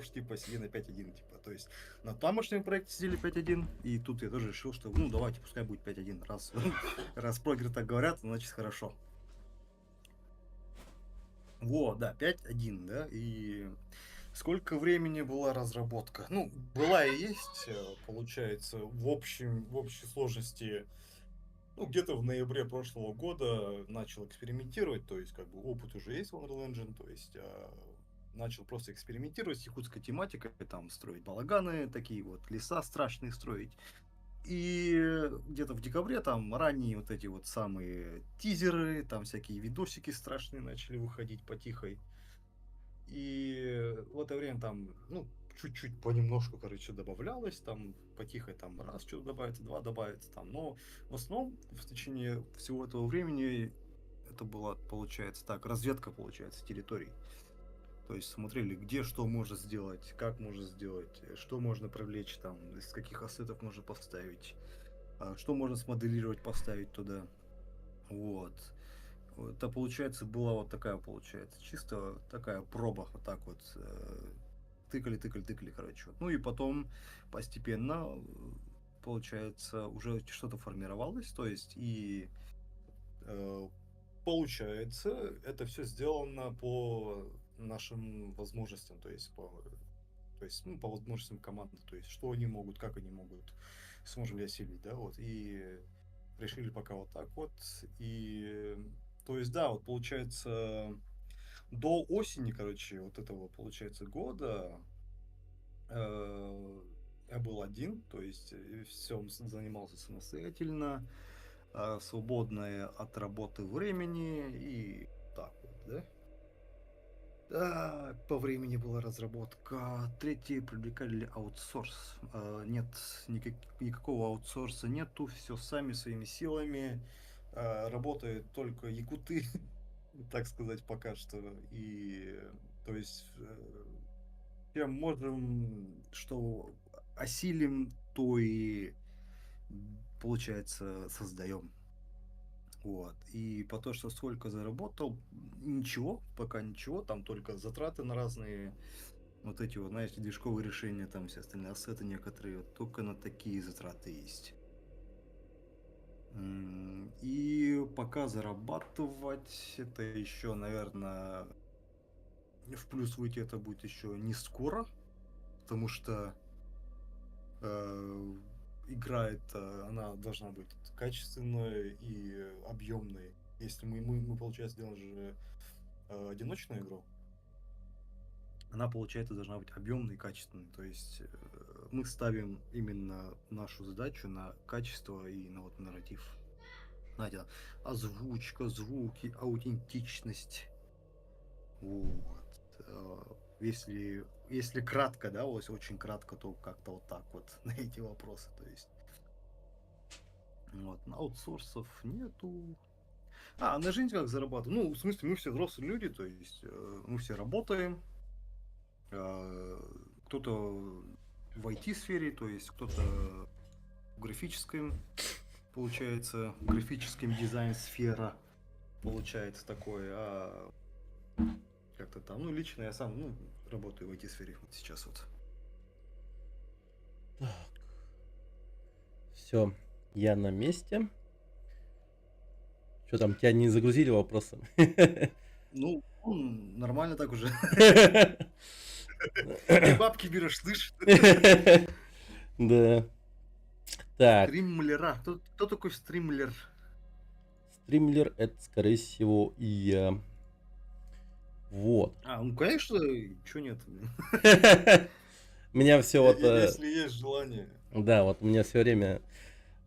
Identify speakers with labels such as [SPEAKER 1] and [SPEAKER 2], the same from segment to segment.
[SPEAKER 1] типа, сиди на 5.1, типа, то есть на тамошнем проекте сидели 5.1, и тут я тоже решил, что, ну, давайте, пускай будет 5.1, раз прогеры так говорят, значит, хорошо. Вот, да, 5.1, да, и сколько времени была разработка? Ну, была и есть, получается, в общей сложности, ну, где-то в ноябре прошлого года начал экспериментировать, то есть, как бы, опыт уже есть в Unreal Engine, то есть, начал просто экспериментировать с якутской тематикой, там, строить балаганы, такие вот леса страшные строить. И где-то в декабре там ранние вот эти вот самые тизеры, там всякие видосики страшные начали выходить потихой. И в это время там, ну, чуть-чуть понемножку, короче, добавлялось, там потихо там раз что-то добавится, два добавится там. Но в основном в течение всего этого времени это была, получается, так, разведка, получается, территорий. То есть смотрели, где что можно сделать, как можно сделать, что можно привлечь там, из каких ассетов можно поставить, что можно смоделировать, поставить туда. Вот. Это, получается, была вот такая, получается, чисто такая проба, вот так вот. Тыкали, тыкали, тыкали, короче. Ну и потом постепенно, получается, уже что-то формировалось, то есть и э, получается, это все сделано по нашим возможностям, то есть, ну, по возможностям команды, то есть, что они могут, как они могут, сможем ли осилить, да, вот, и решили пока вот так вот, и, то есть, да, вот, получается, до осени, короче, вот этого, получается, года я был один, то есть, всем занимался самостоятельно, свободное от работы времени, и так вот, да. По времени была разработка. Третьи привлекали аутсорс. Нет, никакого аутсорса нету. Все сами своими силами. Работают только якуты, так сказать, пока что. И то есть чем можем, что осилим, то и получается создаем. Вот. И по то, что сколько заработал, ничего, пока ничего, там только затраты на разные вот эти вот, знаете, движковые решения, там все остальные ассеты некоторые, вот только на такие затраты есть. И пока зарабатывать, это еще, наверное, в плюс выйти это будет еще не скоро, потому что э, игра это, она должна быть качественной и объемной. Если мы получается, делаем же одиночную игру, она, получается, должна быть объемной и качественной. То есть мы ставим именно нашу задачу на качество и на вот нарратив. Знаете, озвучка, звуки, аутентичность. Вот. Если кратко, да, вот очень кратко, то как-то вот так вот на эти вопросы. То есть вот, аутсорсов нету. На жизнь как зарабатывать? Ну, в смысле, мы все взрослые люди, то есть мы все работаем, кто-то в IT-сфере, то есть кто-то в графическом, получается, графическим дизайн-сфера, получается такое, как-то там, ну, лично я сам, ну, работаю в IT-сфере вот сейчас вот.
[SPEAKER 2] Так. Все, я на месте. Что там, тебя не загрузили вопросы?
[SPEAKER 1] Ну, нормально так уже. Ты бабки берешь, слышь?
[SPEAKER 2] Да. Так,
[SPEAKER 1] Стримлера. Кто такой стримлер?
[SPEAKER 2] стримлер это, скорее всего, и я. Вот.
[SPEAKER 1] Ну, конечно, чего нет.
[SPEAKER 2] У меня все вот...
[SPEAKER 1] Если есть желание.
[SPEAKER 2] Да, вот у меня все время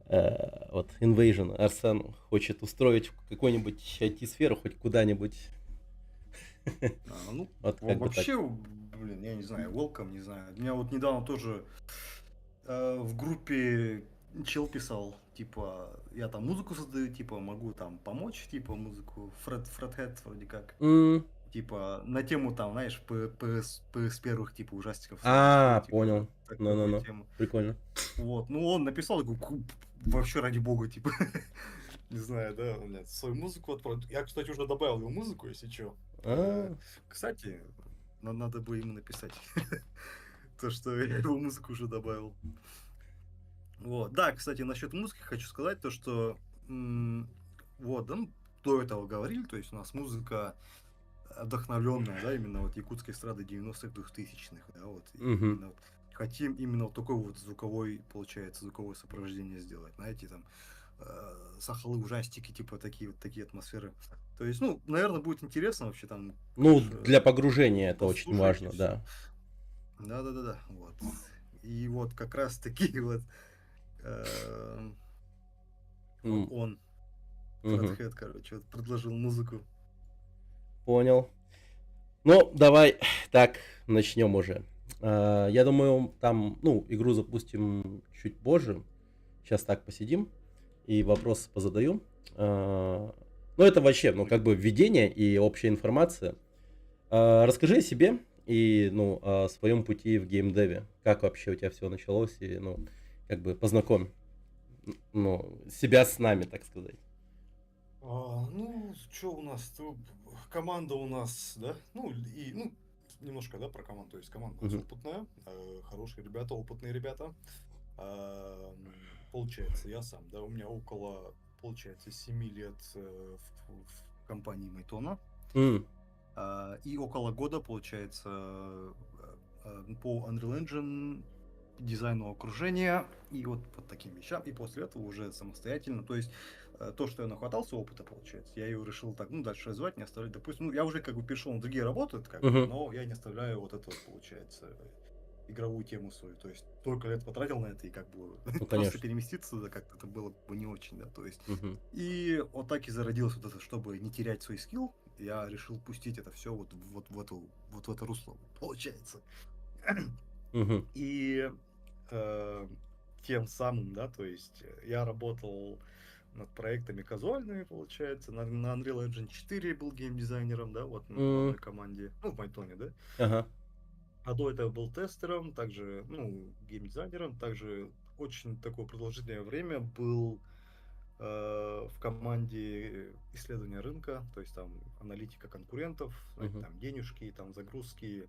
[SPEAKER 2] вот Invasion Арсен хочет устроить в какую-нибудь IT-сферу, хоть куда-нибудь.
[SPEAKER 1] Ну,
[SPEAKER 2] Вот как бы так.
[SPEAKER 1] вообще, блин, я не знаю, welcome, не знаю. У меня вот недавно тоже в группе чел писал, типа, я там музыку создаю, типа, могу там помочь, типа, музыку, Fredhead вроде как. Типа, на тему там, знаешь, PS первых, типа, ужастиков создать, да, типа,
[SPEAKER 2] Понял.
[SPEAKER 1] такую
[SPEAKER 2] Ну-ну-ну.
[SPEAKER 1] тему.
[SPEAKER 2] Прикольно.
[SPEAKER 1] Вот, ну он написал, такой, вообще ради бога, типа, не знаю, да, свою музыку отправил. Я, кстати, уже добавил его музыку, если что.
[SPEAKER 2] А,
[SPEAKER 1] Кстати, Надо бы ему написать. То, что я его музыку уже добавил. Вот. Да, кстати, насчет музыки хочу сказать то, что вот, да, ну, до этого говорили, то есть у нас музыка вдохновленная, да, именно вот якутской эстрады 90-х, 2000-х, да, вот, и
[SPEAKER 2] Мгм.
[SPEAKER 1] именно вот хотим именно вот такой вот звуковой, получается, звуковое сопровождение сделать, знаете, там, сахалы, ужастики, типа такие атмосферы. То есть, ну, наверное, будет интересно вообще там,
[SPEAKER 2] Ну,
[SPEAKER 1] конечно,
[SPEAKER 2] для погружения это очень
[SPEAKER 1] послушайте
[SPEAKER 2] важно,
[SPEAKER 1] все.
[SPEAKER 2] да.
[SPEAKER 1] Да-да-да-да, вот. И вот как раз таки вот, э, вот
[SPEAKER 2] М,
[SPEAKER 1] он, Фред
[SPEAKER 2] мгм.
[SPEAKER 1] Хэт, короче, вот предложил музыку.
[SPEAKER 2] Понял. Ну, давай так, начнем уже. Я думаю, там, ну, игру запустим чуть позже. Сейчас так посидим и вопросы позадаю. Ну, это вообще, ну, как бы введение и общая информация. Расскажи о себе и, ну, о своем пути в геймдеве. Как вообще у тебя все началось и, ну, как бы познакомь, ну, себя с нами, так сказать.
[SPEAKER 1] Ну, что у нас? Команда у нас, да? Ну, немножко, да, про команду. То есть команда у нас
[SPEAKER 2] Мгм.
[SPEAKER 1] опытная, хорошие ребята, опытные ребята. Получается, я сам, да, у меня около, получается, 7 лет в компании Майтона.
[SPEAKER 2] М,
[SPEAKER 1] И около года, получается, по Unreal Engine, дизайну окружения и вот таким вещам. И после этого уже самостоятельно. То есть то, что я нахватался опыта, получается, я его решил так, ну, дальше развивать, не оставлять. Допустим, ну, я уже как бы перешел на другие работы, как бы,
[SPEAKER 2] мгм.
[SPEAKER 1] но я не оставляю вот это вот, получается, игровую тему свою. То есть столько лет потратил на это, и как бы
[SPEAKER 2] Ну,
[SPEAKER 1] просто
[SPEAKER 2] конечно.
[SPEAKER 1] переместиться туда как-то это было бы не очень, да. То есть
[SPEAKER 2] Мгм.
[SPEAKER 1] и вот так и зародилось вот это, чтобы не терять свой скилл, я решил пустить это все вот в это русло, получается.
[SPEAKER 2] Мгм.
[SPEAKER 1] И э, тем самым, да, то есть я работал над проектами казуальными, получается, на Unreal Engine 4 был геймдизайнером, да, вот в
[SPEAKER 2] М,
[SPEAKER 1] одной команде, ну, в Майтоне, да.
[SPEAKER 2] ага.
[SPEAKER 1] А до этого был тестером, также, ну, геймдизайнером, также очень такое продолжительное время был в команде исследования рынка, то есть там аналитика конкурентов, знаете,
[SPEAKER 2] Мгм.
[SPEAKER 1] там денежки, там загрузки,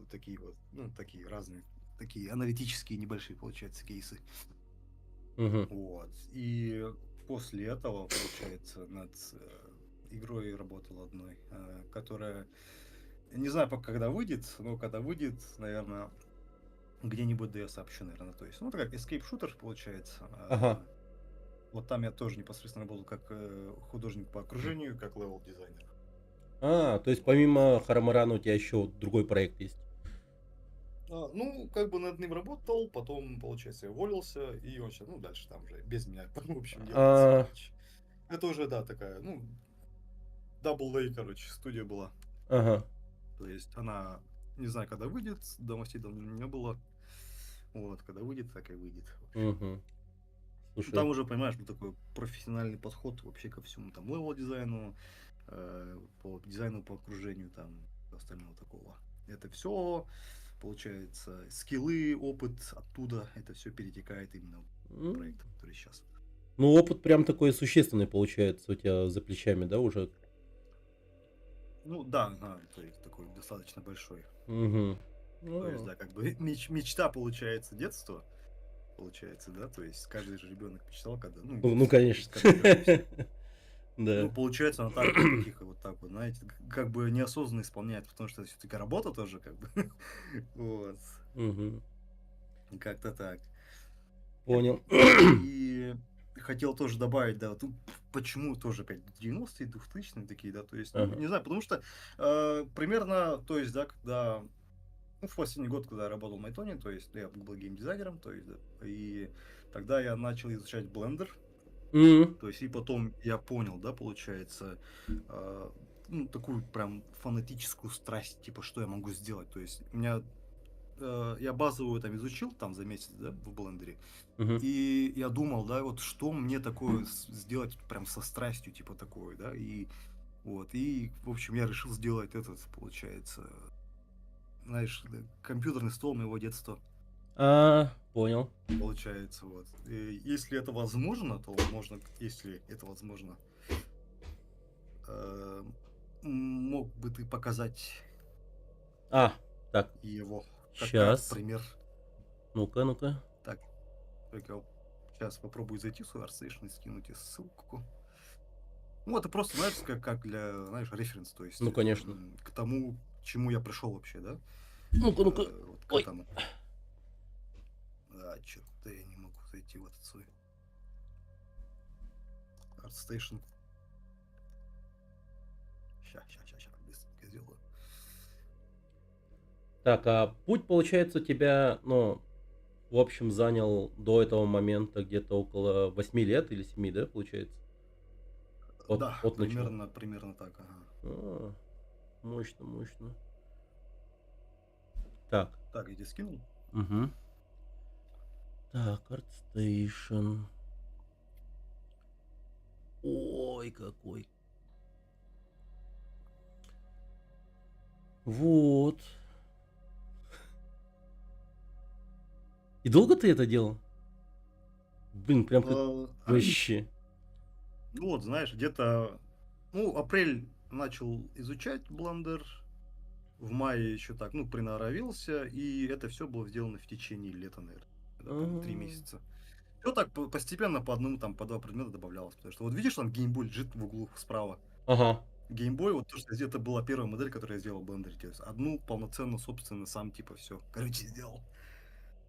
[SPEAKER 1] такие вот, ну, такие разные, такие аналитические небольшие, получается, кейсы.
[SPEAKER 2] Мгм.
[SPEAKER 1] Вот. И после этого, получается, над игрой работал одной, которая, не знаю, пока когда выйдет, но когда выйдет, наверное, где-нибудь, да, я сообщу, наверное, то есть, ну, это как escape shooter, получается.
[SPEAKER 2] Ага.
[SPEAKER 1] Вот там я тоже непосредственно работал как художник по окружению, как левел-дизайнер.
[SPEAKER 2] То есть помимо Харамарана у тебя еще вот другой проект есть?
[SPEAKER 1] Ну, как бы над ним работал, потом, получается, я уволился, и вообще, ну, дальше там уже без меня, в общем, делается,
[SPEAKER 2] А,
[SPEAKER 1] короче. Это уже, да, такая, ну, Double A, короче, студия была.
[SPEAKER 2] ага.
[SPEAKER 1] То есть она, не знаю, когда выйдет, новостей давно не было. Вот, когда выйдет, так и выйдет.
[SPEAKER 2] Мгм.
[SPEAKER 1] Ну, там
[SPEAKER 2] Слушай,
[SPEAKER 1] уже, понимаешь, был такой профессиональный подход вообще ко всему, там, левел-дизайну, по дизайну по окружению, там, остального такого. Это все, получается, скиллы, опыт оттуда, это все перетекает именно в
[SPEAKER 2] м,
[SPEAKER 1] проект, который сейчас.
[SPEAKER 2] ну опыт прям такой существенный получается у тебя за плечами, да, уже?
[SPEAKER 1] Ну да, то есть такой достаточно большой.
[SPEAKER 2] Мгм.
[SPEAKER 1] То есть,
[SPEAKER 2] Ну,
[SPEAKER 1] да, как бы мечта, получается, детства, получается, да, то есть каждый же ребенок мечтал, когда, ну,
[SPEAKER 2] ну, конечно.
[SPEAKER 1] когда вырастет.
[SPEAKER 2] Да.
[SPEAKER 1] Ну, получается, она так вот тихо, вот так вот, знаете, как бы неосознанно исполняет, потому что это все-таки работа тоже, как бы. Вот.
[SPEAKER 2] Мгм.
[SPEAKER 1] Как-то так.
[SPEAKER 2] Понял.
[SPEAKER 1] И хотел тоже добавить, да, тут почему тоже опять 90-е, 2000-е такие, да, то есть, ну,
[SPEAKER 2] Ага.
[SPEAKER 1] не знаю, потому что примерно, то есть, да, когда, ну, в последний год, когда я работал в Майтоне, то есть, я был геймдизайнером, то есть, да, и тогда я начал изучать Blender,
[SPEAKER 2] М,
[SPEAKER 1] то есть, и потом я понял, да, получается, а, ну, такую прям фанатическую страсть, типа, что я могу сделать. То есть, у меня, я базовую там изучил, там, за месяц, да, в блендере,
[SPEAKER 2] мгм.
[SPEAKER 1] и я думал, да, вот что мне такое сделать прям со страстью, типа, такое, да, и вот, и, в общем, я решил сделать этот, получается, знаешь, компьютерный стол моего детства.
[SPEAKER 2] Понял.
[SPEAKER 1] Получается, вот. И если это возможно, то можно, если это возможно, Э, мог бы ты показать
[SPEAKER 2] А, так,
[SPEAKER 1] и его, как
[SPEAKER 2] сейчас.
[SPEAKER 1] пример.
[SPEAKER 2] Ну-ка, ну-ка.
[SPEAKER 1] Так, только я сейчас попробую зайти в свой ArtStation и скину тебе ссылку. Ну, это просто, знаешь, как для, знаешь, референс, то есть
[SPEAKER 2] Ну, конечно.
[SPEAKER 1] к тому, к чему я пришел вообще, да?
[SPEAKER 2] Ну-ка, ну-ка.
[SPEAKER 1] Вот к
[SPEAKER 2] Ой.
[SPEAKER 1] этому. А, что-то я не могу зайти в этот свой ArtStation. Сейчас, быстренько сделаю.
[SPEAKER 2] Так, а путь, получается, у тебя, ну, в общем, занял до этого момента где-то около 8 лет или 7, да, получается?
[SPEAKER 1] Да,
[SPEAKER 2] От начала.
[SPEAKER 1] примерно так, ага.
[SPEAKER 2] А, мощно, мощно. Так,
[SPEAKER 1] Так, я тебе скинул?
[SPEAKER 2] угу. Так, ArtStation. Ой, какой. Вот. И долго ты это делал? Блин, прям как
[SPEAKER 1] Э,
[SPEAKER 2] вообще.
[SPEAKER 1] Ну вот, знаешь, где-то, ну, апрель начал изучать Blender, в мае еще так, ну, приноровился, и это все было сделано в течение лета, наверное,
[SPEAKER 2] А,
[SPEAKER 1] там 3 месяца. Все так постепенно по одному, там, по два предмета добавлялось, потому что вот видишь, там геймбой лежит в углу справа.
[SPEAKER 2] Ага.
[SPEAKER 1] Геймбой, вот то, что это была первая модель, которую я сделал в Blender, то есть одну полноценно, собственно, сам типа все, короче, сделал.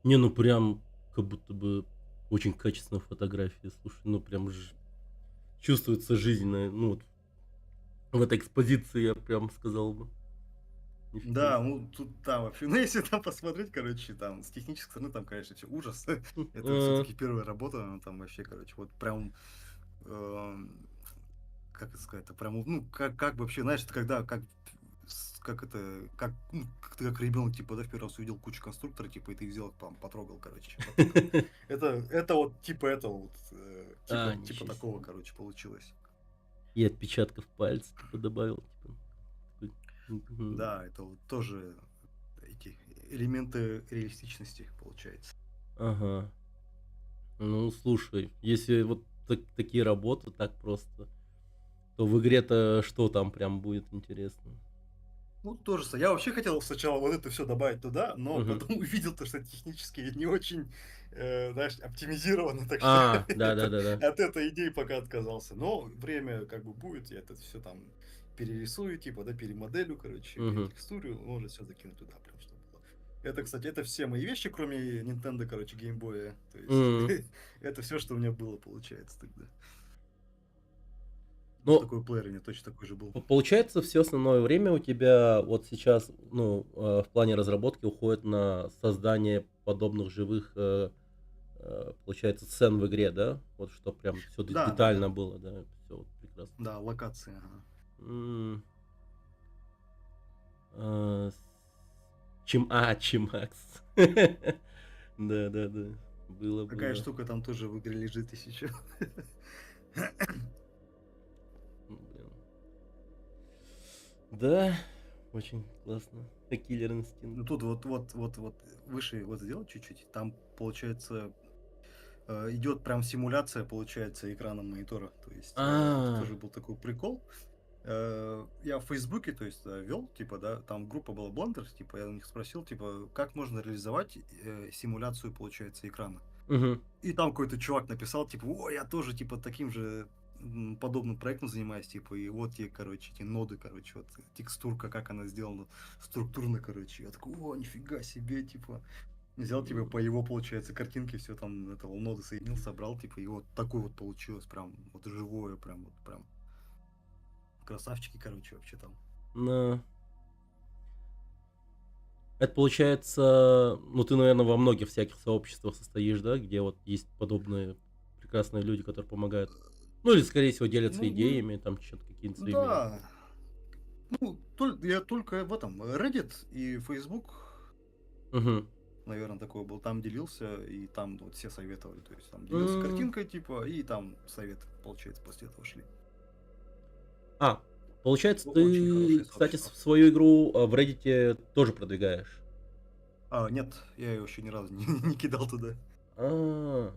[SPEAKER 2] Не, ну прям как будто бы очень качественная фотография. Слушай, ну прям чувствуется жизненная, ну вот в этой экспозиции я прям сказал бы. Нифига
[SPEAKER 1] Да,
[SPEAKER 2] себе.
[SPEAKER 1] ну тут там вообще, ну если там посмотреть, короче, там с технической стороны, там, конечно, все ужас. Это
[SPEAKER 2] А,
[SPEAKER 1] все-таки первая работа, она там вообще, короче, вот прям, эм, как это сказать, это прям, ну, как вообще, знаешь, это когда, как это, ну, как ты как ребенок, типа, да, в первый раз увидел кучу конструкторов, типа, и ты их взял, там, потрогал, короче, потыкал. Это вот, типа, этого вот, типа
[SPEAKER 2] ничего
[SPEAKER 1] такого,
[SPEAKER 2] себе.
[SPEAKER 1] короче, получилось.
[SPEAKER 2] И отпечатков пальцев типа добавил. Типа, такой, мгм.
[SPEAKER 1] Да, это вот тоже эти элементы реалистичности, получается.
[SPEAKER 2] Ага. Ну, слушай, если вот такие работы так просто, то в игре-то что там прям будет интересно?
[SPEAKER 1] Ну, тоже я вообще хотел сначала вот это все добавить туда, но
[SPEAKER 2] Мгм.
[SPEAKER 1] потом увидел то, что технически не очень, знаешь, оптимизировано, так что
[SPEAKER 2] А, да-да-да-да.
[SPEAKER 1] от этой идеи пока отказался. Но время как бы будет, я это все там перерисую, типа, да, перемоделю, короче,
[SPEAKER 2] Мгм.
[SPEAKER 1] перетекстурю, может все закинуть туда, прям чтобы было. Это, кстати, это все мои вещи, кроме Nintendo, короче, геймбоя. То есть
[SPEAKER 2] М.
[SPEAKER 1] это все, что у меня было, получается, тогда. Ну,
[SPEAKER 2] Ну,
[SPEAKER 1] такой плеер у меня точно такой же был.
[SPEAKER 2] получается, все основное время у тебя вот сейчас, ну, в плане разработки уходит на создание подобных живых, получается, сцен в игре, да? Вот что прям все
[SPEAKER 1] Да, да,
[SPEAKER 2] детально
[SPEAKER 1] да.
[SPEAKER 2] было, да? Все вот прекрасно.
[SPEAKER 1] Да, локации, ага.
[SPEAKER 2] М, с Чимакс. Да-да-да. Было,
[SPEAKER 1] Такая
[SPEAKER 2] было.
[SPEAKER 1] штука там тоже в игре лежит еще.
[SPEAKER 2] Блин. Да, очень классно. Killer Instinct.
[SPEAKER 1] Ну тут вот выше вот сделать чуть-чуть. Там получается идет прям симуляция, получается, экрана монитора. То есть это
[SPEAKER 2] А,
[SPEAKER 1] тоже был такой прикол. Я в Фейсбуке, то есть, вел, типа, да, там группа была Blender, типа, я у них спросил, типа, как можно реализовать симуляцию, получается, экрана.
[SPEAKER 2] мгм.
[SPEAKER 1] И там какой-то чувак написал, типа, о, я тоже, типа, таким же подобным проектом занимаюсь, типа, и вот те, короче, эти ноды, короче, вот текстурка, как она сделана структурно, короче. Я такой, о, нифига себе, типа. Взял, типа, по его, получается, картинке все там, этого ноды соединил, собрал, типа, и вот такой вот получилось, прям, вот живое, прям, вот, прям. Красавчики, короче, вообще там.
[SPEAKER 2] На. Это получается, ну ты, наверное, во многих всяких сообществах состоишь, да, где вот есть подобные прекрасные люди, которые помогают. Ну или, скорее всего, делятся
[SPEAKER 1] Ну,
[SPEAKER 2] идеями, там что-то какими-то своими.
[SPEAKER 1] да. Ну, я только в этом, Reddit и Facebook,
[SPEAKER 2] Мгм.
[SPEAKER 1] наверное, такой был. Там делился, и там вот все советовали. То есть там делился
[SPEAKER 2] М.
[SPEAKER 1] картинкой, типа, и там советы, получается, после этого шли.
[SPEAKER 2] А, получается,
[SPEAKER 1] Очень
[SPEAKER 2] ты,
[SPEAKER 1] хорошее
[SPEAKER 2] кстати,
[SPEAKER 1] сообщество.
[SPEAKER 2] свою игру в Reddit тоже продвигаешь.
[SPEAKER 1] Нет, я ее еще ни разу не кидал туда.
[SPEAKER 2] А,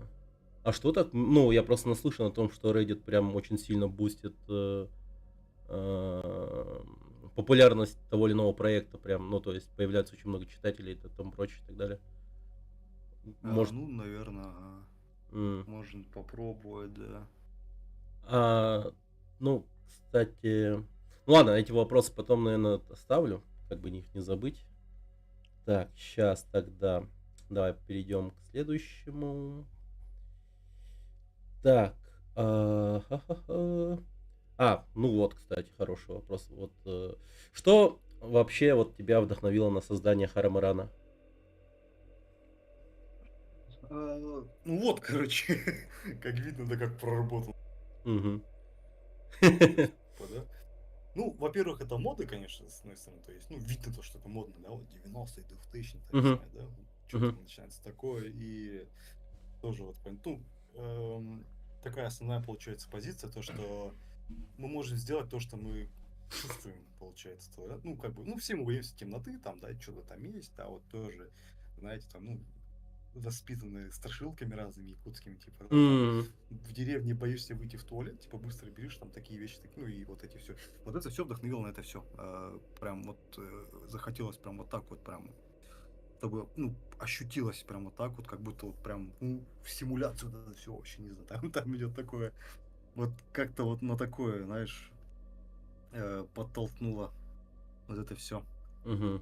[SPEAKER 2] а что так? Ну, я просто наслышан о том, что Reddit прям очень сильно бустит, популярность того или иного проекта прям, ну, то есть появляется очень много читателей и тому прочее и так далее. Может,
[SPEAKER 1] Ну, наверное,
[SPEAKER 2] м,
[SPEAKER 1] можно попробовать, да.
[SPEAKER 2] а, ну, кстати, ну ладно, эти вопросы потом, наверное, оставлю, как бы их не забыть. Так, сейчас тогда давай перейдем к следующему. Так, ха-ха-ха. Ну вот, кстати, хороший вопрос. Вот, что вообще вот тебя вдохновило на создание Харамарана?
[SPEAKER 1] Ну вот, короче, как видно, да как проработал,
[SPEAKER 2] Мгм.
[SPEAKER 1] типа, да. Ну, во-первых, это моды, конечно, с одной стороны. То есть, ну, видно то, что это модно, да, вот 90-е, 2000-е, там, не
[SPEAKER 2] Мгм.
[SPEAKER 1] знаю, да, что
[SPEAKER 2] Мгм.
[SPEAKER 1] там начинается такое. И тоже вот, ну, такая основная, получается, позиция, то, что мы можем сделать то, что мы чувствуем, получается. Да? Ну, как бы, ну, все мы боимся темноты, там, да, что-то там есть, да, вот тоже, знаете, там, ну, воспитанные страшилками разными якутскими, типа, да, там,
[SPEAKER 2] М.
[SPEAKER 1] в деревне боишься выйти в туалет, типа, быстро берешь там такие вещи, ну, и вот эти все. Вот это все вдохновило на это все. Прям вот захотелось прям вот так вот прям, чтобы, ну, ощутилось прям вот так вот, как будто вот прям, ну, в симуляцию вот это все вообще, не знаю, там идет такое, вот как-то вот на такое, знаешь, подтолкнуло вот это все.
[SPEAKER 2] Мгм.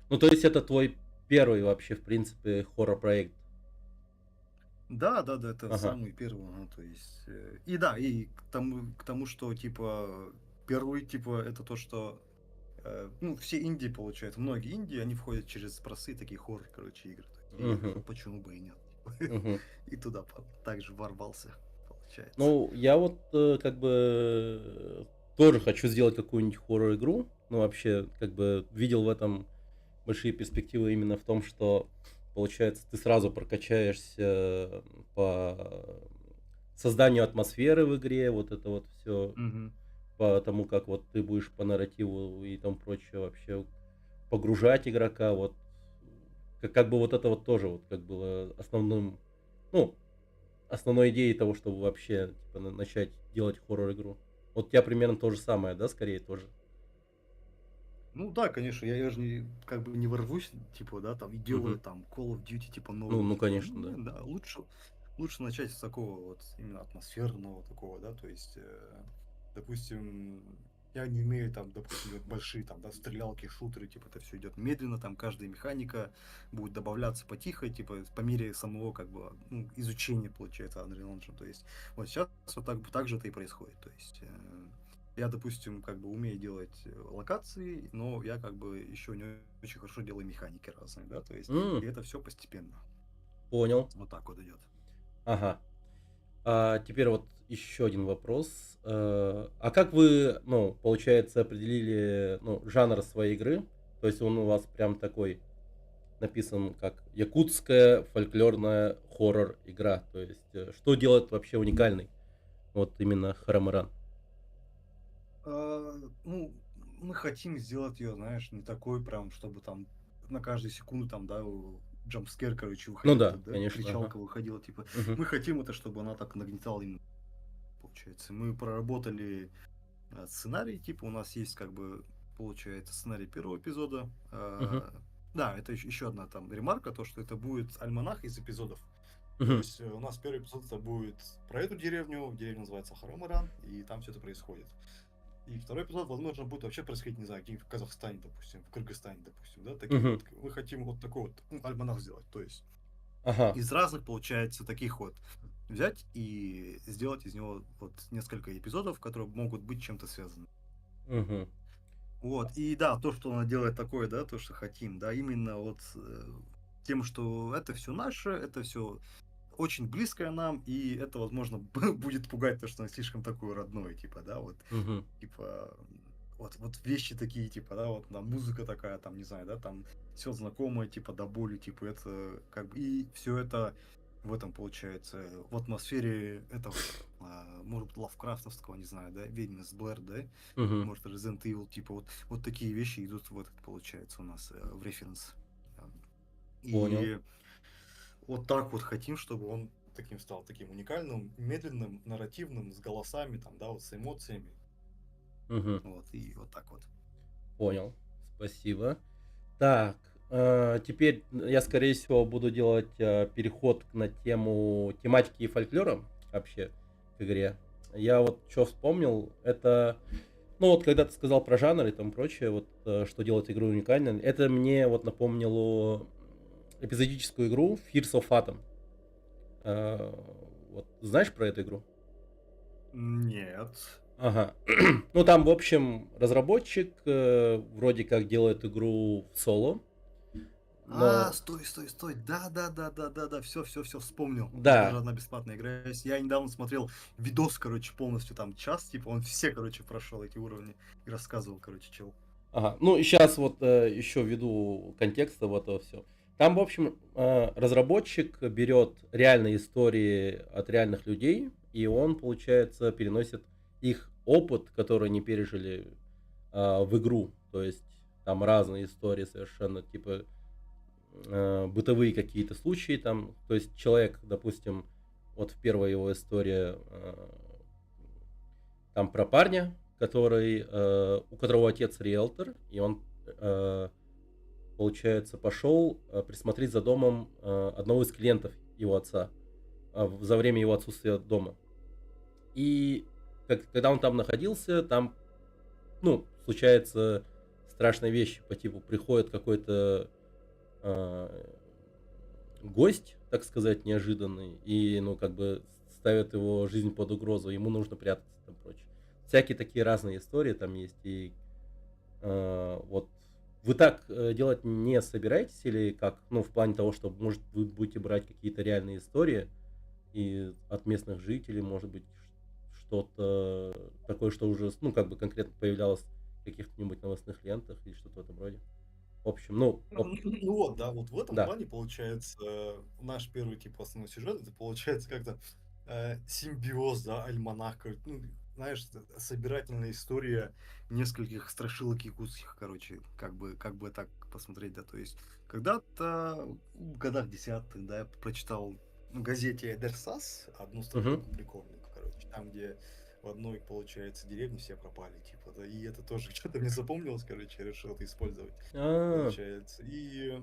[SPEAKER 2] Ну, то есть это твой первый вообще, в принципе, хоррор-проект?
[SPEAKER 1] Да, да, да, это
[SPEAKER 2] Ага.
[SPEAKER 1] самый первый, то есть, и да, и к тому, что, типа, первый, типа, это то, что, ну, все инди, получается, многие инди, они входят через простые такие хоррор, короче, игры. И я говорю,
[SPEAKER 2] Мгм.
[SPEAKER 1] почему бы и нет?
[SPEAKER 2] Мгм.
[SPEAKER 1] И туда также ворвался, получается.
[SPEAKER 2] Ну, я вот, как бы, тоже хочу сделать какую-нибудь хоррор-игру. Ну, вообще, как бы, видел в этом большие перспективы именно в том, что, получается, ты сразу прокачаешься по созданию атмосферы в игре, вот это вот все,
[SPEAKER 1] Мгм.
[SPEAKER 2] по тому, как вот ты будешь по нарративу и тому прочее вообще погружать игрока, вот. Как бы вот это вот тоже вот как было основным, ну, основной идеей того, чтобы вообще, типа, начать делать хоррор-игру. Вот у тебя примерно то же самое, да, скорее тоже?
[SPEAKER 1] Ну да, конечно, я же не, как бы не ворвусь, типа, да, там, и
[SPEAKER 2] Мгм.
[SPEAKER 1] делаю там Call of Duty, типа,
[SPEAKER 2] Ну,
[SPEAKER 1] новую,
[SPEAKER 2] ну,
[SPEAKER 1] типа,
[SPEAKER 2] конечно,
[SPEAKER 1] ну,
[SPEAKER 2] да.
[SPEAKER 1] нет, да, лучше начать с такого вот именно атмосферного такого, да, то есть, допустим, я не умею там, допустим, делать большие там, да, стрелялки, шутеры, типа, это все идет медленно, там, каждая механика будет добавляться потихо, типа, по мере самого, как бы, ну, изучения, получается, Unreal Engine, то есть, вот сейчас вот так же это и происходит, то есть, я, допустим, как бы умею делать локации, но я как бы еще не очень хорошо делаю механики разные, да, то есть, и
[SPEAKER 2] М,
[SPEAKER 1] это все постепенно.
[SPEAKER 2] понял.
[SPEAKER 1] Вот так вот идет.
[SPEAKER 2] Ага. А теперь вот еще один вопрос. А как вы, ну, получается, определили, ну, жанр своей игры? То есть он у вас прям такой написан как якутская фольклорная хоррор игра. То есть что делает вообще уникальный вот именно Харамаран?
[SPEAKER 1] Ну, мы хотим сделать ее, знаешь, не такой прям, чтобы там на каждую секунду там, да, джампскер, короче,
[SPEAKER 2] Ну
[SPEAKER 1] выходил,
[SPEAKER 2] да,
[SPEAKER 1] да,
[SPEAKER 2] конечно, ага.
[SPEAKER 1] кричалка выходила, типа,
[SPEAKER 2] Мгм.
[SPEAKER 1] мы хотим это, чтобы она так нагнетала именно, получается. Мы проработали сценарий, типа, у нас есть, как бы, получается, сценарий первого эпизода.
[SPEAKER 2] Мгм.
[SPEAKER 1] Да, это еще одна там ремарка, то, что это будет альманах из эпизодов. То
[SPEAKER 2] Мгм.
[SPEAKER 1] есть у нас первый эпизод это будет про эту деревню, деревня называется Харамаран, и там все это происходит. И второй эпизод, возможно, будет вообще происходить, не знаю, где-нибудь в Казахстане, допустим, в Кыргызстане, допустим, да, такие
[SPEAKER 2] Мгм.
[SPEAKER 1] вот. Мы хотим вот такой вот, ну, альманах сделать, то есть
[SPEAKER 2] Ага.
[SPEAKER 1] из разных, получается, таких вот взять и сделать из него вот несколько эпизодов, которые могут быть чем-то связаны.
[SPEAKER 2] Мгм.
[SPEAKER 1] Вот, и да, то, что она делает такое, да, то, что хотим, да, именно вот тем, что это все наше, это все очень близкое нам, и это, возможно, будет пугать то, что оно слишком такое родное, типа, да, вот,
[SPEAKER 2] Мгм.
[SPEAKER 1] типа, вот вещи такие, типа, да, вот, там, музыка такая, там, не знаю, да, там, все знакомое, типа, до боли, типа, это, как бы, и все это в этом, получается, в атмосфере этого, может быть, лавкрафтовского, не знаю, да, «Ведьмы из Блэр», да,
[SPEAKER 2] Мгм.
[SPEAKER 1] может, Resident Evil, типа, вот такие вещи идут в этот, получается, у нас в референс. Э,
[SPEAKER 2] Понял.
[SPEAKER 1] И вот так вот хотим, чтобы он таким стал, таким уникальным, медленным, нарративным, с голосами, там, да, вот с эмоциями.
[SPEAKER 2] Мгм.
[SPEAKER 1] Вот, и вот так вот.
[SPEAKER 2] Понял. Спасибо. Так, теперь я, скорее всего, буду делать переход на тему тематики и фольклора вообще к игре. Я вот что вспомнил, это, ну вот когда ты сказал про жанр и там прочее, вот что делает игру уникальной, это мне вот напомнило эпизодическую игру Fears of Atom. Э, Вот знаешь про эту игру?
[SPEAKER 1] Нет.
[SPEAKER 2] Ага. Ну там, в общем, разработчик вроде как делает игру в соло, но
[SPEAKER 1] Стой, стой, стой. Да. Все, вспомнил. У меня даже
[SPEAKER 2] да,
[SPEAKER 1] одна бесплатная игра есть. Я недавно смотрел видос, короче, полностью там час, типа, он все, короче, прошел эти уровни и рассказывал, короче, чел.
[SPEAKER 2] ага. Ну и сейчас вот еще ввиду контекста в это все. Там, в общем, разработчик берет реальные истории от реальных людей, и он, получается, переносит их опыт, который они пережили в игру. То есть там разные истории совершенно, типа бытовые какие-то случаи там. То есть человек, допустим, вот в первой его истории там про парня, который, у которого отец риэлтор, и он, получается, пошел присмотреть за домом одного из клиентов его отца за время его отсутствия дома. И когда он там находился, там, ну, случается страшная вещь, по типу приходит какой-то э, гость, так сказать, неожиданный, и, ну, как бы ставит его жизнь под угрозу, ему нужно прятаться там прочее. Всякие такие разные истории там есть, и вот вы так делать не собираетесь или как? Ну, в плане того, что, может, вы будете брать какие-то реальные истории и от местных жителей, может быть, что-то такое, что уже, ну, как бы конкретно появлялось в каких-нибудь новостных лентах или что-то в этом роде. В общем, ну,
[SPEAKER 1] Ну вот, да, вот в этом
[SPEAKER 2] да.
[SPEAKER 1] плане получается наш первый типа основной сюжет, это получается как-то симбиоз, да, альманах, ну, знаешь, собирательная история нескольких страшилок якутских, короче, как бы так посмотреть, да, то есть когда-то в годах десятых, да, я прочитал в газете Дерсас одну
[SPEAKER 2] Мгм.
[SPEAKER 1] страшилку прикольную, короче, там, где в одной, получается, деревне все пропали, типа, да, и это тоже что-то мне запомнилось, короче, я решил это использовать.
[SPEAKER 2] А,
[SPEAKER 1] Получается. И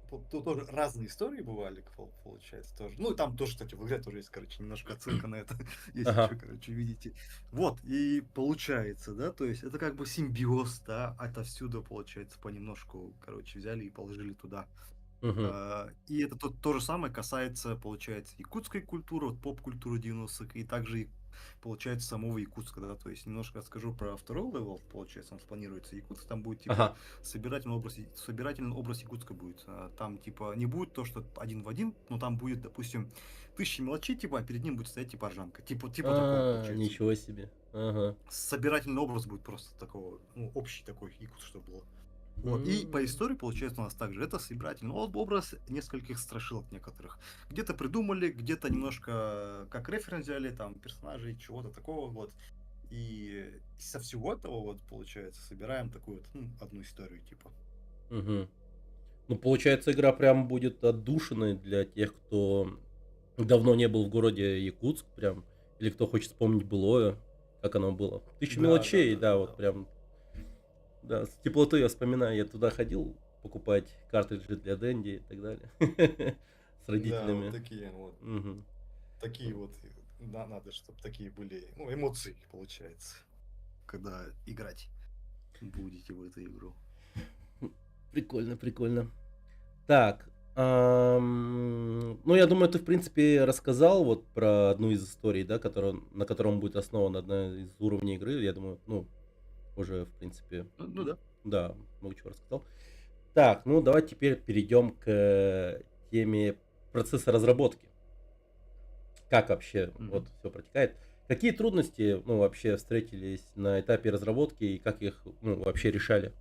[SPEAKER 1] тут тоже разные истории бывали, получается, тоже. Ну, и там тоже, кстати, в игре тоже есть, короче, немножко отсылка на это, если
[SPEAKER 2] ага.
[SPEAKER 1] что, короче, видите. Вот, и получается, да, то есть это как бы симбиоз, да, отовсюду, получается, понемножку, короче, взяли и положили туда.
[SPEAKER 2] Мгм.
[SPEAKER 1] И это то же самое касается, получается, якутской культуры, вот поп-культуры 90-х, и также, получается, самого Якутска, да, то есть немножко расскажу про второй левел, получается, он спланируется Якутск, там будет, типа,
[SPEAKER 2] Ага.
[SPEAKER 1] собирательный образ Якутска будет, там, типа, не будет то, что один в один, но там будет, допустим, тысячи мелочей, типа, а перед ним будет стоять, типа, Ржанка, типа такого, получается.
[SPEAKER 2] Ничего себе. Ага.
[SPEAKER 1] Собирательный образ будет просто такого, ну, общий такой Якутск, чтобы было. Вот. И по
[SPEAKER 2] М.
[SPEAKER 1] истории, получается, у нас также это собирательный образ нескольких страшилок некоторых. Где-то придумали, где-то немножко как референс взяли, там, персонажей, чего-то такого, вот. И со всего этого, вот, получается, собираем такую вот, ну, одну историю, типа.
[SPEAKER 2] Мгм. Ну, получается, игра прям будет отдушиной для тех, кто давно не был в городе Якутск, прям, или кто хочет вспомнить былое, как оно было. Тысяча
[SPEAKER 1] Да, да,
[SPEAKER 2] мелочей,
[SPEAKER 1] да,
[SPEAKER 2] да,
[SPEAKER 1] да,
[SPEAKER 2] вот
[SPEAKER 1] да.
[SPEAKER 2] прям, да, с теплотой я вспоминаю, я туда ходил покупать картриджи для Дэнди и так далее. С
[SPEAKER 1] Да, вот
[SPEAKER 2] родителями.
[SPEAKER 1] такие вот,
[SPEAKER 2] Мгм.
[SPEAKER 1] такие вот, да, надо, чтобы такие были, ну, эмоции, получается, когда играть будете в эту игру.
[SPEAKER 2] Прикольно, прикольно. Так, ну, я думаю, ты, в принципе, рассказал вот про одну из историй, да, на котором будет основана одна из уровней игры. Я думаю, ну, уже, в принципе,
[SPEAKER 1] Ну да.
[SPEAKER 2] да, много чего рассказал. Так, ну, давай теперь перейдем к теме процесса разработки. Как вообще
[SPEAKER 1] Мгм.
[SPEAKER 2] вот все протекает? Какие трудности, ну, вообще встретились на этапе разработки и как их, ну, вообще решали?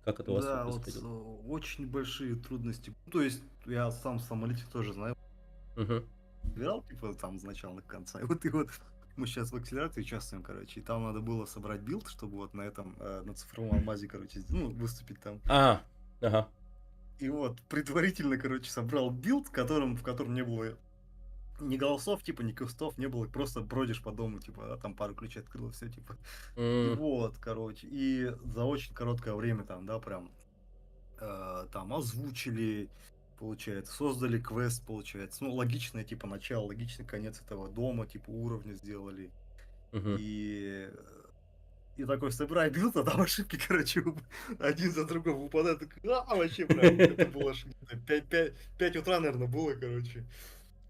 [SPEAKER 2] Как это у вас все
[SPEAKER 1] Да, вот
[SPEAKER 2] происходило?
[SPEAKER 1] очень большие трудности. Ну, то есть я сам самолетик тоже знаю,
[SPEAKER 2] Мгм.
[SPEAKER 1] играл, типа, там с начала до конца. И вот мы сейчас в акселераторе участвуем, короче, и там надо было собрать билд, чтобы вот на этом, на цифровом алмазе, короче, ну, выступить там.
[SPEAKER 2] А, ага.
[SPEAKER 1] И вот предварительно, короче, собрал билд, в котором не было ни голосов, типа, ни кустов не было, просто бродишь по дому, типа, там пару ключей открыл, все, типа. И
[SPEAKER 2] М,
[SPEAKER 1] вот, короче, и за очень короткое время там, да, прям там озвучили, получается, создали квест, получается. Ну, логичное, типа, начало, логичный конец этого дома, типа, уровня сделали.
[SPEAKER 2] мгм.
[SPEAKER 1] И, и такой собирай билд, а там ошибки, короче, один за другом выпадают. Такой, вообще прям, это было аж 5 утра, наверное, было, короче.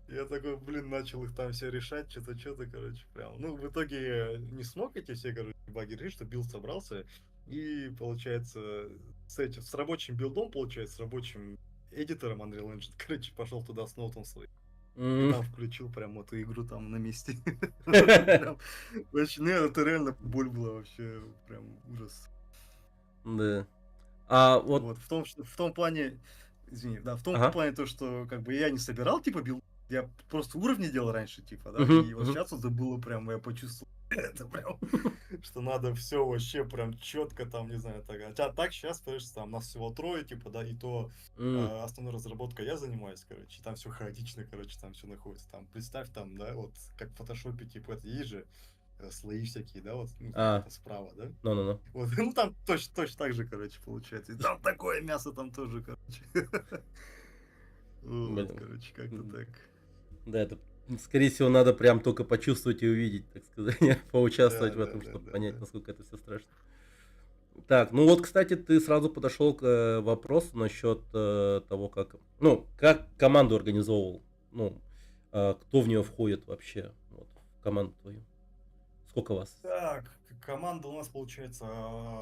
[SPEAKER 1] Я такой, блин, начал их там все решать, что-то, короче, прям. Ну, в итоге не смог эти все, короче, баги решить, что билд собрался. И, получается, с рабочим билдом, получается, с рабочим эдитором Unreal Engine, короче, пошел туда с ноутом свой. И
[SPEAKER 2] М.
[SPEAKER 1] там включил прям эту игру там на месте. Прям, очень, ну, это реально боль была вообще, прям ужас.
[SPEAKER 2] Да. А вот,
[SPEAKER 1] Вот, в том плане, извини, да, в том
[SPEAKER 2] ага.
[SPEAKER 1] плане то, что как бы я не собирал, типа, билд, я просто уровни делал раньше, типа, да,
[SPEAKER 2] Мгм,
[SPEAKER 1] и вот
[SPEAKER 2] мгм.
[SPEAKER 1] сейчас это было прям, я почувствовал, это прям, что надо все вообще прям четко там, не знаю, так, а так сейчас, понимаешь, там нас всего трое, типа, да, и то
[SPEAKER 2] М.
[SPEAKER 1] основной разработкой я занимаюсь, короче, там все хаотично, короче, там все находится, там, представь, там, да, вот, как в фотошопе, типа, это есть же слои всякие, да, вот, ну,
[SPEAKER 2] А,
[SPEAKER 1] где-то справа, да,
[SPEAKER 2] ну-ну-ну.
[SPEAKER 1] вот, ну там точно так же, короче, получается. И там такое мясо там тоже, короче. Вот,
[SPEAKER 2] Блин.
[SPEAKER 1] короче, как-то
[SPEAKER 2] М,
[SPEAKER 1] так.
[SPEAKER 2] Да, это, скорее всего, надо прям только почувствовать и увидеть, так сказать, поучаствовать
[SPEAKER 1] Да,
[SPEAKER 2] в
[SPEAKER 1] да,
[SPEAKER 2] этом,
[SPEAKER 1] да,
[SPEAKER 2] чтобы
[SPEAKER 1] да,
[SPEAKER 2] понять,
[SPEAKER 1] да.
[SPEAKER 2] насколько это все страшно. Так, ну вот, кстати, ты сразу подошел к вопросу насчет того, как, ну, как команду организовывал, ну, кто в нее входит вообще, вот, в команду твою. Сколько вас?
[SPEAKER 1] Так, команда у нас, получается,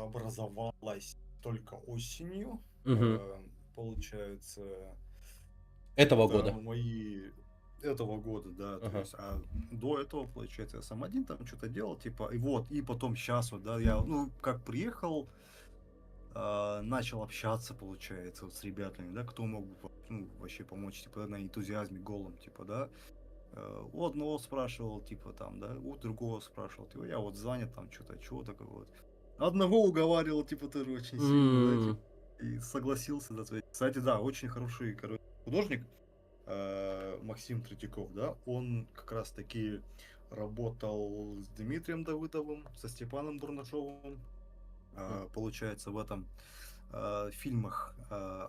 [SPEAKER 1] образовалась только осенью.
[SPEAKER 2] Мгм.
[SPEAKER 1] Получается,
[SPEAKER 2] Этого
[SPEAKER 1] это
[SPEAKER 2] года.
[SPEAKER 1] мои этого года, да, то
[SPEAKER 2] Ага.
[SPEAKER 1] есть, а до этого, получается, я сам один там что-то делал, типа, и вот, и потом сейчас вот, да, я, ну, как приехал, начал общаться, получается, вот с ребятами, да, кто мог бы, ну, вообще помочь, типа, на энтузиазме голом, типа, да. У одного спрашивал, типа, там, да, у другого спрашивал, типа, я вот занят, там, что-то, чего такое вот. Одного уговаривал, типа, тоже очень сильно, да, типа,
[SPEAKER 2] М.
[SPEAKER 1] и согласился, да, то есть, кстати, да, очень хороший, короче, художник, Максим Третьяков, да, он как раз-таки работал с Дмитрием Давыдовым, со Степаном Бурнашовым,
[SPEAKER 2] М.
[SPEAKER 1] получается, в этом фильмах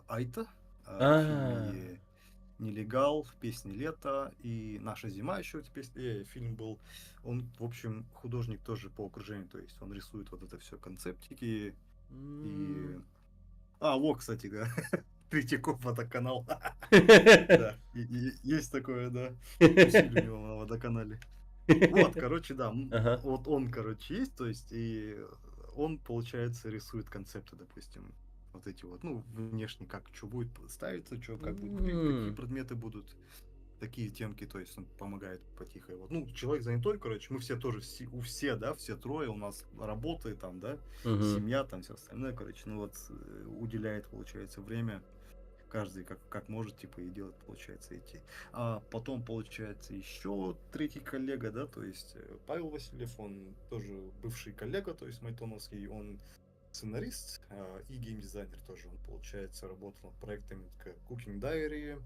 [SPEAKER 1] Айта, в
[SPEAKER 2] А,
[SPEAKER 1] фильме Нелегал, в песне Лето и Наша зима еще фильм был. Он, в общем, художник тоже по окружению, то есть он рисует вот это все концептики и.
[SPEAKER 2] м.
[SPEAKER 1] Вот, кстати, да. Третьяков водоканал. Да, есть такое, да. Тусили у него на водоканале. Вот, короче, да,
[SPEAKER 2] Ага.
[SPEAKER 1] вот он, короче, есть, то есть, и он, получается, рисует концепты, допустим, вот эти вот, ну, внешне, как что будет ставиться, что как будет выглядеть, какие
[SPEAKER 2] М.
[SPEAKER 1] предметы будут, такие темки, то есть он помогает потихо. Вот, ну, человек занятой, короче, мы все тоже, все, да, все трое, у нас работы там, да,
[SPEAKER 2] Мгм.
[SPEAKER 1] семья, там все остальное, короче, ну вот, уделяет, получается, время каждый как может, типа, и делать, получается, эти. А потом, получается, еще третий коллега, да, то есть Павел Васильев, он тоже бывший коллега, то есть майтоновский, он сценарист и геймдизайнер тоже. Он, получается, работал над проектами как Cooking Diary,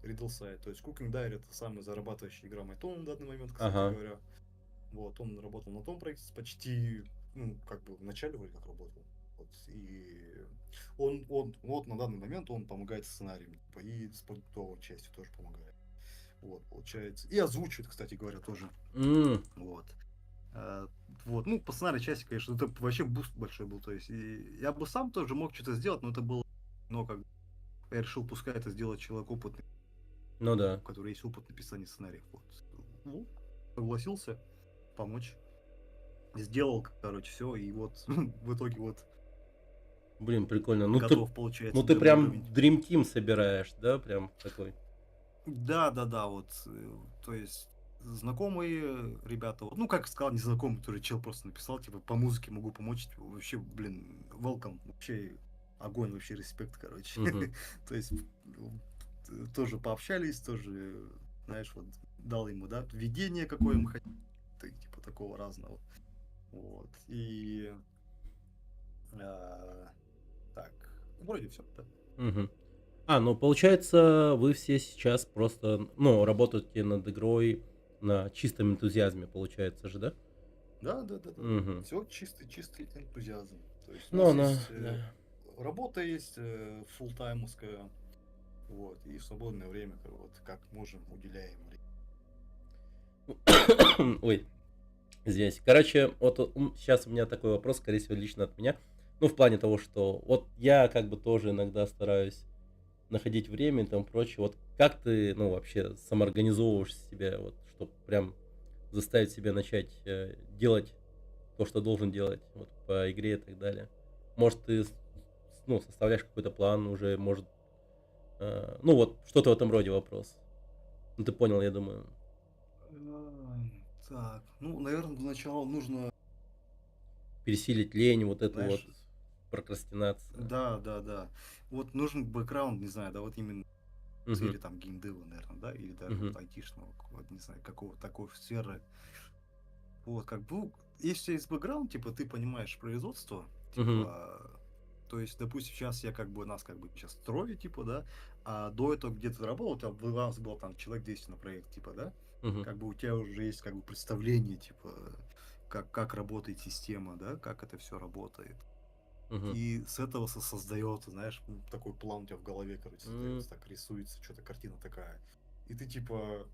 [SPEAKER 1] Riddle Side. То есть Cooking Diary это самая зарабатывающая игра Майтона на данный момент, кстати
[SPEAKER 2] Ага.
[SPEAKER 1] говоря. Вот, он работал на том проекте почти, ну, как бы в начале вроде как работал. Вот, и он, вот на данный момент он помогает сценарием, типа, и с продуктовой частью тоже помогает. Вот, получается. И озвучивает, кстати говоря, тоже.
[SPEAKER 2] М.
[SPEAKER 1] Вот. А, вот, ну, по сценарной части, конечно, это вообще буст большой был. То есть, и я бы сам тоже мог что-то сделать, но это было, но как бы я решил, пускай это сделать человек опытный,
[SPEAKER 2] Ну да.
[SPEAKER 1] у которого есть опыт написания сценариев. Вот. Ну, согласился помочь. Сделал, короче, все, и вот в итоге вот
[SPEAKER 2] Блин, прикольно.
[SPEAKER 1] готов,
[SPEAKER 2] Ну
[SPEAKER 1] получается,
[SPEAKER 2] ты
[SPEAKER 1] демо
[SPEAKER 2] прям
[SPEAKER 1] уровень.
[SPEAKER 2] Dream Team собираешь, да, прям такой.
[SPEAKER 1] Да, да, да, вот, то есть знакомые ребята, вот, ну, как сказал, незнакомый, тоже чел просто написал, типа, по музыке могу помочь, типа, вообще, блин, welcome, вообще огонь, вообще респект, короче.
[SPEAKER 2] Мгм.
[SPEAKER 1] То есть тоже пообщались, тоже, знаешь, вот дал ему, да, введение, какое мы хотим, типа, такого разного. Вот, и так, вроде все, да.
[SPEAKER 2] Мгм. Ну, получается, вы все сейчас просто, ну, работаете над игрой на чистом энтузиазме, получается же, да?
[SPEAKER 1] Да, да, да, да, да.
[SPEAKER 2] Мгм.
[SPEAKER 1] Все чистый, чистый энтузиазм. То есть у
[SPEAKER 2] Ну,
[SPEAKER 1] нас
[SPEAKER 2] она,
[SPEAKER 1] есть
[SPEAKER 2] да.
[SPEAKER 1] работа есть фултаймовская, вот, и в свободное время вот как можем уделяем.
[SPEAKER 2] Ой, извиняюсь. Короче, вот сейчас у меня такой вопрос, скорее всего, лично от меня. Ну, в плане того, что вот я как бы тоже иногда стараюсь находить время и тому прочее. Вот как ты, ну, вообще самоорганизовываешь себя, вот, чтобы прям заставить себя начать делать то, что должен делать, вот, по игре и так далее? Может, ты, ну, составляешь какой-то план уже, может, ну, вот, что-то в этом роде вопрос. Ну, ты понял, я думаю.
[SPEAKER 1] Так, ну, наверное, для начала нужно,
[SPEAKER 2] Пересилить лень, вот эту вот
[SPEAKER 1] знаешь,
[SPEAKER 2] прокрастинация.
[SPEAKER 1] да, да, да. Вот нужен бэкграунд, не знаю, да, вот именно в
[SPEAKER 2] Мгм,
[SPEAKER 1] сфере там геймдева, наверное, да, или даже
[SPEAKER 2] мгм,
[SPEAKER 1] вот айтишного, вот, не знаю, какого такой сферы. Вот, как бы, ну, если есть бэкграунд, типа, ты понимаешь производство,
[SPEAKER 2] мгм,
[SPEAKER 1] типа, то есть, допустим, сейчас я как бы нас как бы сейчас трое, типа, да, а до этого где ты работал, у вас было там человек 200 на проект, типа, да,
[SPEAKER 2] мгм,
[SPEAKER 1] как бы у тебя уже есть как бы представление, типа, как работает система, да, как это все работает.
[SPEAKER 2] мгм.
[SPEAKER 1] И с этого создается, знаешь, такой план у тебя в голове, короче,
[SPEAKER 2] М,
[SPEAKER 1] создается, так рисуется, что-то картина такая. И ты типа,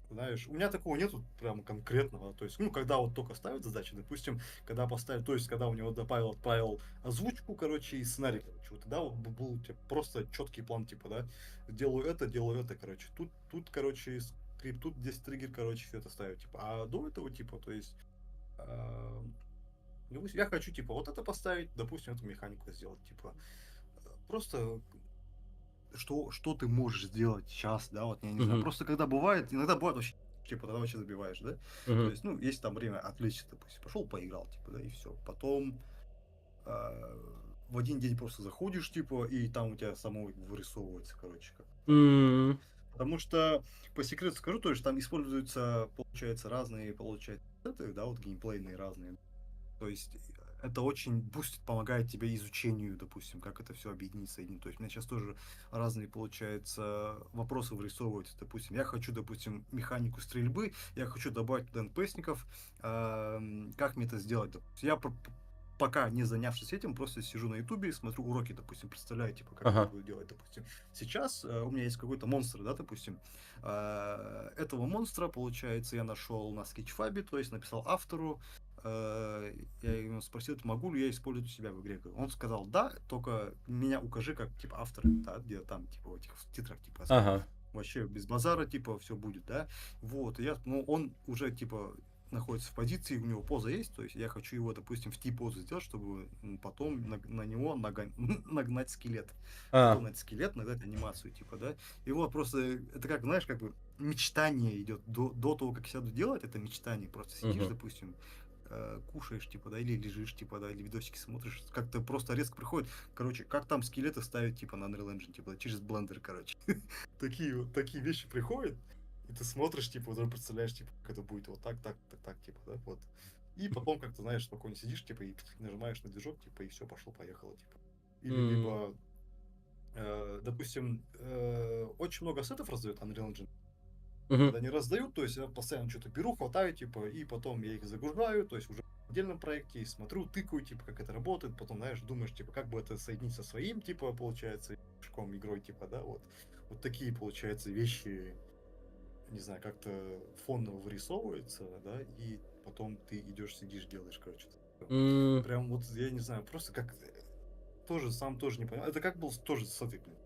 [SPEAKER 1] знаешь, у меня такого нету прям конкретного. То есть, ну, когда вот только ставят задачи, допустим, когда поставил, то есть, когда у него добавил, отправил озвучку, короче, и сценарий, короче, вот тогда вот был у тебя просто четкий план, типа, да, делаю это, короче. Тут, короче, скрипт, тут здесь триггер, короче, все это ставить, типа. А до этого, типа, то есть, а, допустим, я хочу, типа, вот это поставить, допустим, эту механику сделать, типа, просто что ты можешь сделать сейчас, да, вот я не знаю.
[SPEAKER 2] мгм,
[SPEAKER 1] Просто иногда бывает вообще, типа, тогда вообще забиваешь, да. То
[SPEAKER 2] мгм.
[SPEAKER 1] есть, ну, есть там время отвлечься, допустим, пошел поиграл, типа, да, и все. Потом в один день просто заходишь, типа, и там у тебя само вырисовывается, короче, как так.
[SPEAKER 2] М,
[SPEAKER 1] Потому что, по секрету скажу, то есть там используются, получается, разные, получается, сеты, да, вот геймплейные разные. То есть это очень бустит, помогает тебе изучению, допустим, как это все объединить, соединить. То есть у меня сейчас тоже разные, получается, вопросы вырисовываются. Допустим, я хочу, допустим, механику стрельбы, я хочу добавить туда НПСников. Как мне это сделать? Допустим, пока не занявшись этим, просто сижу на ютубе, смотрю уроки, допустим, представляю, типа, как я
[SPEAKER 2] Ага.
[SPEAKER 1] буду делать, допустим. Сейчас у меня есть какой-то монстр, да, допустим. Этого монстра, получается, я нашел на скетчфабе, то есть написал автору, я его спросил, могу ли я использовать у себя в игре. Он сказал, да, только меня укажи как, типа, автора, да, где там, типа, в этих титрах, типа, оставь.
[SPEAKER 2] Ага.
[SPEAKER 1] Вообще без базара, типа, все будет, да. Вот, и ну, он уже, типа, находится в позиции, у него поза есть, то есть я хочу его, допустим, в T-позу сделать, чтобы потом на него нагнать скелет. Потом
[SPEAKER 2] А.
[SPEAKER 1] на этот скелет нагнать анимацию, типа, да. И вот просто, это как, знаешь, как бы мечтание идет до того, как сяду делать, это мечтание. Просто сидишь,
[SPEAKER 2] Мгм.
[SPEAKER 1] допустим, кушаешь, типа, да, или лежишь, типа, да, или видосики смотришь, как-то просто резко приходит, короче, как там скелеты ставить, типа, на Unreal Engine, типа, через блендер, короче. Такие вещи приходят, и ты смотришь, типа, уже представляешь, типа, как это будет вот так, так, так, так, типа, да, вот. И потом, как ты знаешь, спокойно сидишь, типа, и нажимаешь на движок, типа, и все, пошло-поехало, типа. Или
[SPEAKER 2] М,
[SPEAKER 1] либо, допустим, очень много сетов раздает Unreal Engine,
[SPEAKER 2] мгм.
[SPEAKER 1] когда они раздают, то есть я постоянно что-то беру, хватаю, типа, и потом я их загружаю, то есть уже в отдельном проекте, и смотрю, тыкаю, типа, как это работает, потом, знаешь, думаешь, типа, как бы это соединить со своим, типа, получается, шком игрой, типа, да, вот. Вот такие, получается, вещи, не знаю, как-то фоново вырисовываются, да, и потом ты идешь, сидишь, делаешь, короче.
[SPEAKER 2] М,
[SPEAKER 1] Прям вот, я не знаю, просто как тоже сам тоже не понимаю. Это как был тоже с этой, блин,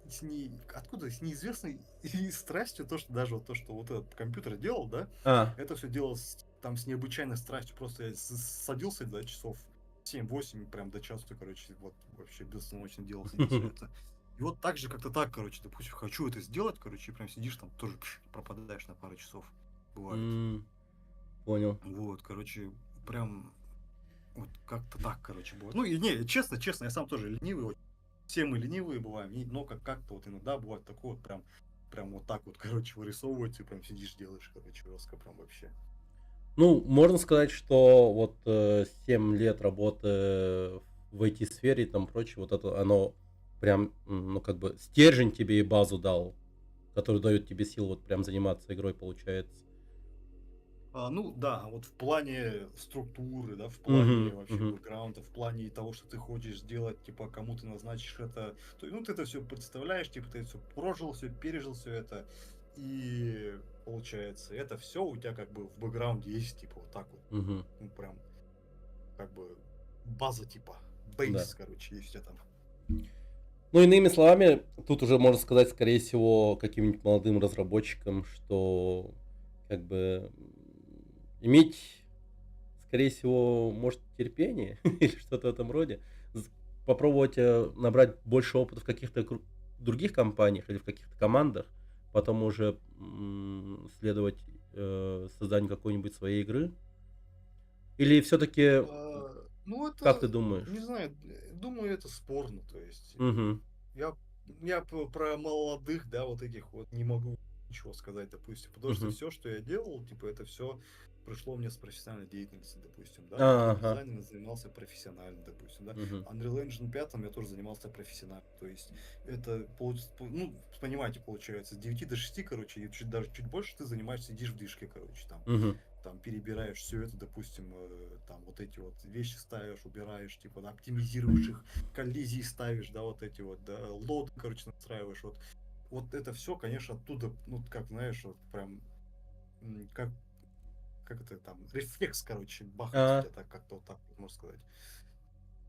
[SPEAKER 1] с ней откуда с неизвестной и страстью то, что даже вот то, что вот этот компьютер делал, да,
[SPEAKER 2] а.
[SPEAKER 1] это все делал там с необычайной страстью. Просто я садился до часов 7-8 прям до часу, короче, вот вообще бессмолочно делал, садился это. И вот так же как-то так, короче, допустим, хочу это сделать, короче, и прям сидишь там тоже пропадаешь на пару часов. Бывает.
[SPEAKER 2] М, понял.
[SPEAKER 1] Вот, короче, прям вот как-то так, короче, бывает. Ну и не, честно, я сам тоже ленивый, все мы ленивые бываем, но как-то вот иногда бывает такое вот прям вот так вот, короче, вырисовывать, и прям сидишь, делаешь, короче, жестко прям вообще.
[SPEAKER 2] Ну, можно сказать, что вот 7 лет работы в IT-сфере и там прочее, вот это оно прям, ну, как бы стержень тебе и базу дал, который дает тебе силу вот прям заниматься игрой, получается.
[SPEAKER 1] Ну да, вот в плане структуры, да, в плане
[SPEAKER 2] Мгм,
[SPEAKER 1] вообще
[SPEAKER 2] мгм,
[SPEAKER 1] бэкграунда, в плане того, что ты хочешь сделать, типа, кому ты назначишь это, то, ну, ты это все представляешь, типа, ты все прожил, все пережил, все это, и получается, это все у тебя как бы в бэкграунде есть, типа, вот так вот,
[SPEAKER 2] мгм.
[SPEAKER 1] ну, прям, как бы, база, типа,
[SPEAKER 2] Да.
[SPEAKER 1] бейс, короче, есть у тебя там.
[SPEAKER 2] Ну, иными словами, тут уже можно сказать, скорее всего, каким-нибудь молодым разработчикам, что как бы иметь, скорее всего, может, терпение или что-то в этом роде, з- попробовать набрать больше опыта в каких-то других компаниях или в каких-то командах, потом уже следовать созданию какой-нибудь своей игры. Или все-таки,
[SPEAKER 1] Ну,
[SPEAKER 2] как ты
[SPEAKER 1] это, не
[SPEAKER 2] думаешь?
[SPEAKER 1] знаю, думаю, это спорно, то есть,
[SPEAKER 2] Угу,
[SPEAKER 1] я, я про молодых, да, вот этих вот не могу ничего сказать, допустим, потому что
[SPEAKER 2] угу.
[SPEAKER 1] все, что я делал, типа, это все пришло мне с профессиональной деятельности, допустим, да,
[SPEAKER 2] Ага.
[SPEAKER 1] геймдизайном я занимался профессионально, допустим, да,
[SPEAKER 2] Угу,
[SPEAKER 1] Unreal Engine 5 я тоже занимался профессионально, то есть это, ну, понимаете, получается, с 9 до 6, короче, и даже чуть больше ты занимаешься, сидишь в движке, короче,
[SPEAKER 2] угу,
[SPEAKER 1] там перебираешь все это, допустим, там вот эти вот вещи ставишь, убираешь, типа, да, оптимизируешь их, коллизии ставишь, да, вот эти вот, да, лоды, короче, настраиваешь, вот это все, конечно, оттуда, ну, как, знаешь, вот прям, как, это там, рефлекс, короче, бахается у
[SPEAKER 2] а,
[SPEAKER 1] тебя так, как-то вот так, вот, можно сказать.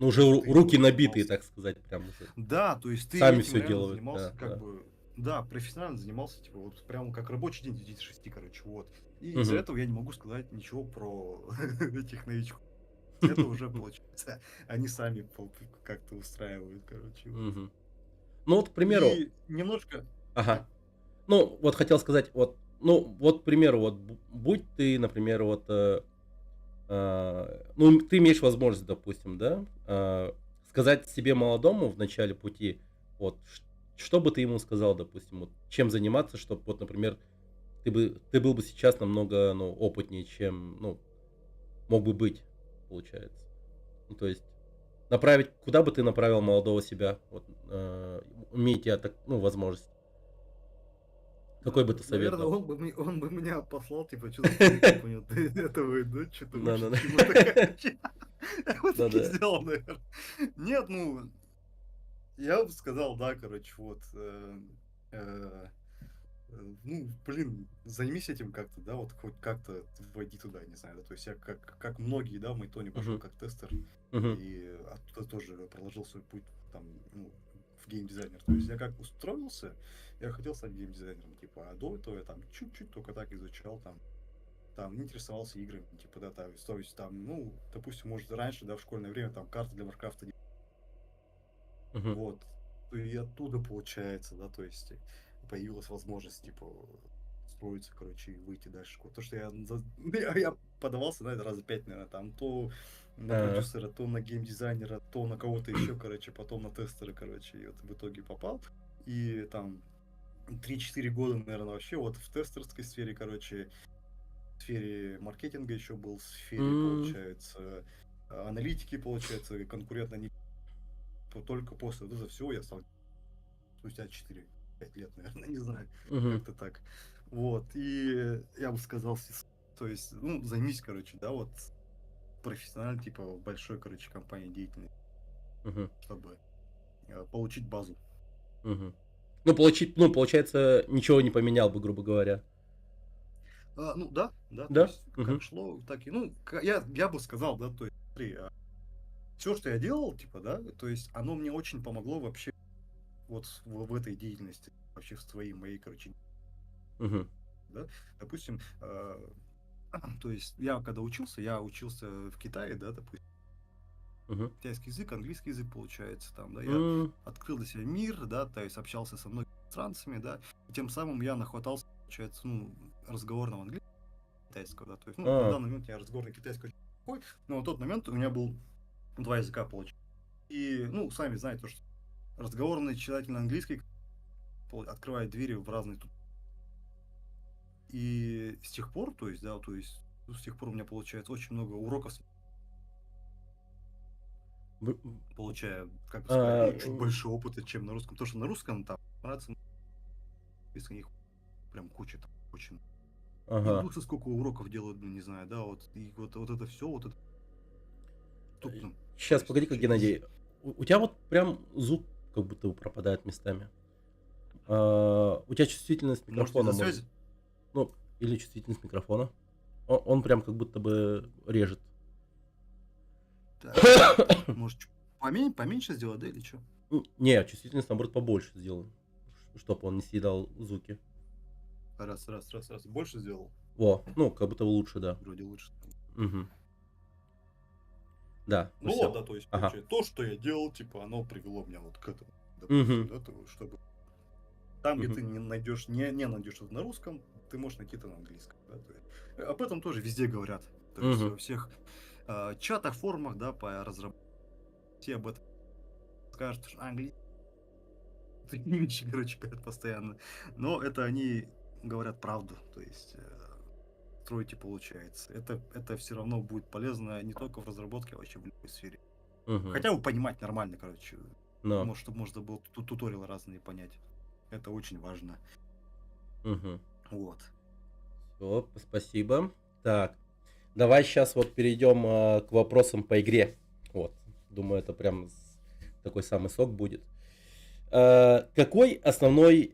[SPEAKER 2] ну,
[SPEAKER 1] То,
[SPEAKER 2] уже
[SPEAKER 1] что ты
[SPEAKER 2] руки
[SPEAKER 1] этим
[SPEAKER 2] набитые,
[SPEAKER 1] занимался.
[SPEAKER 2] так сказать, прям уже.
[SPEAKER 1] Да, то есть ты
[SPEAKER 2] Сами
[SPEAKER 1] этим
[SPEAKER 2] все
[SPEAKER 1] реально
[SPEAKER 2] делают, да,
[SPEAKER 1] занимался, как
[SPEAKER 2] да.
[SPEAKER 1] бы, да, профессионально занимался, типа, вот прям как рабочий день с 9 до 6, короче, вот. И из-за
[SPEAKER 2] Мгм.
[SPEAKER 1] этого я не могу сказать ничего про этих новичков. Это уже получается, они сами как-то устраивают, короче, вот.
[SPEAKER 2] Мгм. Ну, вот, к примеру,
[SPEAKER 1] И немножко,
[SPEAKER 2] ага.
[SPEAKER 1] да.
[SPEAKER 2] Ну, вот хотел сказать, вот, ну, вот, к примеру, вот, будь ты, например, вот, ну, ты имеешь возможность, допустим, да, сказать себе молодому в начале пути, вот, что бы ты ему сказал, допустим, вот, чем заниматься, чтобы, вот, например, ты был бы сейчас намного, ну, опытнее, чем, ну, мог бы быть, получается. Ну, то есть направить, куда бы ты направил молодого себя, вот, имеете так, ну, возможность. Какой бы ты совет
[SPEAKER 1] Наверное,
[SPEAKER 2] дал?
[SPEAKER 1] он бы меня послал, типа, что за парень непонятный этого идут, что-то учит
[SPEAKER 2] Да-да-да.
[SPEAKER 1] чему-то, короче. Вот таки
[SPEAKER 2] Да-да.
[SPEAKER 1] сделал, наверное. Нет, ну, я бы сказал, да, короче, вот. Э, ну, блин, займись этим как-то, да, вот хоть как-то войди туда, не знаю, да, то есть я как многие, да, в Майтоне пошел
[SPEAKER 2] Мгм.
[SPEAKER 1] как тестер,
[SPEAKER 2] Мгм.
[SPEAKER 1] и оттуда тоже проложил свой путь там, ну, в геймдизайнер. То есть я как устроился, я хотел стать геймдизайнером, типа, а до этого я там чуть-чуть только так изучал, там интересовался играми, типа, да, то есть там, ну, допустим, может, раньше, да, в школьное время там карты для Варкрафта,
[SPEAKER 2] Мгм.
[SPEAKER 1] вот, и оттуда получается, да, то есть появилась возможность, типа, строиться, короче, и выйти дальше. То, что я подавался на это раза 5, наверное, там, то на
[SPEAKER 2] А.
[SPEAKER 1] продюсера, то на геймдизайнера, то на кого-то еще, короче, потом на тестера, короче, и вот в итоге попал. И там 3-4 года, наверное, вообще вот в тестерской сфере, короче, в сфере маркетинга еще был, в сфере, получается, аналитики, получается, конкурентно не только после вот этого всего я стал спустя 4-5 лет, наверное, не знаю,
[SPEAKER 2] Мгм.
[SPEAKER 1] как-то так. Вот, и я бы сказал, то есть, ну, займись, короче, да, вот профессионально, типа, в большой, короче, компании деятельной,
[SPEAKER 2] Мгм.
[SPEAKER 1] чтобы получить базу.
[SPEAKER 2] Мгм. Ну, ну, получается, ничего не поменял бы, грубо говоря.
[SPEAKER 1] Ну, да, да, то
[SPEAKER 2] Да?
[SPEAKER 1] есть, как
[SPEAKER 2] Мгм.
[SPEAKER 1] шло, так и, ну, я бы сказал, да, то есть, смотри, все, что я делал, типа, да, то есть, оно мне очень помогло вообще вот в этой деятельности, вообще в своей, моей, короче,
[SPEAKER 2] Мгм.
[SPEAKER 1] да, допустим, то есть я учился в Китае, да, допустим,
[SPEAKER 2] Мгм.
[SPEAKER 1] китайский язык, английский язык, получается, там, да, я
[SPEAKER 2] М.
[SPEAKER 1] открыл для себя мир, да, то есть общался со многими иностранцами, да, и тем самым я нахватался, получается, ну, разговорного английского, китайского, да, то есть, ну, на
[SPEAKER 2] А.
[SPEAKER 1] данный момент я разговорный китайский очень плохой, но на тот момент у меня был два языка, получается, и, ну, сами знаете, то, что разговорный, читательный английский открывает двери в разные, и с тех пор, то есть, да, то есть, ну, с тех пор у меня получается очень много уроков,
[SPEAKER 2] Б-
[SPEAKER 1] получая, как бы сказать,
[SPEAKER 2] а,
[SPEAKER 1] ну, чуть больше опыта, чем на русском. То, что на русском там, из них прям куча, там, очень.
[SPEAKER 2] Ага.
[SPEAKER 1] Индусы сколько уроков делают, ну, не знаю, да, вот, и вот это все, вот это доступно. То
[SPEAKER 2] Сейчас,
[SPEAKER 1] есть
[SPEAKER 2] погоди-ка,
[SPEAKER 1] вообще изи.
[SPEAKER 2] Геннадий. У тебя вот прям звук как будто бы пропадает местами. У тебя чувствительность
[SPEAKER 1] Может,
[SPEAKER 2] микрофона,
[SPEAKER 1] из-за
[SPEAKER 2] может,
[SPEAKER 1] связи?
[SPEAKER 2] ну, или чувствительность микрофона. Он прям как будто бы режет.
[SPEAKER 1] Так, может, поменьше сделать, да, или что?
[SPEAKER 2] Не, чувствительность, наоборот, побольше сделан, чтобы он не съедал звуки.
[SPEAKER 1] Раз. Больше сделал?
[SPEAKER 2] Во, ну, как будто бы лучше, да.
[SPEAKER 1] Вроде лучше.
[SPEAKER 2] Мгм. Да, ну
[SPEAKER 1] Ну
[SPEAKER 2] все.
[SPEAKER 1] вот, да, то есть,
[SPEAKER 2] Ага.
[SPEAKER 1] получается, то, что я делал, типа, оно привело меня вот к этому, допустим,
[SPEAKER 2] Мгм.
[SPEAKER 1] да, чтобы там, где
[SPEAKER 2] Мгм.
[SPEAKER 1] ты не найдешь это на русском, ты можешь найти это на английском, да, то есть, об этом тоже везде говорят, то есть
[SPEAKER 2] Мгм.
[SPEAKER 1] во всех чатах, форумах, да, по разработке, все об этом скажут, что английский, такие вещи, короче, говорят постоянно, но это они говорят правду, то есть строите, получается. Это все равно будет полезно не только в разработке, а вообще в любой сфере.
[SPEAKER 2] Мгм.
[SPEAKER 1] Хотя бы понимать нормально, короче.
[SPEAKER 2] Но.
[SPEAKER 1] Может, чтобы можно было туториалы разные понять. Это очень важно.
[SPEAKER 2] Мгм.
[SPEAKER 1] Вот.
[SPEAKER 2] Всё, спасибо. Так, давай сейчас вот перейдем к вопросам по игре. Вот, думаю, это прям такой самый сок будет. Какой основной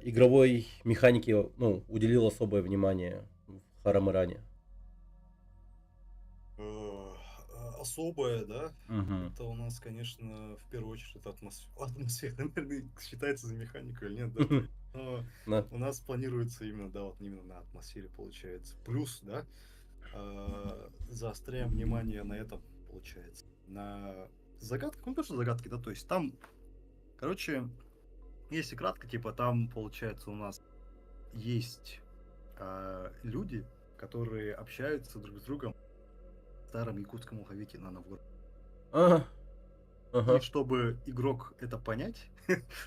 [SPEAKER 2] игровой механике, ну, уделил особое внимание в Харамыране?
[SPEAKER 1] Особое, да?
[SPEAKER 2] Мгм.
[SPEAKER 1] Это у нас, конечно, в первую очередь это атмосфера, наверное, считается за механику или нет, да? То есть, но
[SPEAKER 2] Да.
[SPEAKER 1] у нас планируется именно, да, вот именно на атмосфере получается. Плюс, да, заостряем внимание на этом, получается. На загадках, ну тоже загадки, да, то есть там, короче, если кратко, типа там, получается, у нас есть люди, которые общаются друг с другом в старом якутском алфавите на Новгород.
[SPEAKER 2] Ага.
[SPEAKER 1] И
[SPEAKER 2] Ага.
[SPEAKER 1] чтобы игрок это понять,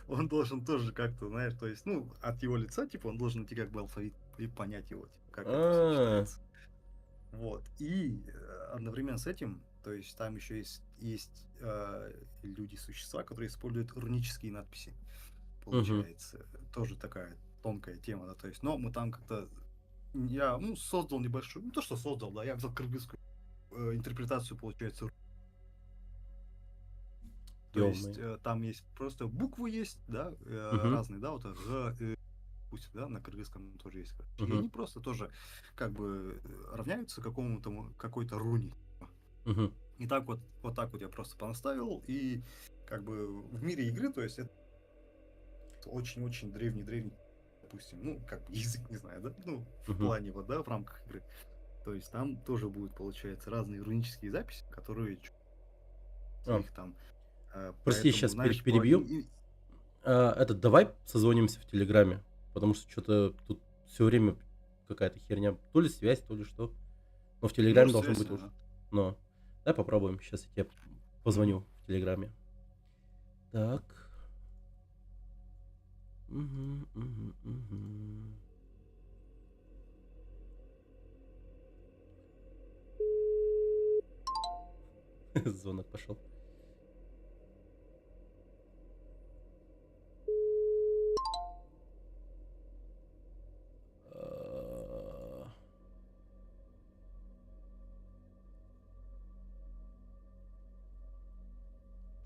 [SPEAKER 1] он должен тоже как-то, знаешь, то есть, ну, от его лица, типа, он должен идти как бы алфавит и понять его, типа, как это все
[SPEAKER 2] А,
[SPEAKER 1] читается. Вот. И одновременно с этим, то есть там еще есть люди-существа, которые используют рунические надписи,
[SPEAKER 2] мгм.
[SPEAKER 1] получается. Тоже такая тонкая тема, да, то есть, но мы там как-то, я, ну, создал небольшую, ну, то, что создал, да, я взял кыргызскую интерпретацию, получается. То есть
[SPEAKER 2] Ё-моё.
[SPEAKER 1] там есть просто буквы есть, да,
[SPEAKER 2] Мгм.
[SPEAKER 1] разные, да, вот г, пусть, да, на кыргызском тоже есть, короче. И
[SPEAKER 2] Мгм.
[SPEAKER 1] они просто тоже как бы равняются какому-то какой-то руне.
[SPEAKER 2] Мгм.
[SPEAKER 1] И так вот так вот я просто понаставил, и как бы в мире игры, то есть это очень-очень древний, допустим, ну, как бы язык, не знаю, да, ну, в
[SPEAKER 2] Мгм.
[SPEAKER 1] плане вот, да, в рамках игры. То есть там тоже будут, получается, разные рунические записи, которые
[SPEAKER 2] А,
[SPEAKER 1] их там,
[SPEAKER 2] прости,
[SPEAKER 1] поэтому,
[SPEAKER 2] сейчас
[SPEAKER 1] знаешь,
[SPEAKER 2] перебью. Давай созвонимся в Телеграме, потому что что-то тут все время какая-то херня. То ли связь, то ли что. Но в Телеграме
[SPEAKER 1] может,
[SPEAKER 2] должно
[SPEAKER 1] связь,
[SPEAKER 2] быть лучше. Но давай попробуем. Сейчас я тебе
[SPEAKER 1] Мгм.
[SPEAKER 2] позвоню в Телеграме. Так. Мгм, мгм, мгм. Звонок пошел.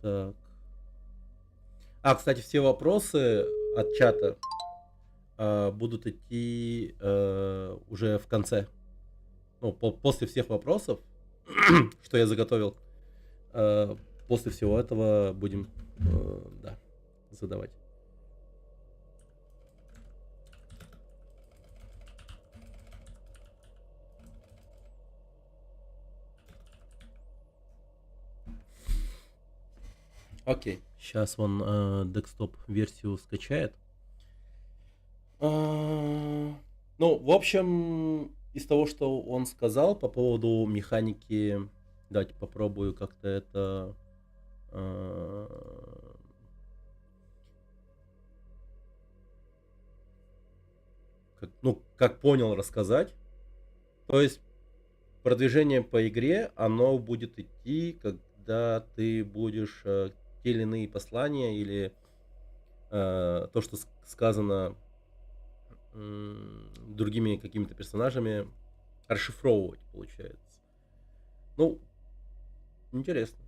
[SPEAKER 2] Так. Кстати, все вопросы от чата будут идти уже в конце. Ну, после всех вопросов, что я заготовил, э, после всего этого будем да, задавать. Окей. Сейчас он декстоп версию скачает. Ну, в общем, из того, что он сказал по поводу механики, давайте попробую как-то это а, ну, как понял, рассказать. То есть продвижение по игре, оно будет идти, когда ты будешь те или иные послания или то, что сказано другими какими-то персонажами, расшифровывать, получается. Ну, интересно.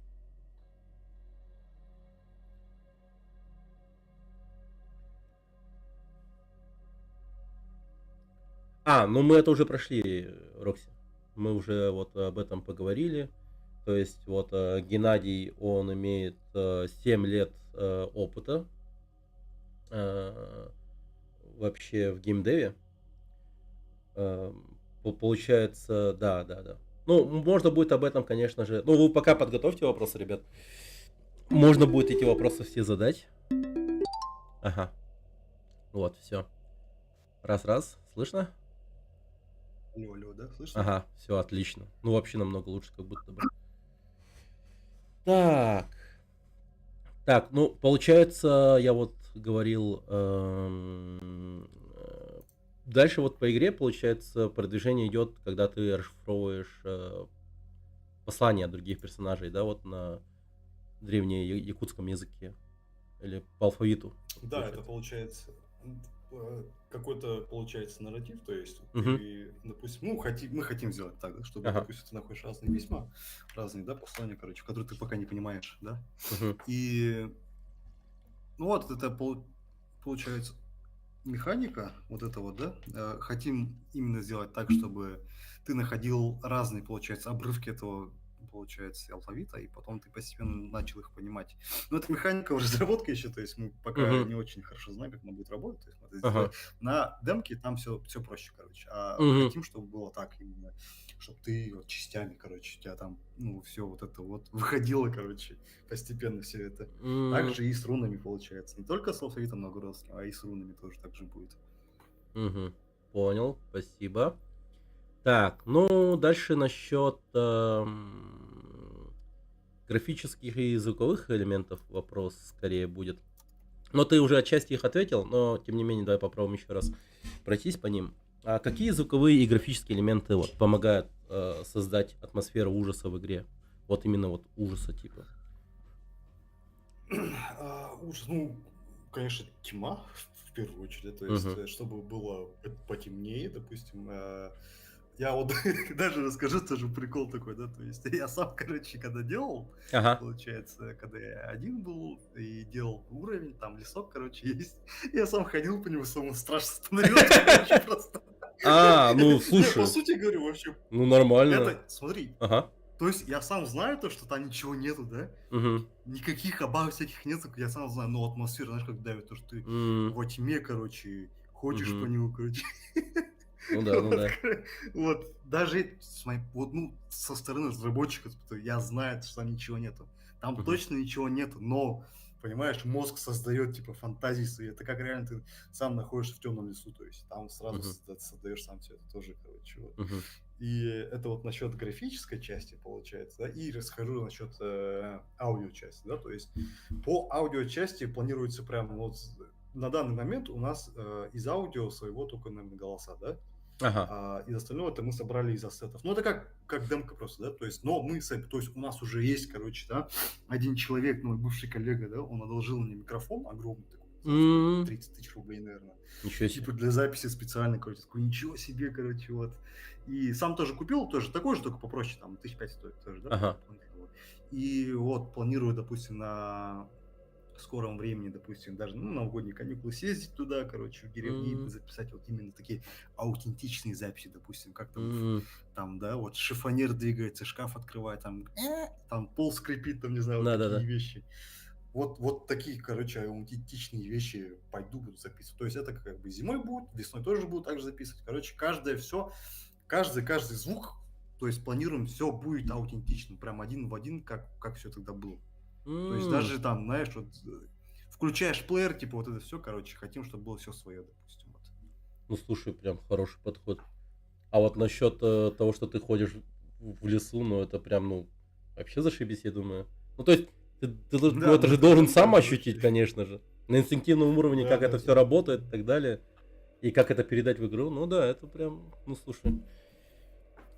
[SPEAKER 2] Ну мы это уже прошли, Рокси. Мы уже вот об этом поговорили. То есть вот Геннадий, он имеет 7 лет опыта вообще в геймдеве. Получается, да. Ну, можно будет об этом, конечно же. Ну, вы пока подготовьте вопросы, ребят. Можно будет эти вопросы все задать. Ага. Вот, все. Раз. Слышно?
[SPEAKER 1] Алло, да, слышно?
[SPEAKER 2] Ага, все отлично. Ну, вообще намного лучше, как будто бы. Так, ну, получается, я вот говорил, дальше вот по игре, получается, продвижение идет, когда ты расшифровываешь послания от других персонажей, да, вот на древнеякутском языке или по алфавиту.
[SPEAKER 1] Да, это получается какой-то получается нарратив, то есть
[SPEAKER 2] Мгм.
[SPEAKER 1] ты, допустим, мы хотим сделать так, да, чтобы,
[SPEAKER 2] Ага.
[SPEAKER 1] допустим, ты находишь разные письма, разные, да, послания, короче, которые ты пока не понимаешь, да,
[SPEAKER 2] Мгм.
[SPEAKER 1] и ну вот это получается механика, вот это вот, да, хотим именно сделать так, чтобы ты находил разные, получается, обрывки этого, получается, алфавита, и потом ты постепенно начал их понимать. Но это механика в разработке еще, то есть мы пока
[SPEAKER 2] Мгм.
[SPEAKER 1] не очень хорошо знаем, как она будет работать, то есть мы это
[SPEAKER 2] Ага.
[SPEAKER 1] сделали. На демке там все проще, короче, а
[SPEAKER 2] Мгм.
[SPEAKER 1] хотим, чтобы было так именно, чтобы ты вот частями, короче, у тебя там, ну, все вот это вот выходило, короче, постепенно все это. Также и с рунами получается. Не только с алфавитом новгородским, а и с рунами тоже так же будет.
[SPEAKER 2] Мгм. Понял, спасибо. Так, ну дальше насчет графических и звуковых элементов вопрос скорее будет. Но ты уже отчасти их ответил, но тем не менее давай попробуем еще раз пройтись по ним. А какие звуковые и графические элементы вот помогают создать атмосферу ужаса в игре? Вот именно вот ужаса типа.
[SPEAKER 1] Ужас, ну, конечно, тьма в первую очередь, то есть,
[SPEAKER 2] Мгм.
[SPEAKER 1] чтобы было потемнее, допустим. Я вот даже расскажу тоже прикол такой, да, то есть я сам, короче, когда делал,
[SPEAKER 2] Ага.
[SPEAKER 1] получается, когда я один был и делал уровень, там лесок, короче, есть, я сам ходил по нему, самому страшно становилось, короче, просто.
[SPEAKER 2] Ну
[SPEAKER 1] Не, по
[SPEAKER 2] слушай,
[SPEAKER 1] сути говорю, вообще,
[SPEAKER 2] ну нормально.
[SPEAKER 1] это, смотри,
[SPEAKER 2] Ага.
[SPEAKER 1] то есть я сам знаю то, что там ничего нету, да,
[SPEAKER 2] Мгм.
[SPEAKER 1] никаких обав всяких нету, я сам знаю, но атмосфера, знаешь, как давит, то, что ты
[SPEAKER 2] М,
[SPEAKER 1] во тьме, короче, ходишь по
[SPEAKER 2] мгм.
[SPEAKER 1] нему, короче.
[SPEAKER 2] Ну да, ну
[SPEAKER 1] Вот,
[SPEAKER 2] да.
[SPEAKER 1] вот, даже вот, ну, со стороны разработчиков, я знаю, что там ничего нету. Там
[SPEAKER 2] Мгм.
[SPEAKER 1] точно ничего нету, но, понимаешь, мозг создает, типа, фантазии свои. Это как реально ты сам находишься в темном лесу, то есть там сразу
[SPEAKER 2] Мгм.
[SPEAKER 1] создаешь сам все это тоже, короче, вот.
[SPEAKER 2] Мгм.
[SPEAKER 1] И это вот насчет графической части получается, да, и расскажу насчет аудио части, да, то есть по аудио части планируется прям вот на данный момент у нас из аудио своего только, наверное, голоса, да,
[SPEAKER 2] Ага.
[SPEAKER 1] из остального это мы собрали из ассетов. Ну, это как демка просто, да, то есть, но мы, то есть у нас уже есть, короче, да, один человек, мой бывший коллега, да, он одолжил мне микрофон огромный такой, за сколько, 30 тысяч рублей, наверное,
[SPEAKER 2] Ничего себе.
[SPEAKER 1] типа для записи специально, короче, такой, ничего себе, короче, вот. И сам тоже купил, тоже такой же, только попроще, там, 1005 стоит тоже, да,
[SPEAKER 2] Ага.
[SPEAKER 1] дополнительного. И вот планирую, допустим, на скором времени, допустим, даже, ну, новогодние каникулы съездить туда, короче, в деревню и
[SPEAKER 2] М,
[SPEAKER 1] записать вот именно такие аутентичные записи, допустим, как там,
[SPEAKER 2] м.
[SPEAKER 1] там, да, вот шифонер двигается, шкаф открывает, там пол скрипит, там, не знаю, вот такие
[SPEAKER 2] Да-да-да.
[SPEAKER 1] вещи. Вот такие, короче, аутентичные вещи пойду буду записывать. То есть это как бы зимой будет, весной тоже буду так же записывать. Короче, каждое все, каждый звук, то есть планируем, все будет аутентичным, прям один в один, как все тогда было. То есть
[SPEAKER 2] М.
[SPEAKER 1] даже там, знаешь, вот включаешь плеер, типа вот это все, короче, хотим, чтобы было все свое, допустим. Вот.
[SPEAKER 2] Ну, слушай, прям хороший подход. А вот насчет того, что ты ходишь в лесу, ну, это прям, ну, вообще зашибись, я думаю. Ну, то есть, ну,
[SPEAKER 1] Да,
[SPEAKER 2] это
[SPEAKER 1] ну
[SPEAKER 2] же
[SPEAKER 1] это
[SPEAKER 2] должен
[SPEAKER 1] демка,
[SPEAKER 2] сам
[SPEAKER 1] это
[SPEAKER 2] ощутить,
[SPEAKER 1] вообще.
[SPEAKER 2] конечно же. На инстинктивном уровне,
[SPEAKER 1] Да,
[SPEAKER 2] как
[SPEAKER 1] да,
[SPEAKER 2] это все
[SPEAKER 1] да.
[SPEAKER 2] работает и так далее. И как это передать в игру. Ну, да, это прям, ну, слушай,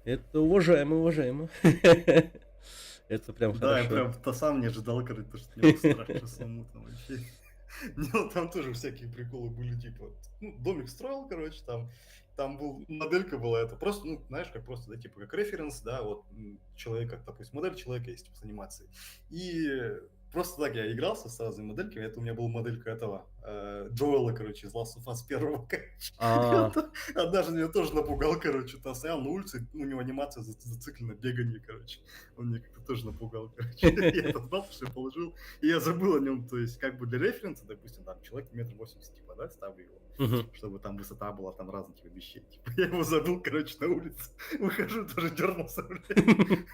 [SPEAKER 2] это уважаемо, уважаемо. Это прям
[SPEAKER 1] Да, я
[SPEAKER 2] хорошо.
[SPEAKER 1] прям сам не ожидал, короче, то, что мне страшно самому там вообще. Не, ну там тоже всякие приколы были, типа, ну, домик строил, короче, там был, моделька была, это просто, ну, знаешь, как просто, да, типа, как референс, да, вот человека, допустим, модель человека есть, типа, с анимацией. И просто так я игрался с разными модельками, это у меня была моделька этого, Джоэла, короче, из Last of Us первого, короче. И
[SPEAKER 2] А,
[SPEAKER 1] однажды меня тоже напугал, короче, там стоял на улице, у него анимация зациклена, бегание, короче. Он меня как-то тоже напугал, короче. Я этот бал, что положил, и я забыл о нем, то есть как бы для референса, допустим, там человек 1,80 м, типа, да, ставлю его,
[SPEAKER 2] мгм.
[SPEAKER 1] чтобы там высота была там разных типа вещей. Типа, я его забыл, короче, на улице. Выхожу, тоже дернулся, блядь.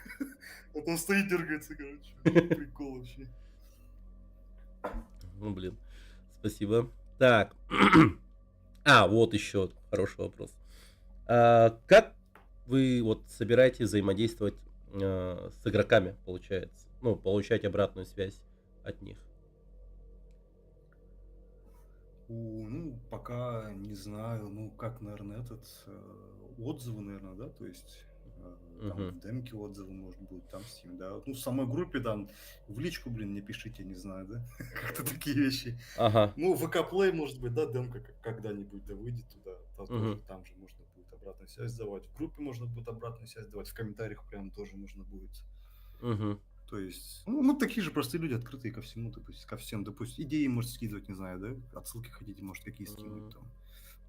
[SPEAKER 1] Вот он стоит, дергается, короче. Прикол вообще.
[SPEAKER 2] Ну, блин, спасибо. Так. А, вот еще хороший вопрос. Как вы вот собираетесь взаимодействовать с игроками, получается? Ну, получать обратную связь от них.
[SPEAKER 1] Ну, пока не знаю, ну, как, наверное, отзывы, наверное, да, то есть там
[SPEAKER 2] Мгм.
[SPEAKER 1] в демке отзывы, может быть, там с ним, да. Ну, в самой группе там в личку, блин, не пишите, не знаю, да, как-то такие вещи.
[SPEAKER 2] Ага.
[SPEAKER 1] Ну, ВК Play, может быть, да, демка когда-нибудь да выйдет туда, тоже
[SPEAKER 2] Мгм.
[SPEAKER 1] там же можно будет обратную связь давать. В группе можно будет обратную связь давать, в комментариях прям тоже можно будет.
[SPEAKER 2] Мгм.
[SPEAKER 1] То есть, ну, мы такие же простые люди, открытые ко всему, допустим, ко всем, допустим, идеи можете скидывать, не знаю, да, отсылки хотите, может, какие скинуть там,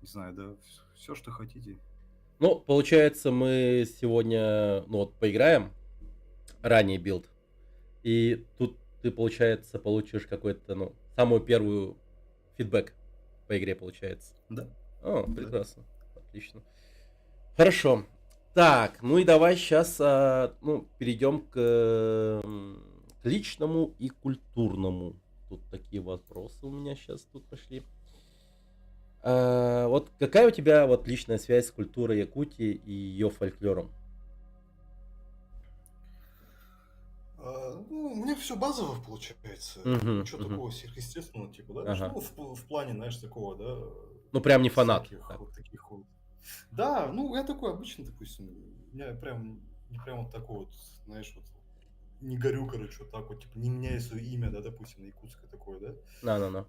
[SPEAKER 1] не знаю, да, все, что хотите.
[SPEAKER 2] Ну, получается, мы сегодня, ну вот, поиграем, ранний билд, и тут ты, получается, получишь какой-то, ну, самую первую фидбэк по игре, получается.
[SPEAKER 1] Да,
[SPEAKER 2] О,
[SPEAKER 1] да.
[SPEAKER 2] прекрасно. Отлично. Хорошо. Так, ну и давай сейчас, ну, перейдем к личному и культурному. Тут такие вопросы у меня сейчас тут пошли. Вот какая у тебя вот личная связь с культурой Якутии и ее фольклором?
[SPEAKER 1] Ну, у меня все базово получается.
[SPEAKER 2] Мгм,
[SPEAKER 1] Ничего
[SPEAKER 2] мгм.
[SPEAKER 1] такого сверхъестественного, типа, да?
[SPEAKER 2] Ага.
[SPEAKER 1] Ну, в плане, знаешь, такого, да,
[SPEAKER 2] Ну, прям не фанат.
[SPEAKER 1] всяких
[SPEAKER 2] Так.
[SPEAKER 1] вот таких вот. Да, ну, я такой обычный, допустим, я прям, не прям вот такой вот, знаешь, вот не горю, короче, вот так вот, типа, не меняю свое имя, да, допустим, на якутское такое, да.
[SPEAKER 2] На-на-на.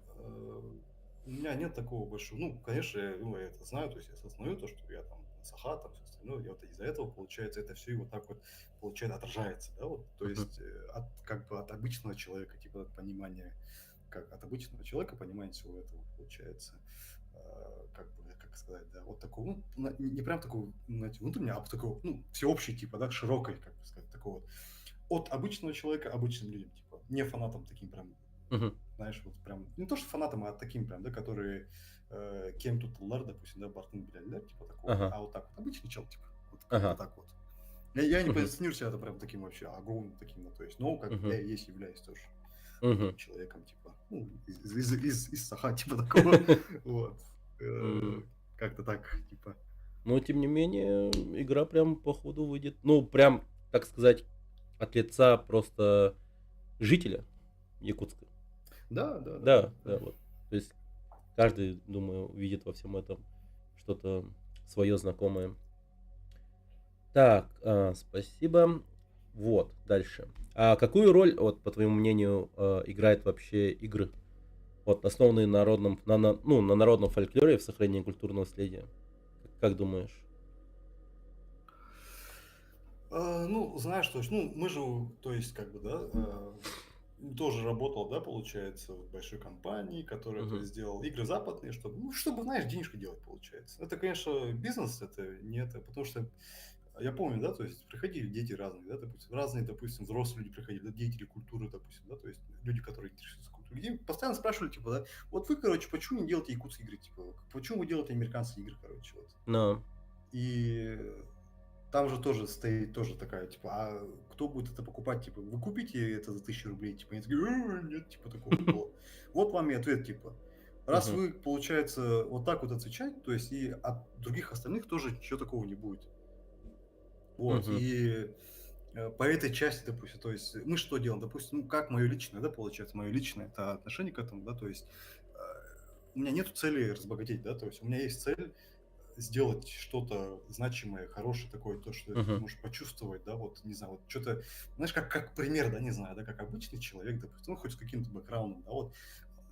[SPEAKER 1] У меня нет такого большого, ну, конечно, я это знаю, то есть я осознаю то, что я там саха, там все остальное, и вот из-за этого, получается, это все и вот так вот, получается, отражается, да, вот, то
[SPEAKER 2] Мгм,
[SPEAKER 1] есть как бы от обычного человека, типа, понимание, как от обычного человека понимание всего этого, получается, как бы, как сказать, да, вот такого, ну, не прям такого, знаете, внутреннего, а такого, ну, всеобщий, типа, да, широкой, как бы сказать, такого вот, от обычного человека обычным людям, типа, не фанатам таким прям,
[SPEAKER 2] мгм.
[SPEAKER 1] знаешь, вот прям, не то что фанатам, а таким прям, да, которые кем тут Лар, допустим, да, Бартын Биляльдер, типа такого, да,
[SPEAKER 2] Ага,
[SPEAKER 1] а вот так вот, обычный чел, типа, вот как-то
[SPEAKER 2] ага.
[SPEAKER 1] так вот. Я не
[SPEAKER 2] Мгм,
[SPEAKER 1] позиционирую себя это прям таким вообще огромным таким, ну, то есть, но как бы
[SPEAKER 2] мгм,
[SPEAKER 1] я и есть являюсь тоже
[SPEAKER 2] мгм.
[SPEAKER 1] таким человеком, типа, ну, из Саха, типа такого, вот.
[SPEAKER 2] М.
[SPEAKER 1] Как-то так, типа.
[SPEAKER 2] Но, тем не менее, игра прям по ходу выйдет. Ну, прям, так сказать, от лица просто жителя Якутска.
[SPEAKER 1] Да, да, да,
[SPEAKER 2] Да,
[SPEAKER 1] да.
[SPEAKER 2] да, вот. То есть каждый, думаю, видит во всем этом что-то свое знакомое. Так, спасибо. Вот, дальше. А какую роль, вот, по твоему мнению, играют вообще игры? Вот, основанные на ну, на народном фольклоре в сохранении культурного наследия. Как думаешь?
[SPEAKER 1] Ну, знаешь, то есть, ну, мы же, то есть, как бы, да, тоже работал, да, получается, в большой компании, которая, то
[SPEAKER 2] Мгм.
[SPEAKER 1] есть, сделала игры западные, чтобы, ну, чтобы, знаешь, денежку делать, получается. Это, конечно, бизнес, это не это, потому что я помню, да, то есть, приходили дети разные, да, допустим, разные, допустим, взрослые люди приходили, да, деятели культуры, допустим, да, то есть, люди, которые интересуются культурой. И постоянно спрашивали, типа, да, вот вы, короче, почему не делаете якутские игры, типа, почему вы делаете американские игры, короче, вот.
[SPEAKER 2] Но.
[SPEAKER 1] И там же тоже стоит тоже такая, типа, а кто будет это покупать? Типа, вы купите это за 1000 рублей? Типа, они такие, нет, типа, такого прикола. Вот вам и ответ, типа. Раз
[SPEAKER 2] Мгм.
[SPEAKER 1] вы, получается, вот так вот отвечаете, то есть и от других остальных тоже ничего такого не будет. Вот,
[SPEAKER 2] Мгм.
[SPEAKER 1] и по этой части, допустим, то есть мы что делаем? Допустим, ну, как мое личное, да, получается, мое личное, это отношение к этому, да, то есть у меня нету цели разбогатеть, да, то есть у меня есть цель сделать что-то значимое, хорошее такое, то, что ты
[SPEAKER 2] Мгм.
[SPEAKER 1] можешь почувствовать, да, вот, не знаю, вот что-то, знаешь, как пример, да, не знаю, да, как обычный человек, допустим, ну, хоть с каким-то бэкграундом, да, вот,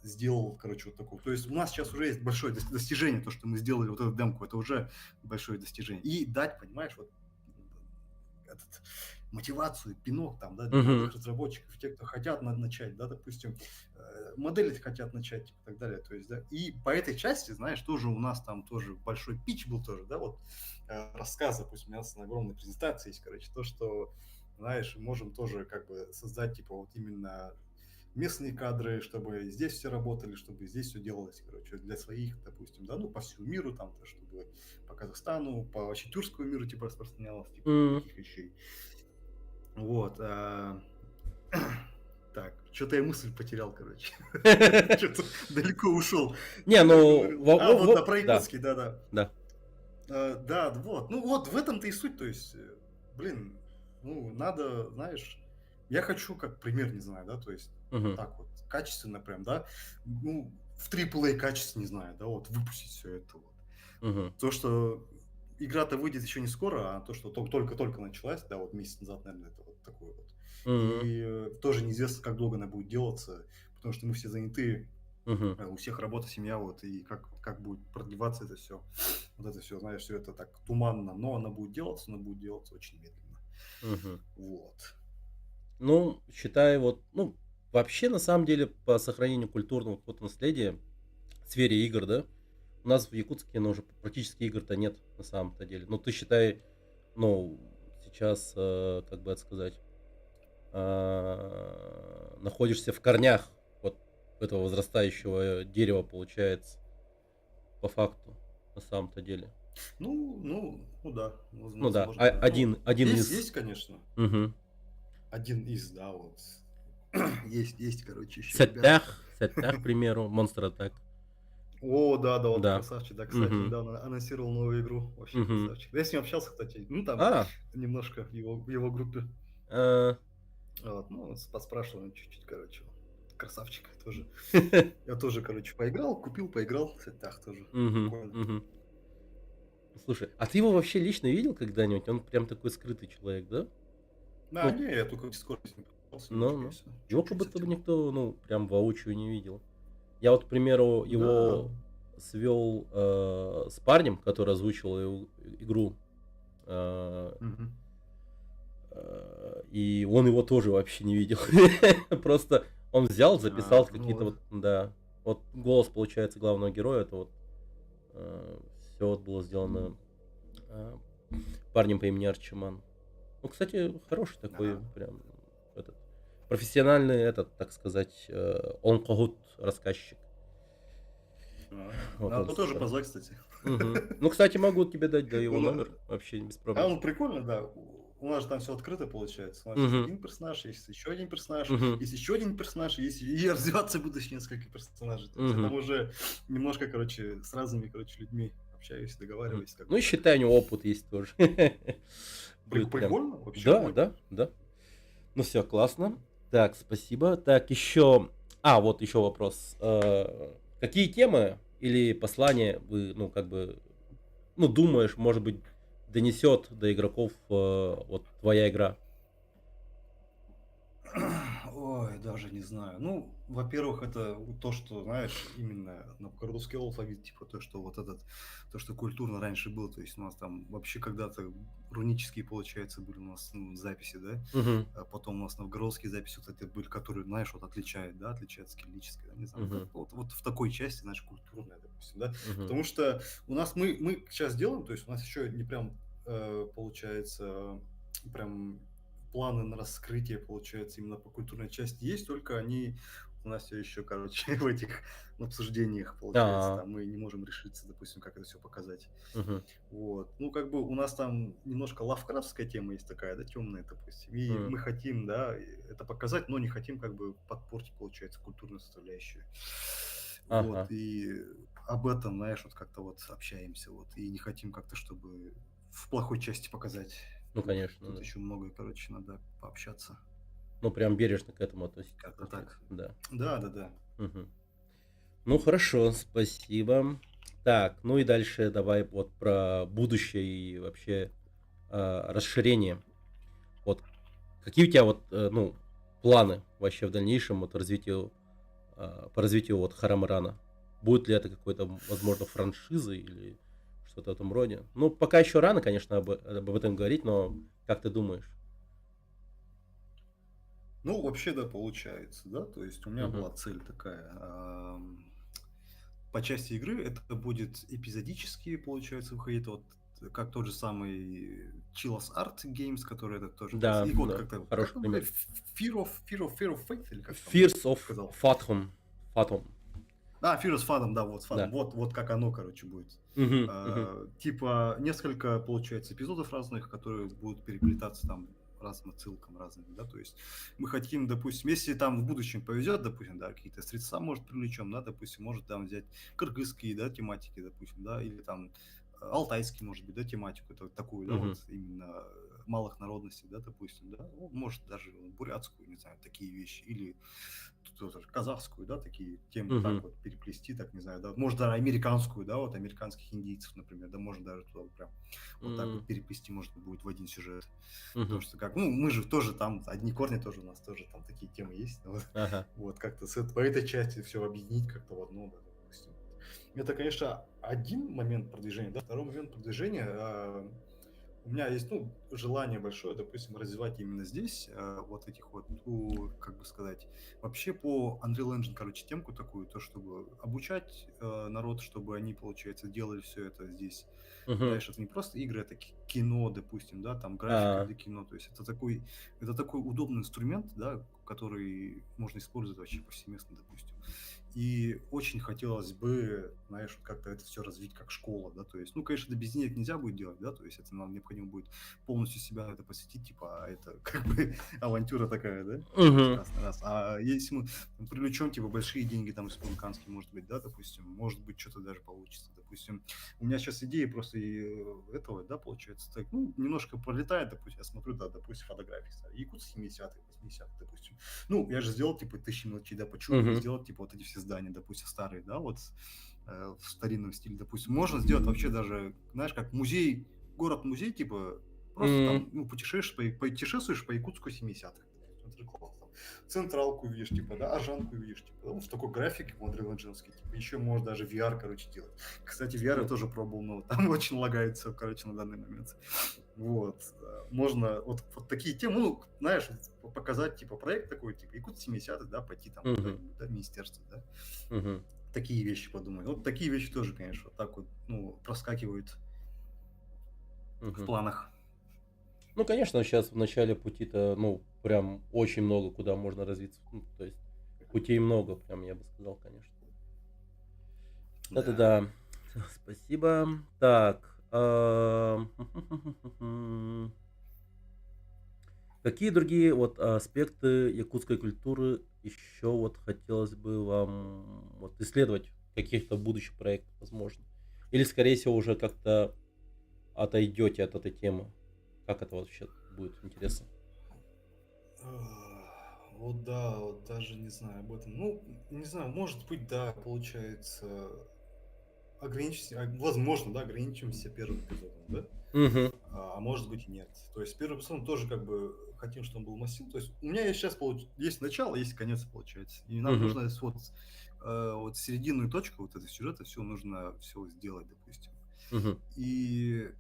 [SPEAKER 1] сделал, короче, вот такую. То есть у нас сейчас уже есть большое достижение, то, что мы сделали вот эту демку, это уже большое достижение. И дать, понимаешь, вот этот, мотивацию, пинок там, да, для
[SPEAKER 2] Мгм.
[SPEAKER 1] молодых разработчиков, те, кто хотят начать, да, допустим, моделить хотят начать и так далее, то есть, да, и по этой части, знаешь, тоже у нас там тоже большой пич был тоже, да, вот рассказ, допустим, у нас на огромной презентации есть, короче, то, что, знаешь, можем тоже как бы создать, типа, вот именно местные кадры, чтобы здесь все работали, чтобы здесь все делалось, короче, для своих, допустим, да, ну, по всему миру, там, то, чтобы по Казахстану, по вообще тюркскому миру, типа, распространялось, типа, вот
[SPEAKER 2] М.
[SPEAKER 1] таких вещей. Вот. Так, что-то я мысль потерял, короче. Что-то далеко ушел.
[SPEAKER 2] Не,
[SPEAKER 1] Что я
[SPEAKER 2] ну,
[SPEAKER 1] говорил? Вот, да, про
[SPEAKER 2] да,
[SPEAKER 1] якутский, да-да.
[SPEAKER 2] да.
[SPEAKER 1] Да, вот. Ну вот, в этом-то и суть. То есть, блин, ну, надо, знаешь, я хочу, как пример, не знаю, да, то есть, вот
[SPEAKER 2] Мгм.
[SPEAKER 1] так вот, качественно прям, да, ну, в AAA качестве, не знаю, да, вот, выпустить все это вот.
[SPEAKER 2] Мгм.
[SPEAKER 1] То, что игра-то выйдет еще не скоро, а то, что только-только началась, да, вот месяц назад, наверное, это вот такое вот.
[SPEAKER 2] М.
[SPEAKER 1] И тоже неизвестно, как долго она будет делаться, потому что мы все заняты,
[SPEAKER 2] Мгм.
[SPEAKER 1] у всех работа, семья, вот, и как будет продлеваться это все. Вот это все, знаешь, все это так туманно, но она будет делаться очень медленно.
[SPEAKER 2] Мгм.
[SPEAKER 1] Вот.
[SPEAKER 2] Ну, считай, вот, ну, вообще, на самом деле, по сохранению культурного какого-то наследия в сфере игр, да, у нас в Якутске, ну, уже практически игр-то нет, на самом-то деле. Ну, ты считай, ну, сейчас, как бы это сказать, находишься в корнях вот этого возрастающего дерева, получается, по факту, на самом-то деле.
[SPEAKER 1] Ну да,
[SPEAKER 2] Ну да,
[SPEAKER 1] возможно, да. Ну,
[SPEAKER 2] один
[SPEAKER 1] есть,
[SPEAKER 2] из...
[SPEAKER 1] есть, конечно,
[SPEAKER 2] Мгм.
[SPEAKER 1] один из, да, вот. Есть, короче, еще ребята.
[SPEAKER 2] Сеттах, к примеру, Monster Attack.
[SPEAKER 1] Да, вот
[SPEAKER 2] Да.
[SPEAKER 1] красавчик, да, кстати,
[SPEAKER 2] Мгм.
[SPEAKER 1] недавно анонсировал новую игру, вообще
[SPEAKER 2] Мгм.
[SPEAKER 1] красавчик. Я с ним общался, кстати, ну, там,
[SPEAKER 2] А,
[SPEAKER 1] немножко в его группе.
[SPEAKER 2] э,
[SPEAKER 1] Вот, ну, поспрашивал он чуть-чуть, короче. Красавчик тоже. Я тоже, короче, поиграл, купил, поиграл. Кстати, так тоже
[SPEAKER 2] мгм,
[SPEAKER 1] прикольно.
[SPEAKER 2] мгм. Слушай, а ты его вообще лично видел когда-нибудь? Он прям такой скрытый человек, да?
[SPEAKER 1] Да,
[SPEAKER 2] Ну,
[SPEAKER 1] не, я только в Дискорде с ним пообщался немножко и
[SPEAKER 2] ну.
[SPEAKER 1] все.
[SPEAKER 2] Его как
[SPEAKER 1] Чуть-чуть
[SPEAKER 2] будто бы
[SPEAKER 1] совсем.
[SPEAKER 2] никто, ну, прям воочию не видел. Я вот, к примеру,
[SPEAKER 1] Да.
[SPEAKER 2] его свел с парнем, который озвучивал игру, э,
[SPEAKER 1] Мгм.
[SPEAKER 2] и он его тоже вообще не видел. Просто он взял, записал
[SPEAKER 1] Ну
[SPEAKER 2] какие-то
[SPEAKER 1] вот.
[SPEAKER 2] вот, да, вот голос, получается, главного героя, это вот все вот было
[SPEAKER 1] М,
[SPEAKER 2] сделано э, парнем по имени Арчиман. Ну, кстати, хороший такой
[SPEAKER 1] Ага.
[SPEAKER 2] прям этот профессиональный этот, так сказать, он когут рассказчик. Вот
[SPEAKER 1] Надо
[SPEAKER 2] надо
[SPEAKER 1] тоже
[SPEAKER 2] сказать.
[SPEAKER 1] позвать, кстати.
[SPEAKER 2] Мгм. Ну, кстати, могу тебе дать, да, его
[SPEAKER 1] Он,
[SPEAKER 2] номер вообще без
[SPEAKER 1] А
[SPEAKER 2] проблем.
[SPEAKER 1] он прикольно, да. У нас же там все открыто получается. У нас есть
[SPEAKER 2] Мгм.
[SPEAKER 1] один персонаж, есть еще один персонаж,
[SPEAKER 2] Мгм.
[SPEAKER 1] есть еще один персонаж, есть и развиваться будут еще несколько персонажей. То есть я там
[SPEAKER 2] Мгм.
[SPEAKER 1] уже немножко, короче, с разными, короче, людьми общаюсь,
[SPEAKER 2] Мгм.
[SPEAKER 1] договариваюсь, как
[SPEAKER 2] Ну
[SPEAKER 1] бы
[SPEAKER 2] и
[SPEAKER 1] так.
[SPEAKER 2] считай, у него опыт есть тоже. Будет прям.
[SPEAKER 1] Прикольно, вообще
[SPEAKER 2] Да,
[SPEAKER 1] огонь.
[SPEAKER 2] да, да. Ну все, классно. Так, спасибо. Так, еще. Вот еще вопрос. Какие темы или послания вы, ну, как бы, ну, думаешь, может быть, донесет до игроков вот твоя игра?
[SPEAKER 1] Ой, даже не знаю. Ну, во-первых, это то, что, знаешь, именно новгородский алфавит, типа то, что вот этот, то, что культурно раньше было, то есть у нас там вообще когда-то рунические, получается, были у нас записи, да,
[SPEAKER 2] Мгм.
[SPEAKER 1] а потом у нас новгородские записи вот эти были, которые, знаешь, вот отличают, да, отличают от кириллической, да, не знаю, ну, как
[SPEAKER 2] Мгм.
[SPEAKER 1] вот в такой части, знаешь, культурная, допустим, да,
[SPEAKER 2] Мгм.
[SPEAKER 1] потому что у нас мы сейчас делаем, то есть у нас еще не прям, получается, прям планы на раскрытие, получается, именно по культурной части есть, только они у нас все еще, короче, в этих обсуждениях, получается,
[SPEAKER 2] А,
[SPEAKER 1] там мы не можем решиться, допустим, как это все показать.
[SPEAKER 2] мгм.
[SPEAKER 1] Вот. Ну, как бы у нас там немножко лавкрафтская тема есть такая, да, темная, допустим, и
[SPEAKER 2] М.
[SPEAKER 1] мы хотим, да, это показать, но не хотим как бы подпортить, получается, культурную составляющую. Вот,
[SPEAKER 2] Ага.
[SPEAKER 1] и об этом, знаешь, вот как-то вот общаемся, вот, и не хотим как-то, чтобы в плохой части показать.
[SPEAKER 2] Ну,
[SPEAKER 1] Тут,
[SPEAKER 2] конечно,
[SPEAKER 1] тут
[SPEAKER 2] да.
[SPEAKER 1] еще много, короче, надо пообщаться.
[SPEAKER 2] Ну, прям бережно к этому относитесь,
[SPEAKER 1] Как-то
[SPEAKER 2] получается.
[SPEAKER 1] так.
[SPEAKER 2] Да.
[SPEAKER 1] Да.
[SPEAKER 2] Мгм. Ну, хорошо, спасибо. Так, ну и дальше давай вот про будущее и вообще расширение. Вот какие у тебя вот, ну, планы вообще в дальнейшем вот развитию, по развитию вот Харамарана? Будет ли это какой-то, возможно, франшизой или что-то в этом роде? Ну, пока еще рано, конечно, об этом говорить, но как ты думаешь?
[SPEAKER 1] Ну, вообще, да, получается, да, то есть у меня
[SPEAKER 2] Мгм.
[SPEAKER 1] была цель такая, по части игры это будет эпизодически, получается, выходить, вот как тот же самый Chill's Art Games, который это тоже, то есть,
[SPEAKER 2] Да,
[SPEAKER 1] и вот
[SPEAKER 2] да,
[SPEAKER 1] как-то, как
[SPEAKER 2] хороший
[SPEAKER 1] там
[SPEAKER 2] пример.
[SPEAKER 1] говорит, Fear of Faith, или как там, да,
[SPEAKER 2] Fears of
[SPEAKER 1] сказал?
[SPEAKER 2] Fathom. Fathom.
[SPEAKER 1] Fear of Fathom, да, вот, Fathom,
[SPEAKER 2] Да.
[SPEAKER 1] вот как оно, короче, будет.
[SPEAKER 2] Мгм, мгм.
[SPEAKER 1] Типа, несколько, получается, эпизодов разных, которые будут переплетаться там разным отсылкам разным, да, то есть мы хотим, допустим, если там в будущем повезет, допустим, да, какие-то средства, может, привлечем, да, допустим, может там взять кыргызские, да, тематики, допустим, да, или там алтайский, может быть, да, тематику, это такую, да,
[SPEAKER 2] Мгм.
[SPEAKER 1] вот именно малых народностей, да, допустим, да, ну, может, даже бурятскую, не знаю, такие вещи, или тоже казахскую, да, такие темы так
[SPEAKER 2] Мгм.
[SPEAKER 1] вот переплести, так, не знаю, да, может, даже американскую, да, вот американских индийцев, например, да, можно даже туда вот прям вот так вот
[SPEAKER 2] М,
[SPEAKER 1] переплести можно будет в один сюжет. Потому
[SPEAKER 2] мгм.
[SPEAKER 1] что как, ну, мы же тоже там, одни корни тоже у нас тоже там такие темы есть. Вот,
[SPEAKER 2] Ага.
[SPEAKER 1] вот как-то по этой части все объединить как-то в одно, да, допустим. Это, конечно, один момент продвижения, да, второй момент продвижения, у меня есть, ну, желание большое, допустим, развивать именно здесь вот этих вот, как бы сказать, вообще по Unreal Engine, короче, темку такую, то, чтобы обучать народ, чтобы они, получается, делали все это здесь.
[SPEAKER 2] Мгм.
[SPEAKER 1] Знаешь, это не просто игры, это кино, допустим, да, там графика
[SPEAKER 2] А,
[SPEAKER 1] для кино, то есть это такой удобный инструмент, да, который можно использовать вообще повсеместно, допустим. И очень хотелось бы, знаешь, вот как-то это все развить как школа, да, то есть, ну, конечно, это без денег нельзя будет делать, да, то есть это нам необходимо будет полностью себя это посвятить, типа, это как бы авантюра такая, да, то есть
[SPEAKER 2] мгм.
[SPEAKER 1] раз. А если мы привлечем, типа, большие деньги, там, республиканские, может быть, да, допустим, может быть, что-то даже получится, допустим. У меня сейчас идея просто этого, да, получается, так, ну, немножко пролетает, допустим, я смотрю, да, допустим, фотографии, якутск 70-х, 80-х, допустим, ну, я же сделал, типа, тысячи мелочей, да, почему бы не
[SPEAKER 2] Мгм.
[SPEAKER 1] сделать, типа, вот эти все здания, допустим, старые, да, вот в старинном стиле, допустим. Можно сделать вообще даже, знаешь, как музей, город-музей, типа, просто
[SPEAKER 2] М,
[SPEAKER 1] там, ну, путешествуешь по Якутску 70-х. Это же классно. Там централку видишь, типа, да, Ажанку видишь, типа, да, вот в такой графике модерн-джинский, типа, еще можно даже VR, короче, делать. Кстати, VR я
[SPEAKER 2] ну,
[SPEAKER 1] тоже пробовал, но там очень лагает все, короче, на данный момент. Вот. Можно вот такие темы, ну, знаешь, вот показать, типа, проект такой, типа, Якут 70-х, да, пойти там
[SPEAKER 2] мгм.
[SPEAKER 1] куда-нибудь, да, министерство, да,
[SPEAKER 2] Мгм.
[SPEAKER 1] такие вещи подумать. Вот такие вещи тоже, конечно, вот так вот, ну, проскакивают в
[SPEAKER 2] Мгм.
[SPEAKER 1] планах.
[SPEAKER 2] Ну, конечно, сейчас в начале пути-то, ну, прям очень много куда можно развиться. Ну, то есть путей много, прям я бы сказал, конечно.
[SPEAKER 1] Да.
[SPEAKER 2] Да-да-да. Спасибо. Так. Какие другие вот аспекты якутской культуры еще вот хотелось бы вам вот исследовать в каких-то будущих проектах, возможно? Или, скорее всего, уже как-то отойдете от этой темы? Как это вообще будет интересно?
[SPEAKER 1] Вот да, вот даже не знаю об этом. Ну, не знаю, может быть, да, получается, возможно, да, ограничимся первым эпизодом, да?
[SPEAKER 2] Угу,
[SPEAKER 1] А может быть и нет. То есть первый эпизод тоже как бы хотим, чтобы он был массив. То есть у меня есть сейчас есть начало, есть конец, получается. И нам
[SPEAKER 2] угу,
[SPEAKER 1] нужно вот серединную точку вот этого сюжета, все нужно все сделать, допустим.
[SPEAKER 2] угу,
[SPEAKER 1] И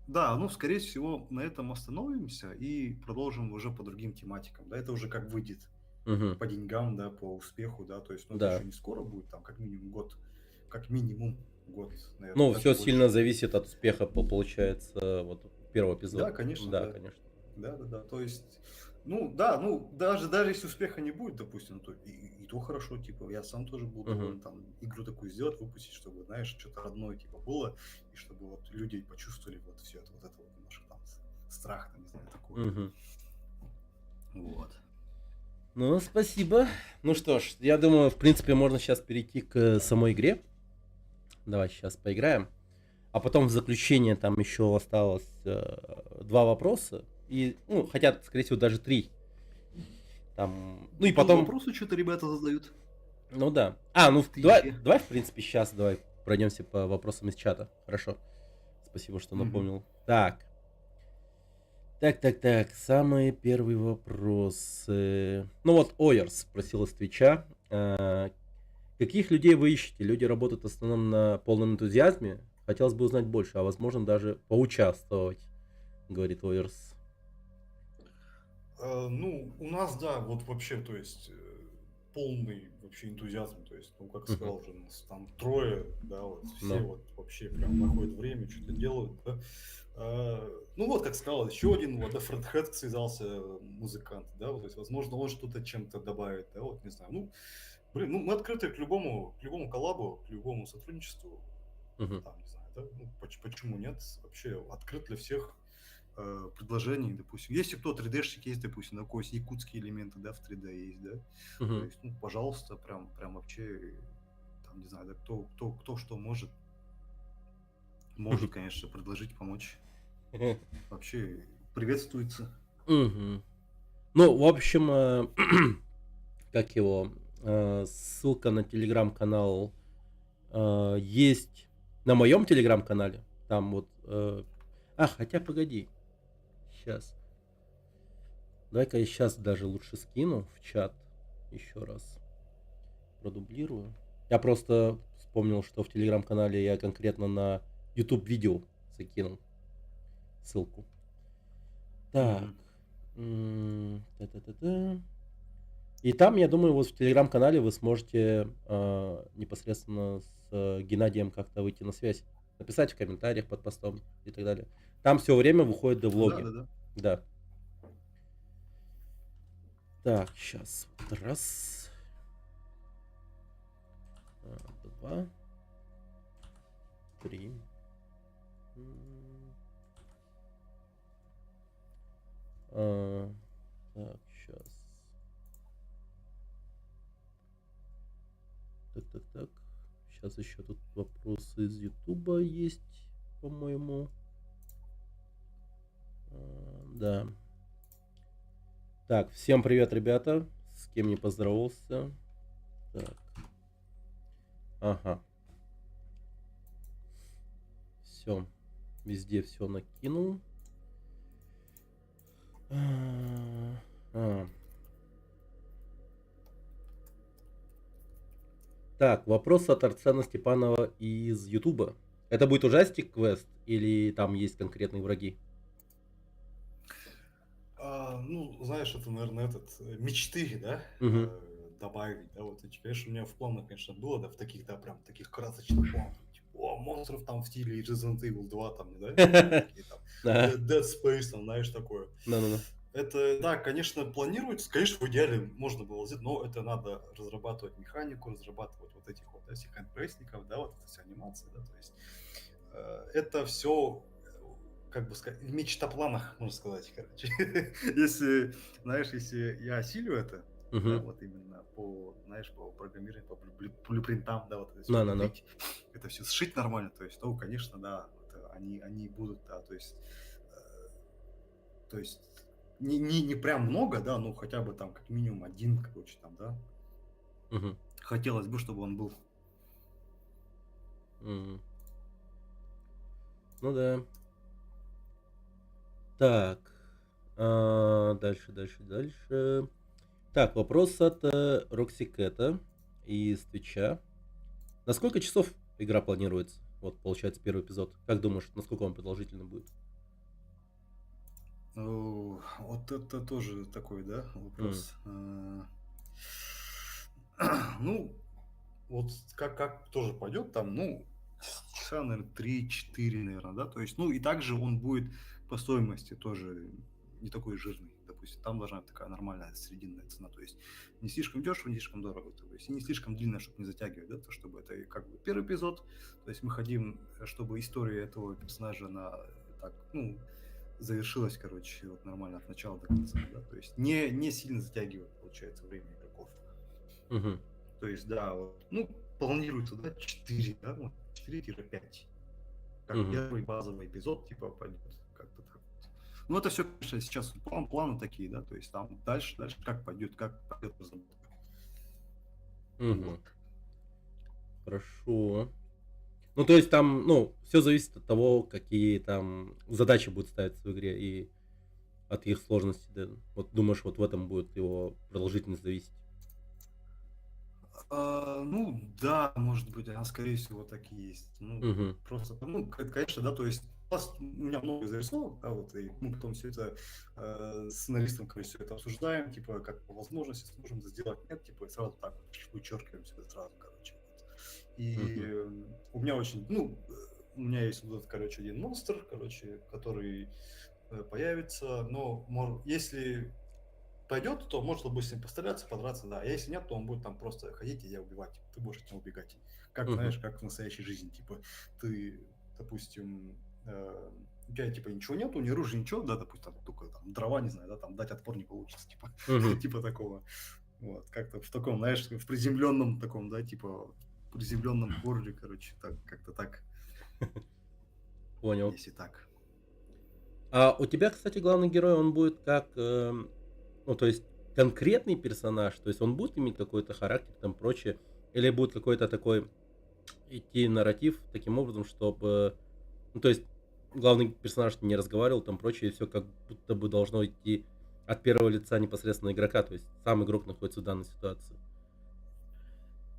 [SPEAKER 1] да, ну, скорее всего, на этом остановимся и продолжим уже по другим тематикам. Да, это уже как выйдет
[SPEAKER 2] угу.
[SPEAKER 1] по деньгам, да, по успеху, да, то есть, ну, это
[SPEAKER 2] Да.
[SPEAKER 1] еще не скоро будет, там, как минимум год, наверное,
[SPEAKER 2] Ну,
[SPEAKER 1] даже
[SPEAKER 2] все
[SPEAKER 1] больше.
[SPEAKER 2] сильно зависит от успеха, получается, вот первого
[SPEAKER 1] Да,
[SPEAKER 2] эпизода.
[SPEAKER 1] конечно,
[SPEAKER 2] Да,
[SPEAKER 1] да.
[SPEAKER 2] конечно.
[SPEAKER 1] Да-да-да. То есть, ну да, ну даже если успеха не будет, допустим, то и то хорошо, типа, я сам тоже был
[SPEAKER 2] Мгм,
[SPEAKER 1] доволен там игру такую сделать, выпустить, чтобы, знаешь, что-то родное, типа, было, и чтобы вот люди почувствовали вот все это, вот это вот немножко там страх, там, не знаю, такое.
[SPEAKER 2] мгм.
[SPEAKER 1] Вот.
[SPEAKER 2] Ну, спасибо. Ну что ж, я думаю, в принципе, можно сейчас перейти к самой игре. Давай сейчас поиграем. А потом в заключение там еще осталось два вопроса. И, ну, хотя, скорее всего, даже три. Там, и
[SPEAKER 1] Тут
[SPEAKER 2] потом,
[SPEAKER 1] вопросы что-то ребята задают
[SPEAKER 2] ну да. А, ну
[SPEAKER 1] в
[SPEAKER 2] давай,
[SPEAKER 1] Твиче.
[SPEAKER 2] давай, в принципе, сейчас давай. пройдемся по вопросам из чата. Хорошо. Спасибо, что
[SPEAKER 1] Мгм.
[SPEAKER 2] напомнил. Так. Так. Самый первый вопрос. Ну вот, Ойерс спросил из Твича. Каких людей вы ищете? Люди работают в основном на полном энтузиазме. Хотелось бы узнать больше, а возможно даже поучаствовать, говорит Ойерс.
[SPEAKER 1] Ну, у нас, да, вот вообще, то есть, полный вообще энтузиазм, то есть, ну, как
[SPEAKER 2] Мгм.
[SPEAKER 1] сказал уже, нас там трое, да, вот, все
[SPEAKER 2] Ну.
[SPEAKER 1] вот вообще прям находят время, что-то делают, да. Ну, вот, как сказал, еще один, вот, да, Фред Хэт связался, музыкант, да, вот, то есть, возможно, он что-то чем-то добавит, да, вот, не знаю, ну, блин, ну, мы открыты к любому коллабу, к любому сотрудничеству,
[SPEAKER 2] Мгм.
[SPEAKER 1] там, не знаю, да, ну, почему нет, вообще открыт для всех предложений, допустим. Если кто 3D-шник есть, допустим, на какой якутские элементы, да, в 3D есть, да, то
[SPEAKER 2] Мгм.
[SPEAKER 1] есть, ну, пожалуйста, прям вообще, там, не знаю, да, кто что может, конечно, предложить, помочь. Вообще приветствуется.
[SPEAKER 2] Мгм. Ну, в общем, как его, ссылка на телеграм-канал есть на моем телеграм-канале. Там вот... хотя погоди. Сейчас. Давай-ка я сейчас даже лучше скину в чат еще раз. Продублирую. Я просто вспомнил, что в телеграм-канале я конкретно на YouTube видео закинул ссылку. Так. Та-та-та-та. И там, я думаю, вот в телеграм-канале вы сможете непосредственно с Геннадием как-то выйти на связь. Написать в комментариях под постом и так далее. Там все время выходят
[SPEAKER 1] Да,
[SPEAKER 2] девлоги.
[SPEAKER 1] да, да.
[SPEAKER 2] Да. Так, сейчас. Раз. 2. 3. Так, сейчас. Так. Сейчас еще тут вопросы из Ютуба есть, по-моему. Да. Так, всем привет, ребята. С кем не поздоровался. Так. Ага. Все. Везде все накинул. Так, вопрос от Арсена Степанова из Ютуба. Это будет ужастик квест или там есть конкретные враги?
[SPEAKER 1] Ну, знаешь, это, наверное, мечты, да,
[SPEAKER 2] Угу.
[SPEAKER 1] добавить, да, вот, эти, конечно, у меня в планах, конечно, было, да, в таких, да, прям таких красочных планах, типа, монстров там в стиле Resident Evil 2, там, да, такие там,
[SPEAKER 2] Да.
[SPEAKER 1] Dead Space, там, знаешь, такое.
[SPEAKER 2] Ну.
[SPEAKER 1] Это, да, конечно, планируется, конечно, в идеале можно было сделать, но это надо разрабатывать механику, разрабатывать вот этих вот, да, всех handpressников, да, вот эти все анимации, да, то есть это все, как бы сказать, в мечтопланах, можно сказать, короче. Если, знаешь, если я осилю это, да,
[SPEAKER 2] Угу.
[SPEAKER 1] вот именно по, знаешь, по программированию, по блюпринтам, да, вот это все
[SPEAKER 2] Ну.
[SPEAKER 1] добить, это все сшить нормально, то есть, то, конечно, да, вот, они будут, да, то есть не прям много, да, ну хотя бы там как минимум один, короче, там, да.
[SPEAKER 2] Угу.
[SPEAKER 1] Хотелось бы, чтобы он был.
[SPEAKER 2] Ну да. Так. Дальше. Так, вопрос от Рокси Кэта из Твича. На сколько часов игра планируется? Вот, получается, первый эпизод. Как думаешь, насколько он продолжительный будет?
[SPEAKER 1] Вот это тоже такой, да,
[SPEAKER 2] М.
[SPEAKER 1] вопрос. Ну, вот как тоже пойдет там, ну, часа, наверное, 3-4, наверное, да, то есть, ну, и также он будет по стоимости тоже не такой жирный, допустим, там должна быть такая нормальная срединная цена, то есть не слишком дешево, не слишком дорого, то есть и не слишком длинно, чтобы не затягивать, да, то чтобы это как бы первый эпизод, то есть мы хотим, чтобы история этого персонажа, она так, ну, завершилась, короче, вот нормально от начала до конца, да, то есть не сильно затягивает, получается, время игроков.
[SPEAKER 2] Мгм.
[SPEAKER 1] То есть, да, вот, ну, планируется, да, 4, да, вот 4-5. Как
[SPEAKER 2] Мгм.
[SPEAKER 1] первый базовый эпизод, типа, пойдет как-то так вот. Ну, это все, конечно, сейчас планы такие, да, то есть там дальше как пойдет разработка. Вот.
[SPEAKER 2] Мгм. Хорошо. Ну, то есть там, ну, все зависит от того, какие там задачи будут ставиться в игре и от их сложности, да. Вот думаешь, вот в этом будет его продолжительность зависеть?
[SPEAKER 1] Ну да, может быть, она, скорее всего, так и есть. Ну,
[SPEAKER 2] Мгм.
[SPEAKER 1] просто, ну, конечно, да, то есть у меня много зарисовок, да, вот, и мы потом все это с сценаристом, короче, все это обсуждаем, типа, как по возможности сможем это сделать, нет, типа, и сразу так вот вычеркиваем все это сразу, короче. Вот. И
[SPEAKER 2] Мгм.
[SPEAKER 1] у меня очень, ну, у меня есть вот этот, короче, один монстр, короче, который появится, но если пойдет, то можно будет с ним постреляться, подраться, да. А если нет, то он будет там просто ходить и тебя убивать. Ты будешь от него убегать. Как,
[SPEAKER 2] Мгм.
[SPEAKER 1] знаешь, как в настоящей жизни. Типа, ты, допустим, у тебя, типа, ничего нету, ни оружия, ничего, да, допустим, там, только там, дрова, не знаю, да, там дать отпор не получится, типа,
[SPEAKER 2] Мгм.
[SPEAKER 1] типа такого. Вот, как-то в таком, знаешь, в приземленном таком, да, типа, в приземленном городе, короче, так, как-то так,
[SPEAKER 2] Понял.
[SPEAKER 1] если так.
[SPEAKER 2] А у тебя, кстати, главный герой, он будет как, ну, то есть конкретный персонаж, то есть он будет иметь какой-то характер, там прочее, или будет какой-то такой идти нарратив таким образом, чтобы, ну, то есть главный персонаж не разговаривал, там прочее, и все как будто бы должно идти от первого лица непосредственно игрока, то есть сам игрок находится в данной ситуации.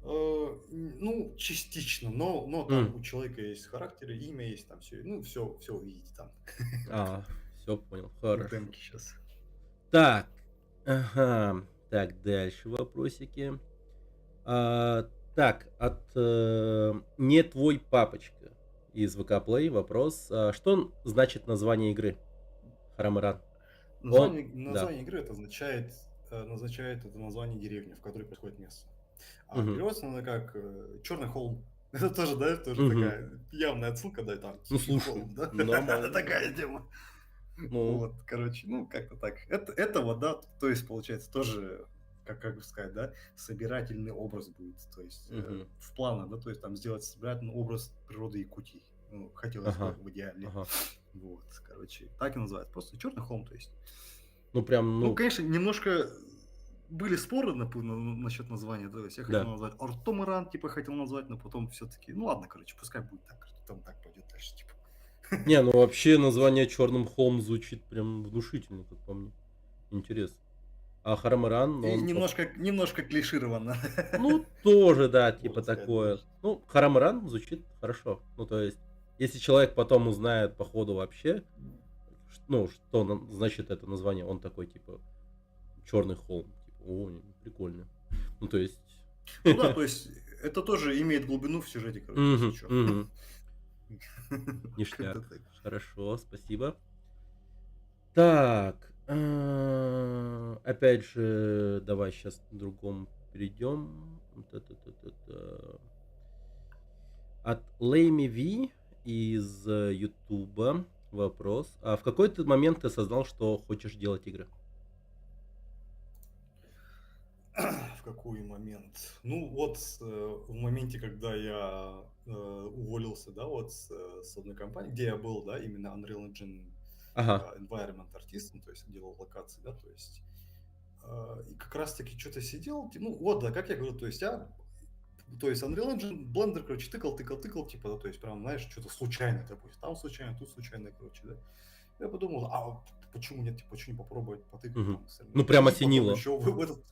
[SPEAKER 1] Ну, частично, но там
[SPEAKER 2] М.
[SPEAKER 1] у человека есть характер, и имя есть, там все, ну, все увидите там
[SPEAKER 2] Все понял,
[SPEAKER 1] в
[SPEAKER 2] хорошо.
[SPEAKER 1] демке сейчас.
[SPEAKER 2] Так, ага, так, дальше вопросики. Так, от не твой папочка из ВК Play вопрос. Что значит название игры? Харамаран. Он, да.
[SPEAKER 1] Название игры это означает это название деревни, в которой происходит место. А
[SPEAKER 2] Мгм.
[SPEAKER 1] переводится оно как Черный холм. Это тоже, да, тоже
[SPEAKER 2] Мгм.
[SPEAKER 1] такая явная отсылка, да, там
[SPEAKER 2] Ну
[SPEAKER 1] Тихий
[SPEAKER 2] слушай,
[SPEAKER 1] холм, да,
[SPEAKER 2] нормально,
[SPEAKER 1] такая
[SPEAKER 2] нормально.
[SPEAKER 1] тема.
[SPEAKER 2] Ну,
[SPEAKER 1] Вот, короче, ну, как-то так. Это вот, да, то есть, получается, тоже, как бы сказать, да, собирательный образ будет, то есть,
[SPEAKER 2] мгм.
[SPEAKER 1] в планах, да, то есть, там сделать собирательный образ природы Якутии. Ну, хотелось бы
[SPEAKER 2] Ага,
[SPEAKER 1] в идеале.
[SPEAKER 2] ага.
[SPEAKER 1] Вот, короче, так и называется, просто черный холм, то есть.
[SPEAKER 2] Ну прям,
[SPEAKER 1] Ну,
[SPEAKER 2] ну,
[SPEAKER 1] конечно, немножко были споры насчет названия, то есть, я хотел
[SPEAKER 2] да.
[SPEAKER 1] назвать Артомаран, типа, хотел назвать, но потом все-таки, ну, ладно, короче, пускай будет так, там так пойдет дальше, типа.
[SPEAKER 2] Не, ну вообще название Черным Холм звучит прям внушительно, как по мне. Интересно. А Харамаран, но
[SPEAKER 1] И
[SPEAKER 2] он
[SPEAKER 1] немножко клишированно.
[SPEAKER 2] ну, тоже, да, типа
[SPEAKER 1] Можно сказать
[SPEAKER 2] такое.
[SPEAKER 1] даже.
[SPEAKER 2] Ну, Харамаран звучит хорошо. Ну, то есть, если человек потом узнает по ходу вообще, ну, что значит это название, он такой, типа, черный холм. Типа, о, прикольно. Ну, то есть...
[SPEAKER 1] Ну да, то есть это тоже имеет глубину в сюжете, короче, если
[SPEAKER 2] Мгм,
[SPEAKER 1] что.
[SPEAKER 2] мгм.
[SPEAKER 1] Как-то
[SPEAKER 2] Ништяк.
[SPEAKER 1] так.
[SPEAKER 2] Хорошо, спасибо. Так, опять же, давай сейчас к другому перейдем. Та-та-та-та-та. От Лейми Ви из Ютуба вопрос. А в какой то момент ты осознал, что хочешь делать игры?
[SPEAKER 1] В какой момент? Ну, вот в моменте, когда я уволился, да, вот с одной компании, где я был, да, именно Unreal Engine
[SPEAKER 2] Ага,
[SPEAKER 1] environment артистом, то есть делал локации, да, то есть и как раз-таки что-то сидел, ну вот, да, как я говорю, то есть Unreal Engine, Blender, короче, тыкал, типа, да, то есть прям, знаешь, что-то случайно, допустим, там случайно, тут случайно, короче, да. Я подумал, а почему нет, типа, почему не попробовать потыкать
[SPEAKER 2] мгм.
[SPEAKER 1] там остальные.
[SPEAKER 2] Ну, прям
[SPEAKER 1] И потом
[SPEAKER 2] осенило.
[SPEAKER 1] еще в этот,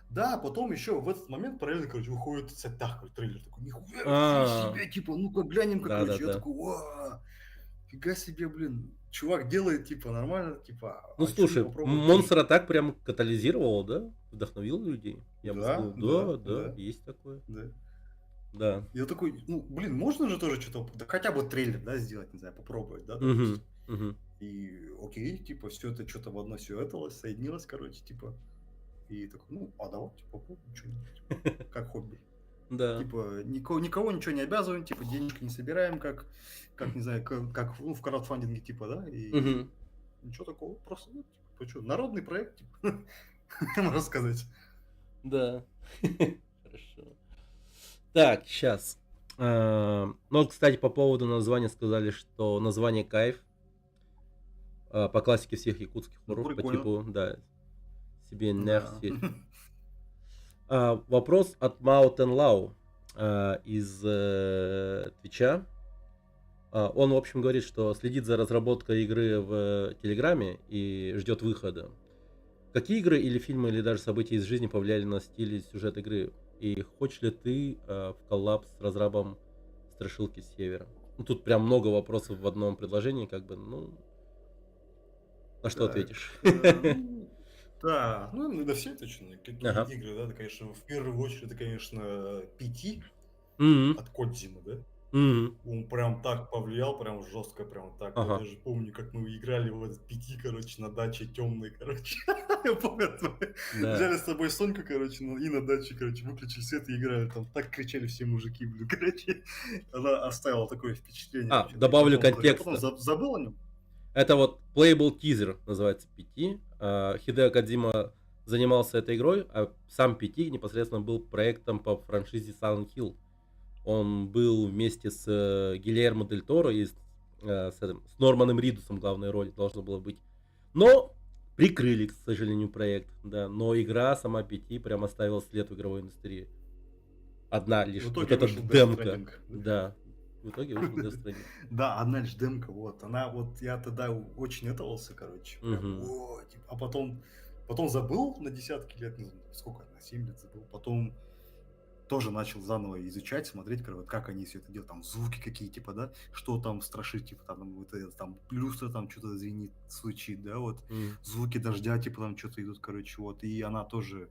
[SPEAKER 1] да, потом еще в этот момент параллельно, короче, выходит Саттах, трейлер такой, нихуя
[SPEAKER 2] А,
[SPEAKER 1] себе, типа, ну-ка глянем-ка, короче, я
[SPEAKER 2] да-да-да.
[SPEAKER 1] такой, вау, фига себе, блин, чувак делает, типа, нормально, типа,
[SPEAKER 2] Ну,
[SPEAKER 1] а что не
[SPEAKER 2] слушай,
[SPEAKER 1] попробовать тоже?
[SPEAKER 2] Монстр так прям катализировал, да? Вдохновил людей. Я бы
[SPEAKER 1] Да,
[SPEAKER 2] сказал, да,
[SPEAKER 1] да,
[SPEAKER 2] да,
[SPEAKER 1] да,
[SPEAKER 2] есть такое.
[SPEAKER 1] да.
[SPEAKER 2] Да.
[SPEAKER 1] Я такой, ну, блин, можно же тоже что-то, да хотя бы трейлер, да, сделать, не знаю, попробовать, да,
[SPEAKER 2] Мгм,
[SPEAKER 1] допустим.
[SPEAKER 2] мгм.
[SPEAKER 1] И окей, типа, все это что-то в одно все это соединилось, короче, типа. И такой, ну, а давайте попробуем что-нибудь, типа, как хобби.
[SPEAKER 2] Да.
[SPEAKER 1] Типа, никого ничего не обязываем, типа, денежки не собираем, как не знаю, как ну, в краудфандинге, типа, да, и
[SPEAKER 2] Мгм.
[SPEAKER 1] ничего такого, просто, ну, типа, что, народный проект, типа, можно сказать.
[SPEAKER 2] Да. Хорошо. Так, сейчас. Ну, вот, кстати, по поводу названия сказали, что название кайф. По классике всех якутских
[SPEAKER 1] Ну,
[SPEAKER 2] хорроров, по
[SPEAKER 1] прикольно,
[SPEAKER 2] типу, да, себе
[SPEAKER 1] да.
[SPEAKER 2] нерси. Вопрос от Маутен Лау. из Твича. Он, в общем, говорит, что следит за разработкой игры в Телеграме и ждет выхода. Какие игры или фильмы, или даже события из жизни повлияли на стиль и сюжет игры? И хочешь ли ты в коллаб с разрабом Страшилки Севера? Ну, тут прям много вопросов в одном предложении, как бы, ну, на что
[SPEAKER 1] Так,
[SPEAKER 2] ответишь?
[SPEAKER 1] ну, да, ну, на все точно. Какие
[SPEAKER 2] Ага.
[SPEAKER 1] игры, да, это, конечно, в первую очередь, это, конечно, PT
[SPEAKER 2] Мгм.
[SPEAKER 1] от Кодзимы, да?
[SPEAKER 2] Мгм.
[SPEAKER 1] Он прям так повлиял, прям жестко, прям так. Я
[SPEAKER 2] Ага.
[SPEAKER 1] даже помню, как мы играли в этот PT, короче, на даче темной, короче. Я помню, мы
[SPEAKER 2] Да.
[SPEAKER 1] взяли с собой Соньку, короче, и на даче, короче, выключили свет и играли. Там так кричали все мужики, блин, короче. Она оставила такое впечатление вообще. Да, и
[SPEAKER 2] Добавлю
[SPEAKER 1] потом тоже. Я потом
[SPEAKER 2] контекста.
[SPEAKER 1] забыл о нем.
[SPEAKER 2] Это вот Playable Teaser называется PT. Хидео Кодзима занимался этой игрой, а сам PT непосредственно был проектом по франшизе Silent Hill. Он был вместе с Гильермо Дель Торо и с Норманом Ридусом в главной роли должно было быть. Но прикрыли, к сожалению, проект. Да. Но игра сама PT прям оставила след в игровой индустрии. Одна лишь.
[SPEAKER 1] В
[SPEAKER 2] Вот
[SPEAKER 1] итоге
[SPEAKER 2] эта
[SPEAKER 1] вышел Death
[SPEAKER 2] демка.
[SPEAKER 1] Stranding.
[SPEAKER 2] Да. В итоге вышел Death Stranding.
[SPEAKER 1] Да, одна лишь демка, вот. Она вот, я тогда очень этовался, короче. Прям,
[SPEAKER 2] Мгм.
[SPEAKER 1] типа, а потом забыл на десятки лет, не знаю, сколько, на 7 лет забыл. Потом тоже начал заново изучать, смотреть, вот как они все это делают, там звуки какие, типа, да, что там страшит, типа, там, вот это, там, люстра там что-то звенит, звучит, да, вот,
[SPEAKER 2] М.
[SPEAKER 1] звуки дождя, типа, там что-то идут, короче, вот, и она тоже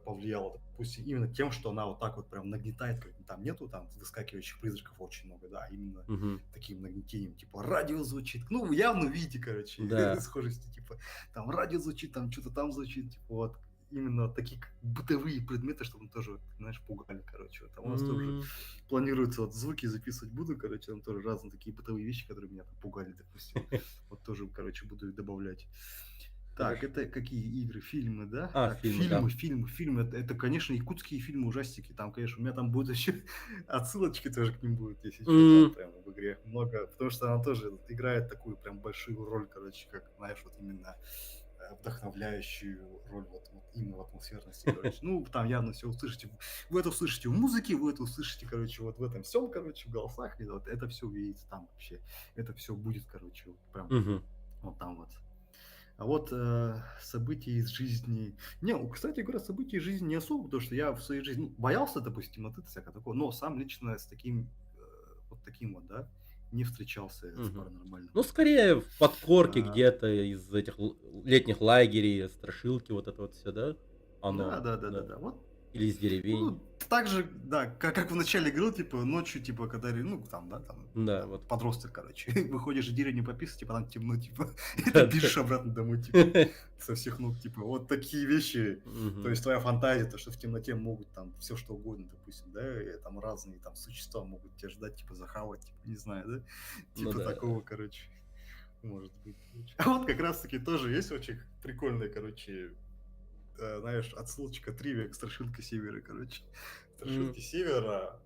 [SPEAKER 1] повлияла, допустим, именно тем, что она вот так вот прям нагнетает, как там нету там выскакивающих призраков очень много, да, а именно
[SPEAKER 2] Мгм.
[SPEAKER 1] таким нагнетением, типа радио звучит, ну, явно видите, короче,
[SPEAKER 2] Да.
[SPEAKER 1] схожести, типа, там радио звучит, там что-то там звучит, типа, вот, именно такие как бытовые предметы, чтобы тоже, знаешь, пугали, короче, вот, там у нас тоже
[SPEAKER 2] М.
[SPEAKER 1] планируется, вот, звуки записывать буду, короче, там тоже разные такие бытовые вещи, которые меня там пугали, допустим, вот тоже, короче, буду их добавлять. Так,
[SPEAKER 2] Хорошо.
[SPEAKER 1] это какие игры? Фильмы, да? Так,
[SPEAKER 2] Фильмы, да.
[SPEAKER 1] фильмы. Это, конечно, якутские фильмы, ужастики. Там, конечно, у меня там будут еще отсылочки тоже к ним будут, если что, там
[SPEAKER 2] М.
[SPEAKER 1] прям в игре много. Потому что она тоже играет такую прям большую роль, короче, как, знаешь, вот именно вдохновляющую роль вот именно в атмосферности, короче. Ну, там явно все услышите. Вы это услышите в музыке, вы это услышите, короче, вот в этом всем, короче, в голосах. И вот это все увидите там вообще. Это все будет, короче, вот прям
[SPEAKER 2] Мгм.
[SPEAKER 1] вот там вот. А вот события из жизни. Не, кстати говоря, события из жизни не особо, потому что я в своей жизни боялся, допустим, от этого всякого такого, но сам лично с таким, вот таким вот, да, не встречался с
[SPEAKER 2] Мгм.
[SPEAKER 1] паранормальным.
[SPEAKER 2] Ну, скорее в подкорке
[SPEAKER 1] А,
[SPEAKER 2] где-то из этих летних лагерей, страшилки, вот это вот все, да?
[SPEAKER 1] да,
[SPEAKER 2] Оно,
[SPEAKER 1] да, да, да,
[SPEAKER 2] да.
[SPEAKER 1] да. Вот.
[SPEAKER 2] Или из деревень.
[SPEAKER 1] Ну, так же, да, как в начале игры, типа, ночью, типа, когда, ну, там, да,
[SPEAKER 2] Да,
[SPEAKER 1] там,
[SPEAKER 2] вот.
[SPEAKER 1] подросток, короче, выходишь в деревню пописать, типа, там темно, типа, и ты
[SPEAKER 2] Да, да.
[SPEAKER 1] бежишь обратно домой, типа, со всех ног, типа, вот такие вещи, то
[SPEAKER 2] Мгм.
[SPEAKER 1] есть твоя фантазия, то, что в темноте могут там все что угодно, допустим, да, и там разные там существа могут тебя ждать, типа, захавать, типа, не знаю, да,
[SPEAKER 2] Ну
[SPEAKER 1] типа
[SPEAKER 2] да.
[SPEAKER 1] такого, короче, может быть. Короче. А вот как раз-таки тоже есть очень прикольная, короче, знаешь, отсылочка, тривия к Страшилке Севера, короче.
[SPEAKER 2] М.
[SPEAKER 1] Страшилки Севера.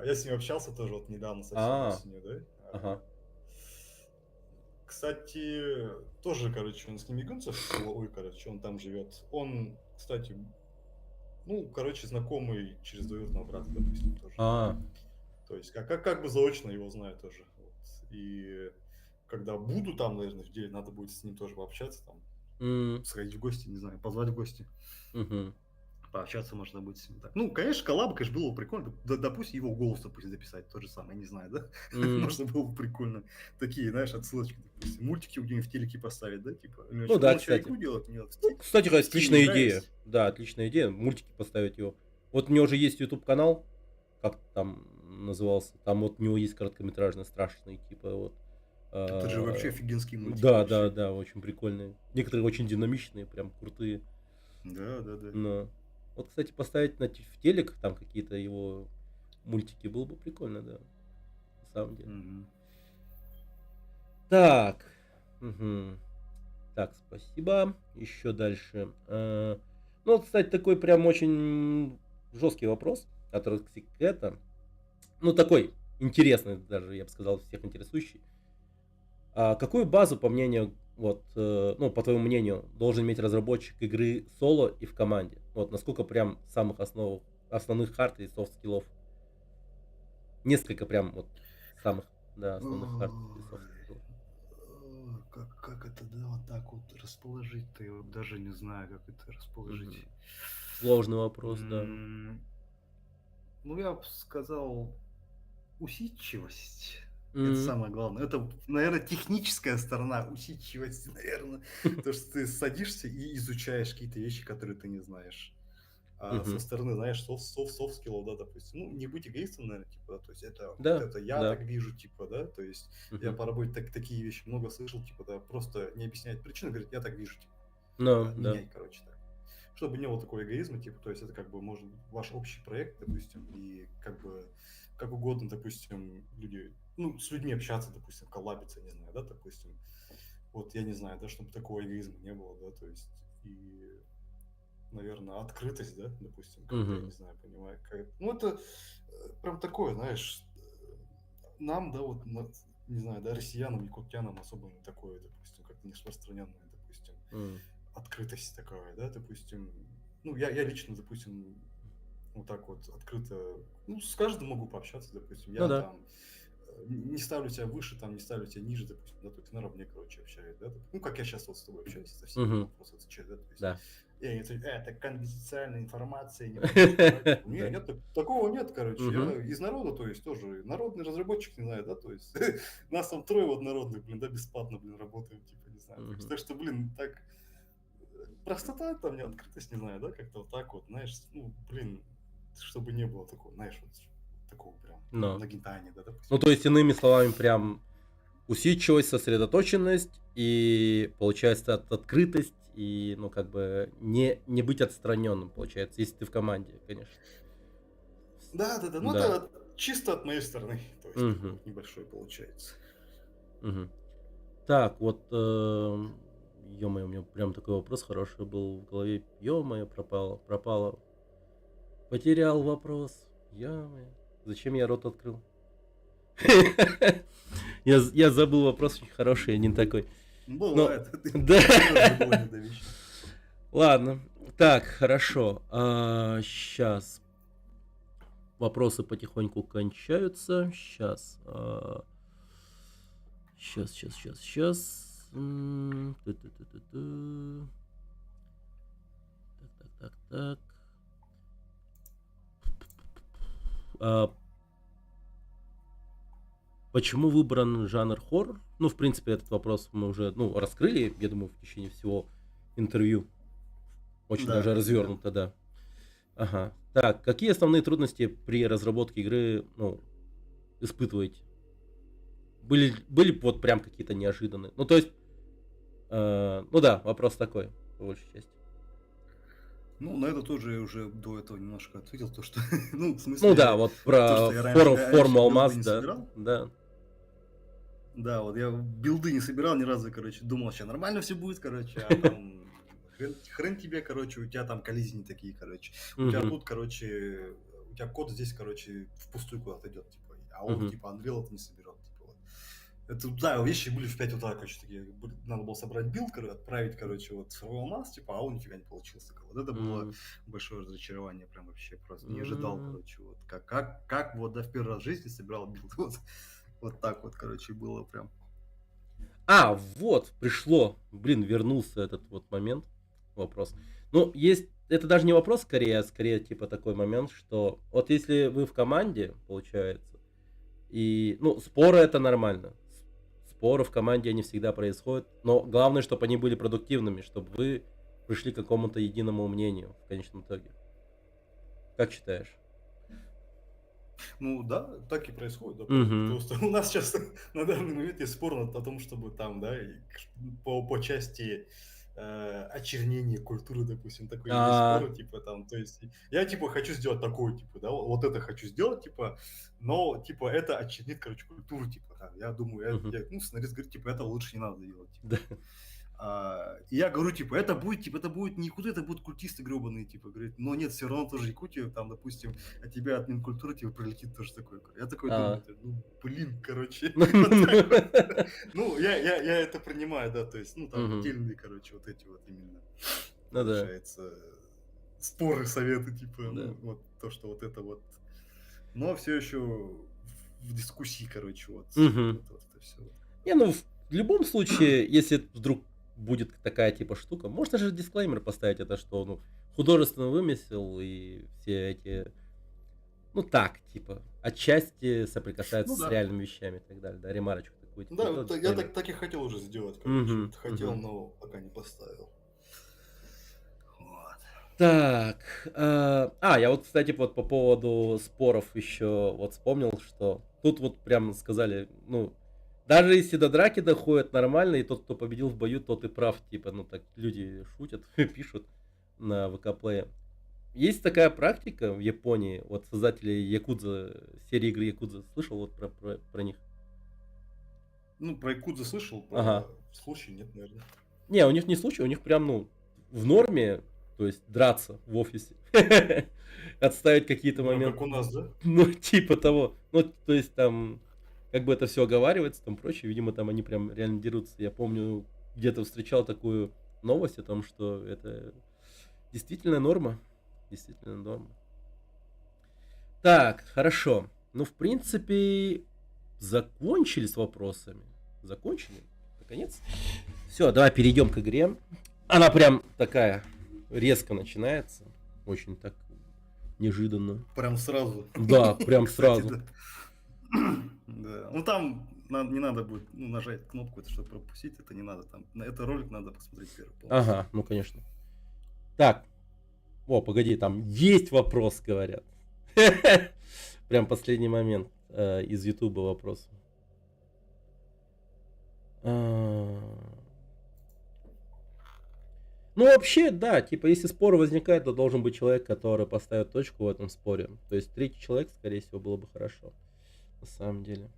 [SPEAKER 1] Я с ним общался тоже вот недавно, совсем
[SPEAKER 2] А,
[SPEAKER 1] осенью, да.
[SPEAKER 2] ага.
[SPEAKER 1] Кстати, тоже, короче, он с ним ягунцев, ой, короче, он там живет. Он, кстати, ну, короче, знакомый через двоюродного брата, допустим, тоже.
[SPEAKER 2] А.
[SPEAKER 1] То есть как бы заочно его знаю тоже. Вот. И когда буду там, наверное, в деле, надо будет с ним тоже пообщаться, там,
[SPEAKER 2] М.
[SPEAKER 1] сходить в гости, не знаю, позвать в гости.
[SPEAKER 2] Мгм.
[SPEAKER 1] Пообщаться можно будет с ним так. Ну, конечно, коллаба, конечно, было бы прикольно. Допустим, его голос, допустим, записать, то же самое, не знаю, да?
[SPEAKER 2] М.
[SPEAKER 1] Можно было бы прикольно. Такие, знаешь, отсылочки, допустим, мультики где-нибудь в телеке поставить, да, типа.
[SPEAKER 2] Ну да,
[SPEAKER 1] Он что,
[SPEAKER 2] кстати.
[SPEAKER 1] игру делает? Нет,
[SPEAKER 2] Ну, кстати,
[SPEAKER 1] в стриме
[SPEAKER 2] отличная идея.
[SPEAKER 1] играет.
[SPEAKER 2] Да, отличная идея. Мультики поставить его. Вот у него уже есть YouTube канал, как там назывался. Там вот у него есть короткометражные, страшные, типа вот.
[SPEAKER 1] Это же вообще
[SPEAKER 2] А,
[SPEAKER 1] офигенские мультики
[SPEAKER 2] Да, да,
[SPEAKER 1] вообще.
[SPEAKER 2] да, очень прикольные. Некоторые очень динамичные, прям крутые.
[SPEAKER 1] Да, да, да.
[SPEAKER 2] Но вот, кстати, поставить в телек там какие-то его мультики было бы прикольно, да, на самом деле.
[SPEAKER 1] Мгм.
[SPEAKER 2] Так. Мгм. Так, спасибо. Еще дальше. Ну, вот, кстати, такой прям очень жесткий вопрос от Роксикета. Ну, такой интересный даже, я бы сказал, всех интересующий. Какую базу, по мнению, вот, ну, по твоему мнению, должен иметь разработчик игры соло и в команде? Вот, насколько прям самых основ основных хард и софт-скиллов. Несколько прям вот самых, да, основных хард и
[SPEAKER 1] Ой,
[SPEAKER 2] софт-скиллов.
[SPEAKER 1] как это, да, вот так вот расположить-то, я вот даже не знаю, как это расположить.
[SPEAKER 2] Мгм. Сложный вопрос, да.
[SPEAKER 1] М, Ну, я бы сказал, усидчивость. Это
[SPEAKER 2] М,
[SPEAKER 1] самое главное. Это, наверное, техническая сторона усидчивости, наверное. То, что ты садишься и изучаешь какие-то вещи, которые ты не знаешь. А со
[SPEAKER 2] мгм.
[SPEAKER 1] стороны, знаешь, софт-скиллов, да, допустим, ну, не быть эгоистом, наверное, типа, да, то есть это вот
[SPEAKER 2] Да,
[SPEAKER 1] это я
[SPEAKER 2] да.
[SPEAKER 1] так вижу, типа, да, то есть я
[SPEAKER 2] Мгм.
[SPEAKER 1] по работе такие вещи много слышал, типа, да, просто не объяснять причины, говорит, я так вижу, типа,
[SPEAKER 2] Да, да.
[SPEAKER 1] меняй, короче, так. Чтобы не было такого эгоизма, типа, то есть это как бы может быть ваш общий проект, допустим, и как бы как угодно, допустим, люди, ну, с людьми общаться, допустим, коллабиться, не знаю, да, допустим, вот я не знаю, да, чтобы такого эгоизма не было, да, то есть и наверное, открытость, да, допустим, как-то, я
[SPEAKER 2] Мгм.
[SPEAKER 1] не знаю, понимаю, ну, это прям такое, знаешь, нам, да, вот, не знаю, да, россиянам, якутянам особо не такое, допустим, как-то не распространенное, допустим,
[SPEAKER 2] М.
[SPEAKER 1] открытость такая, да, допустим, ну, я лично, допустим, вот так вот открыто, ну, с каждым могу пообщаться, допустим,
[SPEAKER 2] Ну
[SPEAKER 1] я
[SPEAKER 2] да.
[SPEAKER 1] там не ставлю тебя выше, там, не ставлю тебя ниже, допустим, да, то есть наравне, короче, общаюсь, да, ну, как я сейчас вот с тобой общаюсь, со всеми на
[SPEAKER 2] Мгм.
[SPEAKER 1] вопросы отвечаю, да, то есть
[SPEAKER 2] Да.
[SPEAKER 1] это конфиденциальная информация, не можешь давать. Типа,
[SPEAKER 2] Да.
[SPEAKER 1] нет, такого нет, короче. Я
[SPEAKER 2] Мгм.
[SPEAKER 1] из народа, то есть тоже народный разработчик, не знаю, да, то есть нас там трое вот народных, блин, да, бесплатно, блин, работаем, типа, не знаю.
[SPEAKER 2] Мгм.
[SPEAKER 1] Так что, блин, так простота там, не открытость, не знаю, да, как-то вот так вот, знаешь, ну, блин, чтобы не было такого, знаешь, вот такого прям, ну,
[SPEAKER 2] Но.
[SPEAKER 1] нагнетания, да,
[SPEAKER 2] Ну,
[SPEAKER 1] допустим.
[SPEAKER 2] то есть, иными словами, прям усидчивость, сосредоточенность и, получается, открытость и, ну, как бы не быть отстраненным, получается, если ты в команде, конечно.
[SPEAKER 1] Да, да, да, ну
[SPEAKER 2] Да.
[SPEAKER 1] это чисто от моей стороны, то есть такой
[SPEAKER 2] Мгм.
[SPEAKER 1] вот небольшой получается.
[SPEAKER 2] Мгм. Так, вот, ё-моё, у меня прям такой вопрос хороший был в голове. Ё-моё, пропало. Потерял вопрос. Ё-моё. Зачем я рот открыл? Я забыл вопрос очень хороший, один такой. Ну,
[SPEAKER 1] Бывает,
[SPEAKER 2] да.
[SPEAKER 1] ты тоже забывай иногда вещи.
[SPEAKER 2] Ладно. Так, хорошо. Сейчас вопросы потихоньку кончаются. Сейчас. Ту-ту-ту-ту-ту. Так. А, Почему выбран жанр хоррор? Ну, в принципе, этот вопрос мы уже, ну, раскрыли, я думаю, в течение всего интервью. Очень
[SPEAKER 1] Да,
[SPEAKER 2] даже
[SPEAKER 1] да, да.
[SPEAKER 2] развернуто, да. Ага. Так, какие основные трудности при разработке игры, ну, испытываете? Были вот прям какие-то неожиданные? Ну, то есть, ну да, вопрос такой, по большей части.
[SPEAKER 1] Ну, на это тоже я уже до этого немножко ответил, то что, ну, в
[SPEAKER 2] Ну да,
[SPEAKER 1] смысле,
[SPEAKER 2] вот
[SPEAKER 1] то, что
[SPEAKER 2] про
[SPEAKER 1] я раньше
[SPEAKER 2] форму
[SPEAKER 1] билды
[SPEAKER 2] алмаз,
[SPEAKER 1] не
[SPEAKER 2] да,
[SPEAKER 1] собирал.
[SPEAKER 2] да.
[SPEAKER 1] Да, вот я билды не собирал ни разу, короче, думал, сейчас нормально все будет, короче, а там хрен тебе, короче, у тебя там коллизии такие, короче. У тебя
[SPEAKER 2] Мгм,
[SPEAKER 1] тут, короче, у тебя код здесь, короче, впустую куда-то идет, типа, а он,
[SPEAKER 2] мгм.
[SPEAKER 1] типа, Unreal это не соберет, типа, вот. Это, да, вещи были в 5 утра, короче, такие. Надо было собрать билд, отправить, короче, вот в нас, типа, а он нифига не получился. Вот это было
[SPEAKER 2] М,
[SPEAKER 1] большое разочарование, прям вообще просто не ожидал,
[SPEAKER 2] м.
[SPEAKER 1] короче, вот как вот, да, в первый раз в жизни собирал билд, вот так вот, короче, было прям.
[SPEAKER 2] Вот, пришло. Блин, вернулся этот вот момент, вопрос. Ну, есть, это даже не вопрос скорее, а скорее типа такой момент, что вот если вы в команде, получается, и, ну, споры это нормально. Споры в команде, они всегда происходят, но главное, чтобы они были продуктивными, чтобы вы пришли к какому-то единому мнению в конечном итоге. Как считаешь?
[SPEAKER 1] Ну да, так и происходит, да,
[SPEAKER 2] Мгм.
[SPEAKER 1] просто у нас сейчас на данный момент есть спор о том, чтобы там, да, по части очернения культуры, допустим, такой есть
[SPEAKER 2] А,
[SPEAKER 1] споры, типа там, то есть я типа хочу сделать такое, типа, да, вот это хочу сделать, типа, но типа это очернит, короче, культуру, типа, там, я думаю,
[SPEAKER 2] мгм.
[SPEAKER 1] ну, сценарист говорит, типа, это лучше не надо делать, типа.
[SPEAKER 2] Да.
[SPEAKER 1] И я говорю, типа, это будет не Якуты, это будут культисты гребаные, типа, говорит, но нет, все равно тоже Якутия, там, допустим, от тебя от Минкультуры типа прилетит тоже такое. Я такой
[SPEAKER 2] А.
[SPEAKER 1] думаю, ну, блин, короче,
[SPEAKER 2] Ну,
[SPEAKER 1] вот так вот. Ну, я это принимаю, да, то есть, ну, там
[SPEAKER 2] мгм.
[SPEAKER 1] отдельные, короче, вот эти вот именно,
[SPEAKER 2] Ну да.
[SPEAKER 1] получается. споры, советы, типа,
[SPEAKER 2] Да.
[SPEAKER 1] ну, вот то, что вот это вот. Но все еще в дискуссии, короче, вот,
[SPEAKER 2] Мгм.
[SPEAKER 1] вот это все.
[SPEAKER 2] Не, ну, в любом случае, если вдруг будет такая типа штука, можно же дисклеймер поставить, это что, ну, художественный вымысел и все эти, ну так, типа, отчасти соприкасаются
[SPEAKER 1] Ну
[SPEAKER 2] с
[SPEAKER 1] да.
[SPEAKER 2] реальными вещами и так далее, да, ремарочку такую, типа,
[SPEAKER 1] Да,
[SPEAKER 2] сделать
[SPEAKER 1] вот я
[SPEAKER 2] дисклеймер.
[SPEAKER 1] так и хотел уже сделать, короче.
[SPEAKER 2] Мгм,
[SPEAKER 1] Вот хотел,
[SPEAKER 2] мгм.
[SPEAKER 1] но пока не поставил. Вот.
[SPEAKER 2] Так, я вот, кстати, вот по поводу споров еще вот вспомнил, что тут вот прям сказали, ну, даже если до драки доходит нормально, и тот, кто победил в бою, тот и прав, типа, ну так люди шутят, пишут на ВК-плее. Есть такая практика в Японии, вот создатели Якудза, серии игры Якудза, слышал вот про них?
[SPEAKER 1] Ну, про Якудзу слышал,
[SPEAKER 2] Ага.
[SPEAKER 1] про случай нет, наверное.
[SPEAKER 2] Не, у них не случай, у них прям, ну, в норме, то есть драться в офисе, отставить какие-то
[SPEAKER 1] Прям
[SPEAKER 2] моменты.
[SPEAKER 1] как у нас, да?
[SPEAKER 2] Ну, типа того. Ну, то есть там, как бы это все оговаривается, там прочее. Видимо, там они прям реально дерутся. Я помню, где-то встречал такую новость о том, что это действительно норма. Действительно норма. Так, хорошо. Ну, в принципе, закончили с вопросами. Закончили? Наконец. Все, давай перейдем к игре. Она прям такая резко начинается. Очень так неожиданно.
[SPEAKER 1] Прям сразу.
[SPEAKER 2] Да, прям
[SPEAKER 1] Кстати,
[SPEAKER 2] сразу.
[SPEAKER 1] да. Да. Ну там не надо будет нажать кнопку, чтобы пропустить, это не надо. Там, на этот ролик надо посмотреть первый полностью.
[SPEAKER 2] Ага, ну конечно. Так, погоди, там есть вопрос, говорят. Прям последний момент из Ютуба вопрос. Ну, вообще, да, типа, если спор возникает, то должен быть человек, который поставит точку в этом споре. То есть третий человек, скорее всего, было бы хорошо. На самом деле.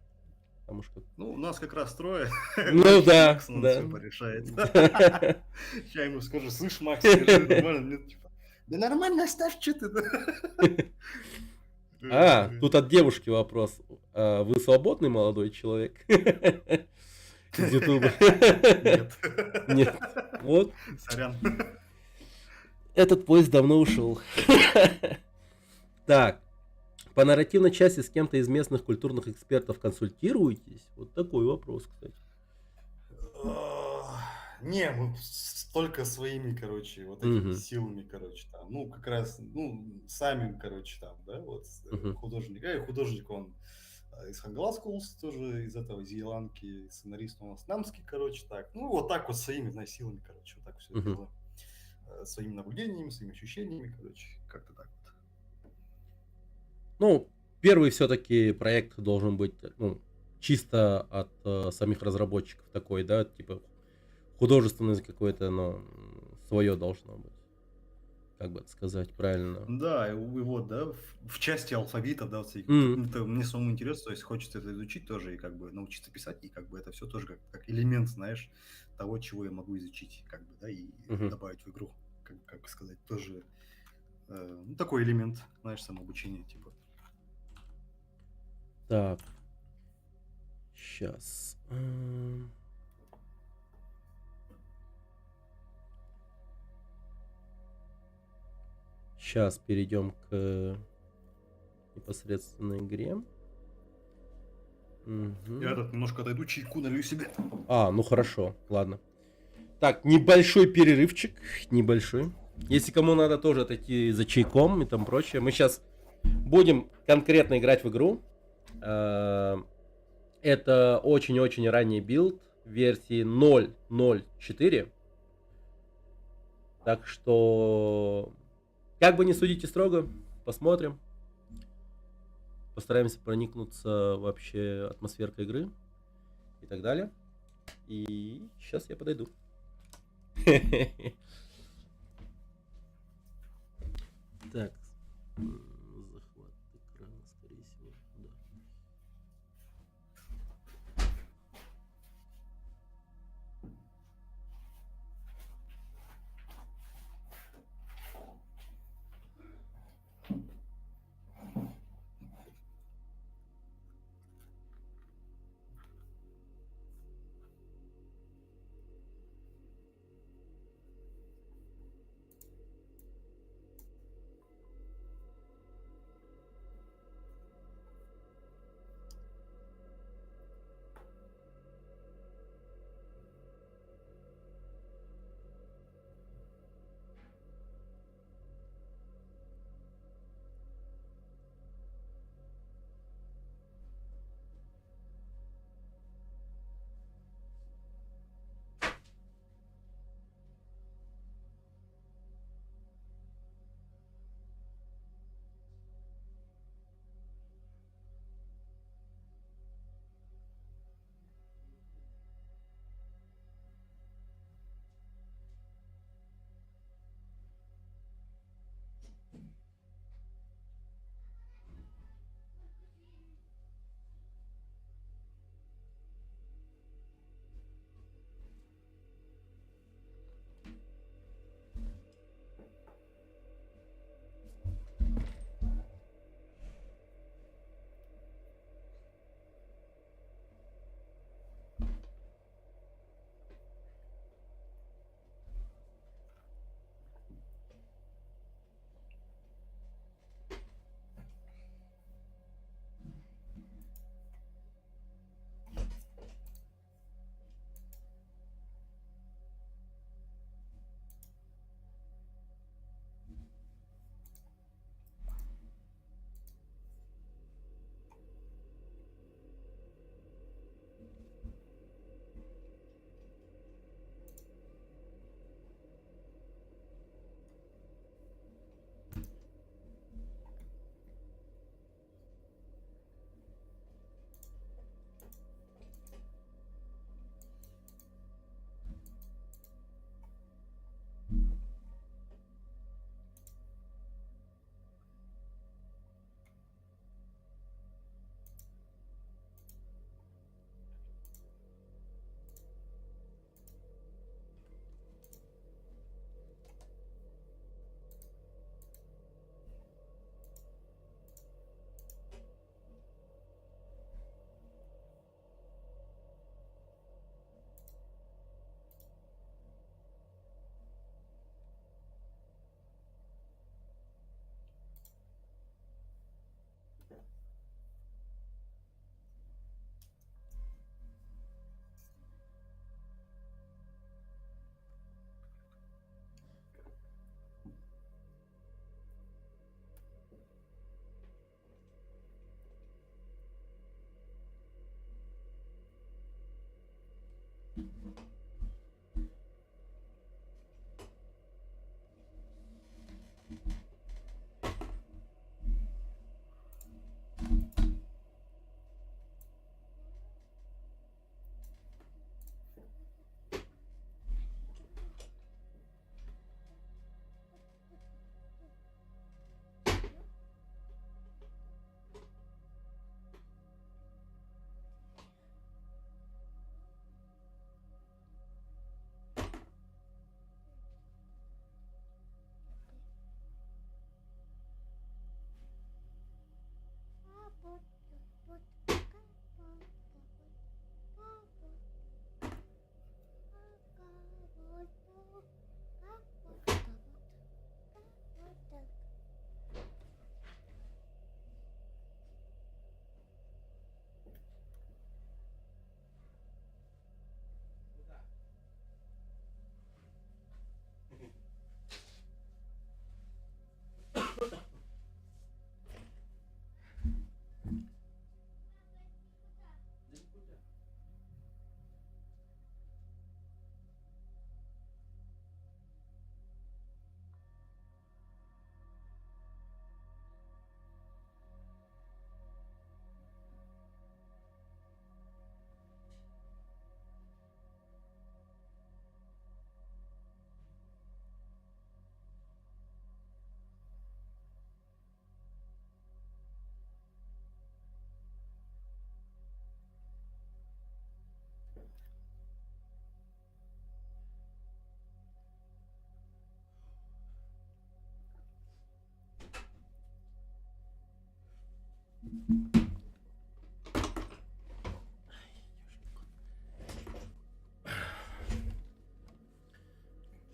[SPEAKER 2] Потому что...
[SPEAKER 1] Ну, у нас как раз трое.
[SPEAKER 2] Ну
[SPEAKER 1] Значит,
[SPEAKER 2] да,
[SPEAKER 1] Макс, он
[SPEAKER 2] да.
[SPEAKER 1] все порешает. Сейчас ему скажу, слышь, Макс, скажи, нормально? Нет, типа, да нормально, оставь, что ты.
[SPEAKER 2] Тут от девушки вопрос. Вы свободный молодой человек? Из Ютуба.
[SPEAKER 1] Нет.
[SPEAKER 2] Нет. Вот.
[SPEAKER 1] Сорян.
[SPEAKER 2] Этот поезд давно ушел. Так. По нарративной части с кем-то из местных культурных экспертов консультируетесь? Вот такой вопрос, кстати.
[SPEAKER 1] Не, мы только своими, короче, вот этими силами, короче, там. Ну, как раз, ну, сами, короче, там, да, вот художник. И художник, он из Хангала Schools, тоже из этого, из Еланки, сценарист у нас намский, короче, так. Ну, вот так вот своими, знаешь, силами, короче, вот так все делаем. Своими наблюдениями, своими ощущениями, короче, как-то так вот.
[SPEAKER 2] Ну, первый все-таки проект должен быть, ну, чисто от самих разработчиков такой, да, типа художественность какое-то, но свое должно быть. Как бы это сказать правильно?
[SPEAKER 1] Да, и вот, да, в части алфавита, да, вот, это мне самому интересно, то есть хочется это изучить тоже и как бы научиться писать, и как бы это все тоже как элемент, знаешь, того, чего я могу изучить, как бы, да, и добавить в игру, как сказать, тоже ну, такой элемент, знаешь, самообучения, типа.
[SPEAKER 2] Так. Сейчас. Сейчас перейдем к непосредственно игре.
[SPEAKER 1] Я тут немножко отойду, чайку налью себе.
[SPEAKER 2] Ну хорошо, ладно. Так, небольшой перерывчик, небольшой. Если кому надо тоже отойти за чайком и там прочее, мы сейчас будем конкретно играть в игру. Это очень-очень ранний билд версии 0.0.4. Так что, как бы не судите строго, посмотрим. Постараемся проникнуться вообще атмосферкой игры и так далее. И сейчас я подойду. Так, захват экрана, скорее всего, да.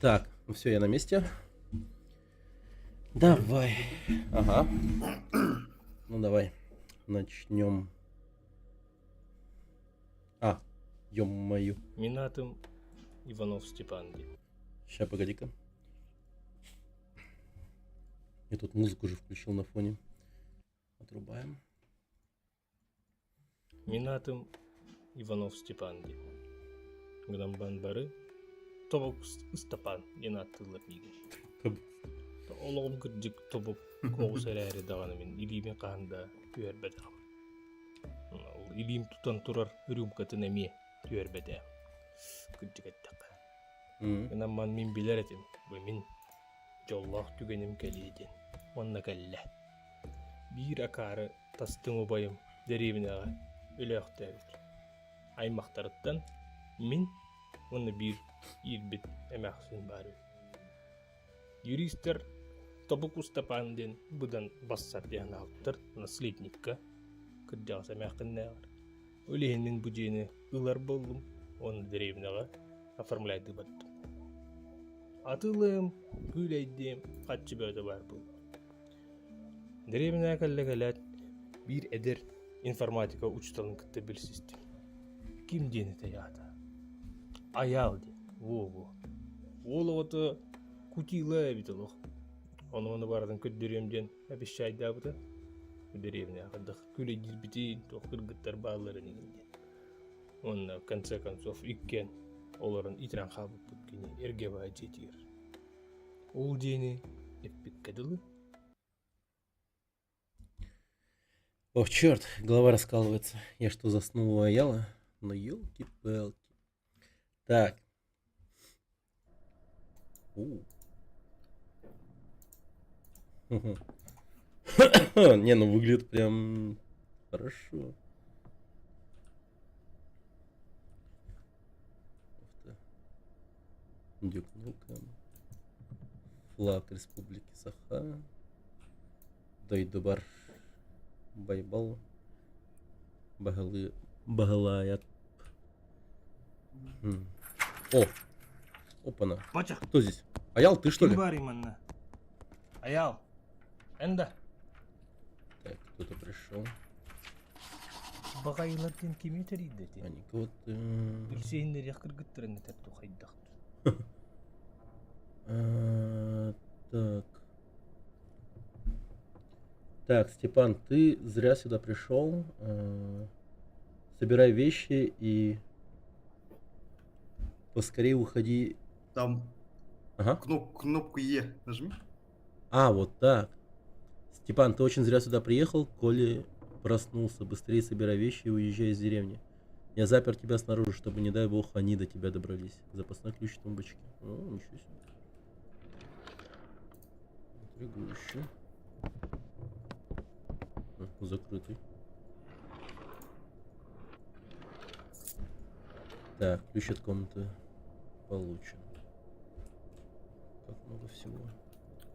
[SPEAKER 2] Так, ну все, я на месте. Давай. Ага. Ну давай. Начнем. А, ё-моё.
[SPEAKER 3] Минатым Иванов Степанди.
[SPEAKER 2] Сейчас, погоди-ка. Я тут музыку уже включил на фоне. Отрубаем.
[SPEAKER 3] Минатым Иванов Степанди. Грамбан бары. Тобок Степан. Инаттылар неге. Олоғым күрдік тобок коғыс әрі дағаны мен илиме қағында түйербеді. Илим тұтан тұрар үрімкатын әме түйербеді. Күрдік әттіқ. Грамбан мен білер етім. Бұл мен жоллақ түгенім кәлейден. Онна кәлі. Bir akarı tastın obayım derevinağa öleğtəbir. Aymaqtarıttan min onu bir ilbit eməxsin barı. Юристер Тобук Устапанден бұдан бассар деген алыптыр наследникка кырдяғыс әмәқіннәғыр. Өлейіннен бұдені ылар болдым, оны деревнаға оформляйды баттым. Атылым, күлейдем, қатшы бөді бар бұл. Деревня кәлләгәләт bir эдер информатика учталын кітті бір систем. Ким дені таяды? Аял ден. Во. Ол оты кутила бітіліқ. Оны бардың көддеремден әбішшайды абыды. Деревня қадық күлейдіз бітейін, тоқыр ғыттар бағылары негінден. Оны в конце концов иккен оларын итран қабып бүткені әргебай жетер. Ол дені әппік кәділі.
[SPEAKER 2] Ох, черт, голова раскалывается. Я что, заснул у Аяла? Ну, елки-палки. Так. Не, ну выглядит прям хорошо. Дюк Нукам. Флаг Республики Саха. Дойдубар. Байбал. Багалаят. О! Опа-на.
[SPEAKER 3] Бача!
[SPEAKER 2] Кто здесь? Аял, ты что ли?
[SPEAKER 3] Бар именно. Аял. Энда.
[SPEAKER 2] Так, кто-то пришел.
[SPEAKER 3] Бағайлардан кеме тәрейді де.
[SPEAKER 2] Аник, вот...
[SPEAKER 3] Білсейіндер яқыр күттіріңі тәрту қайдақты.
[SPEAKER 2] Так. Так, Степан, ты зря сюда пришел. Собирай вещи и поскорее уходи.
[SPEAKER 1] Там
[SPEAKER 2] Ага.
[SPEAKER 1] кнопку Е нажми.
[SPEAKER 2] А, вот так. Степан, ты очень зря сюда приехал, коли проснулся. Быстрее собирай вещи и уезжай из деревни. Я запер тебя снаружи, чтобы, не дай бог, они до тебя добрались. Запасной ключ в тумбочке. О, ничего себе. Интригующе. Закрытый. Так, ключ от комнаты получен. Как много всего.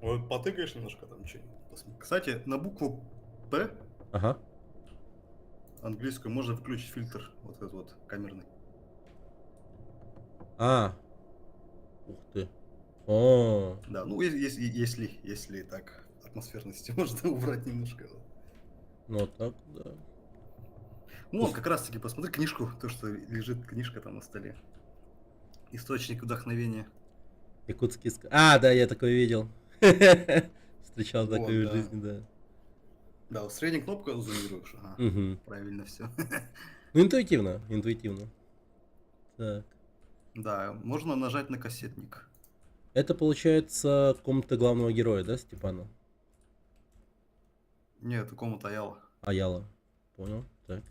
[SPEAKER 1] Вот потыкаешь немножко там что-нибудь. Кстати, на букву П
[SPEAKER 2] Ага.
[SPEAKER 1] английскую можно включить фильтр вот этот вот камерный.
[SPEAKER 2] А. Ух ты. О.
[SPEAKER 1] Да, ну если так атмосферности можно убрать немножко.
[SPEAKER 2] Ну так, да.
[SPEAKER 1] Ну, как раз таки посмотри книжку, то, что лежит книжка там на столе. Источник вдохновения.
[SPEAKER 2] Якутский А, да, я такое видел. Встречал
[SPEAKER 1] Вот,
[SPEAKER 2] такое в
[SPEAKER 1] да.
[SPEAKER 2] жизни, да.
[SPEAKER 1] Да, вот среднюю кнопку зумируешь. Ага,
[SPEAKER 2] Мгм.
[SPEAKER 1] правильно все.
[SPEAKER 2] Ну, интуитивно. Так.
[SPEAKER 1] Да, можно нажать на кассетник.
[SPEAKER 2] Это получается комната главного героя, да, Степана?
[SPEAKER 1] Нет, какому-то Аяла.
[SPEAKER 2] Аяла. Понял. Так.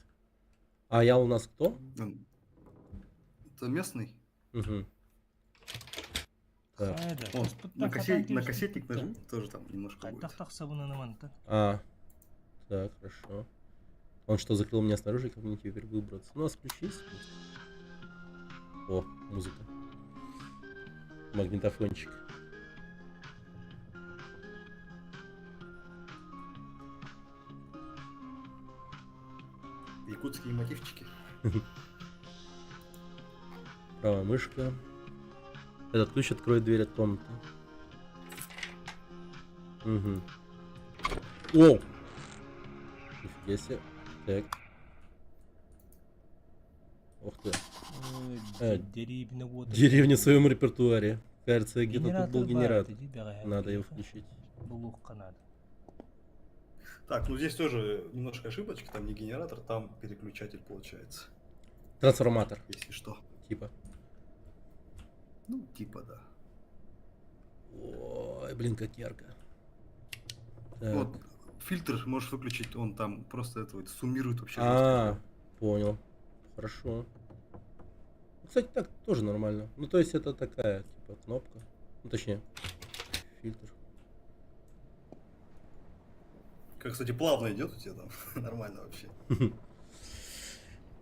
[SPEAKER 2] А Аял у нас кто?
[SPEAKER 1] Это местный.
[SPEAKER 2] Угу. Так.
[SPEAKER 1] Он, на кассетник нажми, тоже там немножко будет.
[SPEAKER 3] Қайдақтақ сабынан амантан.
[SPEAKER 2] А. Так, хорошо. Он что, закрыл меня снаружи, как мне теперь выбраться? Ну, а включись. О, музыка. Магнитофончик.
[SPEAKER 1] Якутские мотивчики.
[SPEAKER 2] Правая мышка. Этот ключ откроет дверь от комнаты. Угу. О! Нифига себе. Так. Ух ты.
[SPEAKER 3] Деревня вот.
[SPEAKER 2] Деревня в своем репертуаре. Кажется, где-то тут был генератор. Надо его включить.
[SPEAKER 3] Блока надо.
[SPEAKER 1] Так, ну здесь тоже немножко ошибочка, там не генератор, там переключатель получается,
[SPEAKER 2] Трансформатор.
[SPEAKER 1] если что.
[SPEAKER 2] Типа.
[SPEAKER 1] Ну, типа, да.
[SPEAKER 2] Ой, блин, как ярко. Так.
[SPEAKER 1] Вот, фильтр можешь выключить, он там просто это вот суммирует вообще.
[SPEAKER 2] А, понял. Хорошо. Кстати, так тоже нормально. Ну, то есть это такая, типа, кнопка. Ну, точнее, фильтр.
[SPEAKER 1] Как, кстати, плавно идет у тебя там. Нормально вообще.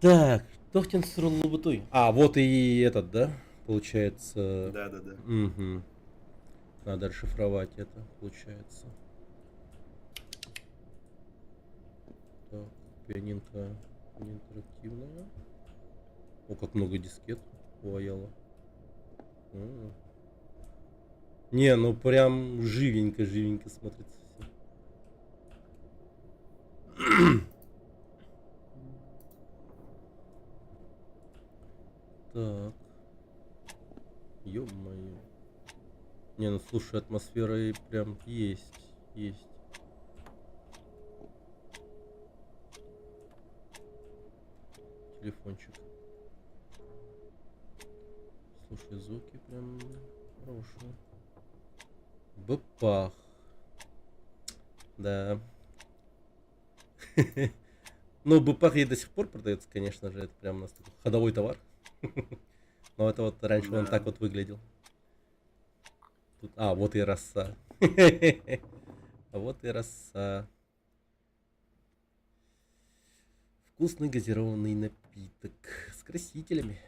[SPEAKER 2] Так, Тохтин Срулубутой. А, вот и этот, да? Получается.
[SPEAKER 1] Да.
[SPEAKER 2] Угу. Надо расшифровать это, получается. Так, пианинка не интерактивная. О, как много дискет у Аяла. Не, ну прям живенько смотрится все. Так. Ё-моё. Не, ну слушай, атмосфера и прям есть. Телефончик. Слушай, звуки прям хорошие. Бпах. Да. Ну, Бпах и до сих пор продается, конечно же. Это прям у нас такой ходовой товар. Но это вот раньше он так вот выглядел. Тут, вот и роса. А вот и роса. Вкусный газированный напиток с красителями.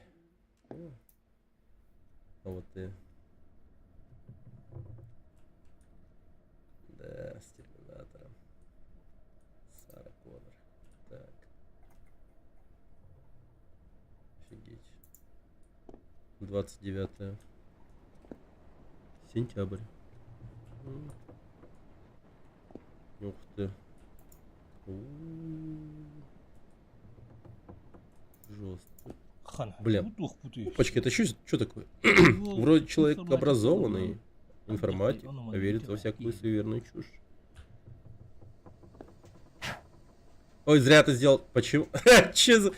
[SPEAKER 2] А вот и... Да, с терминатором. Сара Коннор. Так. Офигеть. 29 сентябрь. Ух ты. Жестко. Бля. Опачки, это что такое? Вроде человек образованный, информатик, а верит во всякую суеверную чушь. Ой, зря ты сделал. Почему? Че за...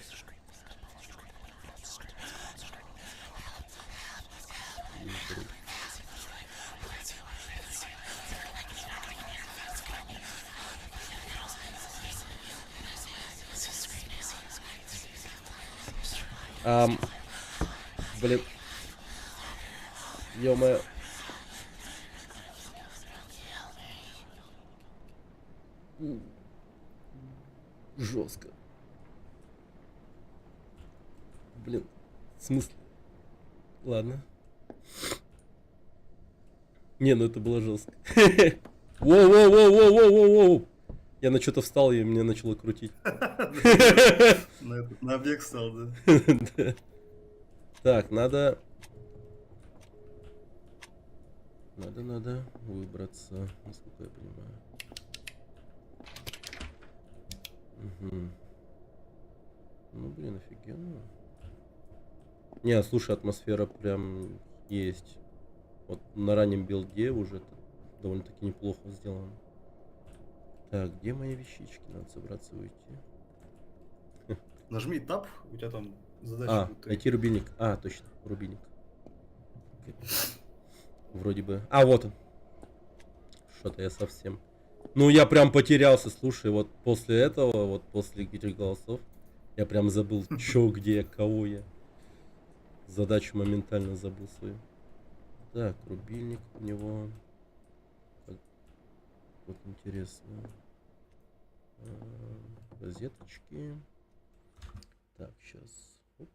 [SPEAKER 2] Блин. Ё-моё. Жестко. Блин. В смысле? Ладно. Не, ну это было жестко. Воу-воу-воу-воу-воу-воу-воу. Я на что-то встал, и меня начало крутить.
[SPEAKER 1] На объект стал, да.
[SPEAKER 2] Так, надо выбраться, насколько я понимаю. Угу. Ну, блин, офигенно. Не, слушай, атмосфера прям есть. Вот на раннем билде уже довольно-таки неплохо сделано. Так, где мои вещички? Надо собраться выйти.
[SPEAKER 1] Нажми Tab, у тебя там задача будет.
[SPEAKER 2] Найти рубильник. Точно, рубильник. Вроде бы. Вот он. Что-то я совсем. Ну, я прям потерялся, слушай, вот после этого, вот после этих голосов, я прям забыл, чё, где, кого я. Задачу моментально забыл свою. Так, рубильник у него. Вот интересно. Розеточки. Так, сейчас. Оп.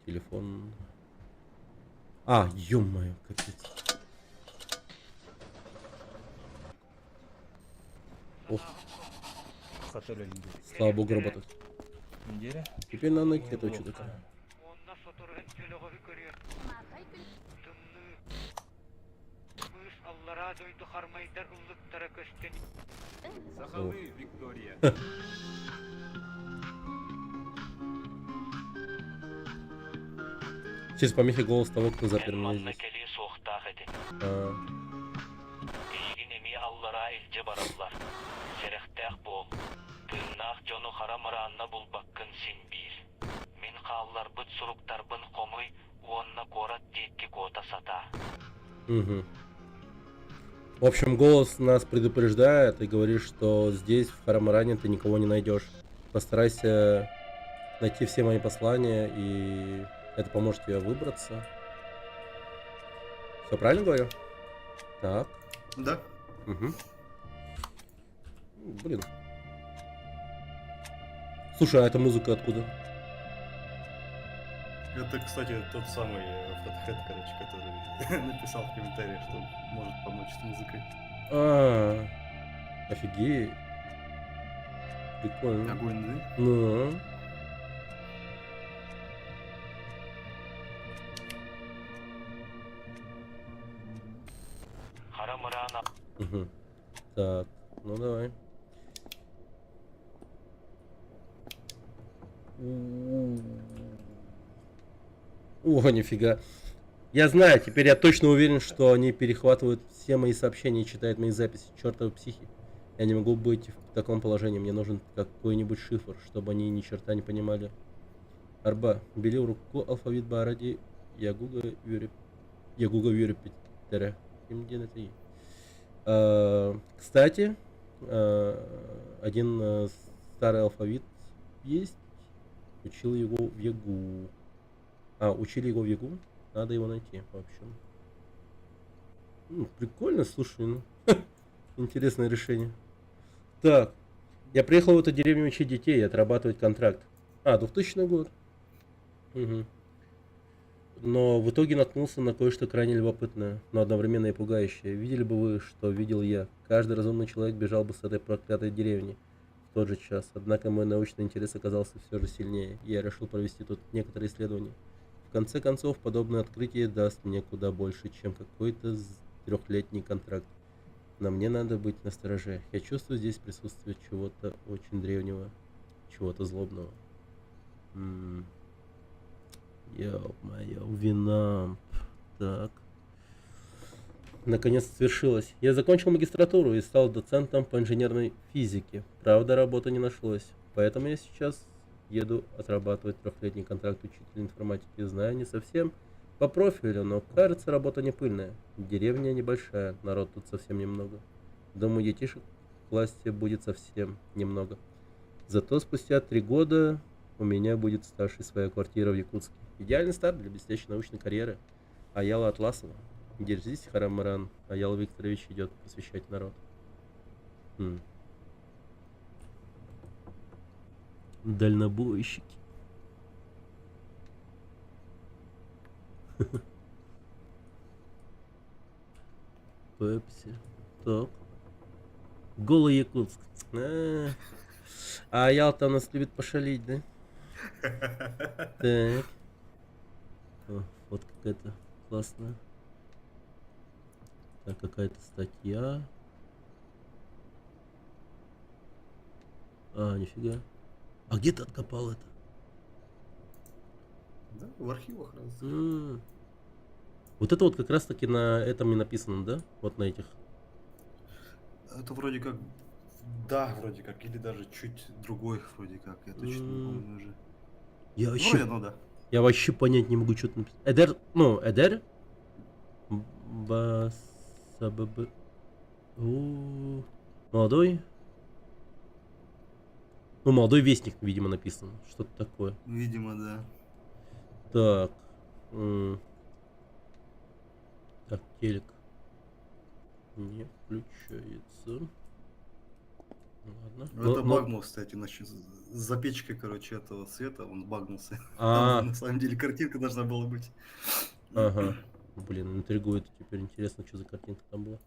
[SPEAKER 2] Телефон. А, ё-моё, капец. Ох,
[SPEAKER 3] Фотоля лидер.
[SPEAKER 2] слава богу, работает.
[SPEAKER 3] Неделя.
[SPEAKER 2] Теперь надо найти этого чудака.
[SPEAKER 4] Онна фоторын төлөгө көрүөр. Тымны. Мыс аллара дойду хармайдар ыллыктара көстен.
[SPEAKER 5] Сахалы, Виктория.
[SPEAKER 2] Через помехи голос того, кто запер меня здесь.
[SPEAKER 4] Келин соқтақ еди.
[SPEAKER 2] А,
[SPEAKER 4] Ийгин эми аллара илже бараллар. Серехтех бол. Тыыннаах жону харамараанна булбаккын син бир. Мен хааллар быт суруктарбын комуй уонна корат дейкки кота сата.
[SPEAKER 2] мгм. В общем, голос нас предупреждает и говорит, что здесь, в Харамаране, ты никого не найдешь. Постарайся найти все мои послания, и это поможет тебе выбраться. Все правильно говорю? Так.
[SPEAKER 1] Да.
[SPEAKER 2] Угу. Блин. Слушай, а эта музыка откуда?
[SPEAKER 1] Это, кстати, тот самый Фатхэт, короче, который написал в комментариях, что может помочь с музыкой.
[SPEAKER 2] А, офигеть. Прикольно.
[SPEAKER 1] Огонь, да?
[SPEAKER 2] Ну.
[SPEAKER 4] Харамараана
[SPEAKER 2] Угу. Так, ну давай. О, нифига. Я знаю, теперь я точно уверен, что они перехватывают все мои сообщения и читают мои записи. Чертовы психи. Я не могу быть в таком положении. Мне нужен какой-нибудь шифр, чтобы они ни черта не понимали. Арба, бери в руку алфавит Баради, Ягуга Юрипетера. Кстати, один старый алфавит есть. Учил его в Ягу. Учили его в Ягу. Надо его найти, в общем. Прикольно, слушай, ну. Интересное решение. Так. Я приехал в эту деревню учить детей и отрабатывать контракт. 2000 год. Угу. Но в итоге наткнулся на кое-что крайне любопытное, но одновременно и пугающее. Видели бы вы, что видел я. Каждый разумный человек бежал бы с этой проклятой деревни в тот же час. Однако мой научный интерес оказался все же сильнее. Я решил провести тут некоторые исследования. В конце концов, подобное открытие даст мне куда больше, чем какой-то 3-летний контракт. Но мне надо быть настороже. Я чувствую здесь присутствие чего-то очень древнего, чего-то злобного. Ё-моё, Винамп. Так. Наконец свершилось. Я закончил магистратуру и стал доцентом по инженерной физике. Правда, работы не нашлось. Поэтому я сейчас еду отрабатывать 3-летний контракт учителя информатики. Знаю, не совсем по профилю, но кажется, работа не пыльная. Деревня небольшая, народ тут совсем немного. Думаю, детишек в классе будет совсем немного. Зато спустя 3 года у меня будет старшая своя квартира в Якутске. Идеальный старт для блестящей научной карьеры. Аяла Атласова. Держись, Харамаран. Аял Викторович идет посвящать народ. Дальнобойщики. Пепси. Так. Голый Якутск. А Ялта у нас любит пошалить, да? Так. Вот какая-то классная. Так, какая-то статья. Нифига. А где ты откопал это?
[SPEAKER 1] Да, в архивах раз.
[SPEAKER 2] Вот это вот как раз таки на этом и написано, да? Вот на этих.
[SPEAKER 1] Это вроде как... Да, вроде как. Или даже чуть другой, вроде как. Я точно не помню уже.
[SPEAKER 2] Я вообще...
[SPEAKER 1] Вроде, ну да.
[SPEAKER 2] Я вообще понять не могу, что ты написал. Эдер... Ну, Эдер? Басабаб... Молодой? Ну, молодой вестник, видимо, написано. Что-то такое.
[SPEAKER 1] Видимо, да.
[SPEAKER 2] Так. Так, телек. Не включается. Ладно.
[SPEAKER 1] Это багнул, кстати, насчет с запечкой, короче, этого света, он багнулся.
[SPEAKER 2] А.
[SPEAKER 1] Там, на самом деле картинка должна была быть.
[SPEAKER 2] Ага. Блин, интригует теперь. Интересно, что за картинка там была.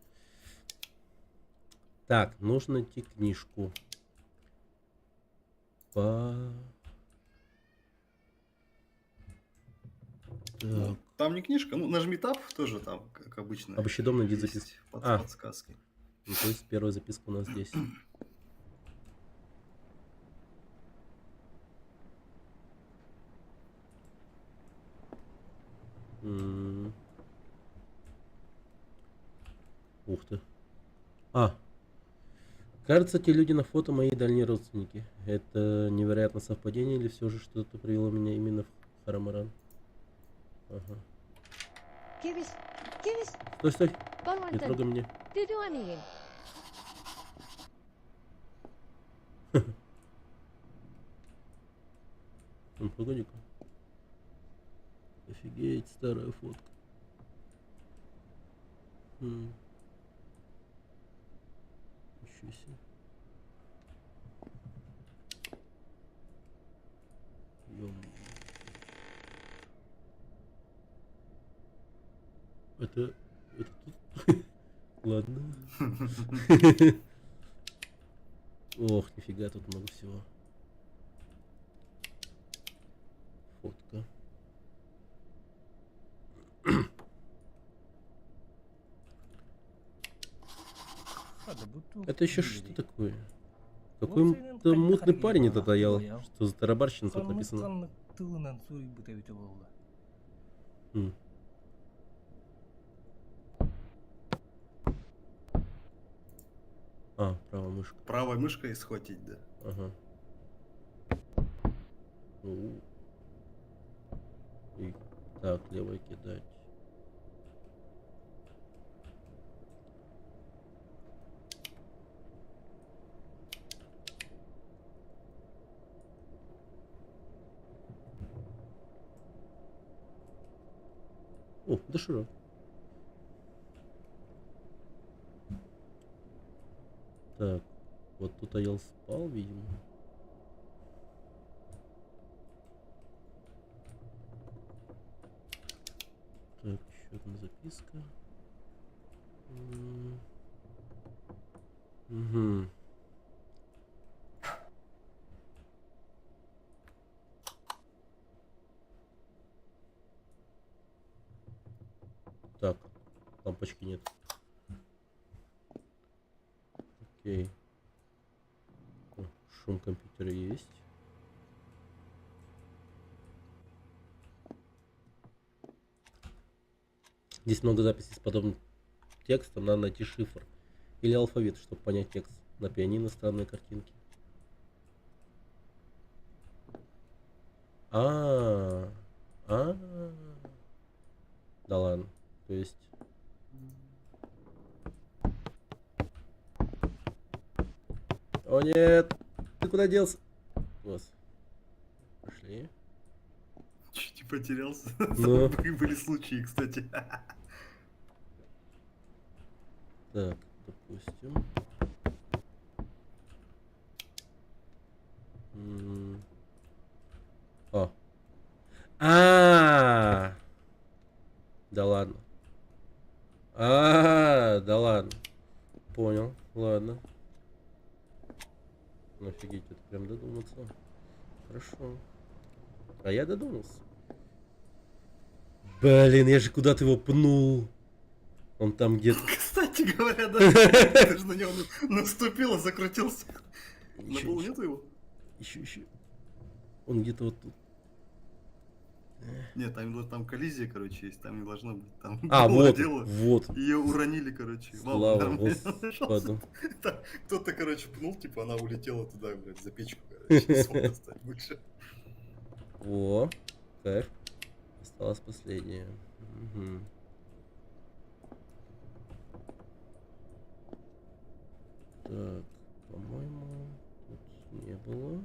[SPEAKER 2] Так, нужно найти книжку. Так.
[SPEAKER 1] Ну, там не книжка, ну нажми тап, тоже там, как обычно.
[SPEAKER 2] Обыщи дом, найди
[SPEAKER 1] есть
[SPEAKER 2] записки. А.
[SPEAKER 1] подсказки.
[SPEAKER 2] Ну, то есть первая записка у нас здесь. М. Ух ты. А. Кажется, те люди на фото мои дальние родственники. Это невероятно совпадение или все же что-то привело меня именно в Харамаран? Ага.
[SPEAKER 6] Кивис, Кивис,
[SPEAKER 2] Стой, стой. Не
[SPEAKER 6] Балантон,
[SPEAKER 2] трогай меня.
[SPEAKER 6] Дудуамиин.
[SPEAKER 2] Ну, погоди-ка. Офигеть, старая фотка. Ничего себе. Ё-моё. Это тут? Ладно. Ох, нифига, тут много всего. Фотка. Это еще что такое? Какой-то мутный парень это стоял. Что за тарабарщина тут написано? М. А, правая мышка.
[SPEAKER 1] Правой мышкой схватить, да.
[SPEAKER 2] Ага. И так, левой кидать. О, доширак. Так, вот тут Аел спал, видимо. Так, еще одна записка. Угу. Так, лампочки нет. Окей. О, шум компьютера есть. Здесь много записей с подобным текстом. Надо найти шифр или алфавит, чтобы понять текст. На пианино странные картинки. А. Да ладно. То есть... О нет! Ты куда делся? Вот. Пошли.
[SPEAKER 1] Чуть не потерялся.
[SPEAKER 2] Ну.
[SPEAKER 1] Были случаи, кстати.
[SPEAKER 2] Так, допустим. О. Да ладно. Да ладно. Понял. Ладно. Ну, офигеть, это прям додуматься. Хорошо. А я додумался. Блин, я же куда-то его пнул. Он там где-то...
[SPEAKER 1] Кстати говоря, да. Ты же на него наступил, закрутился. На полу нету его?
[SPEAKER 2] Еще. Он где-то вот тут.
[SPEAKER 1] Нет, там коллизия, короче, есть, там не должно быть. Там
[SPEAKER 2] Вот,
[SPEAKER 1] дело.
[SPEAKER 2] вот.
[SPEAKER 1] Ее уронили, короче.
[SPEAKER 2] Слава
[SPEAKER 1] нормально
[SPEAKER 2] Господу.
[SPEAKER 1] Кто-то, короче, пнул, типа она улетела туда, блядь, за печку, короче, не смог достать больше.
[SPEAKER 2] О, кайф. Осталось последнее. Угу. Так, по-моему, тут не было.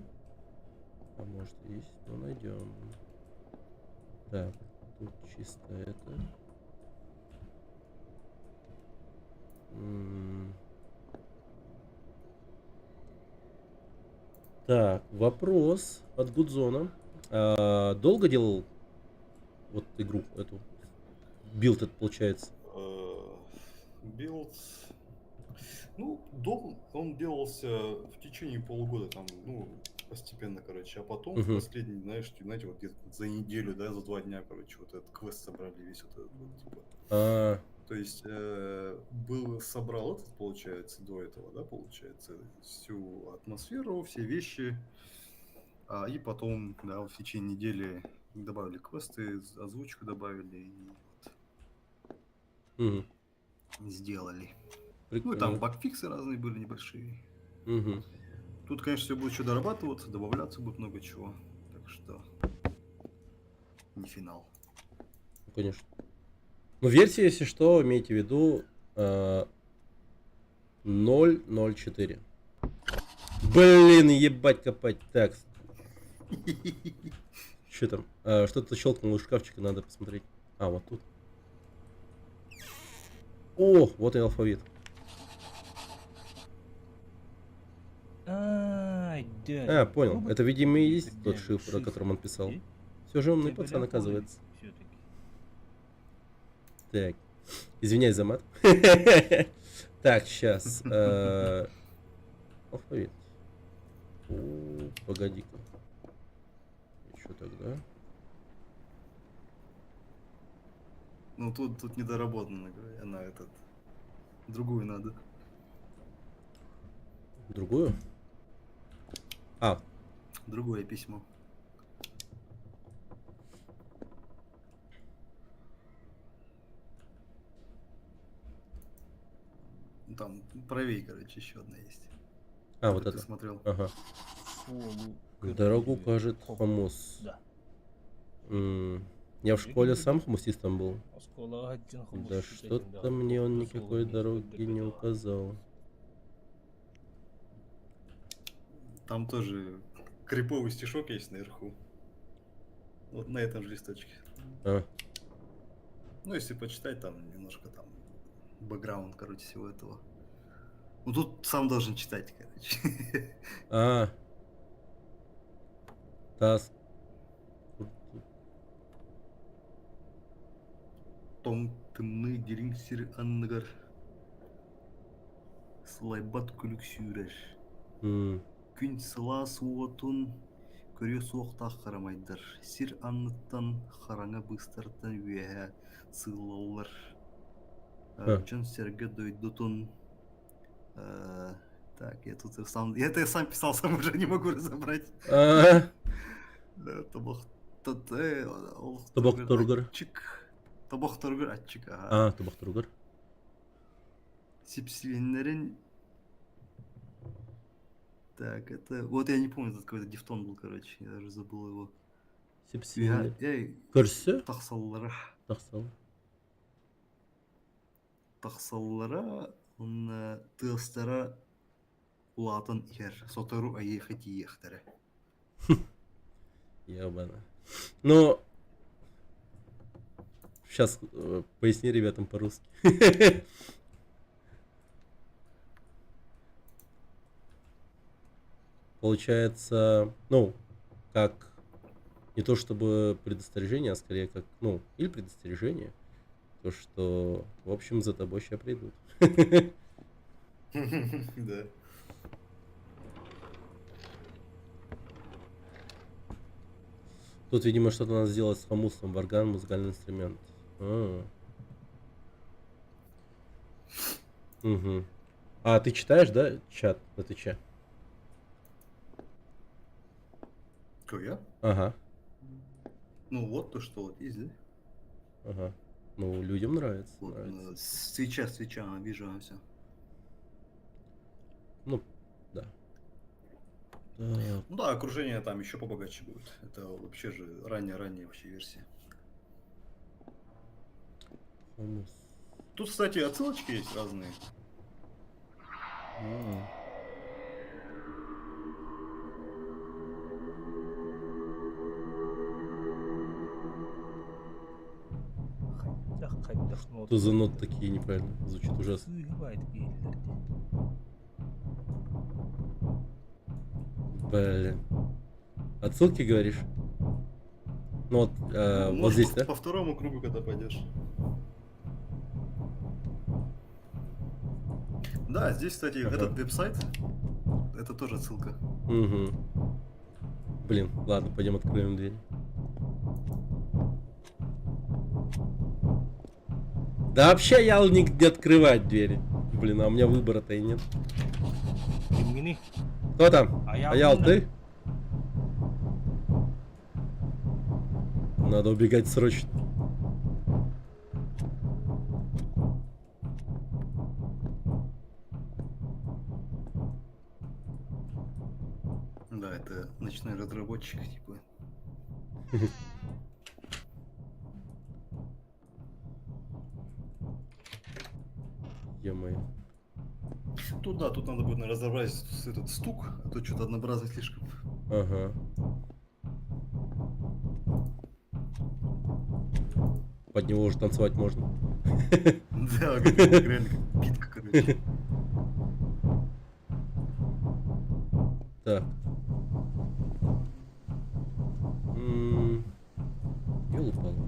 [SPEAKER 2] А может есть, но найдем. Так, тут чисто это. Так, вопрос от Гудзона. Долго делал вот игру эту? билд это получается?
[SPEAKER 1] Билд. Ну, дом, он делался в течение полугода, там, ну, постепенно, короче, а потом в
[SPEAKER 2] Мгм.
[SPEAKER 1] последний, знаете, вот где-то за неделю, да, за 2 дня, короче, вот этот квест собрали, весь вот этот вот, типа.
[SPEAKER 2] А,
[SPEAKER 1] То есть, собрал этот, получается, до этого, да, получается, всю атмосферу, все вещи, и потом, да, в течение недели добавили квесты, озвучку добавили и
[SPEAKER 2] мгм,
[SPEAKER 1] вот сделали. Ну, и
[SPEAKER 2] прикольно.
[SPEAKER 1] там багфиксы разные были небольшие.
[SPEAKER 2] Мгм.
[SPEAKER 1] Тут, конечно, все будет еще дорабатываться, добавляться будет много чего. Так что не финал.
[SPEAKER 2] Ну, конечно. Ну, версия, если что, имейте в виду 0.04. Блин, ебать копать. Так, что там? Что-то щелкнуло из шкафчика, надо посмотреть. А, вот тут. О, вот и алфавит.
[SPEAKER 3] Да.
[SPEAKER 2] Понял. Это, видимо, и есть тот шифр, о котором он писал. Все же умный пацан, оказывается. Так. Извиняюсь за мат. Так, сейчас. Алфавит. Погоди-ка. И что тогда?
[SPEAKER 1] Ну, тут недоработано, говорю, она этот. Другую надо.
[SPEAKER 2] Другую? А,
[SPEAKER 1] Другое письмо. Ну, там правее, короче, еще одна есть.
[SPEAKER 2] вот
[SPEAKER 1] Которую ты
[SPEAKER 2] это.
[SPEAKER 1] смотрел.
[SPEAKER 2] Ага. Дорогу укажет хомус.
[SPEAKER 3] Да.
[SPEAKER 2] Я в школе сам хомусистом был.
[SPEAKER 3] Да
[SPEAKER 2] Да что-то мне он никакой дороги не указал.
[SPEAKER 1] Там тоже криповый стишок есть наверху. Вот на этом же листочке.
[SPEAKER 2] А,
[SPEAKER 1] Ну, если почитать, там немножко там бэкграунд, короче, всего этого. Ну, тут сам должен читать, короче.
[SPEAKER 2] а. Тас.
[SPEAKER 1] Том тымны диринсир анныгар. Слайбат күлік сүйрер. Күн сыла суотун көрө суоқтақ қарамайдыр. Сир анныттан хараңа быстартан үйәһә сыылалар. Чон серге дойдутун. Так, я тут сам... Я это сам писал, сам уже не могу разобрать.
[SPEAKER 2] Тобок Тургар.
[SPEAKER 1] Тобок Тургар атчик. Ага.
[SPEAKER 2] Тобок Тургар.
[SPEAKER 1] Сипсвеннерин. Так, это... Вот я не помню, тут какой-то дифтон был, короче. Я даже забыл его.
[SPEAKER 2] Сипсвеннер.
[SPEAKER 1] Эй,
[SPEAKER 2] Көрсө?
[SPEAKER 1] тақсаллара.
[SPEAKER 2] Тақсал.
[SPEAKER 1] Тақсаллара, он тыстара улатын ер. Сотару аехать ехтары.
[SPEAKER 2] Ебано. Ну, сейчас поясни ребятам по-русски. Получается, ну, как не то чтобы предостережение, а скорее как, ну, или предостережение, то что, в общем, за тобой сейчас придут.
[SPEAKER 1] Да.
[SPEAKER 2] Тут, видимо, что-то надо сделать с хомусом, варган, музыкальный инструмент. Угу. А ты читаешь, да, чат на Твиче?
[SPEAKER 1] Кто я?
[SPEAKER 2] Ага,
[SPEAKER 1] Ну вот то, что вот есть, да?
[SPEAKER 2] ага. Ну, людям нравится,
[SPEAKER 1] Вот,
[SPEAKER 2] нравится.
[SPEAKER 1] свеча, вижу все.
[SPEAKER 2] Ну, да. Так,
[SPEAKER 1] Ну да, окружение там еще побогаче будет. Это вообще же ранняя вообще версия.
[SPEAKER 2] хомус.
[SPEAKER 1] Тут, кстати, отсылочки есть разные.
[SPEAKER 2] Тузанот такие неправильно. Звучит ужасно. Блин. Отсылки говоришь? Ну вот,
[SPEAKER 1] Ну,
[SPEAKER 2] вот
[SPEAKER 1] может,
[SPEAKER 2] здесь, да?
[SPEAKER 1] по второму кругу, когда пойдешь. Да, здесь, кстати,
[SPEAKER 2] Ага.
[SPEAKER 1] этот веб-сайт, это тоже ссылка.
[SPEAKER 2] Угу. Блин, ладно, пойдем откроем дверь. Да вообще я не открывать двери. Блин, а у меня выбора-то и нет.
[SPEAKER 3] Ким гini?
[SPEAKER 2] Кто там?
[SPEAKER 3] Аял
[SPEAKER 2] Аял,
[SPEAKER 3] мында.
[SPEAKER 2] ты? Надо убегать срочно.
[SPEAKER 1] Да, это ночной разработчик, типа.
[SPEAKER 2] Ё-моё.
[SPEAKER 1] Тут да, тут надо будет наверное, разобрать этот стук, а то что-то однообразно слишком.
[SPEAKER 2] Ага. Под него уже танцевать можно.
[SPEAKER 1] Да, как реально как битка, короче.
[SPEAKER 2] Так. Ёлы-палы.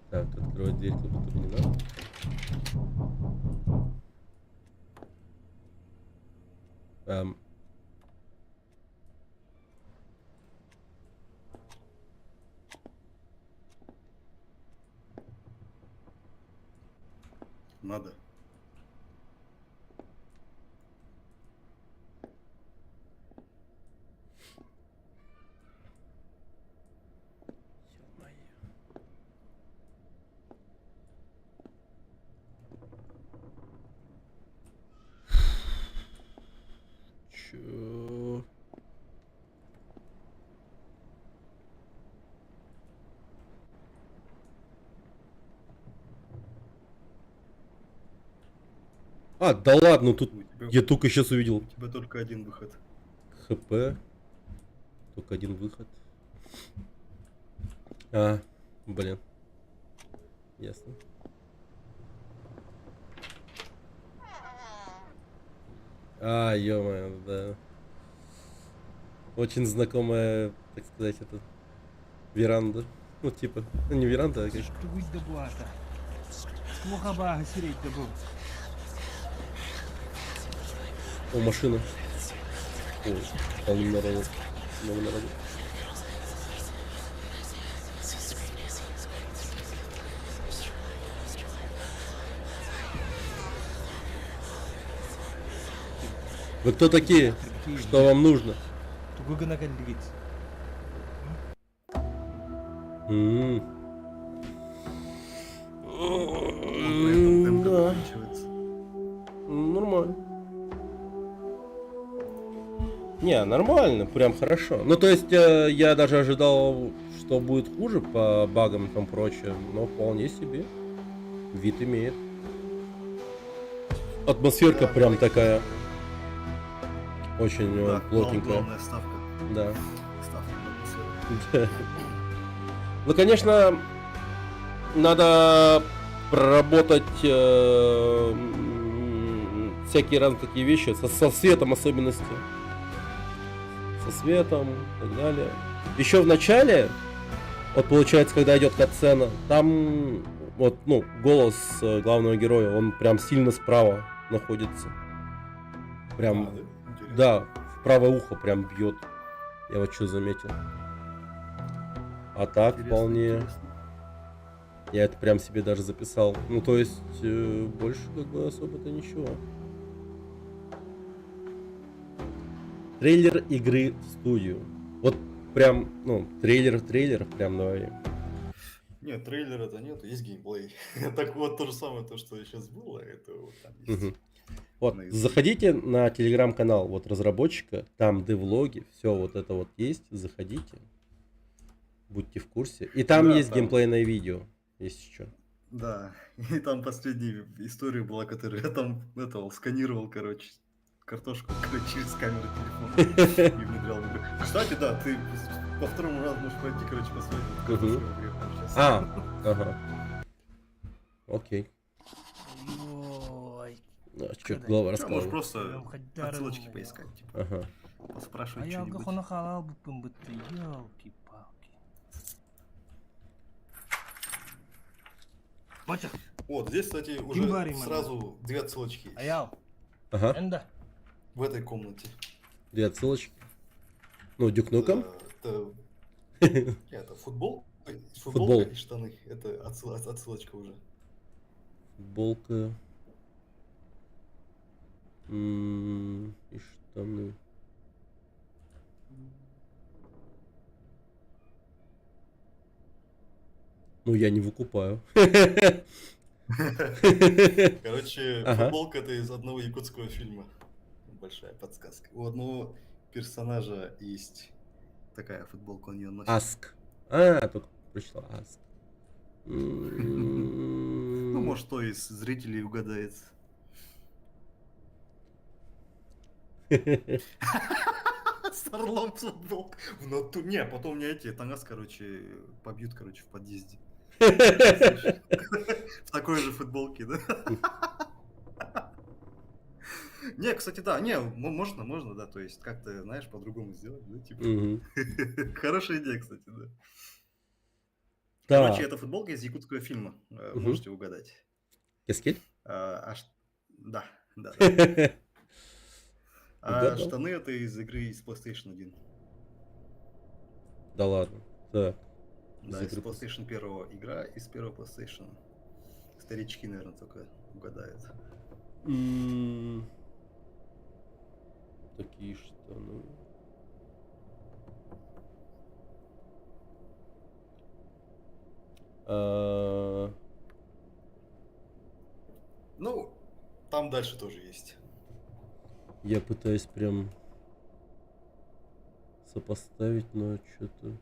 [SPEAKER 2] Так, открывать дверь как будто бы не надо.
[SPEAKER 1] Надо.
[SPEAKER 2] Ё-моё. Чё? А, да ладно, тут
[SPEAKER 1] У тебя,
[SPEAKER 2] я только сейчас увидел
[SPEAKER 1] у тебя только один выход.
[SPEAKER 2] ХП. Только один выход. А, блин. Ясно. А, ё-моё, да. Очень знакомая, так сказать, это веранда. Ну, типа, ну, не веранда, а как...
[SPEAKER 3] Тугуйда буата. Мухаба хасирейт да бу.
[SPEAKER 2] О, машина. Ой, полно народу. Много народу. Вы кто такие? Что вам нужно?
[SPEAKER 3] Тугугана калдигит.
[SPEAKER 2] М.
[SPEAKER 1] Он на этом темпе
[SPEAKER 2] Да,
[SPEAKER 1] заканчивается.
[SPEAKER 2] нормально. Не, нормально, прям хорошо. Ну, то есть, я даже ожидал, что будет хуже по багам и тому прочее, но вполне себе. Вид имеет. Атмосферка
[SPEAKER 1] Да,
[SPEAKER 2] прям
[SPEAKER 1] да.
[SPEAKER 2] такая. Очень
[SPEAKER 1] Да,
[SPEAKER 2] плотненькая.
[SPEAKER 1] главная ставка.
[SPEAKER 2] Да.
[SPEAKER 1] Ставка на атмосферу.
[SPEAKER 2] Ну, конечно, надо проработать всякие разные такие вещи, со светом особенности. Со светом и так далее. Еще в начале, вот получается, когда идет катсцена, там вот, ну, голос главного героя, он прям сильно справа находится. Прям,
[SPEAKER 1] А, да? Интересно.
[SPEAKER 2] да, в правое ухо прям бьет. Я вот что заметил. А так
[SPEAKER 1] Интересно,
[SPEAKER 2] вполне.
[SPEAKER 1] интересно.
[SPEAKER 2] Я это прям себе даже записал. Ну, то есть, больше как бы особо-то ничего. Трейлер игры в студию. Вот прям, ну, трейлер, прям давай.
[SPEAKER 1] Нет, трейлера-то нету, есть геймплей. Так вот, то же самое, то, что сейчас было, это вот там есть.
[SPEAKER 2] Мгм. Вот,
[SPEAKER 1] на ютубе.
[SPEAKER 2] заходите на телеграм-канал вот разработчика, там девлоги, все вот это вот есть, заходите. Будьте в курсе. И там
[SPEAKER 1] Да,
[SPEAKER 2] есть
[SPEAKER 1] там-
[SPEAKER 2] геймплейное видео, если что.
[SPEAKER 1] Да, и там последняя история была, которую я там этого сканировал, короче, картошку, короче, через камеру телефона и внедрял в игру. Кстати, да, ты по второму разу можешь пройти, короче, посмотреть картошку в игре прямо щас.
[SPEAKER 2] Ага. Окей.
[SPEAKER 3] Ой.
[SPEAKER 2] А, что,
[SPEAKER 3] Когда-
[SPEAKER 2] глава
[SPEAKER 1] Чё, можешь
[SPEAKER 2] рассказывает.
[SPEAKER 1] просто
[SPEAKER 3] Прям хоть даром
[SPEAKER 1] отсылочки
[SPEAKER 3] не
[SPEAKER 1] поискать,
[SPEAKER 3] дал.
[SPEAKER 1] типа,
[SPEAKER 2] Ага.
[SPEAKER 1] поспрашивать
[SPEAKER 3] Аялга
[SPEAKER 1] что-нибудь.
[SPEAKER 3] хоно халал буппун бутты, ёлки-палки. Батя,
[SPEAKER 1] Вот, здесь, кстати, уже
[SPEAKER 3] Гимбари,
[SPEAKER 1] сразу две отсылочки есть.
[SPEAKER 3] Аял.
[SPEAKER 2] Ага,
[SPEAKER 3] Энда.
[SPEAKER 1] В этой комнате.
[SPEAKER 2] 2 отсылочки. Ну, Дюк Нуком.
[SPEAKER 1] Это футбол.
[SPEAKER 2] Футбол.
[SPEAKER 1] Футболка и штаны. Это отсылочка уже.
[SPEAKER 2] Футболка. И штаны. Ну, я не выкупаю.
[SPEAKER 1] Короче,
[SPEAKER 2] Ага.
[SPEAKER 1] футболка это из одного якутского фильма. Большая подсказка. У одного персонажа есть такая футболка, он ее носит.
[SPEAKER 2] Аск. А, только прочитал Аск.
[SPEAKER 1] Ну, может, кто из зрителей угадает. С орлом футболка. Не, потом мне эти Танас, короче, побьют, короче, в подъезде. В такой же футболке, да? Не, кстати, да, не, можно, да, то есть как-то, знаешь, по-другому сделать, да, типа.
[SPEAKER 2] Мгм.
[SPEAKER 1] Хорошая идея, кстати, да.
[SPEAKER 2] Да.
[SPEAKER 1] Короче, это футболка из якутского фильма,
[SPEAKER 2] Мгм.
[SPEAKER 1] можете угадать.
[SPEAKER 2] Кескель?
[SPEAKER 1] Да, да. А
[SPEAKER 2] Угадал.
[SPEAKER 1] штаны это из игры из PlayStation 1.
[SPEAKER 2] Да ладно. Так.
[SPEAKER 1] Да, из
[SPEAKER 2] игры
[SPEAKER 1] PlayStation 1 игра, из первого PlayStation. Старички, наверное, только угадают.
[SPEAKER 2] Такие штаны. А,
[SPEAKER 1] Ну, там дальше тоже есть.
[SPEAKER 2] Я пытаюсь прям сопоставить, но что-то...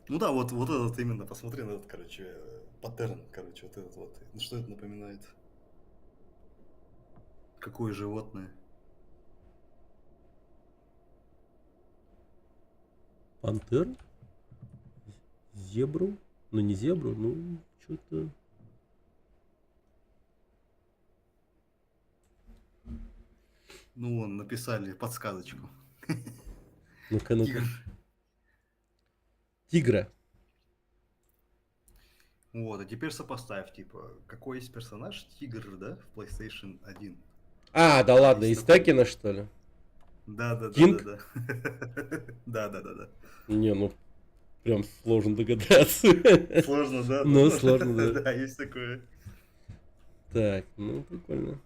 [SPEAKER 1] Ну да, вот этот именно, посмотри на этот, короче, паттерн, короче, вот этот вот. Ну, что это напоминает? Какое животное?
[SPEAKER 2] Пантер? Зебру? Ну не зебру, ну что-то...
[SPEAKER 1] Ну, вон, написали подсказочку.
[SPEAKER 2] Ну-ка, ну-ка.
[SPEAKER 1] Тигр.
[SPEAKER 2] Тигра.
[SPEAKER 1] Вот, а теперь сопоставь, типа, какой есть персонаж Тигр, да, в PlayStation 1?
[SPEAKER 2] А, да ладно,
[SPEAKER 1] Есть
[SPEAKER 2] из
[SPEAKER 1] такой.
[SPEAKER 2] Текина, что ли?
[SPEAKER 1] Да.
[SPEAKER 2] Кинг?
[SPEAKER 1] Да.
[SPEAKER 2] Не, ну прям сложно догадаться.
[SPEAKER 1] Сложно, да?
[SPEAKER 2] Ну, сложно, да.
[SPEAKER 1] Да, есть такое.
[SPEAKER 2] Так, ну прикольно.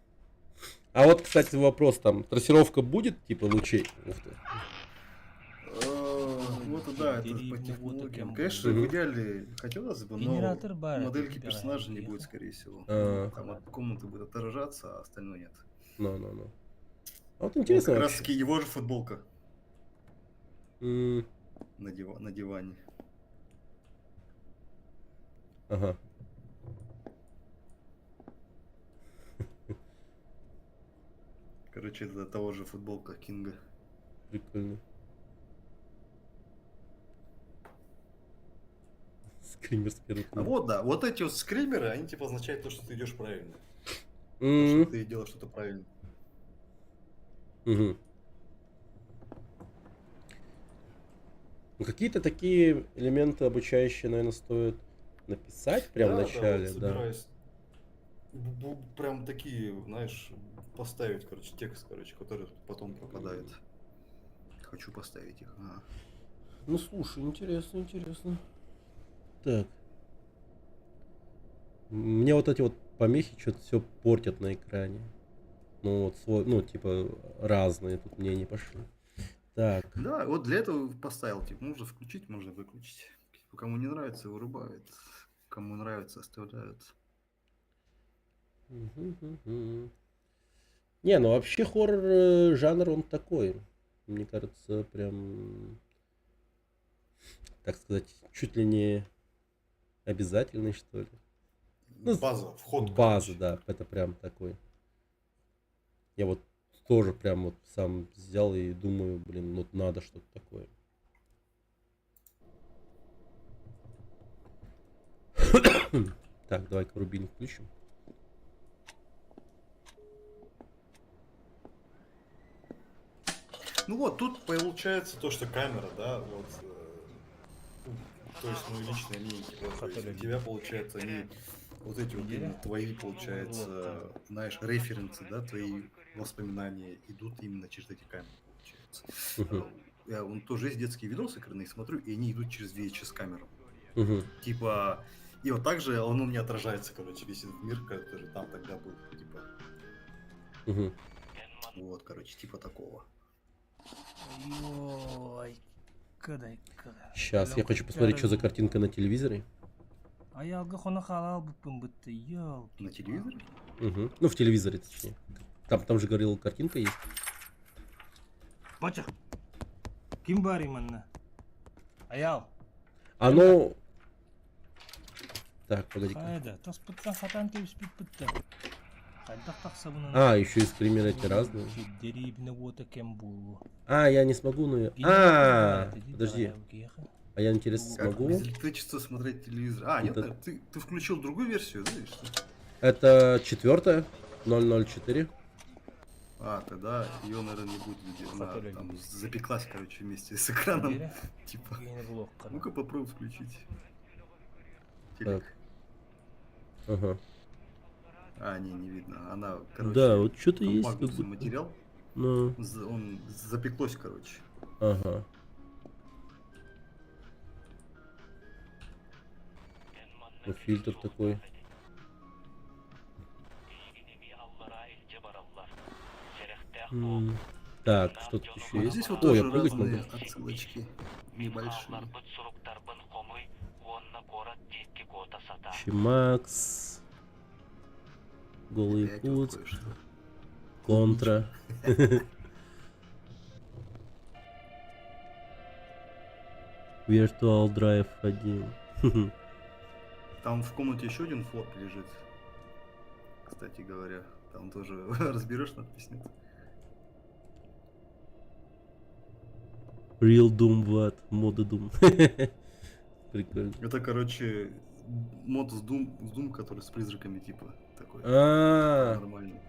[SPEAKER 2] А вот, кстати, вопрос там, трассировка будет типа лучей? Ух ты.
[SPEAKER 1] Вот, да, это по технологиям. Конечно, в идеале хотелось бы, но
[SPEAKER 3] Генератор бара,
[SPEAKER 1] модельки
[SPEAKER 3] ты
[SPEAKER 1] персонажа не
[SPEAKER 3] приехал.
[SPEAKER 1] будет, скорее всего.
[SPEAKER 2] А.
[SPEAKER 1] Там от комнаты будет отражаться, а остальное нет.
[SPEAKER 2] Ну. А вот
[SPEAKER 1] Вот
[SPEAKER 2] интересно
[SPEAKER 1] как раз
[SPEAKER 2] вообще.
[SPEAKER 1] таки его же футболка
[SPEAKER 2] М,
[SPEAKER 1] на диване.
[SPEAKER 2] Ага.
[SPEAKER 1] Короче, это того же футболка Кинга.
[SPEAKER 2] Прикольно. Скример с первых
[SPEAKER 1] А
[SPEAKER 2] минут.
[SPEAKER 1] вот, да, вот эти вот скримеры, они типа означают то, что ты идешь правильно. То,
[SPEAKER 2] М,
[SPEAKER 1] что ты делаешь что-то правильно.
[SPEAKER 2] мгм. Ну, какие-то такие элементы обучающие, наверное, стоит написать прямо в
[SPEAKER 1] Да,
[SPEAKER 2] начале,
[SPEAKER 1] вот
[SPEAKER 2] да.
[SPEAKER 1] собираюсь прям такие, знаешь, поставить, короче, текст, короче, который потом пропадает. Хочу поставить их. Ага.
[SPEAKER 2] Ну, слушай, интересно. Так. Мне вот эти вот помехи что-то все портят на экране. Ну, вот свой, ну, типа, разные тут мнения пошли. Так.
[SPEAKER 1] Да, вот для этого поставил, типа, можно включить, можно выключить. Типа, кому не нравится, вырубают. Кому нравится, оставляют.
[SPEAKER 2] Мгм. Не, ну вообще хоррор жанр он такой. Мне кажется, прям, так сказать, чуть ли не обязательный, что ли. Ну,
[SPEAKER 1] База, вход.
[SPEAKER 2] База,
[SPEAKER 1] короче.
[SPEAKER 2] да, это прям такой. Я вот тоже прям вот сам взял и думаю, блин, вот надо что-то такое. Так, давай-ка рубин включим.
[SPEAKER 1] Ну вот, тут получается то, что камера, да, вот, то есть, ну, личное мнение, типа, то есть у тебя, получается, они вот эти вот
[SPEAKER 3] Неделя?
[SPEAKER 1] именно твои, получается, знаешь, референсы, да, твои воспоминания идут именно через эти камеры, получается.
[SPEAKER 2] Мгм.
[SPEAKER 1] Я вон тоже есть детские видосы экранные смотрю, и они идут через VHS камеру.
[SPEAKER 2] Мгм.
[SPEAKER 1] Типа, и вот так же он у меня отражается, короче, весь этот мир, который там тогда был. Типа,
[SPEAKER 2] Мгм.
[SPEAKER 1] вот, короче, типа такого.
[SPEAKER 3] Ой, кадай.
[SPEAKER 2] Сейчас, я хочу посмотреть, что за картинка на телевизоре.
[SPEAKER 3] Аялга хона халал буппун бутты, ёлки.
[SPEAKER 1] На телевизоре?
[SPEAKER 2] Мгм. Ну, в телевизоре, точнее. Там же говорил, картинка есть.
[SPEAKER 3] Бача. Ким бари манна? Аял.
[SPEAKER 2] А ну... Так, погоди-ка.
[SPEAKER 3] Хайда, тас пытта хатан тебис бит пытта. Хайдах тахсабунан.
[SPEAKER 2] А, еще и скримеры эти разные.
[SPEAKER 3] Дерибна вота кембулу.
[SPEAKER 2] А, я не смогу, ну... Подожди. А я, интересно,
[SPEAKER 1] Как
[SPEAKER 2] смогу?
[SPEAKER 1] без электричества смотреть телевизор? А, нет,
[SPEAKER 2] Это-
[SPEAKER 1] наверное, ты включил другую версию, да, или что?
[SPEAKER 2] Это 4-я, 004.
[SPEAKER 1] А, тогда ее, наверное, не будет видео. Она
[SPEAKER 3] Хотели
[SPEAKER 1] там
[SPEAKER 3] видеть.
[SPEAKER 1] запеклась, короче, вместе с экраном.
[SPEAKER 3] Неделя?
[SPEAKER 1] Типа,
[SPEAKER 3] Гейна блок.
[SPEAKER 1] ну-ка попробуй включить. Телек.
[SPEAKER 2] Так. Ага.
[SPEAKER 1] А, не видно. Она, короче,
[SPEAKER 2] Да, вот что-то
[SPEAKER 1] там
[SPEAKER 2] есть.
[SPEAKER 1] магнусный
[SPEAKER 2] как будто.
[SPEAKER 1] материал.
[SPEAKER 2] Ну,
[SPEAKER 1] Он запеклось, короче.
[SPEAKER 2] ага. Ну, фильтр такой. М, Так, что тут еще
[SPEAKER 1] Вот
[SPEAKER 2] есть?
[SPEAKER 1] здесь вот
[SPEAKER 2] О, я
[SPEAKER 1] тоже
[SPEAKER 2] прыгать
[SPEAKER 1] разные
[SPEAKER 2] могу.
[SPEAKER 1] отсылочки небольшие.
[SPEAKER 2] Чимакс. Голый
[SPEAKER 1] Опять вот
[SPEAKER 2] Якутск.
[SPEAKER 1] кое-что.
[SPEAKER 2] Контра. Virtual Drive 1.
[SPEAKER 1] Там в комнате еще один форк лежит. Кстати говоря, там тоже разберешь надпись, нет?
[SPEAKER 2] Real Doom What? Мода Doom. Прикольно.
[SPEAKER 1] Это, короче, мод с Doom, который с призраками, типа, такой.
[SPEAKER 2] А,
[SPEAKER 1] Нормальный.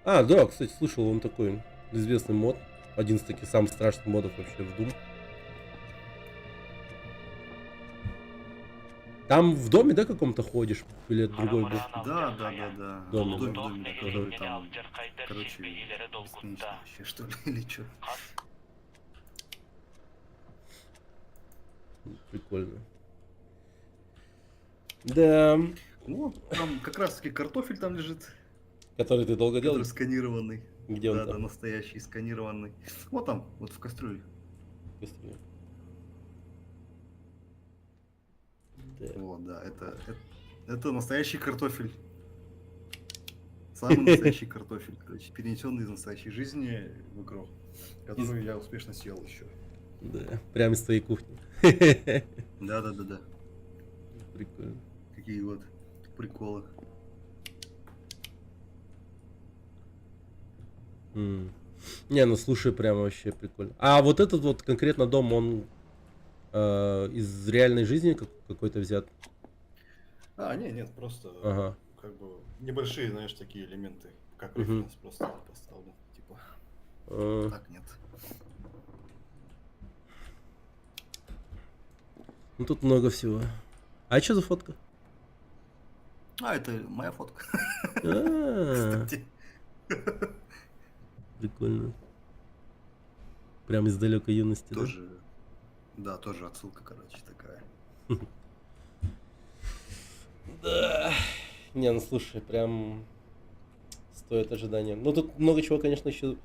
[SPEAKER 2] да, кстати, слышал, он такой известный мод. Один из таких самых страшных модов вообще в Doom. Там в доме, да, каком-то ходишь? Или это другой был?
[SPEAKER 1] Да.
[SPEAKER 2] Доме,
[SPEAKER 1] В доме,
[SPEAKER 2] да.
[SPEAKER 1] доме, да, который там, короче, бесконечно вообще, что ли, или что?
[SPEAKER 2] Прикольно. Да.
[SPEAKER 1] Ну, там как раз таки картофель там лежит,
[SPEAKER 2] Который ты долго делал?
[SPEAKER 1] который сканированный.
[SPEAKER 2] Где он
[SPEAKER 1] Да,
[SPEAKER 2] там?
[SPEAKER 1] настоящий, сканированный. Вот там, вот в кастрюле.
[SPEAKER 2] Быстрее. Да.
[SPEAKER 1] Вот, да, это настоящий картофель. Самый настоящий картофель, короче, перенесенный из настоящей жизни в игру, которую я успешно съел еще.
[SPEAKER 2] Да, прямо из твоей кухни.
[SPEAKER 1] Да.
[SPEAKER 2] Прикольно.
[SPEAKER 1] Какие вот приколы.
[SPEAKER 2] Не, ну слушай, прям вообще прикольно. А вот этот вот конкретно дом, он из реальной жизни какой-то взят?
[SPEAKER 1] А, нет, просто
[SPEAKER 2] Ага.
[SPEAKER 1] как бы небольшие, знаешь, такие элементы, как
[SPEAKER 2] Мгм.
[SPEAKER 1] референс просто поставлю. Типа,
[SPEAKER 2] А,
[SPEAKER 1] так нет.
[SPEAKER 2] Ну тут много всего. А что за фотка?
[SPEAKER 1] А, это моя фотка,
[SPEAKER 2] А,
[SPEAKER 1] кстати.
[SPEAKER 2] Прикольно. Прям из далекой юности, да?
[SPEAKER 1] Тоже, да, тоже отсылка, короче, такая.
[SPEAKER 2] Да. Не, ну слушай, прям стоит ожидания. Ну тут много чего, конечно, еще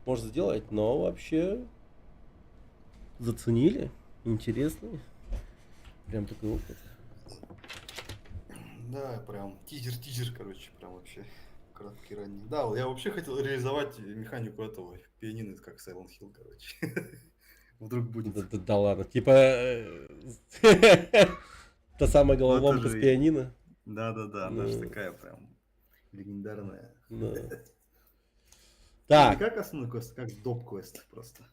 [SPEAKER 2] можно сделать, но вообще заценили. Интересный. Прям такой опыт.
[SPEAKER 1] Да, прям тизер, короче, прям вообще краткий ранний. Да, я вообще хотел реализовать механику этого пианино, как Silent Hill, короче. Вдруг будет.
[SPEAKER 2] Да ладно. Типа та самая головоломка с
[SPEAKER 1] же-
[SPEAKER 2] пианино.
[SPEAKER 1] Да, она же
[SPEAKER 2] Ну.
[SPEAKER 1] такая прям легендарная.
[SPEAKER 2] Да.
[SPEAKER 1] Не
[SPEAKER 2] Так.
[SPEAKER 1] как основной квест, как доп-квест просто.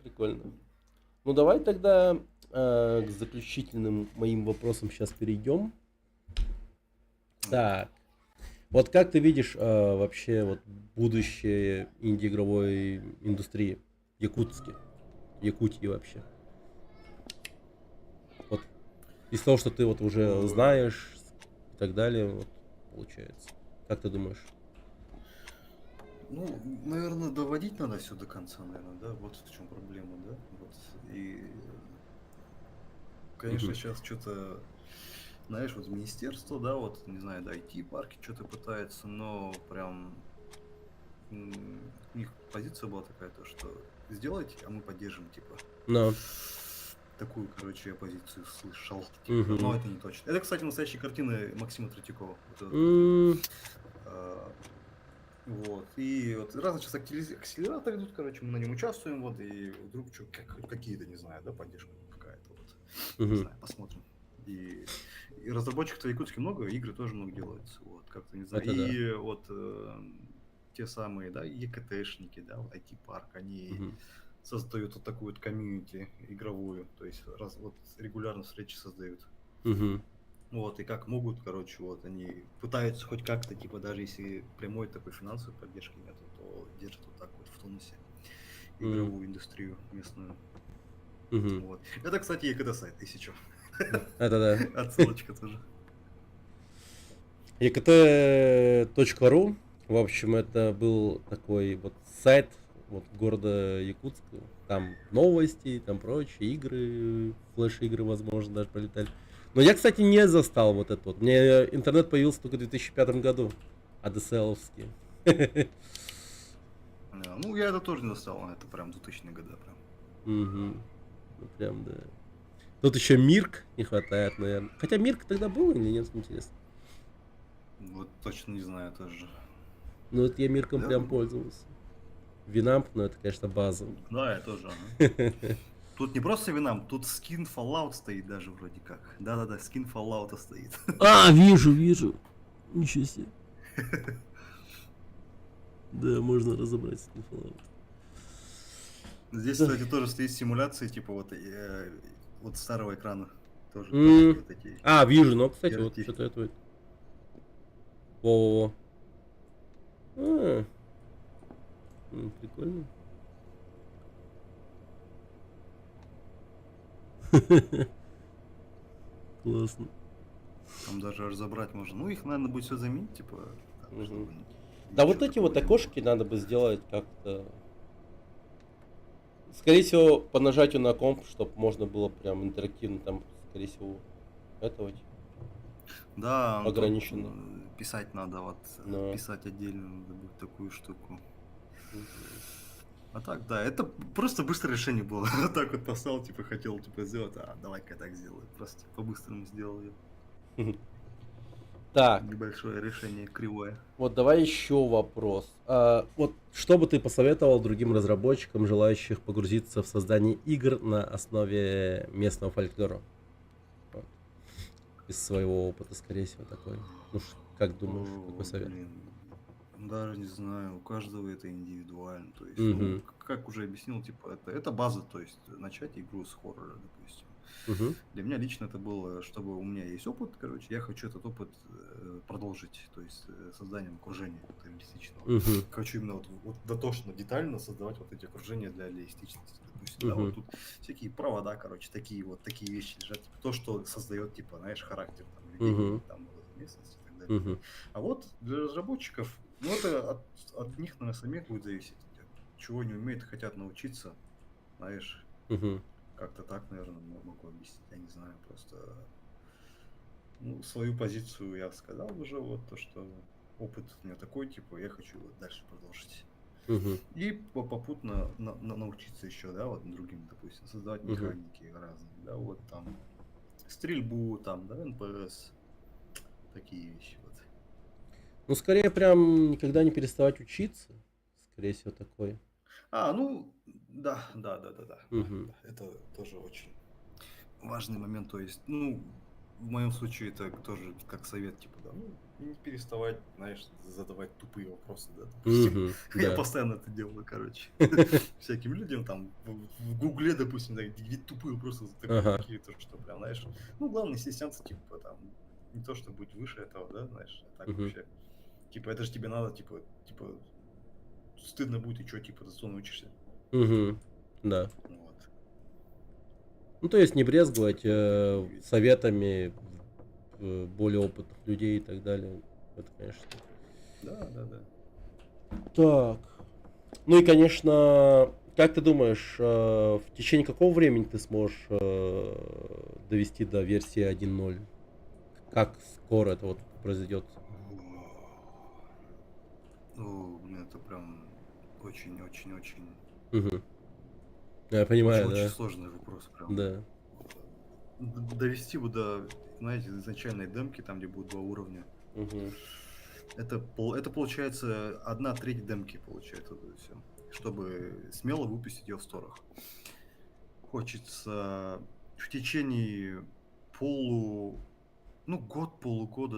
[SPEAKER 2] Прикольно. Ну давай тогда к заключительным моим вопросам сейчас перейдем. Так. Вот как ты видишь вообще вот будущее инди-игровой индустрии в Якутске? Якутии вообще. Вот Из того, что ты вот уже
[SPEAKER 1] Ой.
[SPEAKER 2] знаешь и так далее, вот, получается. Как ты думаешь?
[SPEAKER 1] Ну, наверное, доводить надо все до конца, наверное, да, вот в чем проблема, да, вот, и, конечно,
[SPEAKER 2] Мгм.
[SPEAKER 1] сейчас что-то, знаешь, вот министерство, да, вот, не знаю, да, IT-парки что-то пытаются, но прям у них позиция была такая, то, что сделайте, а мы поддержим, типа.
[SPEAKER 2] Но.
[SPEAKER 1] Такую, короче, я позицию слышал, типа, но
[SPEAKER 2] Мгм.
[SPEAKER 1] это не точно. Это, кстати, настоящие картины Максима Третьякова, вот этот вот.
[SPEAKER 2] М,
[SPEAKER 1] А, Вот. И вот разные сейчас акселераторы идут, короче, мы на нем участвуем, вот, и вдруг что, какие-то, не знаю, да, поддержка какая-то, вот, не
[SPEAKER 2] мгм.
[SPEAKER 1] знаю, посмотрим. И разработчиков-то в Якутске много, игры тоже много делаются, вот, как-то, не знаю.
[SPEAKER 2] Это да.
[SPEAKER 1] И вот те самые, да, ЕКТшники, да, вот IT-парк, они
[SPEAKER 2] Мгм.
[SPEAKER 1] создают вот такую вот комьюнити игровую, то есть вот регулярно встречи создают.
[SPEAKER 2] Мгм.
[SPEAKER 1] Вот, и как могут, короче, вот они пытаются хоть как-то, типа, даже если прямой такой финансовой поддержки нету, то держат вот так вот в тонусе
[SPEAKER 2] М,
[SPEAKER 1] игровую индустрию местную.
[SPEAKER 2] мгм.
[SPEAKER 1] Вот. Это, кстати, ЕКД сайт, если чё.
[SPEAKER 2] Это да.
[SPEAKER 1] Отсылочка тоже.
[SPEAKER 2] ekt.ru, в общем, это был такой вот сайт вот города Якутска. Там новости, там прочие игры, флеш-игры, возможно, даже полетали. Но я, кстати, не застал вот это вот. Мне интернет появился только в 2005 году. ADSL-овский.
[SPEAKER 1] Да, ну, я это тоже не достал, это прям 2000-е годы прям.
[SPEAKER 2] Мгм. Ну, прям, да. Тут еще Мирк не хватает, наверное. Хотя Мирк тогда был или нет, интересно.
[SPEAKER 1] Вот точно не знаю тоже.
[SPEAKER 2] Ну, вот я Мирком
[SPEAKER 1] Да,
[SPEAKER 2] прям пользовался. Винамп, но это, конечно, база.
[SPEAKER 1] да, я тоже, ага. Тут не просто Винам, тут скин Fallout стоит даже вроде как. Да-да-да, скин Fallout стоит.
[SPEAKER 2] А, вижу. Ничего себе. Да, можно разобрать с Fallout.
[SPEAKER 1] Здесь,
[SPEAKER 2] Да.
[SPEAKER 1] кстати, тоже стоит симуляция, типа вот старого экрана. Тоже
[SPEAKER 2] М.
[SPEAKER 1] вот эти
[SPEAKER 2] А, вижу, но, кстати, вот
[SPEAKER 1] RT.
[SPEAKER 2] что-то это вот. Во-во-во. А, прикольно. Классно.
[SPEAKER 1] Там даже разобрать можно. Ну, их, наверное, будет все заменить, типа, так,
[SPEAKER 2] Мгм.
[SPEAKER 1] чтобы
[SPEAKER 2] Да, вот
[SPEAKER 1] ничего
[SPEAKER 2] эти
[SPEAKER 1] такого
[SPEAKER 2] вот
[SPEAKER 1] не было.
[SPEAKER 2] окошки надо бы сделать как-то. Скорее всего, по нажатию на комп, чтобы можно было прям интерактивно там, скорее всего, это вот
[SPEAKER 1] Да, тут
[SPEAKER 2] ограничено.
[SPEAKER 1] писать надо, вот,
[SPEAKER 2] Но.
[SPEAKER 1] писать отдельно надо будет такую штуку.
[SPEAKER 2] Мгм.
[SPEAKER 1] А так, да, это просто быстрое решение было. Вот так вот поставил, типа, хотел, типа, сделать, давай-ка я так сделаю. Просто по-быстрому сделал я.
[SPEAKER 2] Так,
[SPEAKER 1] Небольшое решение кривое.
[SPEAKER 2] вот давай еще вопрос. Вот что бы ты посоветовал другим разработчикам, желающих погрузиться в создание игр на основе местного фольклора? Вот. Из своего опыта, скорее всего, такой. Ну, как думаешь, какой
[SPEAKER 1] О,
[SPEAKER 2] совет?
[SPEAKER 1] блин, даже не знаю, у каждого это индивидуально. То есть, ну,
[SPEAKER 2] Угу,
[SPEAKER 1] как уже объяснил, типа, это база, то есть начать игру с хоррора, допустим.
[SPEAKER 2] угу,
[SPEAKER 1] Для меня лично это было, чтобы у меня есть опыт, короче, я хочу этот опыт продолжить, то есть созданием окружения вот, реалистичного.
[SPEAKER 2] угу,
[SPEAKER 1] Хочу именно вот дотошно, детально создавать вот эти окружения для реалистичности, допустим, да, вот
[SPEAKER 2] угу,
[SPEAKER 1] тут всякие провода, короче, такие вещи лежат, типа, то, что создает, типа, знаешь, характер там людей,
[SPEAKER 2] угу,
[SPEAKER 1] там, местности и так далее.
[SPEAKER 2] угу,
[SPEAKER 1] А вот для разработчиков, ну, это от них, наверное, самих будет зависеть, чего они умеют, хотят научиться, знаешь,
[SPEAKER 2] угу,
[SPEAKER 1] как-то так, наверное, могу объяснить, я не знаю, просто ну, свою позицию я сказал уже, вот то, что опыт у меня такой, типа, я хочу вот дальше продолжить.
[SPEAKER 2] угу,
[SPEAKER 1] И попутно научиться еще, да, вот другим, допустим, создавать
[SPEAKER 2] угу.
[SPEAKER 1] механики разные, да, вот там стрельбу, там, да, НПС, такие вещи, вот.
[SPEAKER 2] Ну, скорее, прям никогда не переставать учиться. Скорее всего, такой.
[SPEAKER 1] Ну, да,
[SPEAKER 2] Угу,
[SPEAKER 1] это тоже очень важный момент, то есть, ну, в моем случае это тоже как совет, типа, да, ну, не переставать, знаешь, задавать тупые вопросы, да, допустим.
[SPEAKER 2] угу,
[SPEAKER 1] Я
[SPEAKER 2] да.
[SPEAKER 1] постоянно это делаю, короче. Всяким людям там в Гугле, допустим, да, где тупые вопросы
[SPEAKER 2] Ага.
[SPEAKER 1] такие, то, что прям, знаешь, ну, главное, не стесняться, типа, там, не то, что быть выше этого, да, знаешь, а так
[SPEAKER 2] Угу,
[SPEAKER 1] вообще. Типа, это же тебе надо, типа, стыдно будет, и что, типа, ты что научишься.
[SPEAKER 2] угу, да.
[SPEAKER 1] Вот.
[SPEAKER 2] Ну, то есть не брезговать советами более опытных людей и так далее. Это, конечно.
[SPEAKER 1] Да, да, да.
[SPEAKER 2] Так. Ну и, конечно, как ты думаешь, в течение какого времени ты сможешь довести до версии 1.0? Как скоро это вот произойдет?
[SPEAKER 1] Ну, блин, это прям очень-очень-очень
[SPEAKER 2] Угу. Я понимаю,
[SPEAKER 1] очень
[SPEAKER 2] да?
[SPEAKER 1] сложный вопрос. Прям
[SPEAKER 2] Да.
[SPEAKER 1] довести бы до, знаете, изначальной демки, там, где будет 2 уровня.
[SPEAKER 2] Угу.
[SPEAKER 1] Это получается 1/3 демки, получается, это все. Чтобы смело выпустить ее в сторах. Хочется в течение полугода,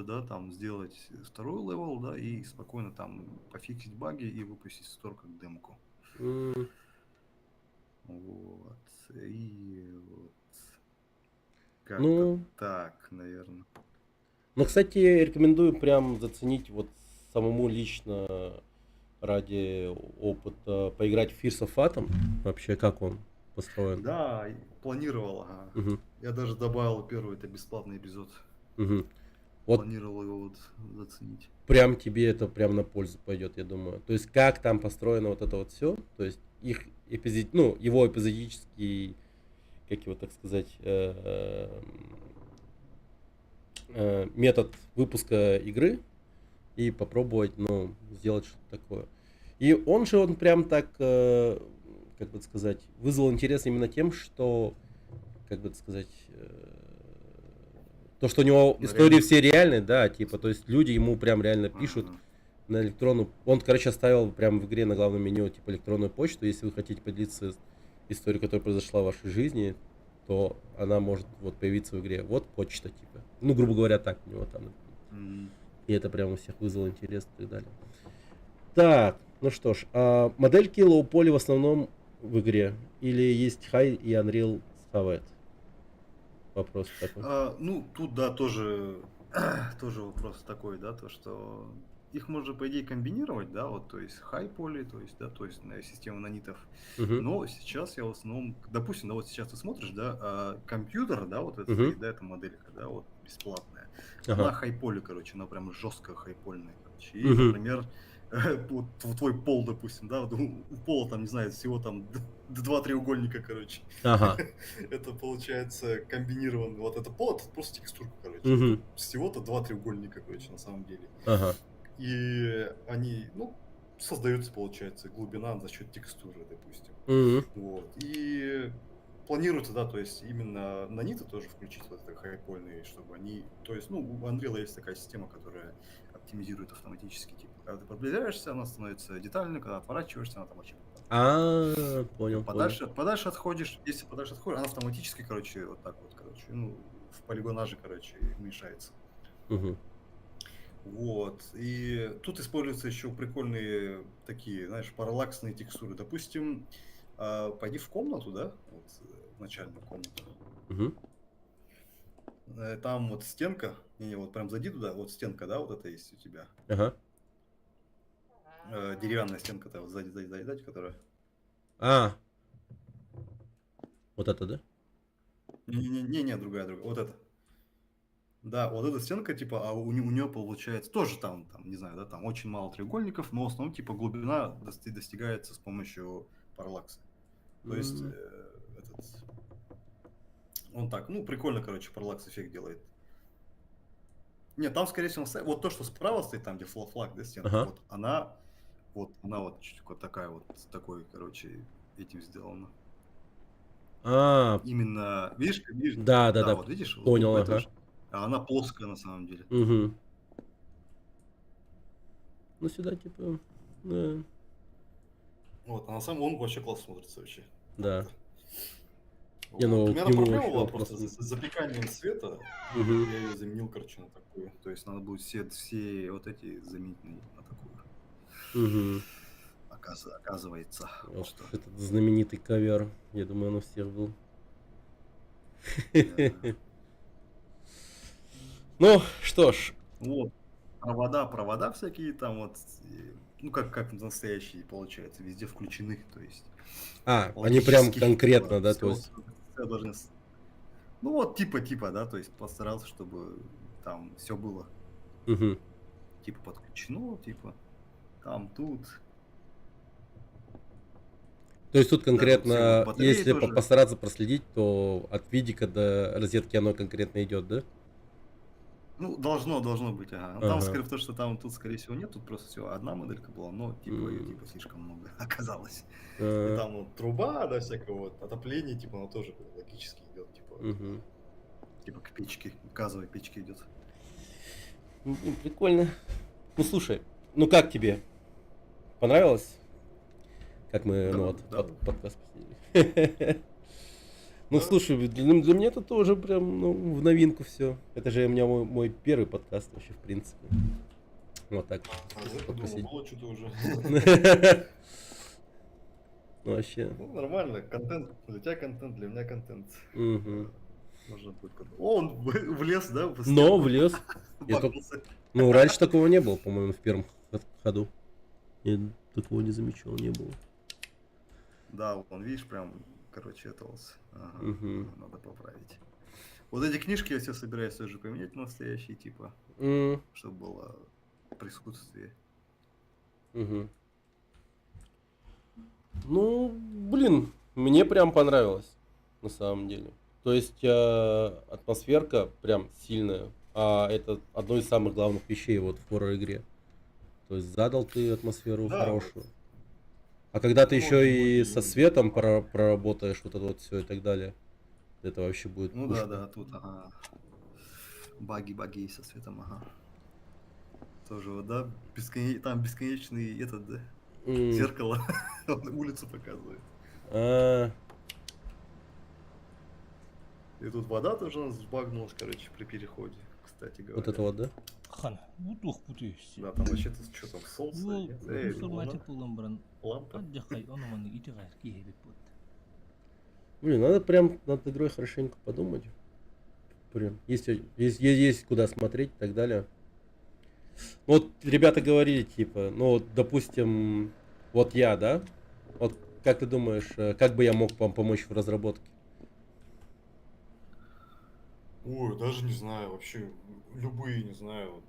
[SPEAKER 1] да, там сделать второй левел, да, и спокойно там пофиксить баги и выпустить в стор как демку. Вот. И вот. Как-то
[SPEAKER 2] Ну,
[SPEAKER 1] так, наверное.
[SPEAKER 2] ну, кстати, рекомендую прям заценить вот самому лично ради опыта поиграть в Fears of Atom. Вообще, как он построен.
[SPEAKER 1] Да, планировал, ага.
[SPEAKER 2] Угу.
[SPEAKER 1] Я даже добавил первый, это бесплатный эпизод.
[SPEAKER 2] Угу. Вот
[SPEAKER 1] Планировал его вот заценить.
[SPEAKER 2] прям тебе это прям на пользу пойдет, я думаю. То есть, как там построено вот это вот все, то есть их его эпизодический, как его так сказать, метод выпуска игры и попробовать, ну, сделать что-то такое. И он прям так, как бы сказать, вызвал интерес именно тем, что, как бы сказать, то, что у него истории
[SPEAKER 1] Реально.
[SPEAKER 2] все реальные, да, типа, то есть люди ему прям реально пишут
[SPEAKER 1] Ага.
[SPEAKER 2] на электронную... Он, короче, оставил прям в игре на главном меню, типа, электронную почту. Если вы хотите поделиться историей, которая произошла в вашей жизни, то она может вот появиться в игре. Вот почта, типа. Ну, грубо говоря, так у него там. И это прям у всех вызвало интерес и так далее. Так, ну что ж. Модельки лоу-поли в основном в игре? Или есть High и Unreal Scavet? Вопрос такой.
[SPEAKER 1] Ну, тут, да, тоже вопрос такой, да, то, что их можно, по идее, комбинировать, да, вот, то есть хай-поли, то есть, да, то есть на систему нанитов.
[SPEAKER 2] Мгм.
[SPEAKER 1] Но сейчас я в основном, допустим, да, вот сейчас ты смотришь, да, компьютер, да, вот это
[SPEAKER 2] Мгм.
[SPEAKER 1] стоит, да, эта моделька, да, вот, бесплатная. Она
[SPEAKER 2] Ага.
[SPEAKER 1] хай-поли, короче, она прям жестко хай-польная, короче. И,
[SPEAKER 2] Мгм.
[SPEAKER 1] например, вот твой пол, допустим, да, вот у пола там, не знаю, всего там 2 треугольника, короче.
[SPEAKER 2] Ага.
[SPEAKER 1] Это получается комбинированный. Вот это пол, это просто текстурка, короче.
[SPEAKER 2] Мгм.
[SPEAKER 1] Это всего-то 2 треугольника, короче, на самом деле.
[SPEAKER 2] Ага.
[SPEAKER 1] И они, ну, создаются, получается, глубина за счет текстуры, допустим.
[SPEAKER 2] Мгм.
[SPEAKER 1] Вот. И планируется, да, то есть именно наниты тоже включить вот это хайпольные, чтобы они, то есть, ну, у Unreal есть такая система, которая оптимизирует автоматически, типа, когда ты приближаешься, она становится детальной, когда отворачиваешься, она там вообще
[SPEAKER 2] Понял.
[SPEAKER 1] подальше отходишь, если подальше отходишь, она автоматически, короче, вот так вот, короче, ну, в полигонаже, короче, уменьшается.
[SPEAKER 2] Мгм.
[SPEAKER 1] Вот, и тут используются еще прикольные такие, знаешь, параллаксные текстуры. Допустим, пойди в комнату, да, вот, в начальную комнату.
[SPEAKER 2] Мгм.
[SPEAKER 1] Там вот стенка, не, вот прям зайди туда, вот стенка, да, вот это есть у тебя.
[SPEAKER 2] Ага.
[SPEAKER 1] Деревянная стенка-то, вот сзади, которая...
[SPEAKER 2] Вот это, да?
[SPEAKER 1] Не, другая, вот это. Да, вот эта стенка, типа, а у нее получается тоже там, не знаю, да, там очень мало треугольников, но в основном, типа, глубина достигается с помощью параллакса. То есть,
[SPEAKER 2] М.
[SPEAKER 1] он так, ну, прикольно, короче, параллакс эффект делает. Нет, там, скорее всего, вот то, что справа стоит, там, где флаг, да, стенка,
[SPEAKER 2] Ага.
[SPEAKER 1] вот она чуть вот такая вот, такой, короче, этим сделана. Именно, видишь,
[SPEAKER 2] Да,
[SPEAKER 1] вот видишь, вот
[SPEAKER 2] понял,
[SPEAKER 1] это
[SPEAKER 2] ага.
[SPEAKER 1] же, а она плоская на самом деле.
[SPEAKER 2] Угу. Ну сюда типа, да.
[SPEAKER 1] Вот, а на самом деле он вообще классно смотрится вообще.
[SPEAKER 2] Да.
[SPEAKER 1] Вот.
[SPEAKER 2] Не, ну,
[SPEAKER 1] У меня
[SPEAKER 2] к нему
[SPEAKER 1] проблема
[SPEAKER 2] вообще
[SPEAKER 1] была
[SPEAKER 2] вопрос
[SPEAKER 1] просто с запеканием света.
[SPEAKER 2] Мгм.
[SPEAKER 1] Я ее заменил, короче, на такую. То есть надо будет все вот эти заменить на такую.
[SPEAKER 2] Угу.
[SPEAKER 1] Оказывается.
[SPEAKER 2] Вот
[SPEAKER 1] Что...
[SPEAKER 2] этот знаменитый ковер. Я думаю, он у всех был.
[SPEAKER 1] Да.
[SPEAKER 2] Ну, что ж.
[SPEAKER 1] Вот. Провода всякие там вот, ну как настоящие получается, везде включены, то есть.
[SPEAKER 2] Они прям
[SPEAKER 1] логически,
[SPEAKER 2] конкретно, да,
[SPEAKER 1] всё-
[SPEAKER 2] то есть.
[SPEAKER 1] всё должны Ну вот, типа, да, то есть постарался, чтобы там все было,
[SPEAKER 2] Мгм.
[SPEAKER 1] типа, подключено, типа, там, тут.
[SPEAKER 2] То есть тут
[SPEAKER 1] Даже вот все вот
[SPEAKER 2] конкретно,
[SPEAKER 1] батареи
[SPEAKER 2] если
[SPEAKER 1] тоже.
[SPEAKER 2] постараться проследить, то от видика до розетки оно конкретно идет, да?
[SPEAKER 1] Ну, должно быть, ага. Ну, там,
[SPEAKER 2] Ага.
[SPEAKER 1] скорее, то, что там тут, скорее всего, нет, тут просто всего одна моделька была, но, типа, ее,
[SPEAKER 2] М.
[SPEAKER 1] типа, слишком много оказалось. И
[SPEAKER 2] А,
[SPEAKER 1] там вот труба, да, всякого вот отопления, типа, оно тоже логически идет, типа,
[SPEAKER 2] мгм.
[SPEAKER 1] типа к печке, к газовой печке идет.
[SPEAKER 2] Прикольно. Ну слушай, ну как тебе? Понравилось? Как мы,
[SPEAKER 1] Да,
[SPEAKER 2] ну вот,
[SPEAKER 1] да,
[SPEAKER 2] подкаст посидели. Ну
[SPEAKER 1] да.
[SPEAKER 2] слушай, для меня это тоже прям, ну, в новинку все. Это же у меня мой первый подкаст вообще, в принципе. Вот так.
[SPEAKER 1] А я подумал,
[SPEAKER 2] посидеть.
[SPEAKER 1] было что-то уже.
[SPEAKER 2] Ну, вообще.
[SPEAKER 1] Ну, нормально, контент, для тебя контент, для меня контент.
[SPEAKER 2] Мгм.
[SPEAKER 1] Можно будет О, он влез, да, в
[SPEAKER 2] Но
[SPEAKER 1] стенку,
[SPEAKER 2] влез. Я только...
[SPEAKER 1] бахнулся.
[SPEAKER 2] Ну, раньше такого не было, по-моему, в первом ходу. Я такого не замечал, не было.
[SPEAKER 1] Да, он, видишь, прям, короче, это вот. Ага,
[SPEAKER 2] Мгм.
[SPEAKER 1] надо поправить. Вот эти книжки я себе собираюсь тоже поменять на настоящие, типа,
[SPEAKER 2] М,
[SPEAKER 1] чтобы было присутствие.
[SPEAKER 2] мгм. Ну, блин, мне прям понравилось, на самом деле. То есть атмосферка прям сильная, а это одно из самых главных вещей вот в хоррор-игре. То есть задал ты атмосферу
[SPEAKER 1] Да, вот,
[SPEAKER 2] хорошую. А когда ты еще и со
[SPEAKER 1] многие.
[SPEAKER 2] светом проработаешь вот это вот все и так далее, это вообще будет
[SPEAKER 1] Ну да,
[SPEAKER 2] пушка.
[SPEAKER 1] да, тут, ага. Баги со светом, ага. Тоже вот, да, там бесконечный этот, да,
[SPEAKER 2] М,
[SPEAKER 1] зеркало, он улицу показывает.
[SPEAKER 2] а,
[SPEAKER 1] И тут вода тоже у нас сбагнулась, короче, при переходе, кстати
[SPEAKER 2] вот это
[SPEAKER 1] говоря.
[SPEAKER 2] вот, да?
[SPEAKER 3] Хан, утух путуйся.
[SPEAKER 1] Да, там вообще-то что там, солнце,
[SPEAKER 3] Ол
[SPEAKER 1] нет?
[SPEAKER 3] информатив
[SPEAKER 1] Луна,
[SPEAKER 3] болан баран.
[SPEAKER 1] лампа.
[SPEAKER 3] Аджахай ономаны итигар киебит бут.
[SPEAKER 2] Блин, надо прям над игрой хорошенько подумать. Прям, есть куда смотреть и так далее. Ну, вот ребята говорили, типа, ну вот, допустим, вот я, да? Вот как ты думаешь, как бы я мог вам помочь в разработке?
[SPEAKER 1] Ой, даже не знаю, вообще любые, не знаю, вот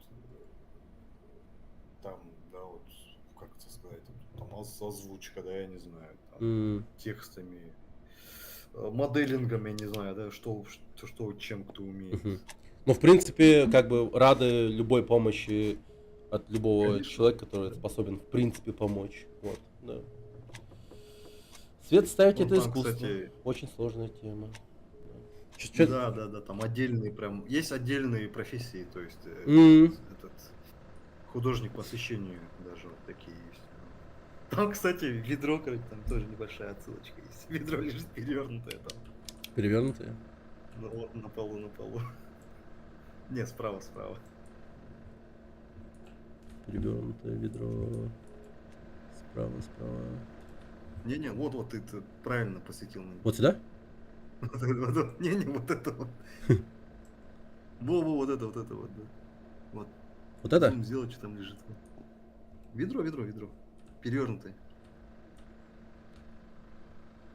[SPEAKER 1] там, да, вот, как это сказать, там озвучка, да, я не знаю, там,
[SPEAKER 2] М,
[SPEAKER 1] текстами, моделингом, я не знаю, да, чем кто умеет.
[SPEAKER 2] мгм. Ну, в принципе, как бы рады любой помощи от любого
[SPEAKER 1] Конечно.
[SPEAKER 2] человека, который способен, в принципе, помочь. Вот, да. Свет ставить
[SPEAKER 1] Вон
[SPEAKER 2] это
[SPEAKER 1] там,
[SPEAKER 2] искусство.
[SPEAKER 1] кстати,
[SPEAKER 2] Очень сложная тема. Чё-
[SPEAKER 1] да, там отдельные прям, есть отдельные профессии, то есть
[SPEAKER 2] М,
[SPEAKER 1] этот художник по освещению даже вот такие есть. Там, кстати, ведро, короче, там тоже небольшая отсылочка есть. Ведро лежит перевернутое там
[SPEAKER 2] Перевернутые.
[SPEAKER 1] на полу, на полу. Не, справа.
[SPEAKER 2] Перевернутое ведро. Справа.
[SPEAKER 1] Не, вот ты правильно посветил.
[SPEAKER 2] Вот сюда?
[SPEAKER 1] Не, вот это вот. Вот это вот, да. Вот.
[SPEAKER 2] Вот это?
[SPEAKER 1] Зум сделать, что там лежит. Ведро. Перевернутое.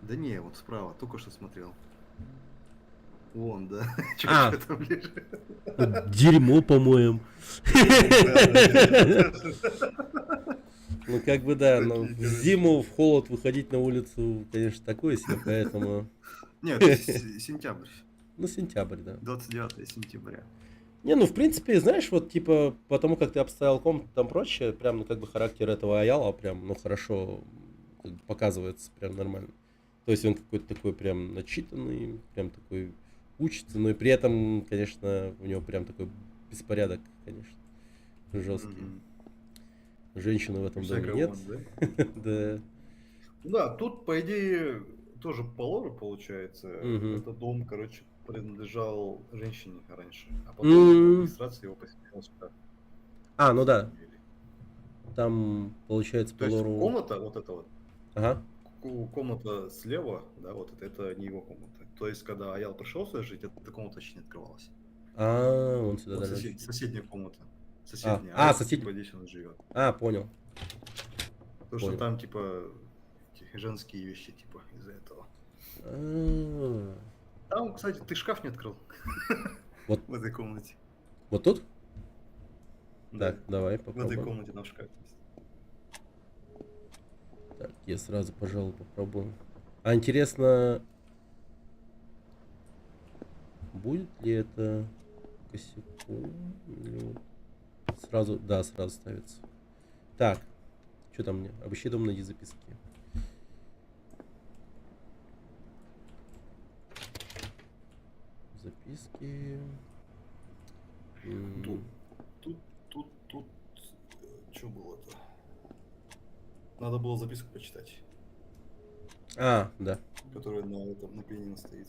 [SPEAKER 1] Да не, вот справа, только что смотрел. Вон, да.
[SPEAKER 2] А.
[SPEAKER 1] Что там лежит?
[SPEAKER 2] Дерьмо, по-моему.
[SPEAKER 1] Да.
[SPEAKER 2] Ну, как бы да, но
[SPEAKER 1] Такие,
[SPEAKER 2] в
[SPEAKER 1] короче.
[SPEAKER 2] зиму, в холод выходить на улицу, конечно, такое себе, поэтому...
[SPEAKER 1] Нет, это сентябрь.
[SPEAKER 2] Ну, сентябрь, да.
[SPEAKER 1] 29 сентября.
[SPEAKER 2] Не, ну, в принципе, знаешь, вот, типа, потому как ты обставил комнату там прочее, прям, ну, как бы характер этого Аяла прям, ну, хорошо как бы показывается, прям нормально. То есть он какой-то такой прям начитанный, прям такой учится, но и при этом, конечно, у него прям такой беспорядок, конечно, жесткий.
[SPEAKER 1] Мгм.
[SPEAKER 2] Женщины в этом доме
[SPEAKER 1] Всякого
[SPEAKER 2] нет.
[SPEAKER 1] вон, да?
[SPEAKER 2] Да.
[SPEAKER 1] Да, тут, по идее, тоже по лору получается.
[SPEAKER 2] Мгм.
[SPEAKER 1] Этот дом, короче, принадлежал женщине раньше, а потом
[SPEAKER 2] М.
[SPEAKER 1] администрация его поселила сюда.
[SPEAKER 2] А, ну
[SPEAKER 1] на
[SPEAKER 2] да.
[SPEAKER 1] самом деле.
[SPEAKER 2] Там, получается, по
[SPEAKER 1] То есть
[SPEAKER 2] лору...
[SPEAKER 1] комната, вот эта вот,
[SPEAKER 2] Ага.
[SPEAKER 1] комната слева, да, вот это не его комната. То есть, когда Аял пришел сюда жить, эта комната вообще не открывалась.
[SPEAKER 2] А, он сюда
[SPEAKER 1] Вот
[SPEAKER 2] даже...
[SPEAKER 1] соседняя комната.
[SPEAKER 2] А,
[SPEAKER 1] Соседняя.
[SPEAKER 2] а,
[SPEAKER 1] Это,
[SPEAKER 2] соседняя.
[SPEAKER 1] типа, здесь он живет.
[SPEAKER 2] А, понял.
[SPEAKER 1] То, что
[SPEAKER 2] Понял.
[SPEAKER 1] там, типа, эти женские вещи, типа, из-за этого.
[SPEAKER 2] А,
[SPEAKER 1] там, кстати, ты шкаф не открыл.
[SPEAKER 2] Вот.
[SPEAKER 1] В этой комнате.
[SPEAKER 2] Вот тут?
[SPEAKER 1] Да.
[SPEAKER 2] Так, давай
[SPEAKER 1] В этой
[SPEAKER 2] попробуем.
[SPEAKER 1] комнате там шкаф есть.
[SPEAKER 2] Так, я сразу, пожалуй, попробую. А интересно, будет ли это косяком? Или вот сразу, да, сразу ставится. Так, что там мне? Обыщи дом, найди записки. Записки.
[SPEAKER 1] Тут, тут, что было-то? Надо было записку почитать,
[SPEAKER 2] А, да.
[SPEAKER 1] которая на этом, на пианино стоит.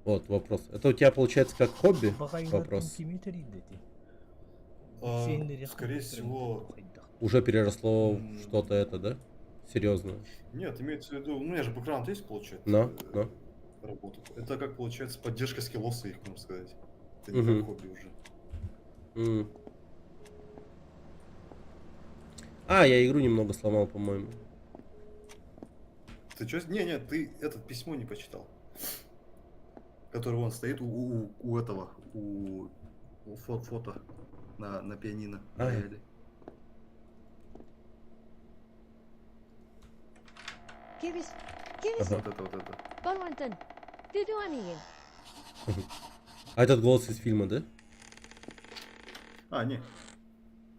[SPEAKER 2] Вот вопрос. Это у тебя получается как хобби?
[SPEAKER 3] Бағайлардың
[SPEAKER 2] Вопрос.
[SPEAKER 3] кеметерейді де.
[SPEAKER 1] А,
[SPEAKER 3] Сенлер
[SPEAKER 1] скорее
[SPEAKER 3] яқын
[SPEAKER 1] всего,
[SPEAKER 3] тұрғанда.
[SPEAKER 2] Уже переросло в
[SPEAKER 1] М.
[SPEAKER 2] что-то это, да? Серьезно.
[SPEAKER 1] нет, имеется в виду, ну, у меня же бэкграунд есть, получается,
[SPEAKER 2] Но.
[SPEAKER 1] работа. Это как получается поддержка скиллов своих, можно сказать. Это не
[SPEAKER 2] Мгм.
[SPEAKER 1] как хобби уже.
[SPEAKER 2] А, я игру немного сломал, по-моему.
[SPEAKER 1] Ты что? Не, ты это письмо не почитал. Которое вон стоит у этого, у фото на пианино.
[SPEAKER 2] А.
[SPEAKER 1] рояле.
[SPEAKER 6] Кевис, Кевис,
[SPEAKER 2] Ага.
[SPEAKER 1] Вот это.
[SPEAKER 6] Палантон, Тедуанигин.
[SPEAKER 2] А этот голос из фильма, да?
[SPEAKER 1] А, не.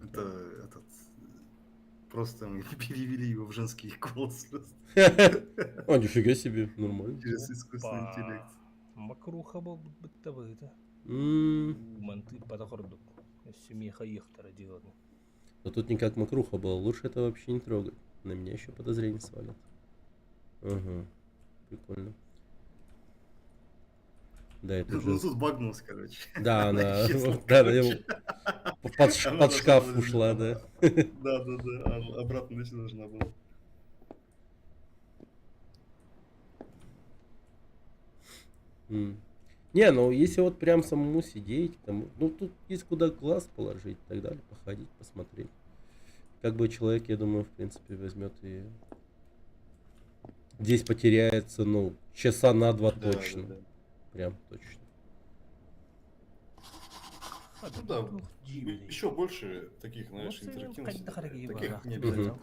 [SPEAKER 1] Это этот. Просто мы перевели его в женский голос просто
[SPEAKER 2] А, нифига себе, нормально.
[SPEAKER 1] через искусственный интеллект.
[SPEAKER 3] Макруха бұл бітті бұйды.
[SPEAKER 2] М,
[SPEAKER 3] Манты подохордук. Семейха ехтара деланы.
[SPEAKER 2] Но тут никак макруха была. Лучше это вообще не трогать. На меня еще подозрение свалят. Ага. Прикольно. Да, это
[SPEAKER 1] Ну
[SPEAKER 2] уже...
[SPEAKER 1] тут багнулся, короче.
[SPEAKER 2] Да, она...
[SPEAKER 1] исчезла,
[SPEAKER 2] Да,
[SPEAKER 1] короче.
[SPEAKER 2] под
[SPEAKER 1] Она
[SPEAKER 2] под
[SPEAKER 1] должна
[SPEAKER 2] шкаф
[SPEAKER 1] была
[SPEAKER 2] ушла,
[SPEAKER 1] лежать.
[SPEAKER 2] да.
[SPEAKER 1] Да. Обратно дойти должна была.
[SPEAKER 2] Не, ну если вот прям самому сидеть, там, ну тут есть куда глаз положить и так далее, походить, посмотреть. Как бы человек, я думаю, в принципе, возьмет и здесь потеряется, ну, часа на 2
[SPEAKER 1] Да,
[SPEAKER 2] точно.
[SPEAKER 1] да.
[SPEAKER 2] Прям точно.
[SPEAKER 1] Ну да, еще больше таких, знаешь,
[SPEAKER 3] Ну, це
[SPEAKER 1] интерактивных.
[SPEAKER 3] кайдахараги
[SPEAKER 1] Таких
[SPEAKER 3] барах.
[SPEAKER 1] не
[SPEAKER 2] Мгм.
[SPEAKER 1] обязательно.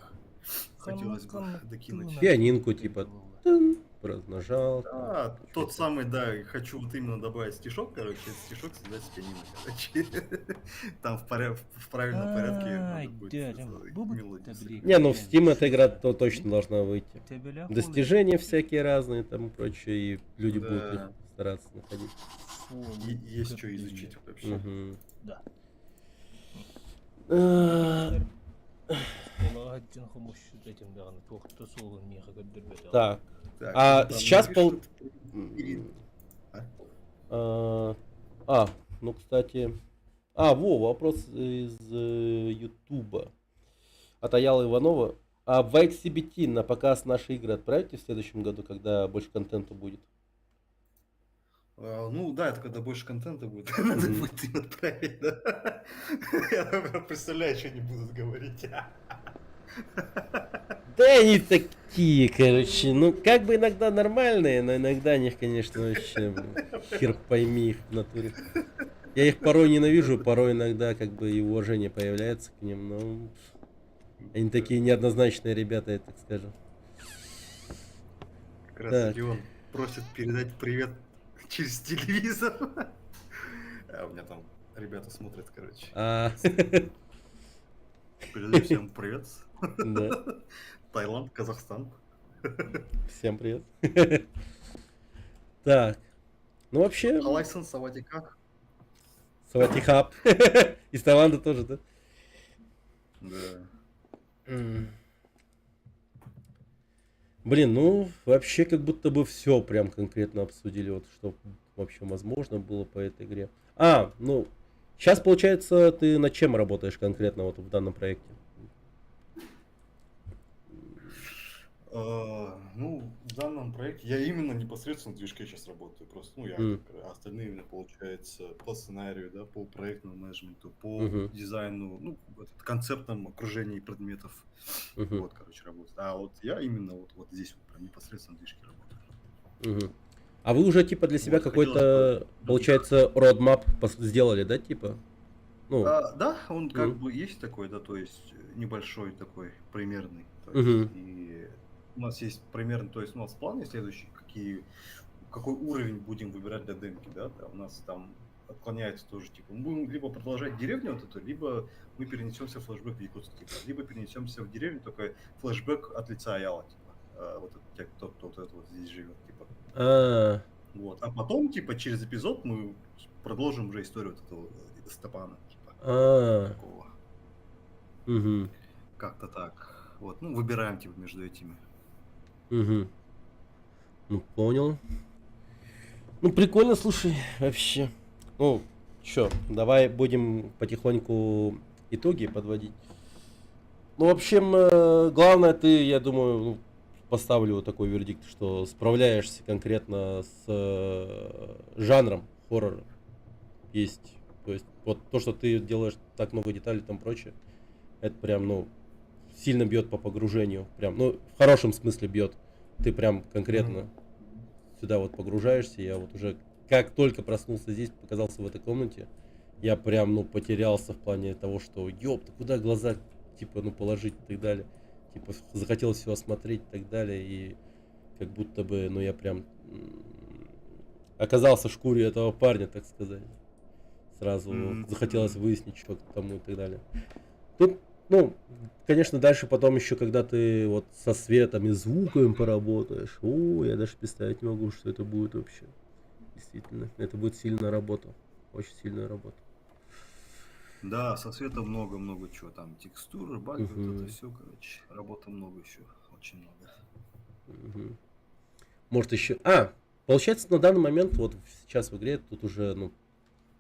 [SPEAKER 1] Хотелось бы докинуть.
[SPEAKER 2] Пианинку типа. Тын, раз нажал.
[SPEAKER 1] А, тот самый, да, хочу вот именно добавить стишок, короче, этот стишок создать с пианино, короче. Там в правильном порядке надо будет мелодию.
[SPEAKER 2] Не, ну в Steam эта игра то точно должна выйти. Достижения всякие разные там и прочее, и люди
[SPEAKER 1] Да.
[SPEAKER 2] будут их стараться находить.
[SPEAKER 1] Есть что изучить вообще.
[SPEAKER 2] Мгм.
[SPEAKER 3] Да.
[SPEAKER 2] А,
[SPEAKER 3] Олағаттен қымыш этим дағаны тоқты солын неға көддірбеді.
[SPEAKER 2] Так,
[SPEAKER 1] Так,
[SPEAKER 2] А
[SPEAKER 1] ну, там
[SPEAKER 2] сейчас
[SPEAKER 1] напишут,
[SPEAKER 2] ну кстати. Во, вопрос из Ютуба. От Аялы Иванова. А в XCBT на показ наши игры отправите в следующем году, когда больше контента будет?
[SPEAKER 1] Ну да, это когда больше контента будет, надо
[SPEAKER 2] Мгм.
[SPEAKER 1] будет им отправить, да? Я представляю, что они будут говорить.
[SPEAKER 2] Да они такие, короче. Ну, как бы иногда нормальные, но иногда них, конечно, вообще, блин, хер пойми их в натуре. Я их порой ненавижу, порой иногда как бы и уважение появляется к ним, но они такие неоднозначные ребята, я так скажу.
[SPEAKER 1] Как раз
[SPEAKER 2] Так.
[SPEAKER 1] таки он просит передать привет через телевизор. А у меня там ребята смотрят, короче. Передаю всем привет.
[SPEAKER 2] Да.
[SPEAKER 1] Таиланд, Казахстан.
[SPEAKER 2] Всем привет. Так. Ну вообще,
[SPEAKER 1] Алайсан, Саватика.
[SPEAKER 2] Саватихаб. Из Таиланда тоже, да?
[SPEAKER 1] Да.
[SPEAKER 2] Блин, ну вообще как будто бы все прям конкретно обсудили, вот что вообще возможно было по этой игре. Ну, сейчас получается ты над чем работаешь конкретно вот в данном проекте?
[SPEAKER 1] Ну, в данном проекте я именно непосредственно в движке сейчас работаю. Просто, ну, я,
[SPEAKER 2] М.
[SPEAKER 1] а остальные, именно, получается, по сценарию, да, по проектному менеджменту, по
[SPEAKER 2] Мгм.
[SPEAKER 1] дизайну, ну, концептном окружении предметов.
[SPEAKER 2] Мгм.
[SPEAKER 1] Вот, короче, работаю. А вот я именно вот здесь вот прям непосредственно в движке работаю.
[SPEAKER 2] Мгм. А вы уже типа для себя
[SPEAKER 1] Вот, хотелось бы
[SPEAKER 2] какой-то,
[SPEAKER 1] других.
[SPEAKER 2] получается, roadmap сделали, да, типа? Ну,
[SPEAKER 1] Да, он как
[SPEAKER 2] м,
[SPEAKER 1] бы есть такой, да, то есть небольшой такой, примерный. То есть,
[SPEAKER 2] мгм,
[SPEAKER 1] и у нас есть примерно, то есть у нас планы следующие, какой уровень будем выбирать для демки, да, у нас там отклоняется тоже, типа, мы будем либо продолжать деревню вот эту, либо мы перенесемся в флешбэк в Якутск, типа, либо перенесемся в деревню, только флешбэк от лица Аяла, типа, вот это, кто вот это вот здесь живет, типа.
[SPEAKER 2] а,
[SPEAKER 1] Вот. А потом, типа, через эпизод мы продолжим уже историю вот этого Степана, типа,
[SPEAKER 2] а,
[SPEAKER 1] такого.
[SPEAKER 2] мгм,
[SPEAKER 1] Как-то так. Вот, ну, выбираем, типа, между этими.
[SPEAKER 2] мгм. Ну, понял. Ну, прикольно, слушай, вообще. Ну, чё, давай будем потихоньку итоги подводить. Ну, в общем, главное, ты, я думаю, ну, поставлю вот такой вердикт, что справляешься конкретно с жанром хоррора. Есть. То есть, вот то, что ты делаешь так много деталей и там прочее, это прям, ну, сильно бьет по погружению. Прям, ну, в хорошем смысле бьет. Ты прям конкретно сюда вот погружаешься. Я вот уже как только проснулся здесь, показался в этой комнате, я прям, ну, потерялся в плане того, что, ёпта, куда глаза, типа, ну, положить и так далее. Типа, захотелось все осмотреть и так далее. И как будто бы, ну, я прям оказался в шкуре этого парня, так сказать. Сразу захотелось выяснить, что к тому и так далее. Тут, ну, конечно, дальше потом еще, когда ты вот со светом и звуком поработаешь, я даже представить не могу, что это будет вообще. Действительно, это будет сильная работа. Очень сильная работа.
[SPEAKER 1] Да, со светом много-много чего. Там текстуры, баги, вот это
[SPEAKER 2] Мгм,
[SPEAKER 1] все, короче. Работы много еще. Очень много.
[SPEAKER 2] мгм. Может еще... получается, на данный момент, вот сейчас в игре, тут уже, ну,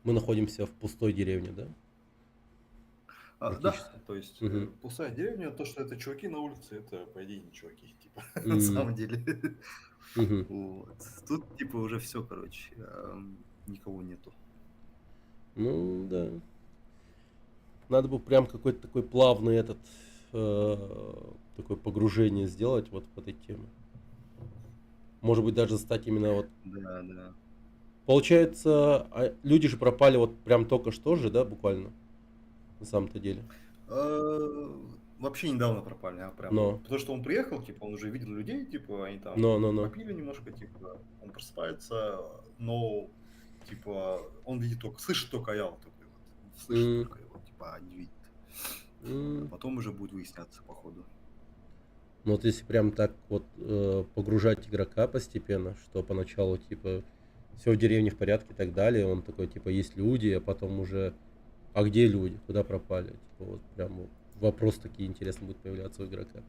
[SPEAKER 2] мы находимся в пустой деревне, да?
[SPEAKER 1] Да,
[SPEAKER 2] Практически.
[SPEAKER 1] то есть
[SPEAKER 2] Мгм.
[SPEAKER 1] пустая деревня, то, что это чуваки на улице, это, по идее, не чуваки, типа, на
[SPEAKER 2] М,
[SPEAKER 1] самом деле.
[SPEAKER 2] мгм.
[SPEAKER 1] Вот. Тут, типа, уже все, короче, никого нету.
[SPEAKER 2] Ну, да. Надо бы прям какой-то такой плавный этот такое погружение сделать вот в этой теме. Может быть, даже стать именно вот.
[SPEAKER 1] Да, да.
[SPEAKER 2] Получается, люди же пропали вот прям только что же, да, буквально, на самом-то деле.
[SPEAKER 1] Вообще недавно пропали, прям вот.
[SPEAKER 2] Но,
[SPEAKER 1] Потому что он приехал, типа, он уже видел людей, типа, они
[SPEAKER 2] но,
[SPEAKER 1] там
[SPEAKER 2] но, но.
[SPEAKER 1] попили немножко, типа, он просыпается, но, типа, он видит только, слышит только Аял, только его, слышит
[SPEAKER 2] М,
[SPEAKER 1] только его, типа, а не видит. Вот, а
[SPEAKER 2] м.
[SPEAKER 1] потом уже будет выясняться, походу.
[SPEAKER 2] Ну вот если прям так вот погружать игрока постепенно, что поначалу типа все в деревне в порядке и так далее, он такой типа есть люди, а потом уже а где люди, куда пропали, типа вот прям вот вопрос такие интересные будут появляться у игрока.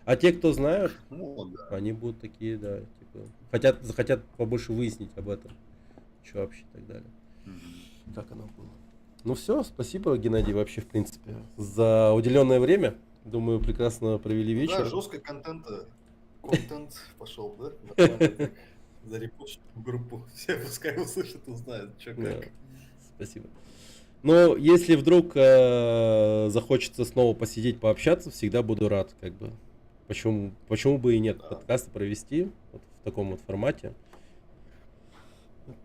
[SPEAKER 2] А те, кто знают,
[SPEAKER 1] Ну, вот, да.
[SPEAKER 2] они будут такие, да, типа захотят побольше выяснить об этом, что вообще и так далее,
[SPEAKER 1] Мгм.
[SPEAKER 2] как оно было. Ну все, спасибо, Геннадий, вообще в принципе за уделенное время. Думаю, прекрасно провели
[SPEAKER 1] Ну да,
[SPEAKER 2] вечер.
[SPEAKER 1] жесткий контент пошел, да? Нормально так. Зарепостить в группу. Все пускай услышат, узнают, что
[SPEAKER 2] Да,
[SPEAKER 1] как.
[SPEAKER 2] спасибо. Но если вдруг захочется снова посидеть, пообщаться, всегда буду рад, как бы. Почему бы и нет
[SPEAKER 1] Да.
[SPEAKER 2] подкаста провести вот в таком вот формате.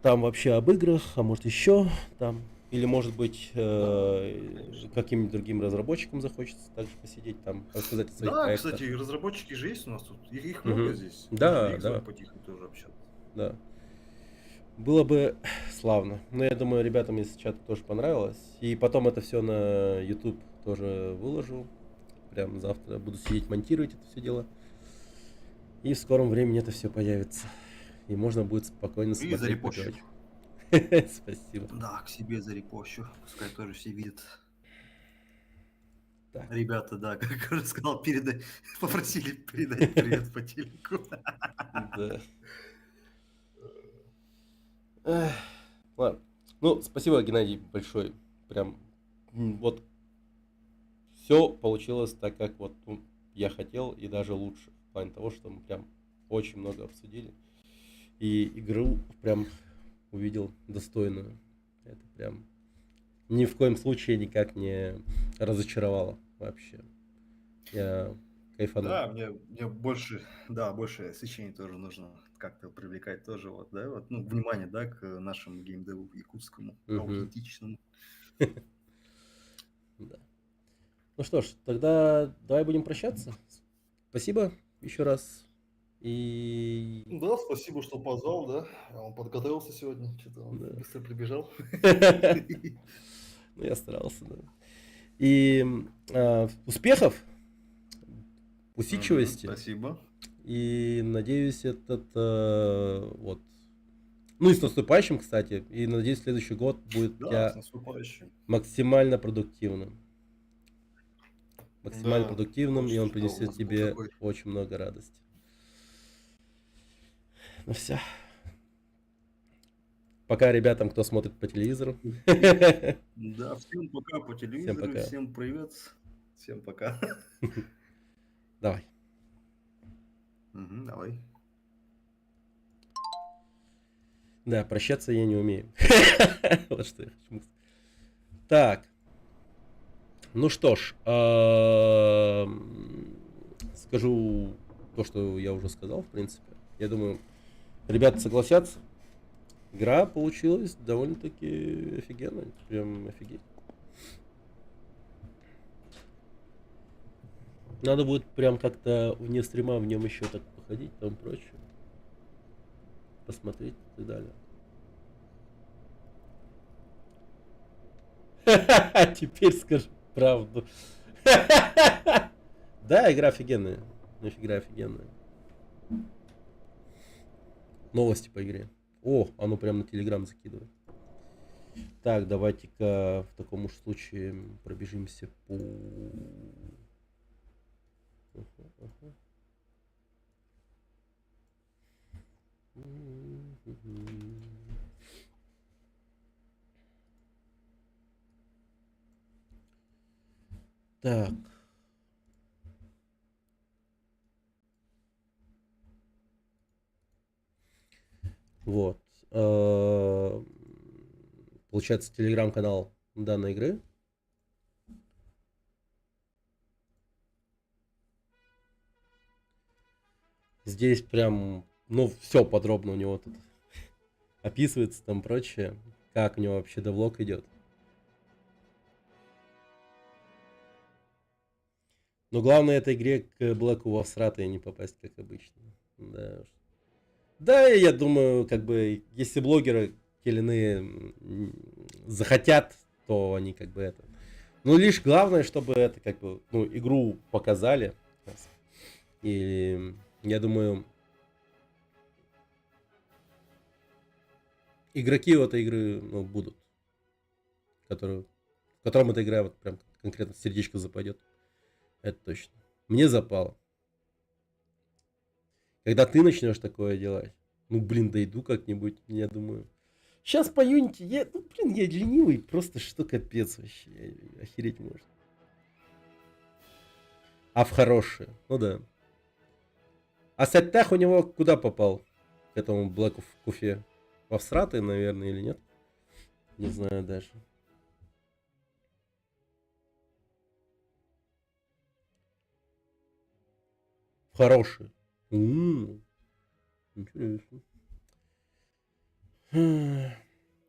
[SPEAKER 2] Там вообще об играх, а может еще там. Или может быть
[SPEAKER 1] Да, конечно.
[SPEAKER 2] каким-нибудь другим разработчикам захочется также посидеть, там, рассказать о своих
[SPEAKER 1] Да,
[SPEAKER 2] проектах.
[SPEAKER 1] кстати, разработчики же есть у нас тут. Их много
[SPEAKER 2] Мгм.
[SPEAKER 1] здесь. Можно
[SPEAKER 2] Да,
[SPEAKER 1] их звать
[SPEAKER 2] да,
[SPEAKER 1] потихоньку тоже общаться.
[SPEAKER 2] да. Было бы славно. Но я думаю, ребятам из чата тоже понравилось. И потом это все на YouTube тоже выложу. Прям завтра буду сидеть монтировать это все дело. И в скором времени это все появится. И можно будет спокойно
[SPEAKER 1] И
[SPEAKER 2] смотреть,
[SPEAKER 1] зарепощу.
[SPEAKER 2] попивать. Спасибо.
[SPEAKER 1] Да, к себе зарепощу. Пускай тоже все видят.
[SPEAKER 2] Так.
[SPEAKER 1] Ребята, да, как уже сказал, попросили передать привет по телеку.
[SPEAKER 2] Да. Эх, ладно. Ну, спасибо, Геннадий, большое. Прям вот все получилось так, как вот я хотел, и даже лучше. В плане того, что мы прям очень много обсудили. И игру прям увидел достойную. Это прям ни в коем случае никак не разочаровало вообще. Я кайфанул.
[SPEAKER 1] Да, мне больше, да, больше освещения тоже нужно как-то привлекать тоже, вот, да, вот, ну, внимание, да, к нашему геймдеву якутскому,
[SPEAKER 2] Мгм.
[SPEAKER 1] аутентичному.
[SPEAKER 2] Да. Ну что ж, тогда давай будем прощаться. Спасибо еще раз. И
[SPEAKER 1] Да, спасибо, что позвал, да, он подготовился сегодня, что-то он
[SPEAKER 2] Да.
[SPEAKER 1] быстро прибежал.
[SPEAKER 2] ну, я старался, да. И успехов, усидчивости.
[SPEAKER 1] Спасибо.
[SPEAKER 2] И надеюсь, вот. Ну и с наступающим, кстати. И надеюсь, следующий год будет у
[SPEAKER 1] Да,
[SPEAKER 2] тебя
[SPEAKER 1] с наступающим.
[SPEAKER 2] максимально продуктивным. Максимально
[SPEAKER 1] Да,
[SPEAKER 2] продуктивным, и
[SPEAKER 1] хочется,
[SPEAKER 2] он
[SPEAKER 1] чтобы у
[SPEAKER 2] принесет
[SPEAKER 1] нас был
[SPEAKER 2] тебе
[SPEAKER 1] такой.
[SPEAKER 2] очень много радости. Ну все. Пока ребятам, кто смотрит по телевизору.
[SPEAKER 1] Да, всем пока по телевизору,
[SPEAKER 2] пока.
[SPEAKER 1] всем привет, всем пока.
[SPEAKER 2] Давай.
[SPEAKER 1] Давай.
[SPEAKER 2] Да, прощаться я не умею. Вот что я хочу сказать. Так. Ну что ж, скажу то, что я уже сказал, в принципе. Я думаю, ребята согласятся. Игра получилась довольно-таки офигенная. Прям офигеть. Надо будет прям как-то вне стрима в нем еще так походить, там прочее. Посмотреть и так далее. Теперь скажи правду. Да, игра офигенная. Нафига офигенная. Новости по игре. О, оно прям на Телеграм закидывает. Так, давайте-ка в таком уж случае пробежимся по... Так. Вот. Получается, телеграм-канал данной игры. Здесь прям, ну, все подробно у него тут описывается, там прочее. Как у него вообще девлог идет. Но главное этой игре к Блэку во всратые не попасть, как обычно. Да уж. Да, я думаю, как бы, если блогеры те или иные захотят, то они как бы это... Ну, лишь главное, чтобы это как бы, ну, игру показали. И я думаю, игроки у этой игры, ну, будут. Которым эта игра вот прям конкретно в сердечко западет. Это точно. Мне запало. Когда ты начнешь такое делать, ну, блин, дойду как-нибудь, я думаю. Сейчас по Unity, я ленивый, просто что капец вообще, охереть можно. А в хорошие, ну да. А Сеттах у него куда попал? К этому Блэку в Куфе? Во всратый, наверное, или нет? Не знаю даже. В хорошие. Интересно.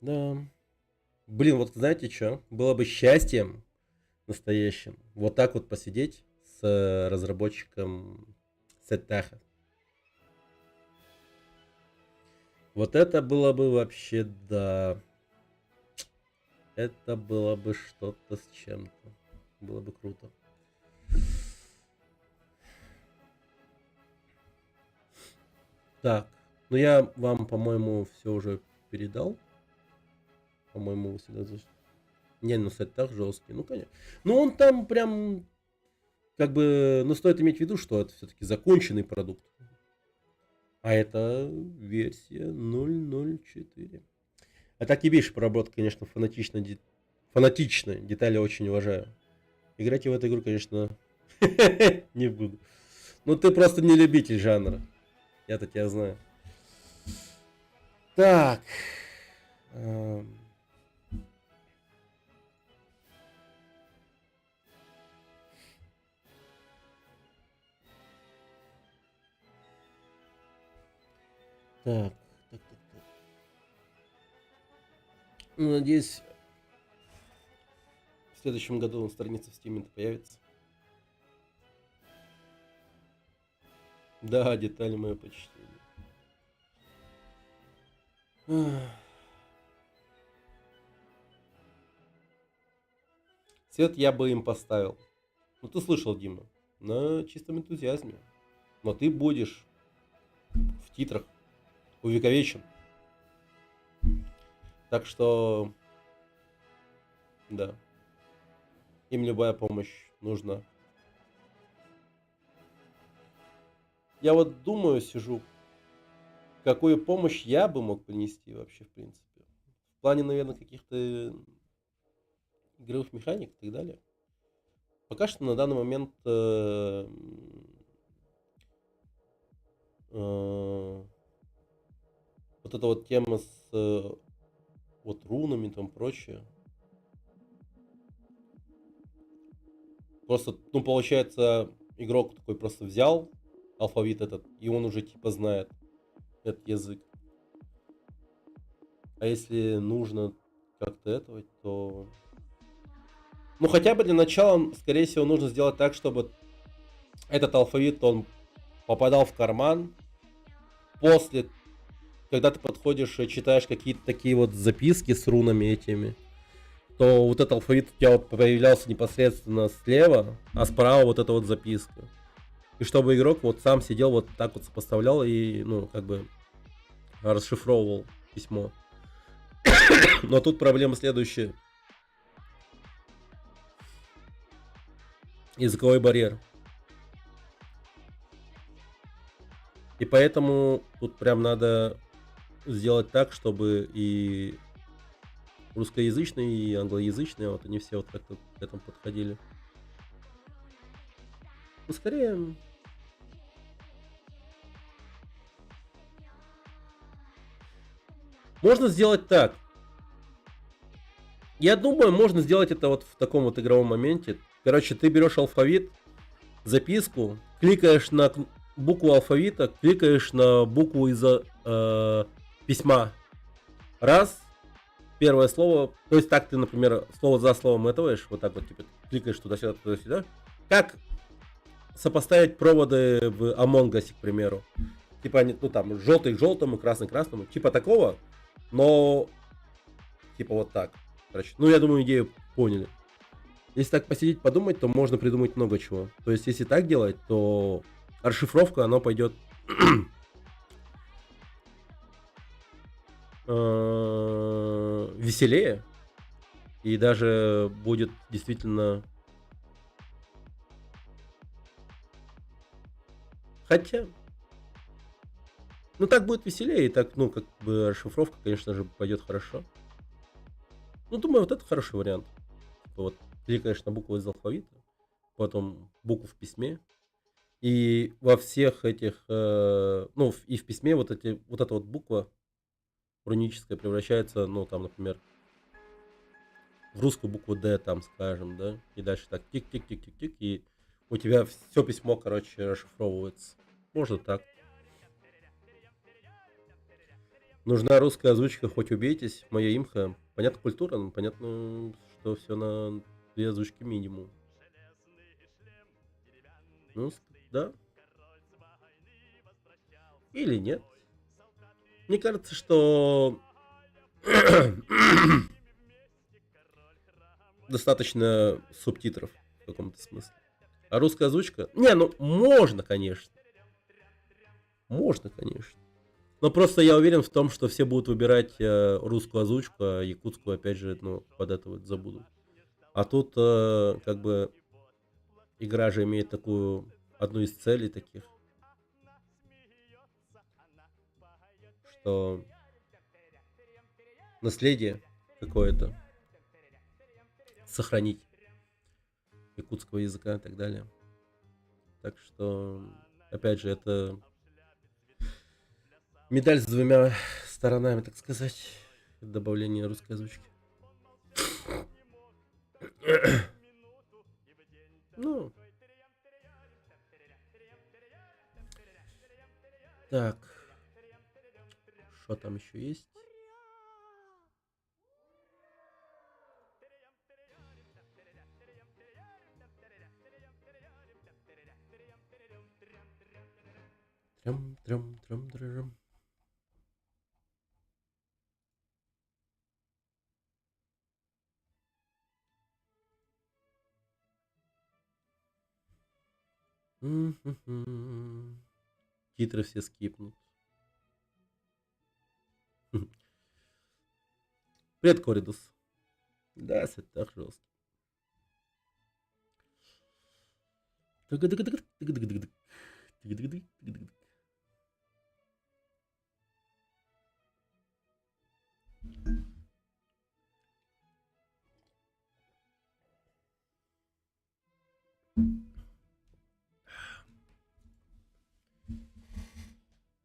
[SPEAKER 2] Да. Блин, вот знаете что? Было бы счастьем настоящим вот так вот посидеть с разработчиком Сеттаха. Вот это было бы вообще, да. Это было бы что-то с чем-то. Было бы круто. Так, ну я вам, по-моему, все уже передал. По-моему, вы всегда... Не, ну Сеттах жесткий, ну конечно. Ну он там прям, как бы, ну стоит иметь в виду, что это все-таки законченный продукт. А это версия 0.04. А так и видишь, проработка, конечно, фанатичная, детали очень уважаю. Играть я в эту игру, конечно, не буду. Ну ты просто не любитель жанра. Я-то тебя знаю. Так. Так, так. Ну, надеюсь, в следующем году на странице в Steam появится. Да, детали мое почтение. Свет я бы им поставил. Ну ты слышал, Дима, на чистом энтузиазме. Но ты будешь в титрах увековечен. Так что, да, им любая помощь нужна. Я вот думаю, сижу, какую помощь я бы мог принести вообще, в принципе. В плане, наверное, каких-то игровых механик и так далее. Пока что на данный момент вот эта вот тема с вот рунами и там прочее. Просто, ну, получается, игрок такой просто взял алфавит этот, и он уже типа знает этот язык. А если нужно как-то этого, то... Ну, хотя бы для начала, скорее всего, нужно сделать так, чтобы этот алфавит, он попадал в карман. После, когда ты подходишь и читаешь какие-то такие вот записки с рунами этими, то вот этот алфавит у тебя вот появлялся непосредственно слева, а справа вот эта вот записка. И чтобы игрок вот сам сидел вот так вот сопоставлял и, ну, как бы расшифровывал письмо. Но тут проблема следующая. Языковой барьер. И поэтому тут прям надо сделать так, чтобы и русскоязычные, и англоязычные, вот они все вот как-то к этому подходили. Ну, скорее... Можно сделать так. Я думаю, можно сделать это вот в таком вот игровом моменте. Короче, ты берешь алфавит, записку, кликаешь на букву алфавита, кликаешь на букву из письма. Раз, первое слово, то есть так ты, например, слово за словом этоваешь, вот так вот, типа, кликаешь туда-сюда, туда-сюда. Как сопоставить проводы в Among Us, к примеру. Типа, ну там, желтый к желтому, красный к красному, типа такого, но типа вот так. Короче, ну я думаю, идею поняли. Если так посидеть, подумать, то можно придумать много чего. То есть, если так делать, то расшифровка, она пойдет веселее. И даже будет действительно... Хотя... Ну, так будет веселее, и так, ну, как бы расшифровка, конечно же, пойдет хорошо. Ну, думаю, вот это хороший вариант. Вот кликаешь на букву из алфавита, потом букву в письме, и во всех этих, ну, и в письме вот эта вот буква руническая превращается, ну, там, например, в русскую букву Д, там, скажем, да, и дальше так тик-тик-тик-тик-тик, и у тебя все письмо, короче, расшифровывается. Можно так. Нужна русская озвучка, хоть убейтесь, моя имха. Понятно, культура, но понятно, что все на 2 озвучки минимум. Ну, да. Или нет. Мне кажется, что достаточно субтитров в каком-то смысле. А русская озвучка? Не, ну можно, конечно. Можно, конечно. Но просто я уверен в том, что все будут выбирать русскую озвучку, а якутскую, опять же, ну, под это вот забудут. А тут, как бы, игра же имеет такую, одну из целей таких, что наследие какое-то сохранить якутского языка и так далее. Так что Опять же, это медаль с двумя сторонами, так сказать. Добавление русской озвучки. Ну. Так. Что там еще есть? Трям-трям-трям-трям. М-м-м. Титры все скипнут. Привет, Коридус. Да, это так жестко.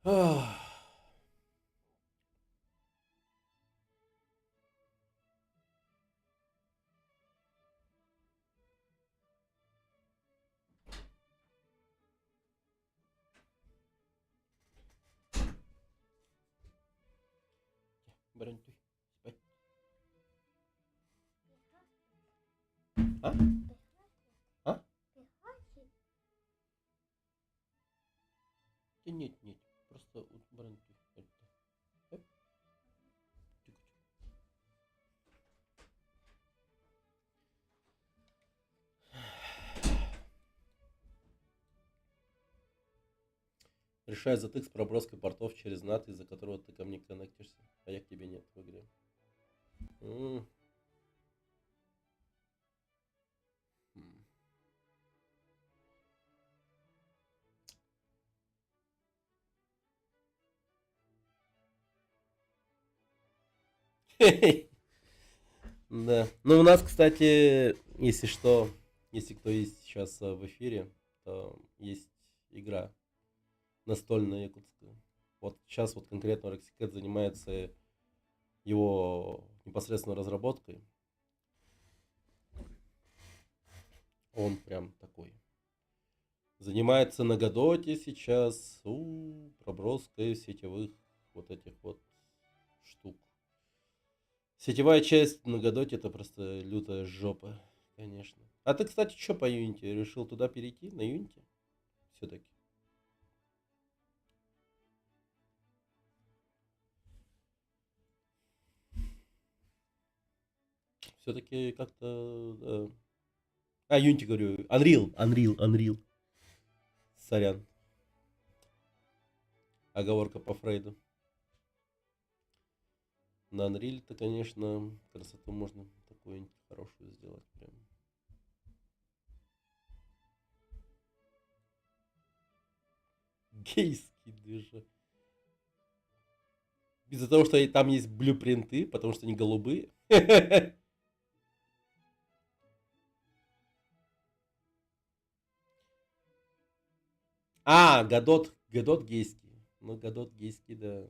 [SPEAKER 2] Ах. Барантуй, спать. А? А? Да нет, нет. Просто барантуй. Оп. Тихо, тихо. Решай затык с проброской портов через NAT, из-за которого ты ко мне коннектишься, а я к тебе нет в игре. М. М. Да. Ну, у нас, кстати, если что, если кто есть сейчас в эфире, то есть игра настольная якутская. Вот сейчас вот конкретно Рексикет занимается его непосредственно разработкой. Он прям такой. Занимается на Годоте сейчас проброской сетевых вот этих вот штук. Сетевая часть на Годоте это просто лютая жопа, конечно. А ты, кстати, что по Unity? Решил туда перейти, на Unity? Все-таки. Все-таки как-то... Да. А, Unity говорю. Unreal. Сорян. Оговорка по Фрейду. На Unreal-то, конечно, красоту можно такую хорошую сделать. Прям. Гейский движок. Из-за того, что там есть блюпринты, потому что они голубые. А, Годот гейский. Ну, Годот гейский, да.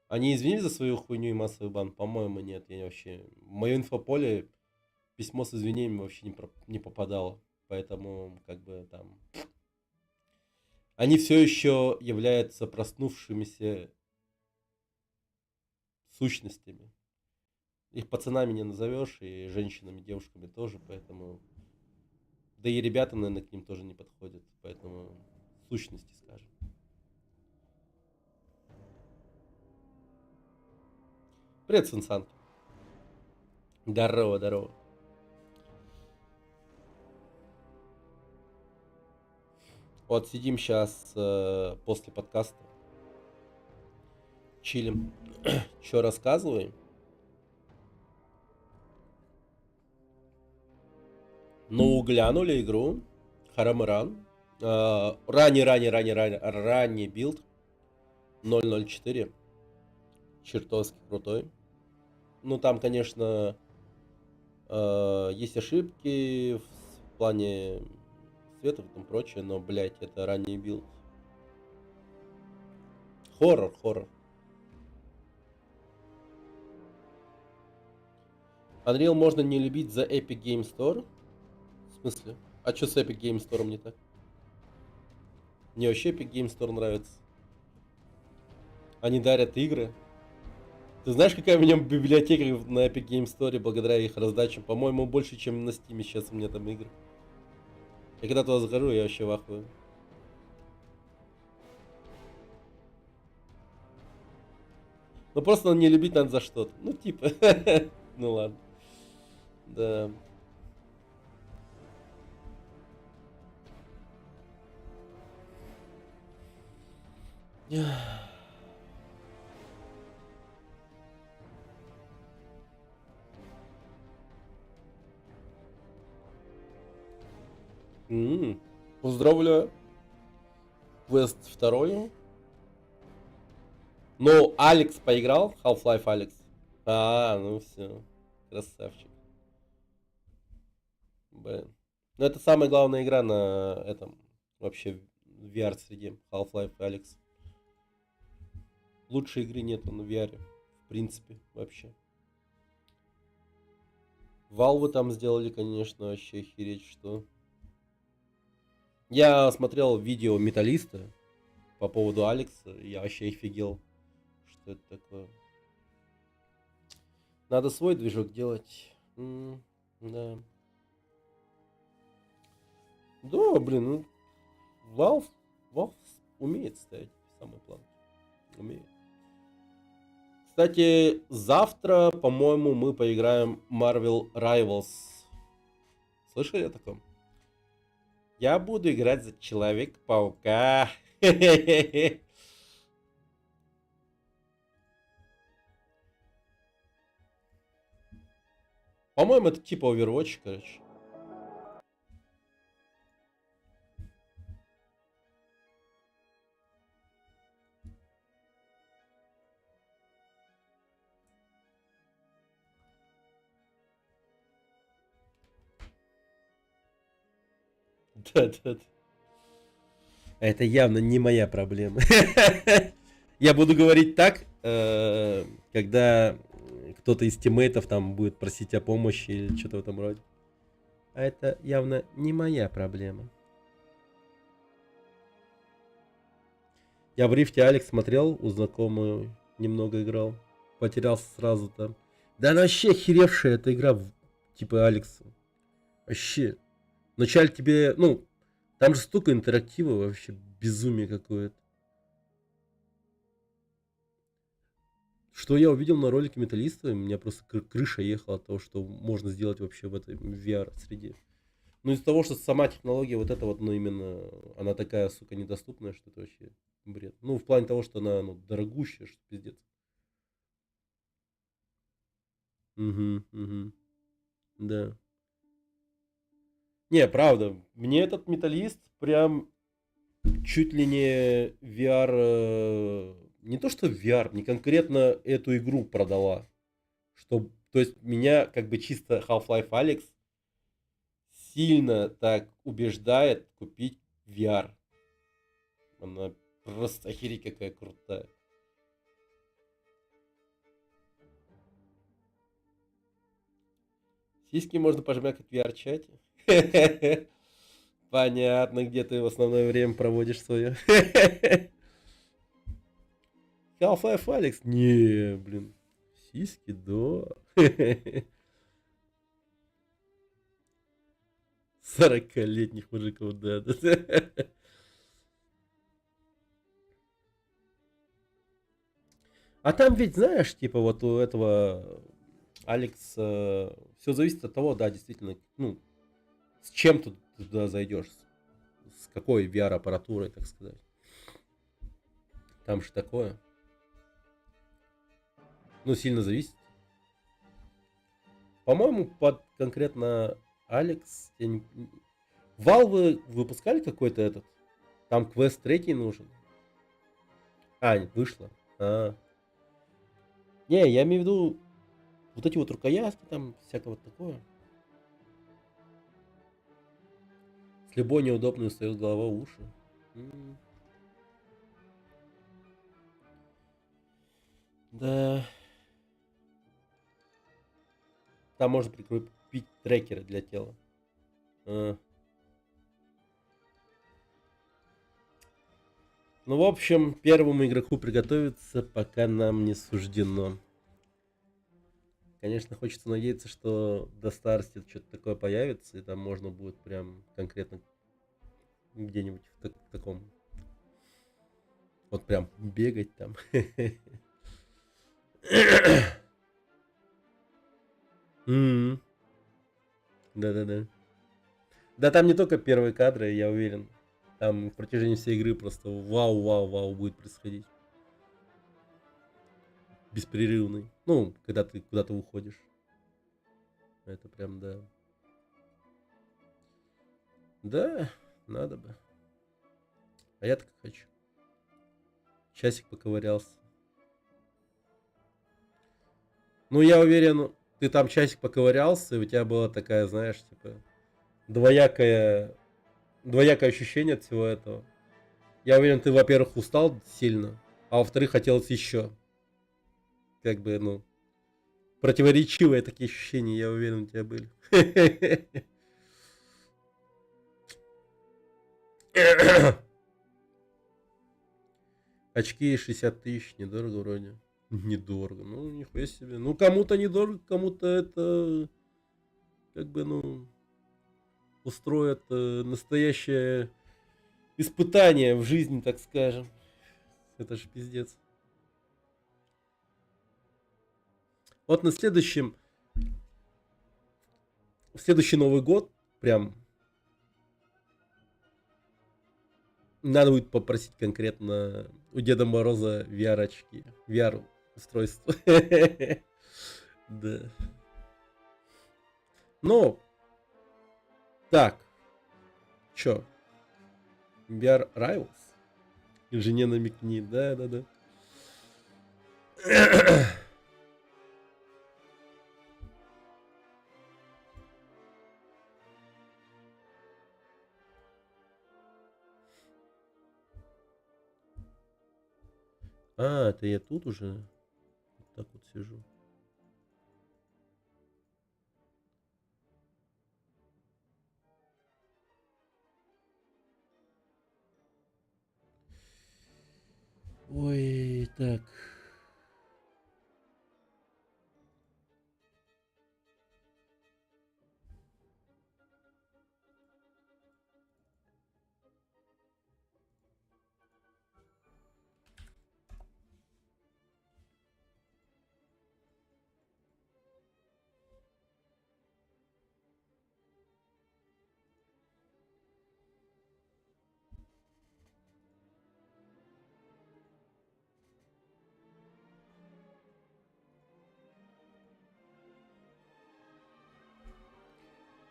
[SPEAKER 2] Они извинились за свою хуйню и массовый бан? По-моему, нет. Я вообще... В мое инфополе письмо с извинениями вообще не попадало. Поэтому, как бы, там... Они все еще являются проснувшимися сущностями. Их пацанами не назовешь, и женщинами, девушками тоже, поэтому... Да и ребята, наверное, к ним тоже не подходят, поэтому сущности, скажем. Привет, Сенсан. Здорово. Вот сидим сейчас после подкаста. Чилим. Что рассказываем? Ну, глянули игру. Харамыран. Ранний билд. 004. Чертовски крутой. Ну, там, конечно, есть ошибки плане света и там прочее, но, блядь, это ранний билд. Хоррор. Unreal можно не любить за Epic Game Store? В смысле? А что с Epic Game Store не так? Мне вообще Epic Game Store нравится. Они дарят игры. Ты знаешь, какая у меня библиотека на Epic Game Store благодаря их раздачам? По-моему, больше, чем на Steam сейчас у меня там игры. Я когда туда захожу, я вообще в ахуе. Ну просто не любить надо за что-то. Ну типа. Ну ладно. Да. Поздравляю. Квест 2. Ну, Алекс поиграл? Half-Life Алекс. Ну все. Красавчик. Блин. Ну, это самая главная игра на этом. Вообще в VR-среде. Half-Life Алекс. Лучшей игры нету на VR. В принципе, вообще. Valve там сделали, конечно, вообще охереть, что. Я смотрел видео Металлиста по поводу Алекса. Я вообще офигел. Что это такое? Надо свой движок делать. Да. Да, блин, ну, Valve умеет ставить самый план. Умеет. Кстати, завтра, по-моему, мы поиграем Marvel Rivals. Слышали о таком? Я буду играть за Человека-паука. По-моему, это типа Overwatch, короче. Да. Это явно не моя проблема. Я буду говорить так, когда кто-то из тиммейтов там будет просить о помощи или что-то в этом роде. А это явно не моя проблема. Я в рифте Алекс смотрел, у знакомого немного играл. Потерялся сразу там. Да она вообще охеревшая эта игра, типа Алекса. Вообще. Вначале тебе, ну, там же столько интерактива, вообще безумие какое-то. Что я увидел на ролике Металлиста, у меня просто крыша ехала от того, что можно сделать вообще в этой VR-среде. Ну, из-за того, что сама технология вот эта вот, ну, именно, она такая, сука, недоступная, что это вообще бред. Ну, в плане того, что она, ну, дорогущая, что пиздец. Угу. Да. Не, правда, мне этот Металлист прям чуть ли не VR, не то что VR, не конкретно эту игру продала. Что, то есть меня как бы чисто Half-Life Алекс сильно так убеждает купить VR. Она просто охереть какая крутая. Сиськи можно пожмякать в VR-чате. Понятно, где ты в основное время проводишь свое. Half-Life Алекс? Не, блин. Сиськи, да. 40-летних мужиков, да. А там ведь, знаешь, типа вот у этого Алекс, все зависит от того, да, действительно, ну, с чем ты туда зайдешь, с какой VR-аппаратурой, так сказать. Там же такое. Ну, сильно зависит. По-моему, под конкретно Алекс... Valve выпускали какой-то этот? Там квест 3 нужен. Вышло. Не, я имею в виду вот эти вот рукоятки, там всякое вот такое. С любой неудобной устает голова в уши. М. Да. Там можно прикрепить трекеры для тела. А. Ну, в общем, первому игроку приготовиться пока нам не суждено. Конечно, хочется надеяться, что до старости что-то такое появится, и там можно будет прям конкретно где-нибудь в таком... Вот прям бегать там. М. Да-да-да. Да там не только первые кадры, я уверен. Там в протяжении всей игры просто вау-вау-вау будет происходить. Беспрерывный. Ну, когда ты куда-то уходишь. Это прям, да. Да, надо бы. А я так хочу. Часик поковырялся. Ну, я уверен, ты там часик поковырялся, и у тебя была такая, знаешь, типа, двоякое ощущение от всего этого. Я уверен, ты, во-первых, устал сильно, а во-вторых, хотелось еще. Как бы, ну, противоречивые такие ощущения, я уверен, у тебя были. Очки 60 тысяч, недорого вроде. Недорого, ну, нихуя себе. Ну, кому-то недорого, кому-то это, как бы, ну, устроит настоящее испытание в жизни, так скажем. Это же пиздец. Вот в следующий Новый год прям надо будет попросить конкретно у Деда Мороза VR-очки. VR-устройство. Да. Ну, так. Чё? VR Rivals? Жене намекни. Да-да-да. А, это я тут уже вот так вот сижу. Ой, так.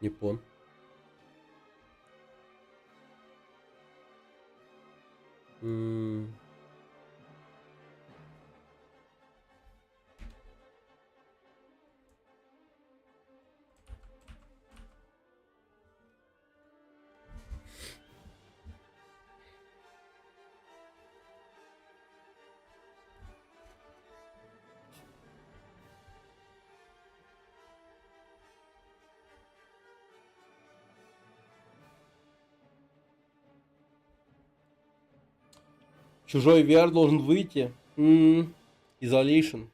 [SPEAKER 2] Япон. М. Чужой VR должен выйти. Isolation.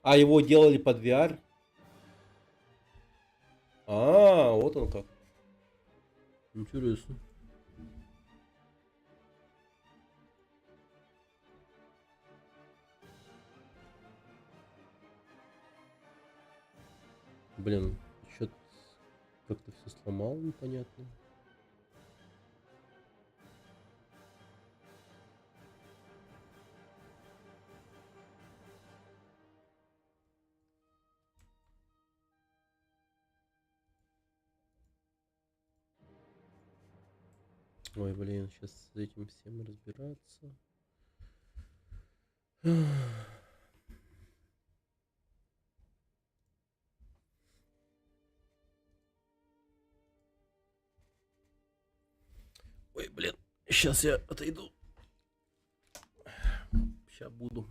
[SPEAKER 2] А его делали под VR? А, вот он как. Интересно. Блин, что-то как-то все сломал, непонятно. Ой, блин, сейчас с этим всем разбираться. Сейчас я отойду. Сейчас буду.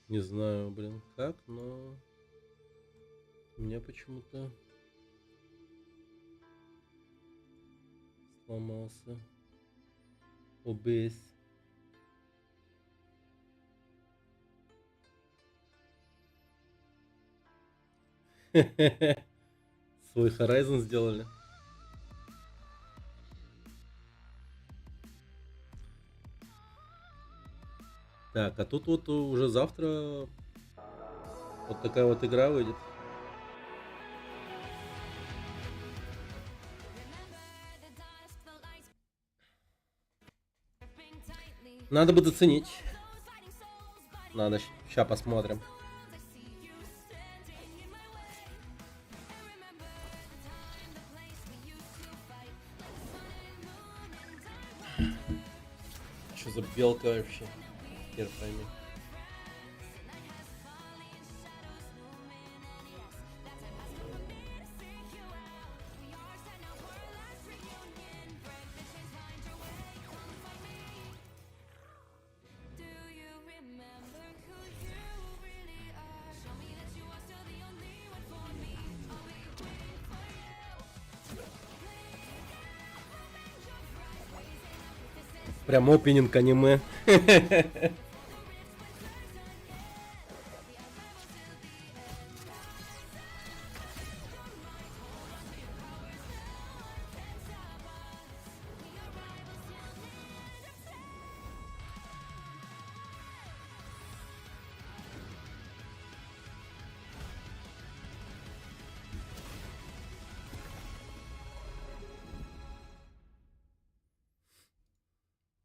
[SPEAKER 2] Не знаю, блин, как, но у меня почему-то сломался OBS. Свой Horizon сделали. Так, а тут вот уже завтра вот такая вот игра выйдет. Надо бы доценить. Надо, ща посмотрим. Что за белка вообще? Хер пойми. Прям опенинг аниме.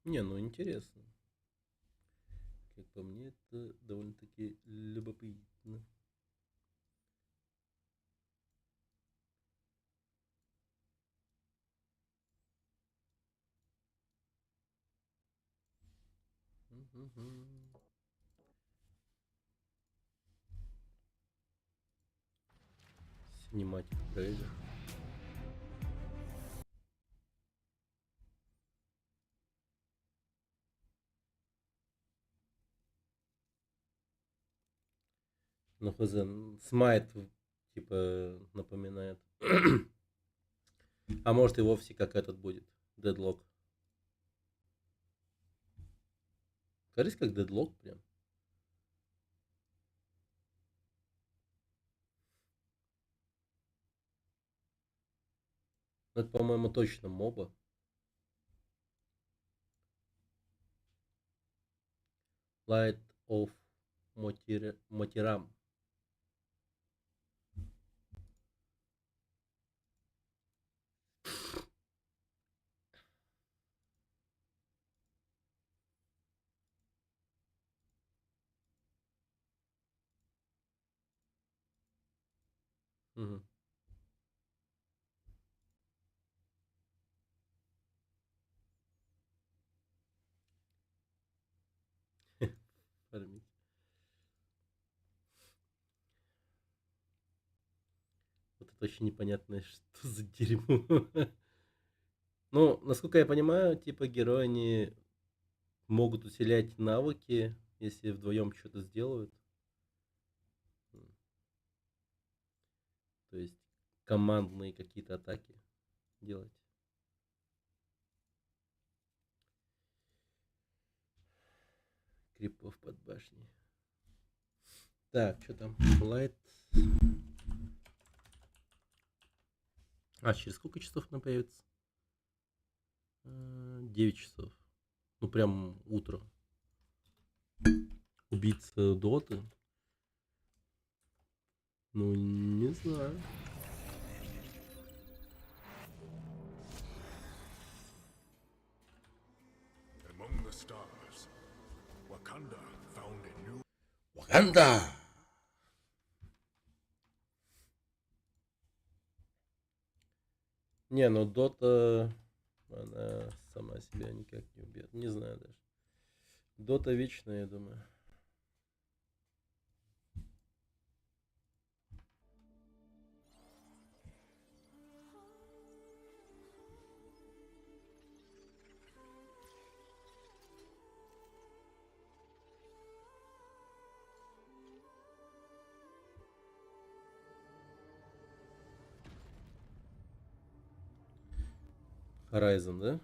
[SPEAKER 2] Не, ну интересно. Как по мне, это довольно-таки любопытно. Мгм. Синематик трейлер. Ну, хз, Смайт, типа, напоминает. А может и вовсе как этот будет. Дедлок. Кажется, как Дедлок прям. Ну, это, по-моему, точно моба. Light of Мотирам. Мгм. Фармить. Вот это очень непонятное, что за дерьмо. Ну, насколько я понимаю, типа герои они могут усилять навыки, если вдвоем что-то сделают. То есть командные какие-то атаки делать. Крипов под башней. Так, что там? Лайт. А, через сколько часов она появится? 9 часов. Ну, прям утро. Убийца Доты. Ну, не знаю. Анда! Не, ну Дота, она сама себя никак не убьет. Не знаю даже. Дота вечная, я думаю. Horizon, да?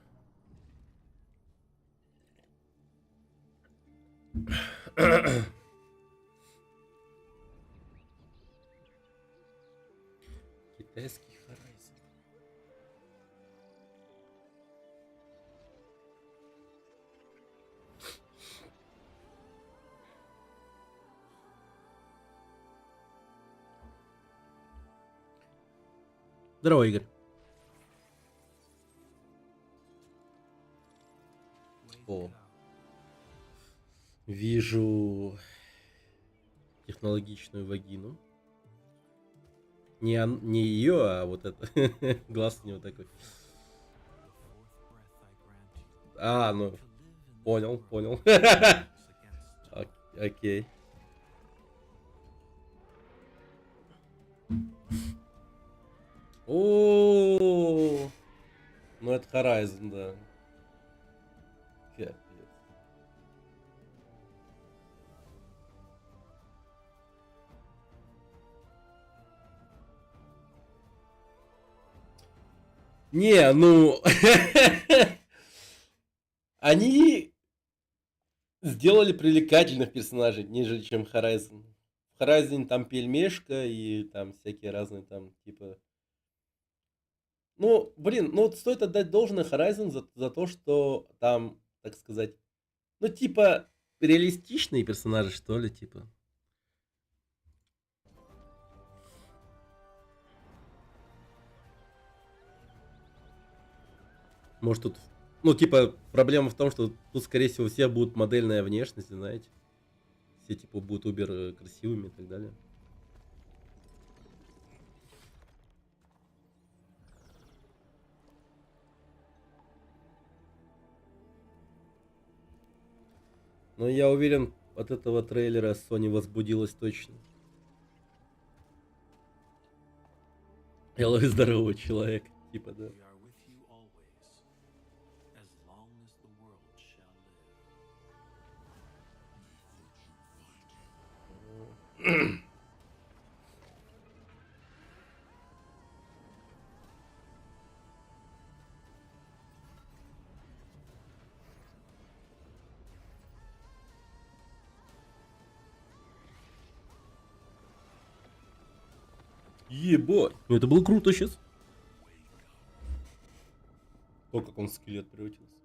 [SPEAKER 2] Китайский Horizon. Здорово, Игорь. О. Вижу технологичную вагину. Не ее, а вот это. Глаз у него такой. А, ну, понял. Окей. О, ну это Horizon, да. Капец. Не, ну... Они сделали привлекательных персонажей, нежели чем Horizon. В Horizon там пельмешка и там всякие разные там, типа... Ну, блин, ну вот стоит отдать должное Horizon за то, что там, так сказать, ну, типа, реалистичные персонажи, что ли, типа. Может, тут... Ну, типа, проблема в том, что тут, скорее всего, все будут модельная внешность, знаете. Все, типа, будут убер красивыми и так далее. Но я уверен, от этого трейлера Sony возбудилась точно. Элой здоровый человек, типа, да.
[SPEAKER 7] We are with you always, as long as the world shall live.
[SPEAKER 2] Ебать. Ну это было круто сейчас. То, как он в скелет превратился.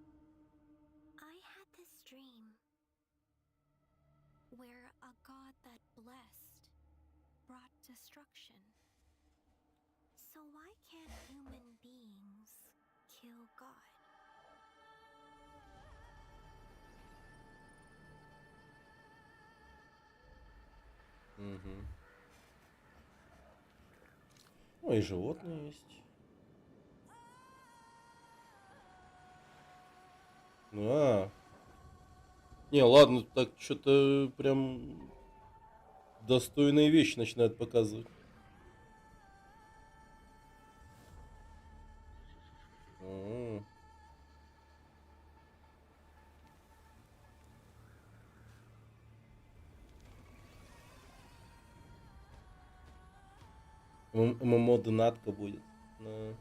[SPEAKER 8] I had this dream where a god that blessed brought destruction. So why can't human beings kill God?
[SPEAKER 2] Угу. Ну и животные есть. А. Не, ладно, так что-то прям достойные вещи начинают показывать. М. ММО донатка будет. Да.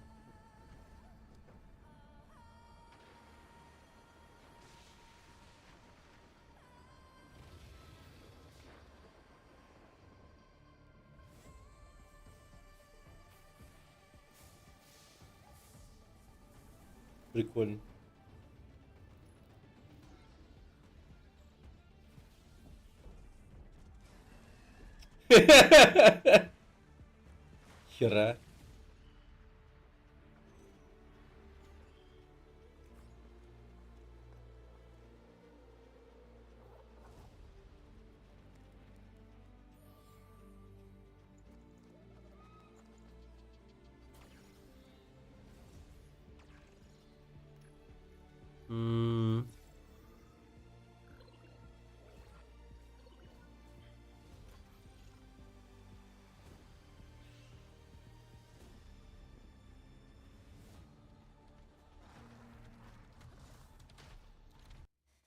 [SPEAKER 2] Прикольно. Хера.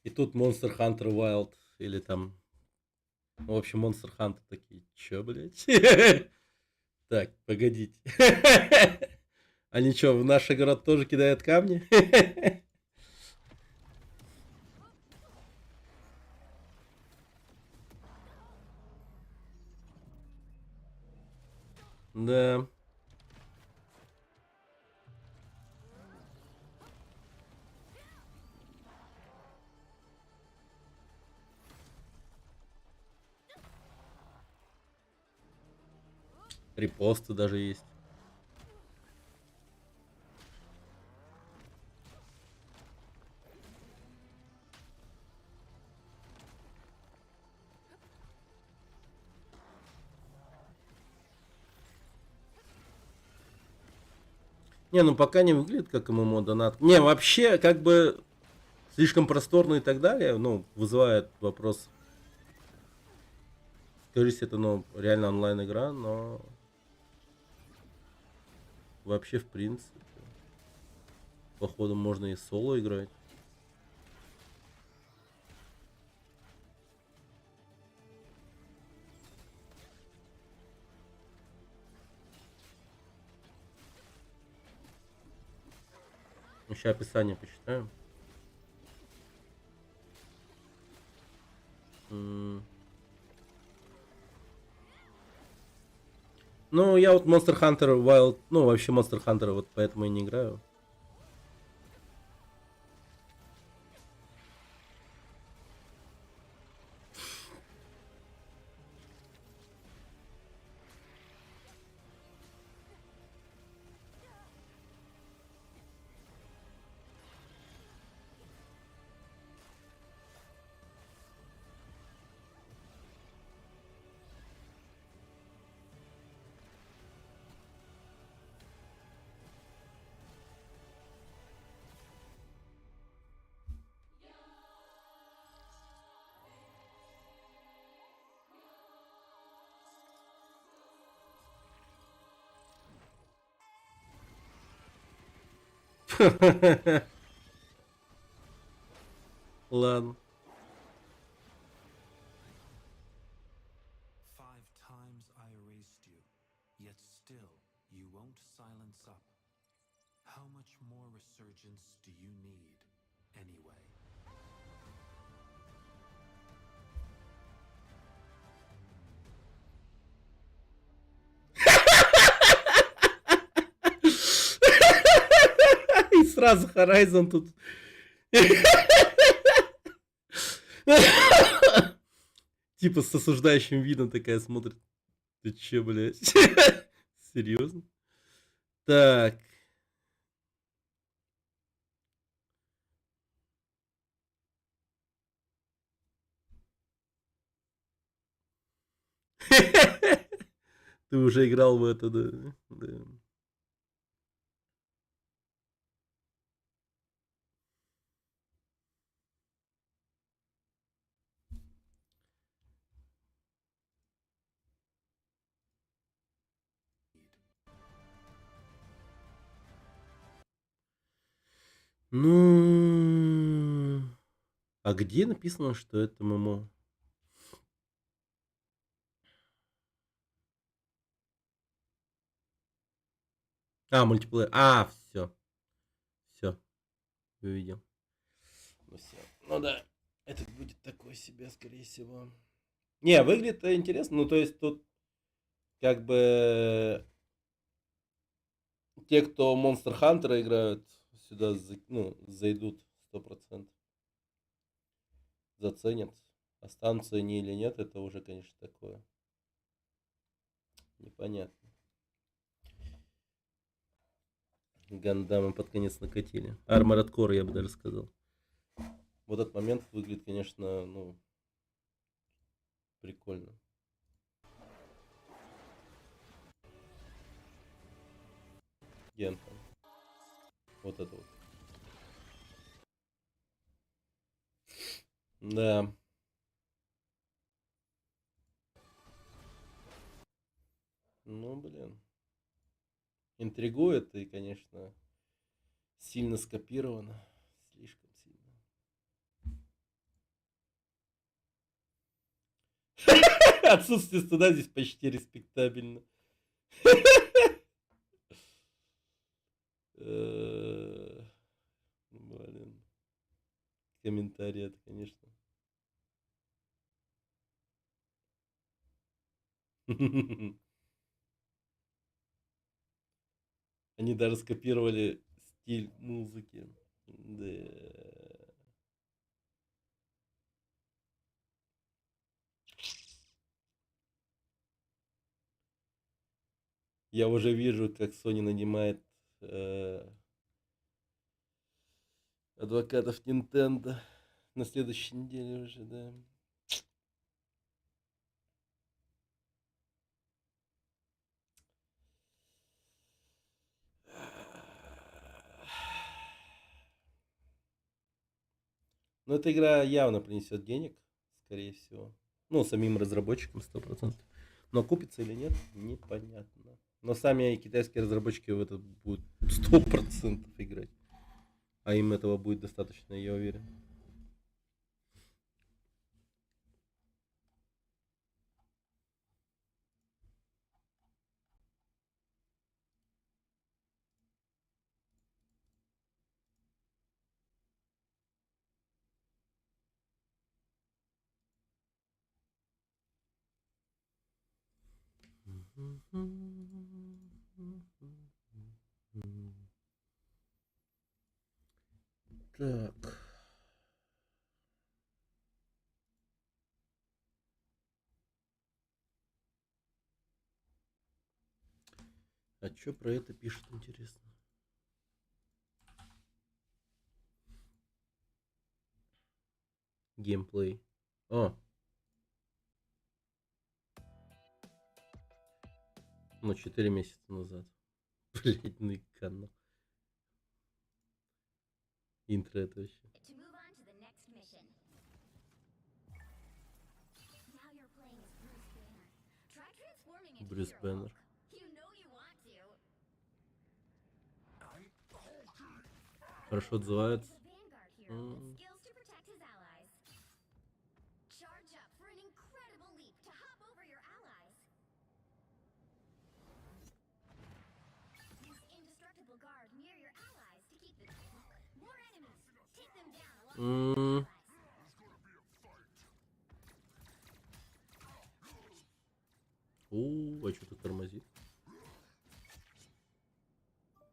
[SPEAKER 2] И тут Monster Hunter Wild или там, ну, в общем, Monster Hunter такие, чё, блядь? Так, погодите. А ничего, в наш город тоже кидают камни? Да. Репосты даже есть. Не, ну пока не выглядит как ММО донат. Не, вообще, как бы слишком просторно и так далее, ну, вызывает вопрос. Скажите, это, ну, реально онлайн игра, но вообще, в принципе, походу, можно и соло играть. Сейчас описание почитаем. Ну, я вот Monster Hunter Wild, ну, вообще Monster Hunter, вот поэтому и не играю. Ладно.
[SPEAKER 7] 5 times I erased you, yet still you won't silence up. How much more resurgence do you need, anyway?
[SPEAKER 2] И сразу Horizon тут. Типа с осуждающим видом такая смотрит. Ты че, блядь? Серьезно? Так. Ты уже играл в это, да? Да. Ну, а где написано, что это ММО? А, мультиплеер. А, все. Все. Увидел. Ну все. Ну да. Это будет такое себе, скорее всего. Не, выглядит интересно. Ну, то есть тут как бы те, кто Monster Hunter играют, сюда ну, зайдут 100%. Заценят. Останутся они или нет, это уже, конечно, такое. Непонятно. Гандамы под конец накатили. Armored Core, я бы даже сказал. Вот этот момент выглядит, конечно, ну, прикольно. Гентон. Вот это вот. Да. Ну, блин. Интригует и, конечно, сильно скопировано. Слишком сильно. Отсутствие стыда здесь почти респектабельно. Блин. Комментарий это, конечно. Они даже скопировали стиль музыки. Да. Я уже вижу, как Sony нанимает адвокатов Nintendo на следующей неделе уже, да. Но эта игра явно принесет денег, скорее всего. Ну, самим разработчикам 100%. Но купится или нет, непонятно. Но сами китайские разработчики в это будут 100% играть. А им этого будет достаточно, я уверен. Так. А что про это пишет, интересно? Геймплей. О. Ну, 4 месяца назад. Блять, ну и канал. Интро это вообще.
[SPEAKER 8] To move on to the next mission. Now you're playing as Bruce Banner. Try transforming into
[SPEAKER 2] Брюс
[SPEAKER 8] your
[SPEAKER 2] Бэннер.
[SPEAKER 8] Hulk. You know you want to.
[SPEAKER 2] Хорошо отзывается.
[SPEAKER 8] The Vanguard hero with skills to protect his allies. Charge up for an incredible leap to hop over your allies. Use indestructible guard near your allies to keep the more enemies. Take them down along with your allies.
[SPEAKER 2] А что тут тормозит?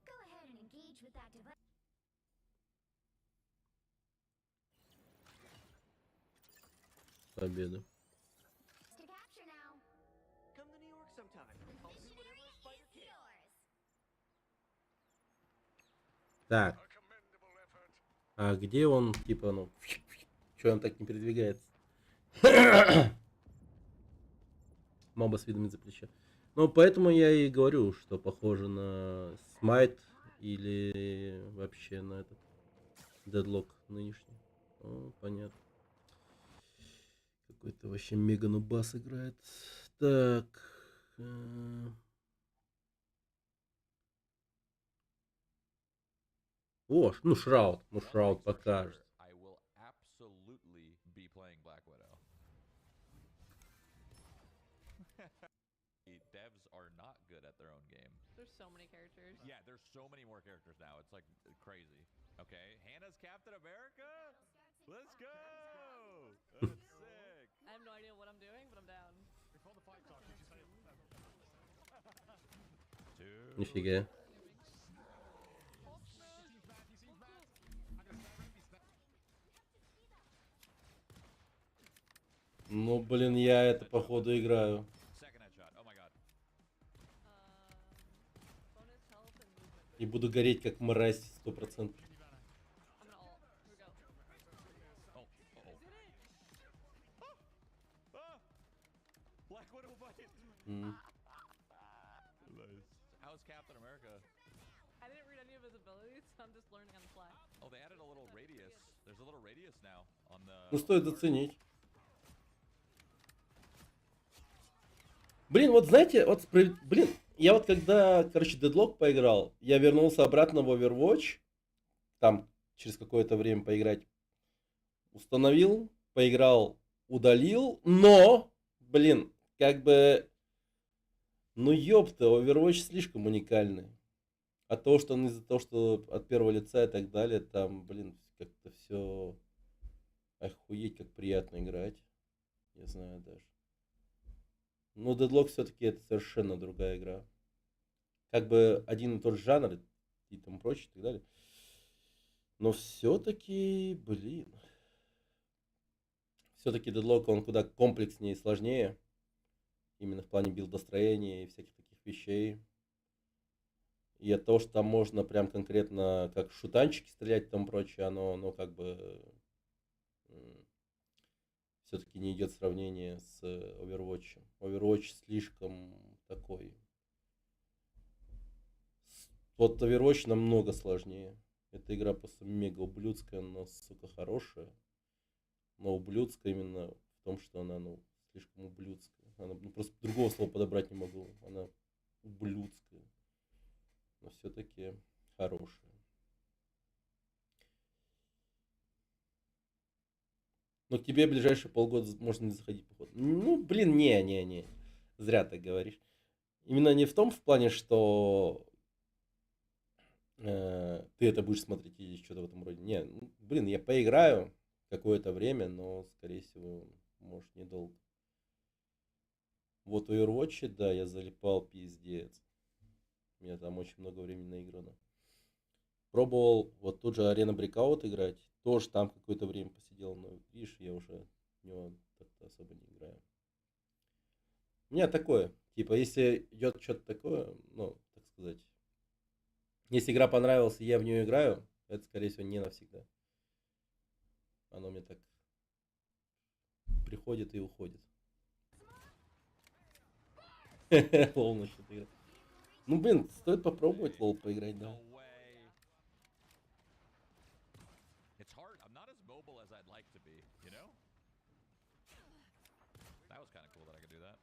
[SPEAKER 8] Go ahead and engage with that device.
[SPEAKER 2] Победа.
[SPEAKER 8] To capture now.
[SPEAKER 9] Come to New York sometime. I'll do whatever a spider
[SPEAKER 8] It's
[SPEAKER 9] can.
[SPEAKER 8] yours.
[SPEAKER 2] Так. А где он, типа, ну, что он так не передвигается? Моба с видами за плеча. Ну, поэтому я и говорю, что похоже на Смайт или вообще на этот Дедлок нынешний. О, понятно. Какой-то вообще мега нубас играет. Так. О, ну Шрауд. Ну Шрауд покажет.
[SPEAKER 10] I will absolutely be playing Black Widow. The devs are not good at their own game.
[SPEAKER 11] There's so many characters.
[SPEAKER 10] Yeah, there's so many more characters now. It's like crazy. Okay, Hannah's Captain America? Let's go! That's sick.
[SPEAKER 11] I have no idea what I'm doing, but I'm down.
[SPEAKER 10] Dude.
[SPEAKER 2] Нифига. Ну, блин, я это походу играю.
[SPEAKER 10] Second headshot. Oh my god.
[SPEAKER 11] Bonus health and movement.
[SPEAKER 2] И буду гореть как мразь 100%.
[SPEAKER 11] I'm gonna ult. Here we go.
[SPEAKER 10] Oh, uh-oh. Ah! Black Widow bite.
[SPEAKER 2] М.
[SPEAKER 10] Nice. How's Captain America?
[SPEAKER 11] I didn't read any of his abilities, so I'm just learning on the fly.
[SPEAKER 10] Oh, they added a little radius. There's a little radius now on the.
[SPEAKER 2] Ну, стоит заценить. Блин, вот знаете, вот, блин, я вот когда, короче, Deadlock поиграл, я вернулся обратно в Overwatch, там через какое-то время поиграть, установил, поиграл, удалил, но, блин, как бы, ну ёпта, Overwatch слишком уникальный. От того, что он из-за того, что от первого лица и так далее, там, блин, как-то все охуеть, как приятно играть. Я знаю даже. Но Deadlock все-таки это совершенно другая игра. Как бы один и тот же жанр и тому прочее и так далее. Но все-таки, блин. Все-таки Deadlock, он куда комплекснее и сложнее. Именно в плане билдостроения и всяких таких вещей. И от того, что там можно прям конкретно как шутанчики стрелять и тому прочее, оно, ну, как бы все-таки не идет сравнение с Overwatch. Overwatch слишком такой. Вот Overwatch намного сложнее. Эта игра просто мега ублюдская, но, сука, хорошая. Но ублюдская именно в том, что она, ну, слишком ублюдская. Она, ну, просто другого слова подобрать не могу. Она ублюдская. Но все-таки хорошая. Но к тебе в ближайшие полгода можно не заходить, походу. Ну, блин, не. Зря так говоришь. Именно не в том в плане, что ты это будешь смотреть или что-то в этом роде. Не, ну, блин, я поиграю какое-то время, но, скорее всего, может, недолго. Вот в Overwatch, да, я залипал пиздец. У меня там очень много времени наиграно. Пробовал вот тут же Arena Breakout играть. Тоже там какое-то время посидел, но, видишь, я уже в него как-то особо не играю. У меня такое. Типа, если идет что-то такое, ну, так сказать. Если игра понравилась, и я в нее играю, это, скорее всего, не навсегда. Оно мне так приходит и уходит. Лол начнет играть. Ну, блин, стоит попробовать лол поиграть, да.
[SPEAKER 10] It's hard. I'm not as mobile as I'd like to be, you know? That was kind of cool that I could do that.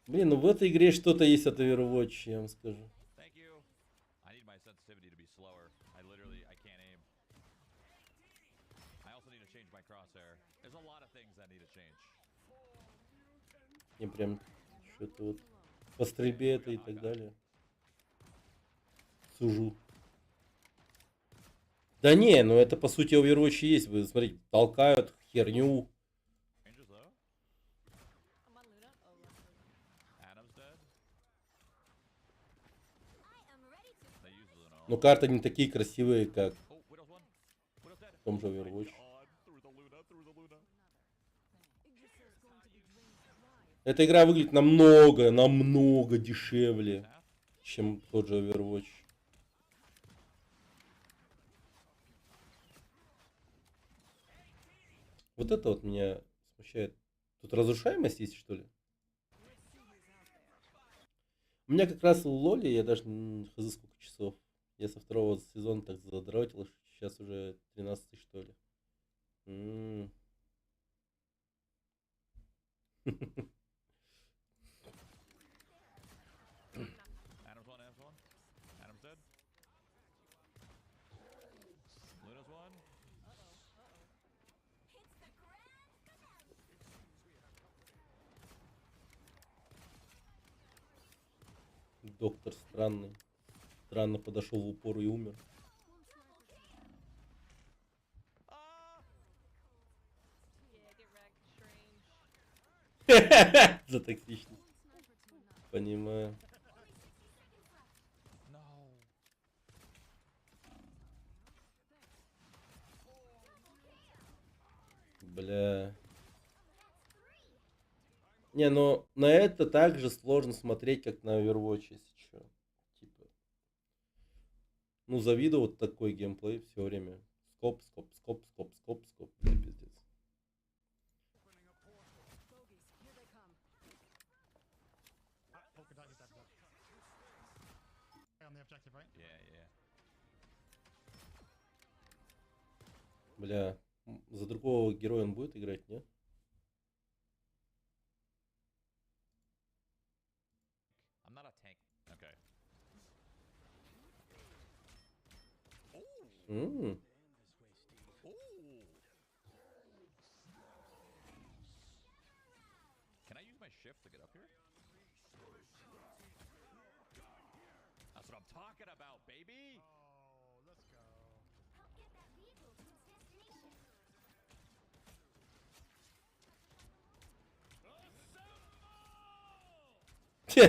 [SPEAKER 2] Блин, ну в этой игре что-то есть от Overwatch, я вам скажу.
[SPEAKER 10] Thank you. I need my sensitivity to be slower. I can't aim. I also need to change my crosshair. There's a lot of things that need to change.
[SPEAKER 2] Я прям что-то вот по стрельбе это и так далее. Сужу. Да не, ну это по сути Overwatch и есть. Вы смотрите, толкают херню.
[SPEAKER 10] Changes though.
[SPEAKER 11] I'm on Luna. Oh, left.
[SPEAKER 10] Adam's dead. They use Luna.
[SPEAKER 2] Но карты не такие красивые, как
[SPEAKER 10] Oh, Widow's one. Widow's dead.
[SPEAKER 2] в том же Overwatch.
[SPEAKER 10] God, through the Luna, through the Luna.
[SPEAKER 2] Эта игра выглядит намного дешевле, чем тот же Overwatch. Вот это вот меня смущает. Тут разрушаемость есть, что ли? У меня как раз в лоле, я даже не хз сколько часов. Я со второго сезона так задротил, сейчас уже 13 что ли.
[SPEAKER 10] Adam's one, Adam's one. Adam's dead. Luna's one.
[SPEAKER 2] Доктор странный. Странно подошел в упор и умер.
[SPEAKER 11] Yeah, get wrecked, strange.
[SPEAKER 2] За токсичность. Понимаю.
[SPEAKER 10] No.
[SPEAKER 2] Бля. Не, ну на это так же сложно смотреть, как на Overwatch, если что. Типа. Ну, завидую вот такой геймплей все время. Скоп. Бля, пиздец.
[SPEAKER 10] Yeah.
[SPEAKER 2] Бля, за другого героя он будет играть, нет?
[SPEAKER 10] I'm not a tank. Okay.
[SPEAKER 2] М.
[SPEAKER 10] Ooh.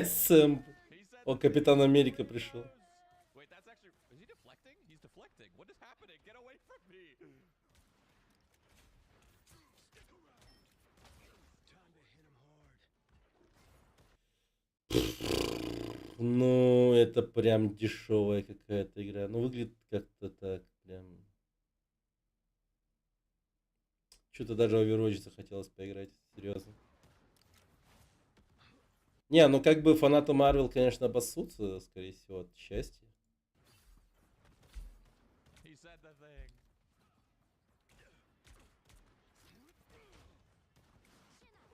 [SPEAKER 2] Сэм. О, Капитан Америка пришел.
[SPEAKER 10] Wait, that's actually. Is he deflecting? He's deflecting. What is happening? Get away from me!
[SPEAKER 2] Ну, это прям дешевая какая-то игра. Ну, выглядит как-то так прям. Что-то даже Overwatch захотелось поиграть, серьезно. Не, ну как бы фанаты Марвел, конечно, обоссутся, скорее всего, от счастья.
[SPEAKER 10] He said the thing.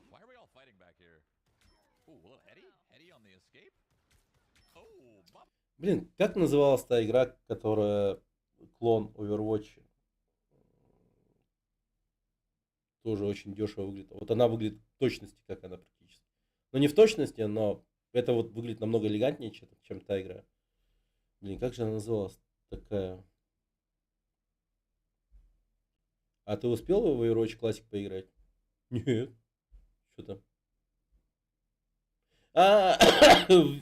[SPEAKER 10] Why are we all fighting back here? Ooh, a little Hetty? Hetty on the escape? Oh, bump.
[SPEAKER 2] Блин, как называлась та игра, которая клон Overwatch? Тоже очень дешево выглядит. Вот она выглядит в точности, как она практически. Ну, не в точности, но это вот выглядит намного элегантнее, чем та игра. Блин, как же она называлась такая? А ты успел в Overwatch Classic поиграть? Нет. Что там?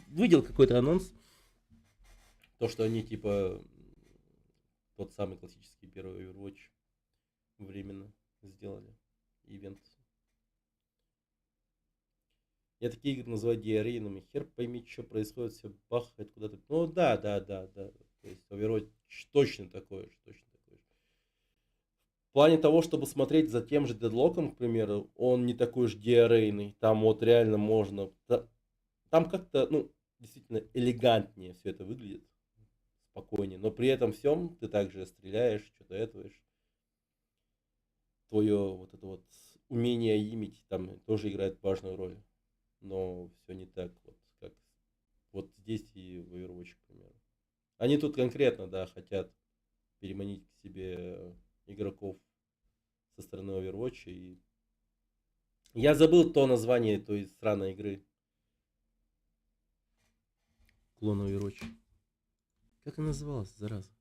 [SPEAKER 2] Видел какой-то анонс. То, что они типа тот самый классический первый Overwatch временно сделали. Ивент. Я такие игры называю диарейными. Хер пойми, что происходит, все бахает куда-то. Ну да. То есть Overwatch точно такое же, точно такое же. В плане того, чтобы смотреть за тем же Дедлоком, к примеру, он не такой уж диарейный. Там вот реально можно... Там как-то, ну, действительно элегантнее все это выглядит. Спокойнее. Но при этом всем ты также стреляешь, что-то этоваешь. Твое вот это вот умение имить там тоже играет важную роль. Но все не так, вот как вот здесь и в Overwatch, к примеру. Они тут конкретно, да, хотят переманить к себе игроков со стороны Overwatch. И я забыл то название той странной игры. Клон Overwatch. Как она называлась, зараза?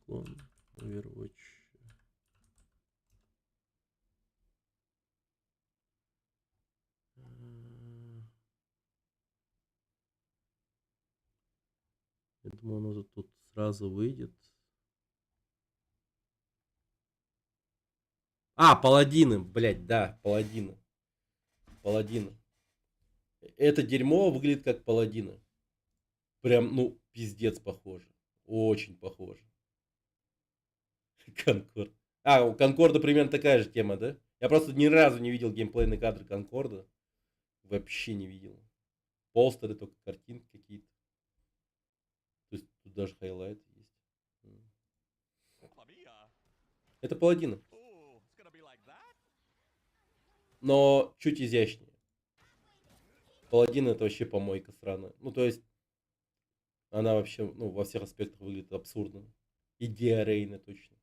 [SPEAKER 2] Клон Overwatch. Я думаю, оно тут сразу выйдет. Паладины, блядь, да, паладины. Паладины. Это дерьмо выглядит как паладины. Прям, ну, пиздец похоже. Очень похоже. Конкорд. У Конкорда примерно такая же тема, да? Я просто ни разу не видел геймплейный кадр Конкорда. Вообще не видел. Постеры, только картинки какие-то. То есть тут даже хайлайт есть. Это паладины. Но чуть изящнее. Паладин это вообще помойка сраная. Ну, то есть, она вообще, ну, во всех аспектах выглядит абсурдно. И диарейно точно.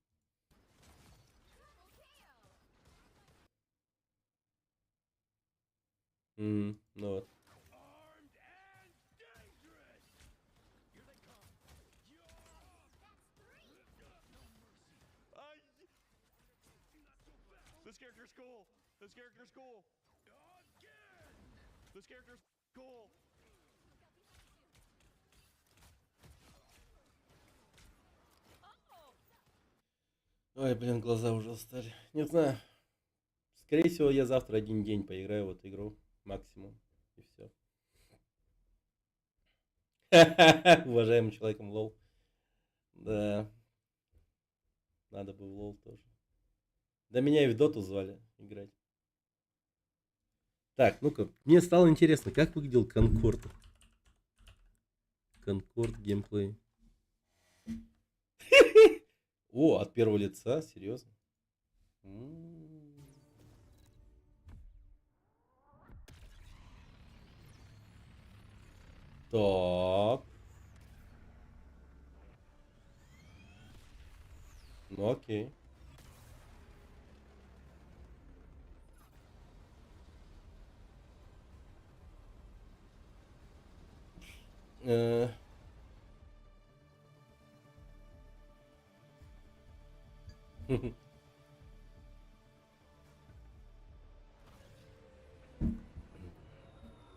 [SPEAKER 2] Ну вот.
[SPEAKER 10] This character's cool. This character's cool. This character's cool.
[SPEAKER 2] Ой, блин, глаза уже устали. Не знаю. Скорее всего, я завтра один день поиграю в эту игру. Максимум. И все. Уважаемым человеком лол. Да. Надо бы в лол тоже. Да меня и в доту звали играть. Так, ну-ка, мне стало интересно, как выглядел Конкорд. Конкорд геймплей. О, от первого лица, серьезно? Так. Ну окей.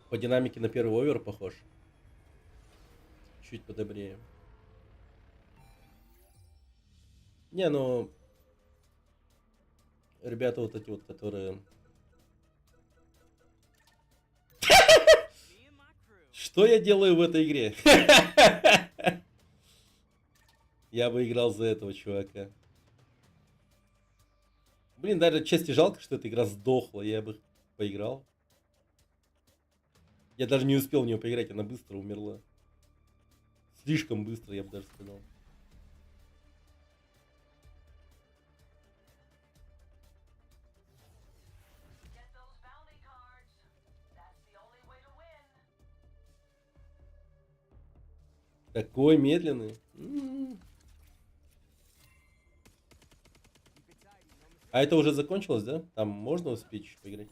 [SPEAKER 2] По динамике на первый овер похож. Чуть подобрее. Не, ну... Ребята вот эти вот, которые... Что я делаю в этой игре? Я бы играл за этого чувака. Блин, даже чести жалко, что эта игра сдохла. Я бы поиграл. Я даже не успел в нее поиграть, она быстро умерла. Слишком быстро, я бы даже сказал. Такой медленный. А это уже закончилось, да? Там можно успеть еще поиграть?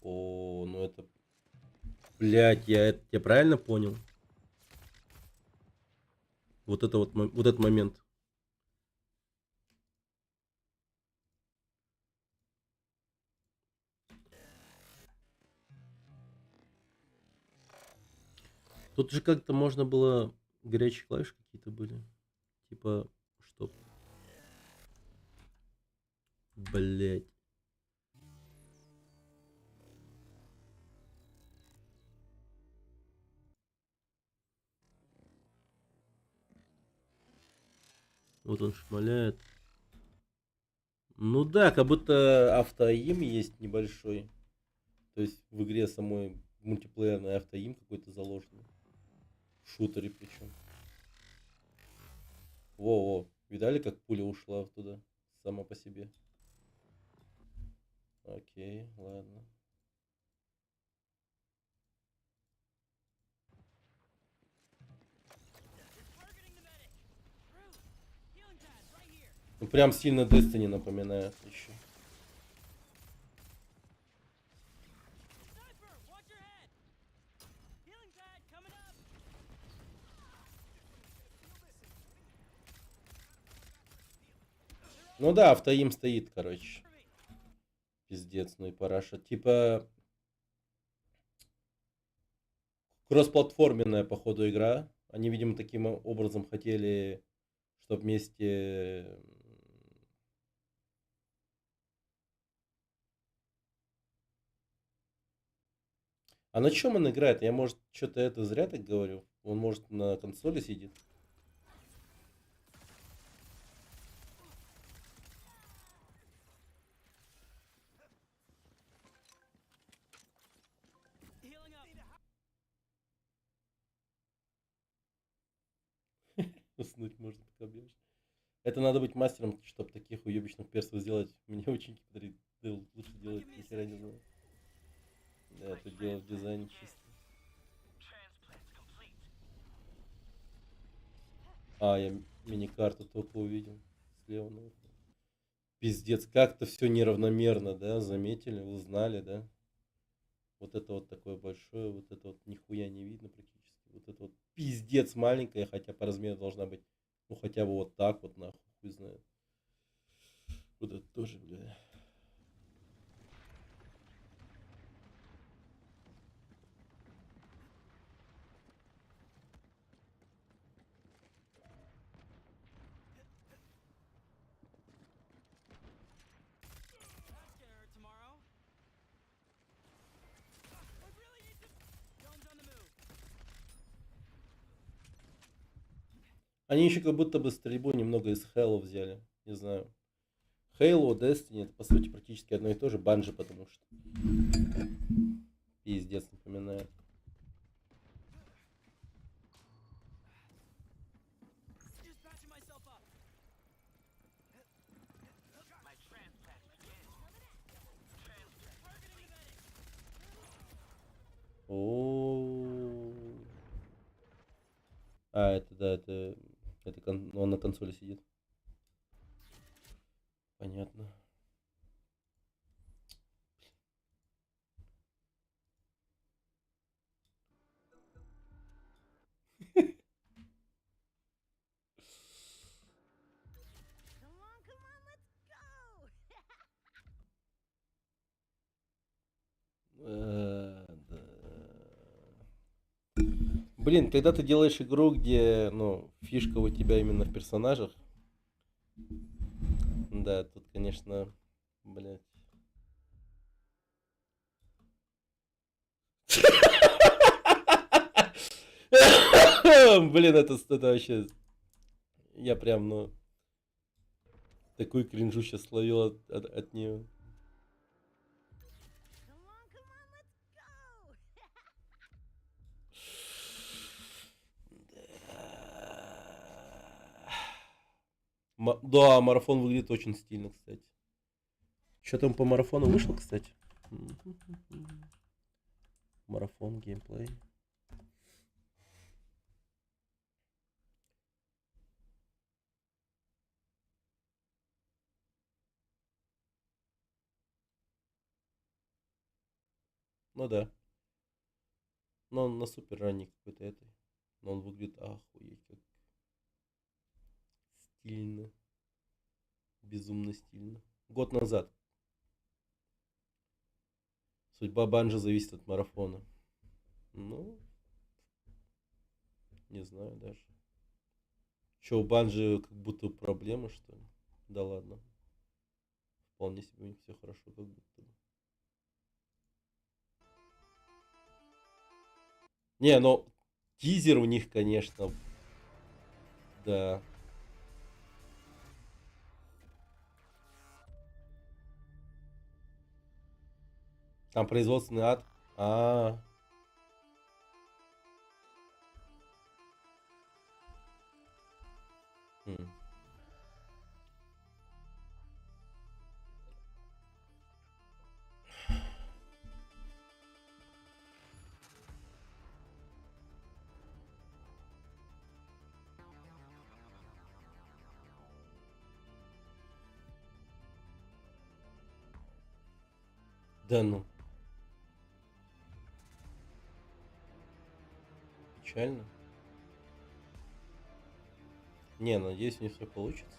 [SPEAKER 2] О, ну это... Блять, я правильно понял? Вот это вот, вот этот момент. Тут же как-то можно было... Горячие клавиши какие-то были. Типа, что? Блять. Вот он шмаляет. Ну да, как будто автоим есть небольшой. То есть в игре самой мультиплеерный автоим какой-то заложенный. В шутере причем. Во-во. Видали, как пуля ушла туда? Сама по себе. Окей, ладно. Ну прям сильно Destiny напоминает еще. Ну да, автоим стоит, короче. Пиздец, ну и параша. Типа... Кроссплатформенная, походу, игра. Они, видимо, таким образом хотели, чтобы вместе... А на чем он играет? Я, может, что-то это зря так говорю? Он, может, на консоли сидит? Уснуть можно, пока бьешь. Это надо быть мастером, чтобы таких уебищных персов сделать. Мне ученики подарили. Лучше делать, ни хера не знаю. Да, это дело в дизайне чисто. А, я мини-карту только увидел. Слева наверху. Пиздец, как-то все неравномерно, да? Заметили, узнали, да? Вот это вот такое большое, вот это вот нихуя не видно практически. Вот это вот пиздец маленькая, хотя по размеру должна быть, ну хотя бы вот так вот, нахуй, хуй знает. Вот это тоже, бля. Они еще как будто бы стрельбу немного из Halo взяли. Не знаю. Halo, Destiny, это по сути практически одно и то же. Банжи, потому что. Пиздец напоминает. О. А, это да, это он на консоли сидит. Понятно. Блин, когда ты делаешь игру, где, ну, фишка у тебя именно в персонажах, да, тут, конечно, блядь. Блин, это вообще... Я прям, ну... Такой кринжу сейчас словил от нее. Да, марафон выглядит очень стильно, кстати. Что там по марафону вышло, кстати? Марафон, геймплей. Ну да. Но он на супер ранний какой-то этой. Но он выглядит охуеть как стильно. Безумно стильно. Год назад. Судьба Банжи зависит от марафона. Ну, не знаю даже. Че, у Банжи как будто проблемы, что ли? Да ладно. Вполне себе у них все хорошо, как будто бы. Не, ну, тизер у них, конечно. Да. Там производственный ад. А. Да ну. Печально. Не, надеюсь, у них все получится.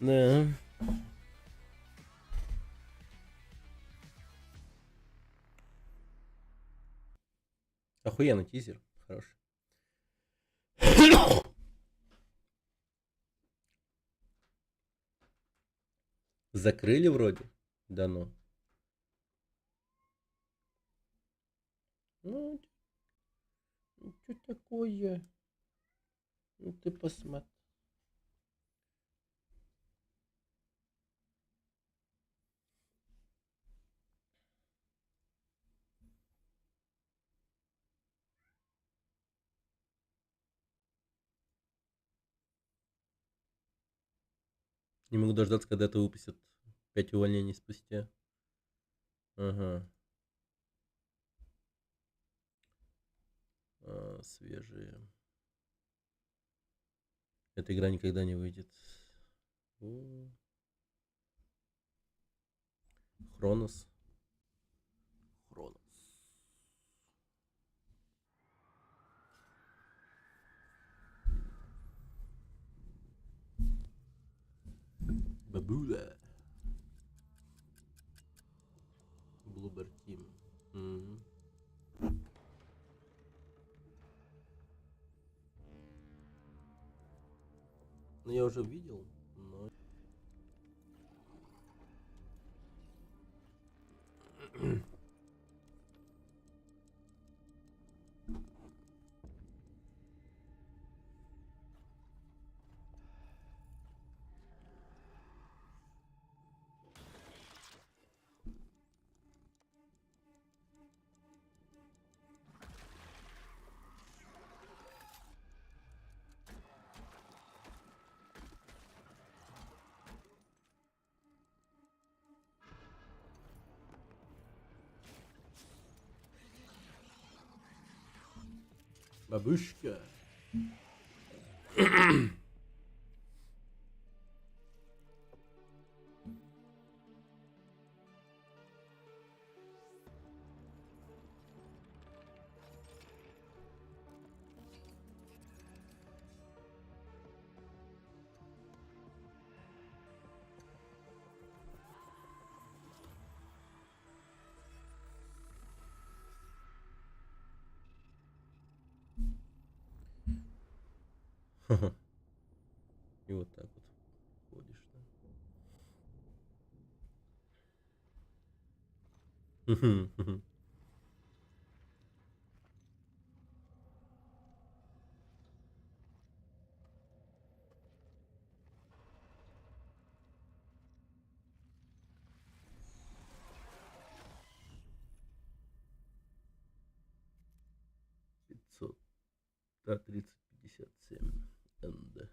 [SPEAKER 2] Да. Охуенный тизер. Хороший. Закрыли вроде. Да ну. Ну, что такое? Ну ты посмотри. Не могу дождаться, когда это выпустят 5 увольнений спустя. Ага. Свежие. Эта игра никогда не выйдет. Хронос. Хронос. Бабуля. Блубер Тим. Ну я уже видел, но... Бабушка. И вот так вот ходишь. Да? 500. Да, 3057. НД.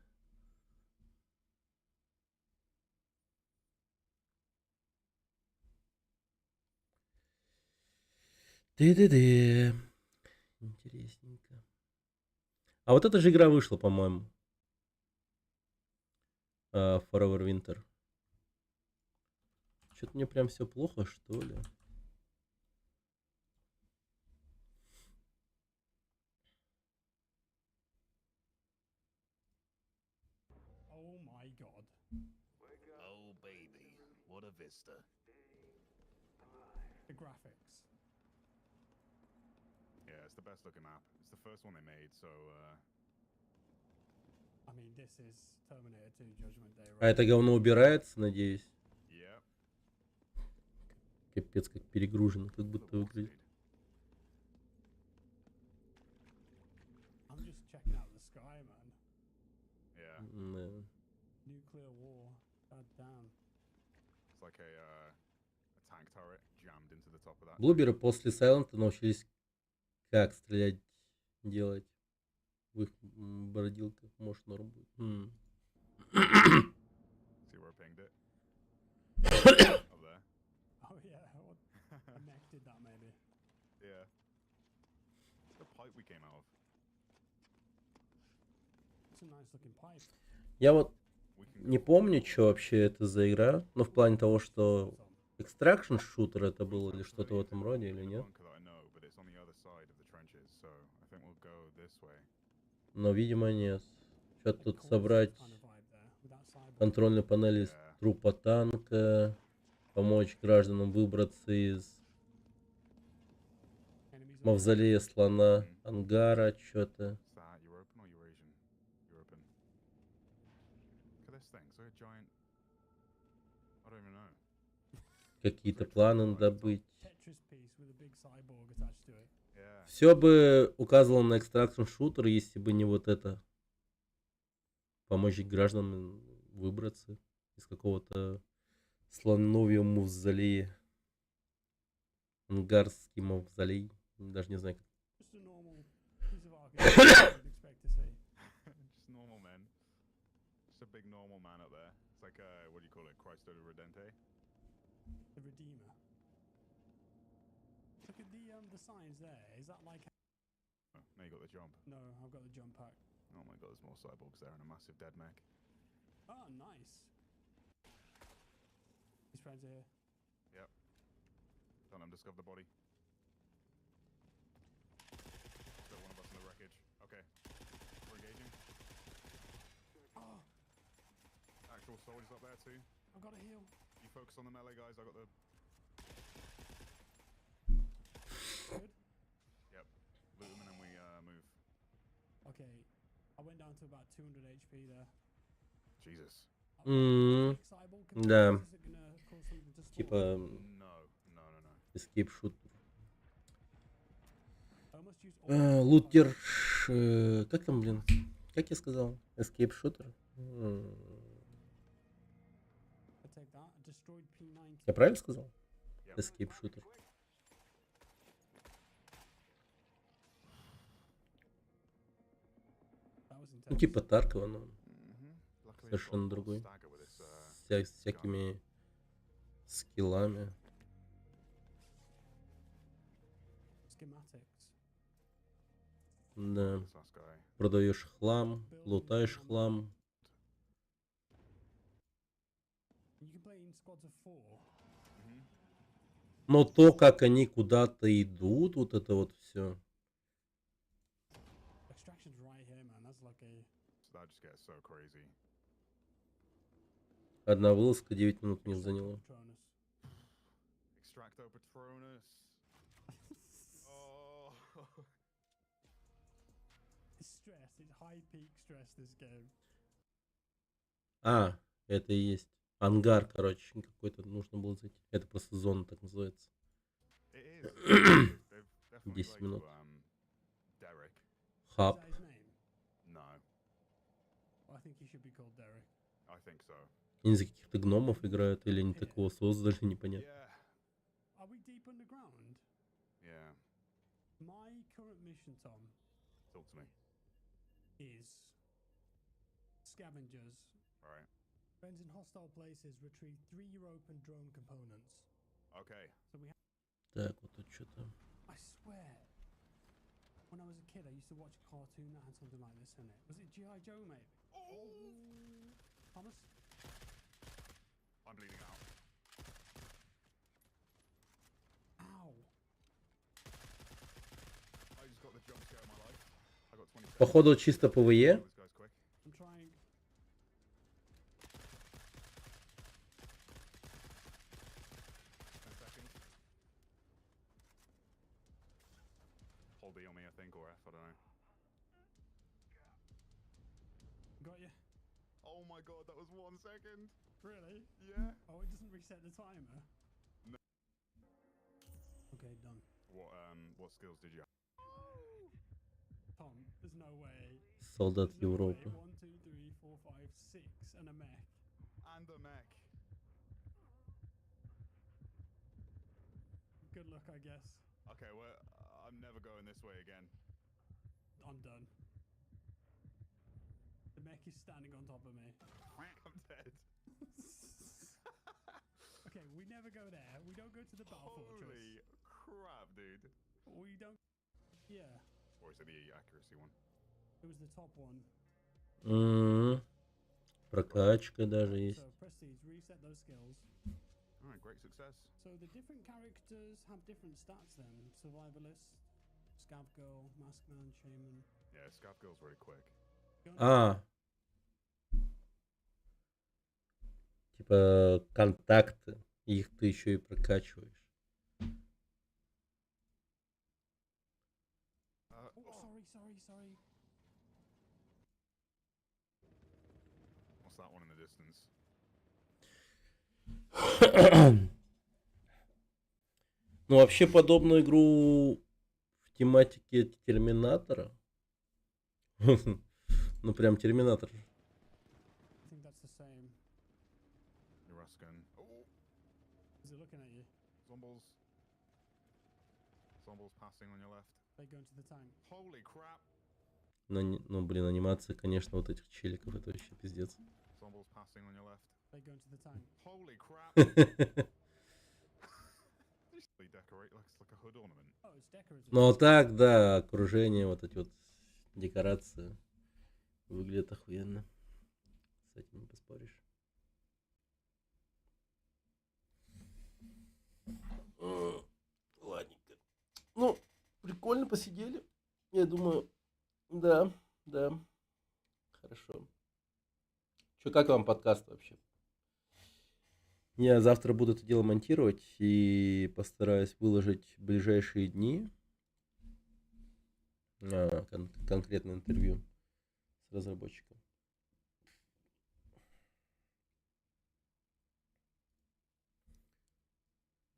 [SPEAKER 2] Ты-ты-ты. Интересненько. А вот эта же игра вышла, по-моему. Forever Winter. Что-то мне прям все плохо, что ли?
[SPEAKER 12] Oh my god.
[SPEAKER 13] Oh baby, what a vista.
[SPEAKER 12] The graphics.
[SPEAKER 5] Yeah, it's the best looking map. It's the first one they made, so
[SPEAKER 12] I mean, this is Terminator 2 Judgment Day,
[SPEAKER 2] А
[SPEAKER 12] right?
[SPEAKER 2] это говно убирается, надеюсь.
[SPEAKER 5] yeah.
[SPEAKER 2] Капец, как перегружено, как будто выглядит.
[SPEAKER 12] I'm just checking out the sky, man.
[SPEAKER 5] Yeah.
[SPEAKER 2] Да.
[SPEAKER 12] Nuclear war. God damn.
[SPEAKER 5] It's like a tank turret jammed into the top of that.
[SPEAKER 2] Блуберы после Silent научились как стрелять делать в их бородилках. Может, норм будет.
[SPEAKER 5] See where I pinged it? Up there.
[SPEAKER 12] Oh yeah, what a mech did that maybe.
[SPEAKER 5] Yeah. It's the pipe we came out of.
[SPEAKER 12] It's a nice looking pipe.
[SPEAKER 2] Я вот
[SPEAKER 5] We can
[SPEAKER 2] не помню, что вообще это за игра. Но в плане того, что Extraction Shooter это было или что-то в этом роде, или нет.
[SPEAKER 5] bunker that I know, but it's on the other side of the trenches, so I think we'll go this way.
[SPEAKER 2] Но, видимо, нет. Что-то тут
[SPEAKER 12] Cool
[SPEAKER 2] собрать
[SPEAKER 12] kind of vibe there with that cyborg.
[SPEAKER 2] контрольной панели с
[SPEAKER 5] Yeah.
[SPEAKER 2] трупа танка, помочь гражданам выбраться из
[SPEAKER 12] Enemies on
[SPEAKER 2] мавзолея слона, ангара, что-то.
[SPEAKER 5] Is that European or Eurasian? European. Look at this thing. It's like a giant. I don't even know.
[SPEAKER 2] Какие-то планы добыть.
[SPEAKER 12] Tetris piece with a big cyborg attached to it.
[SPEAKER 5] Yeah.
[SPEAKER 2] Все бы указывало на Extraction Shooter, если бы не вот это. Помочь гражданам выбраться из какого-то слоновьего мавзолея. Ангарский мавзолей. Даже не знаю, как.
[SPEAKER 12] Just a normal piece of architecture you'd expect to see.
[SPEAKER 5] Just normal men. Just a big normal man up there. It's like what do you call it? Cristo Redente.
[SPEAKER 12] The Redeemer. Look at the signs there. Is that like?
[SPEAKER 5] Oh, now you got the jump.
[SPEAKER 12] No, I've got the jump pack.
[SPEAKER 5] Oh my god, there's more cyborgs there and a massive dead mech.
[SPEAKER 12] Oh, nice. His friends are here.
[SPEAKER 5] Yep. Don't let him discover the body. Still one of us in the wreckage. Okay. We're engaging.
[SPEAKER 12] Oh,
[SPEAKER 5] Actual soldiers up there too.
[SPEAKER 12] I've got a heal.
[SPEAKER 5] You focus on the melee guys. I got the.
[SPEAKER 12] Good.
[SPEAKER 5] Yep. Loot them and then we move.
[SPEAKER 12] Okay, I went down to about 200 HP there.
[SPEAKER 5] Jesus.
[SPEAKER 2] М,
[SPEAKER 12] Cyborg,
[SPEAKER 2] да.
[SPEAKER 12] is it gonna cause something to spawn?
[SPEAKER 2] Типа
[SPEAKER 5] No.
[SPEAKER 2] Escape Shooter.
[SPEAKER 12] I almost used all
[SPEAKER 2] Лутер. Как там, блин? Как я сказал? Escape Shooter?
[SPEAKER 12] I take that. Destroyed P90.
[SPEAKER 2] Я правильно сказал?
[SPEAKER 5] Yep.
[SPEAKER 2] Escape Shooter.
[SPEAKER 12] That was
[SPEAKER 2] Ну,
[SPEAKER 12] intense.
[SPEAKER 2] типа Таркова, но
[SPEAKER 5] Luckily,
[SPEAKER 2] совершенно
[SPEAKER 5] I've got a
[SPEAKER 2] другой.
[SPEAKER 5] stagger with this,
[SPEAKER 2] С всякими скиллами.
[SPEAKER 12] Schematics.
[SPEAKER 2] Да.
[SPEAKER 5] This last guy.
[SPEAKER 2] Продаешь хлам, лутаешь хлам.
[SPEAKER 12] You can play in squads of 4.
[SPEAKER 2] Но то, как они куда-то идут, вот это вот все.
[SPEAKER 12] Extraction's right here, man. That's lucky.
[SPEAKER 5] So that just gets so crazy.
[SPEAKER 2] Одна вылазка 9 минут у них заняло.
[SPEAKER 12] Patronus.
[SPEAKER 5] Extracto Patronus. Oh.
[SPEAKER 12] It's stress. It's high peak stress, this game.
[SPEAKER 2] А, это и есть. Ангар, короче, какой-то нужно было зайти. Это просто зона так называется.
[SPEAKER 5] It is. They've definitely
[SPEAKER 2] 10
[SPEAKER 5] like
[SPEAKER 2] минут.
[SPEAKER 5] Derek.
[SPEAKER 12] Is
[SPEAKER 2] Хаб.
[SPEAKER 12] that his name?
[SPEAKER 5] No,
[SPEAKER 12] Well, I think he should be called Derek.
[SPEAKER 5] I think so.
[SPEAKER 2] Они за каких-то гномов играют или они такого создали, непонятно.
[SPEAKER 5] Yeah.
[SPEAKER 12] Are we deep underground?
[SPEAKER 5] Yeah.
[SPEAKER 12] My current mission, Tom,
[SPEAKER 5] Talk to me.
[SPEAKER 12] is scavengers.
[SPEAKER 5] All right.
[SPEAKER 12] Friends in hostile places retrieve 3 European drone components.
[SPEAKER 5] Okay.
[SPEAKER 12] So we have.
[SPEAKER 2] Так, вот тут что-то.
[SPEAKER 12] I swear, when I was a kid, I used to watch a cartoon that had something like this in it. Was it G.I. Joe, maybe? Oh! Thomas?
[SPEAKER 5] I'm bleeding out.
[SPEAKER 12] Ow!
[SPEAKER 5] I just got the jump scare of my life. I got 20 seconds.
[SPEAKER 2] Походу чисто ПВЕ.
[SPEAKER 5] This guy's quick.
[SPEAKER 12] I'm trying.
[SPEAKER 5] 10 seconds. Hold B on me, I think, or F, I don't know.
[SPEAKER 12] Got you.
[SPEAKER 5] Oh my god, that was 1 second.
[SPEAKER 12] Really?
[SPEAKER 5] Yeah.
[SPEAKER 12] Oh, it doesn't reset the timer?
[SPEAKER 5] No.
[SPEAKER 12] Okay, done.
[SPEAKER 5] What skills did you have?
[SPEAKER 12] Tom, there's no way.
[SPEAKER 2] Солдат
[SPEAKER 12] There's no way.
[SPEAKER 2] Европы.
[SPEAKER 12] 1, 2, 3, 4, 5, 6, and a mech.
[SPEAKER 5] And a mech.
[SPEAKER 12] Good luck, I guess.
[SPEAKER 5] Okay, well, I'm never going this way again.
[SPEAKER 12] I'm done. The mech is standing on top of me.
[SPEAKER 5] I'm dead.
[SPEAKER 12] Okay, we never go there. We don't go to the battle fortress.
[SPEAKER 5] Holy crap, dude.
[SPEAKER 12] We don't. Yeah,
[SPEAKER 5] Or is it the accuracy one?
[SPEAKER 12] it was the top one.
[SPEAKER 2] М, Прокачка даже есть.
[SPEAKER 12] So prestige, reset those skills.
[SPEAKER 5] Alright, great success.
[SPEAKER 12] So the different characters have different stats then. Survivalist, Scav Girl, Maskman, Shaman.
[SPEAKER 5] Yeah, Scav Girl's really quick.
[SPEAKER 2] А. Типа контакты. Их ты еще и прокачиваешь.
[SPEAKER 12] Oh, sorry.
[SPEAKER 5] What's that one in the distance?
[SPEAKER 2] Ну, вообще, подобную игру в тематике Терминатора. Ну, прям Терминатор.
[SPEAKER 12] I think that's the same.
[SPEAKER 5] Eurascan. Oh,
[SPEAKER 12] Is it looking at you?
[SPEAKER 5] Zombles. Zombles passing on your left.
[SPEAKER 12] They go into the tank.
[SPEAKER 5] Holy crap.
[SPEAKER 2] Ну, блин, анимация, конечно, вот этих челиков, это вообще пиздец.
[SPEAKER 5] Zombles passing on your left.
[SPEAKER 12] They go into the tank.
[SPEAKER 5] Holy crap. Just decorate like a hood ornament.
[SPEAKER 12] Oh, it's decorative.
[SPEAKER 2] Ну, а так, да, окружение, вот эти вот декорации выглядят охуенно. С этим не поспоришь. Ладненько. Ну, прикольно посидели. Я думаю, да. Хорошо. Че, как вам подкаст вообще? Я завтра буду это дело монтировать и постараюсь выложить в ближайшие дни конкретное интервью с разработчиком.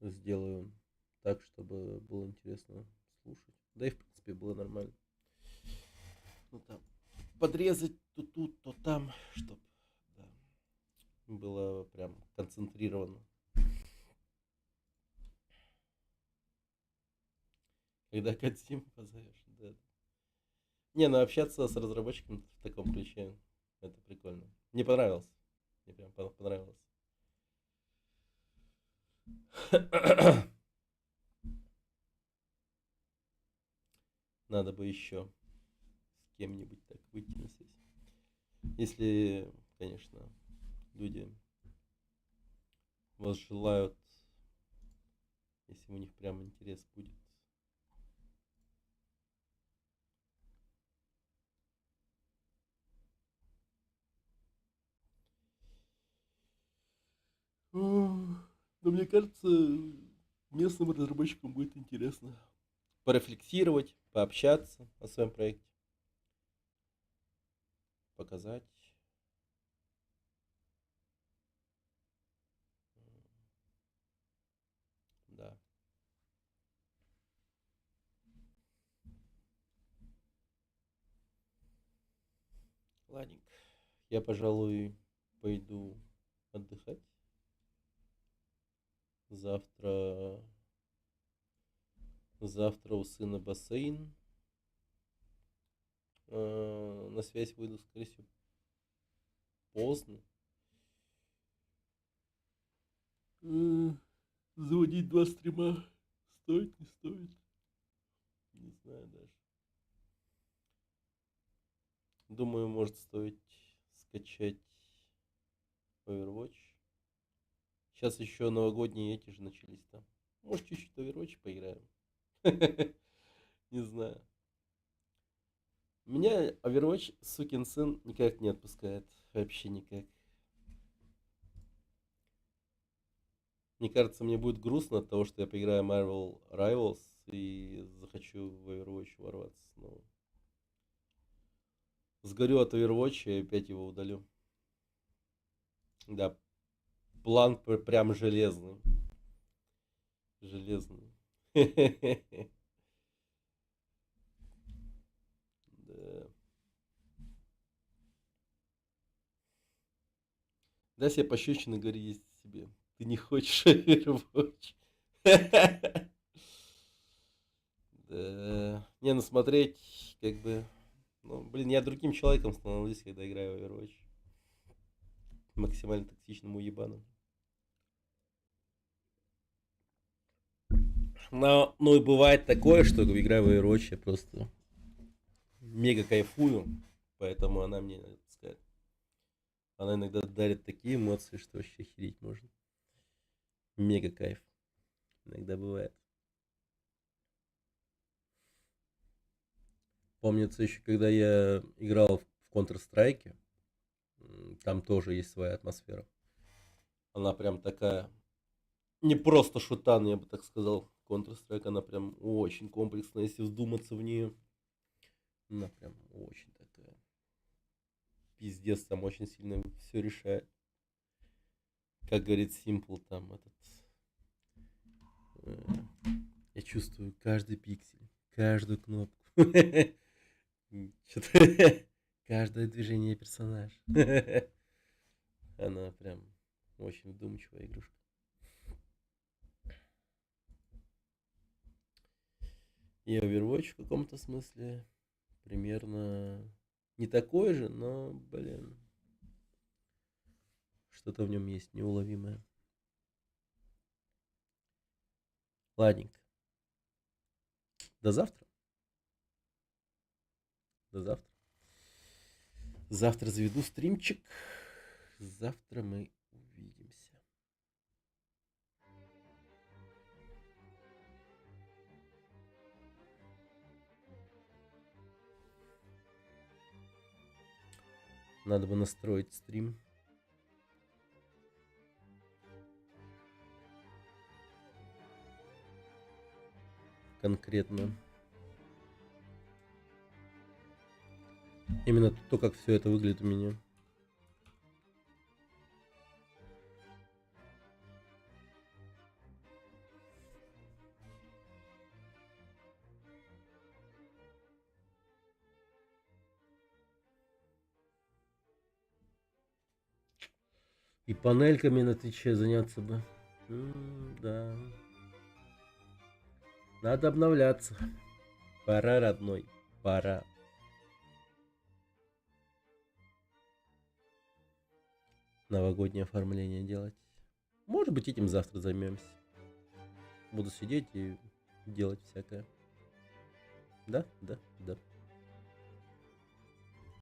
[SPEAKER 2] Сделаю так, чтобы было интересно слушать. Да и в принципе было нормально. Ну там подрезать то тут, то там, чтобы было прям концентрировано. Когда Кодзиму позовешь, да. Не, ну общаться с разработчиком в таком ключе, это прикольно. Мне понравилось. Мне прям понравилось. Надо бы еще. кем-нибудь так выйти на связь. Если, конечно, люди вас желают, если у них прям интерес будет. Но мне кажется, местным разработчикам будет интересно порефлексировать, пообщаться о своем проекте, показать. Да. Ладненько. Я, пожалуй, пойду отдыхать. Завтра у сына бассейн. На связь выйду, скорее всего, поздно. Заводить 2 стрима стоит, не стоит? Не знаю даже. Думаю, может стоить скачать Overwatch. Сейчас еще новогодние эти же начались там. Может, чуть-чуть Overwatch поиграем. Не знаю. Меня Overwatch, сукин сын, никак не отпускает. Вообще никак. Мне кажется, мне будет грустно от того, что я поиграю Marvel Rivals и захочу в Overwatch ворваться снова. Сгорю от Overwatch и опять его удалю. Да, план прям железный. Железный. Да. Дай себе пощечины, говори, есть себе. Ты не хочешь Overwatch. Да. Не, ну смотреть, как бы... Ну, блин, я другим человеком становлюсь, когда играю в Overwatch. Максимально токсичным уебаном. Но, ну и бывает такое, что играю в Overwatch, я просто мега кайфую, поэтому она мне не отпускает. Она иногда дарит такие эмоции, что вообще охереть можно. Мега кайф. Иногда бывает. Помнится еще, когда я играл в Counter-Strike, там тоже есть своя атмосфера. Она прям такая, не просто шутан, я бы так сказал. Counter-Strike, она прям очень комплексная, если вдуматься в нее. Она прям очень такая. Пиздец, там очень сильно все решает. Как говорит Simple, там этот... Я чувствую каждый пиксель, каждую кнопку. Что-то... Каждое движение персонажа. Она прям очень вдумчивая игрушка. И Overwatch в каком-то смысле примерно не такой же, но, блин, что-то в нем есть неуловимое. Ладненько. До завтра. До завтра. Завтра заведу стримчик. Завтра мы увидимся. Надо бы настроить стрим. Конкретно. Именно то, как все это выглядит у меня. И панельками на Твиче заняться бы. Да. Надо обновляться. Пора, родной. Пора. Новогоднее оформление делать. Может быть, этим завтра займемся. Буду сидеть и делать всякое. Да, да, да.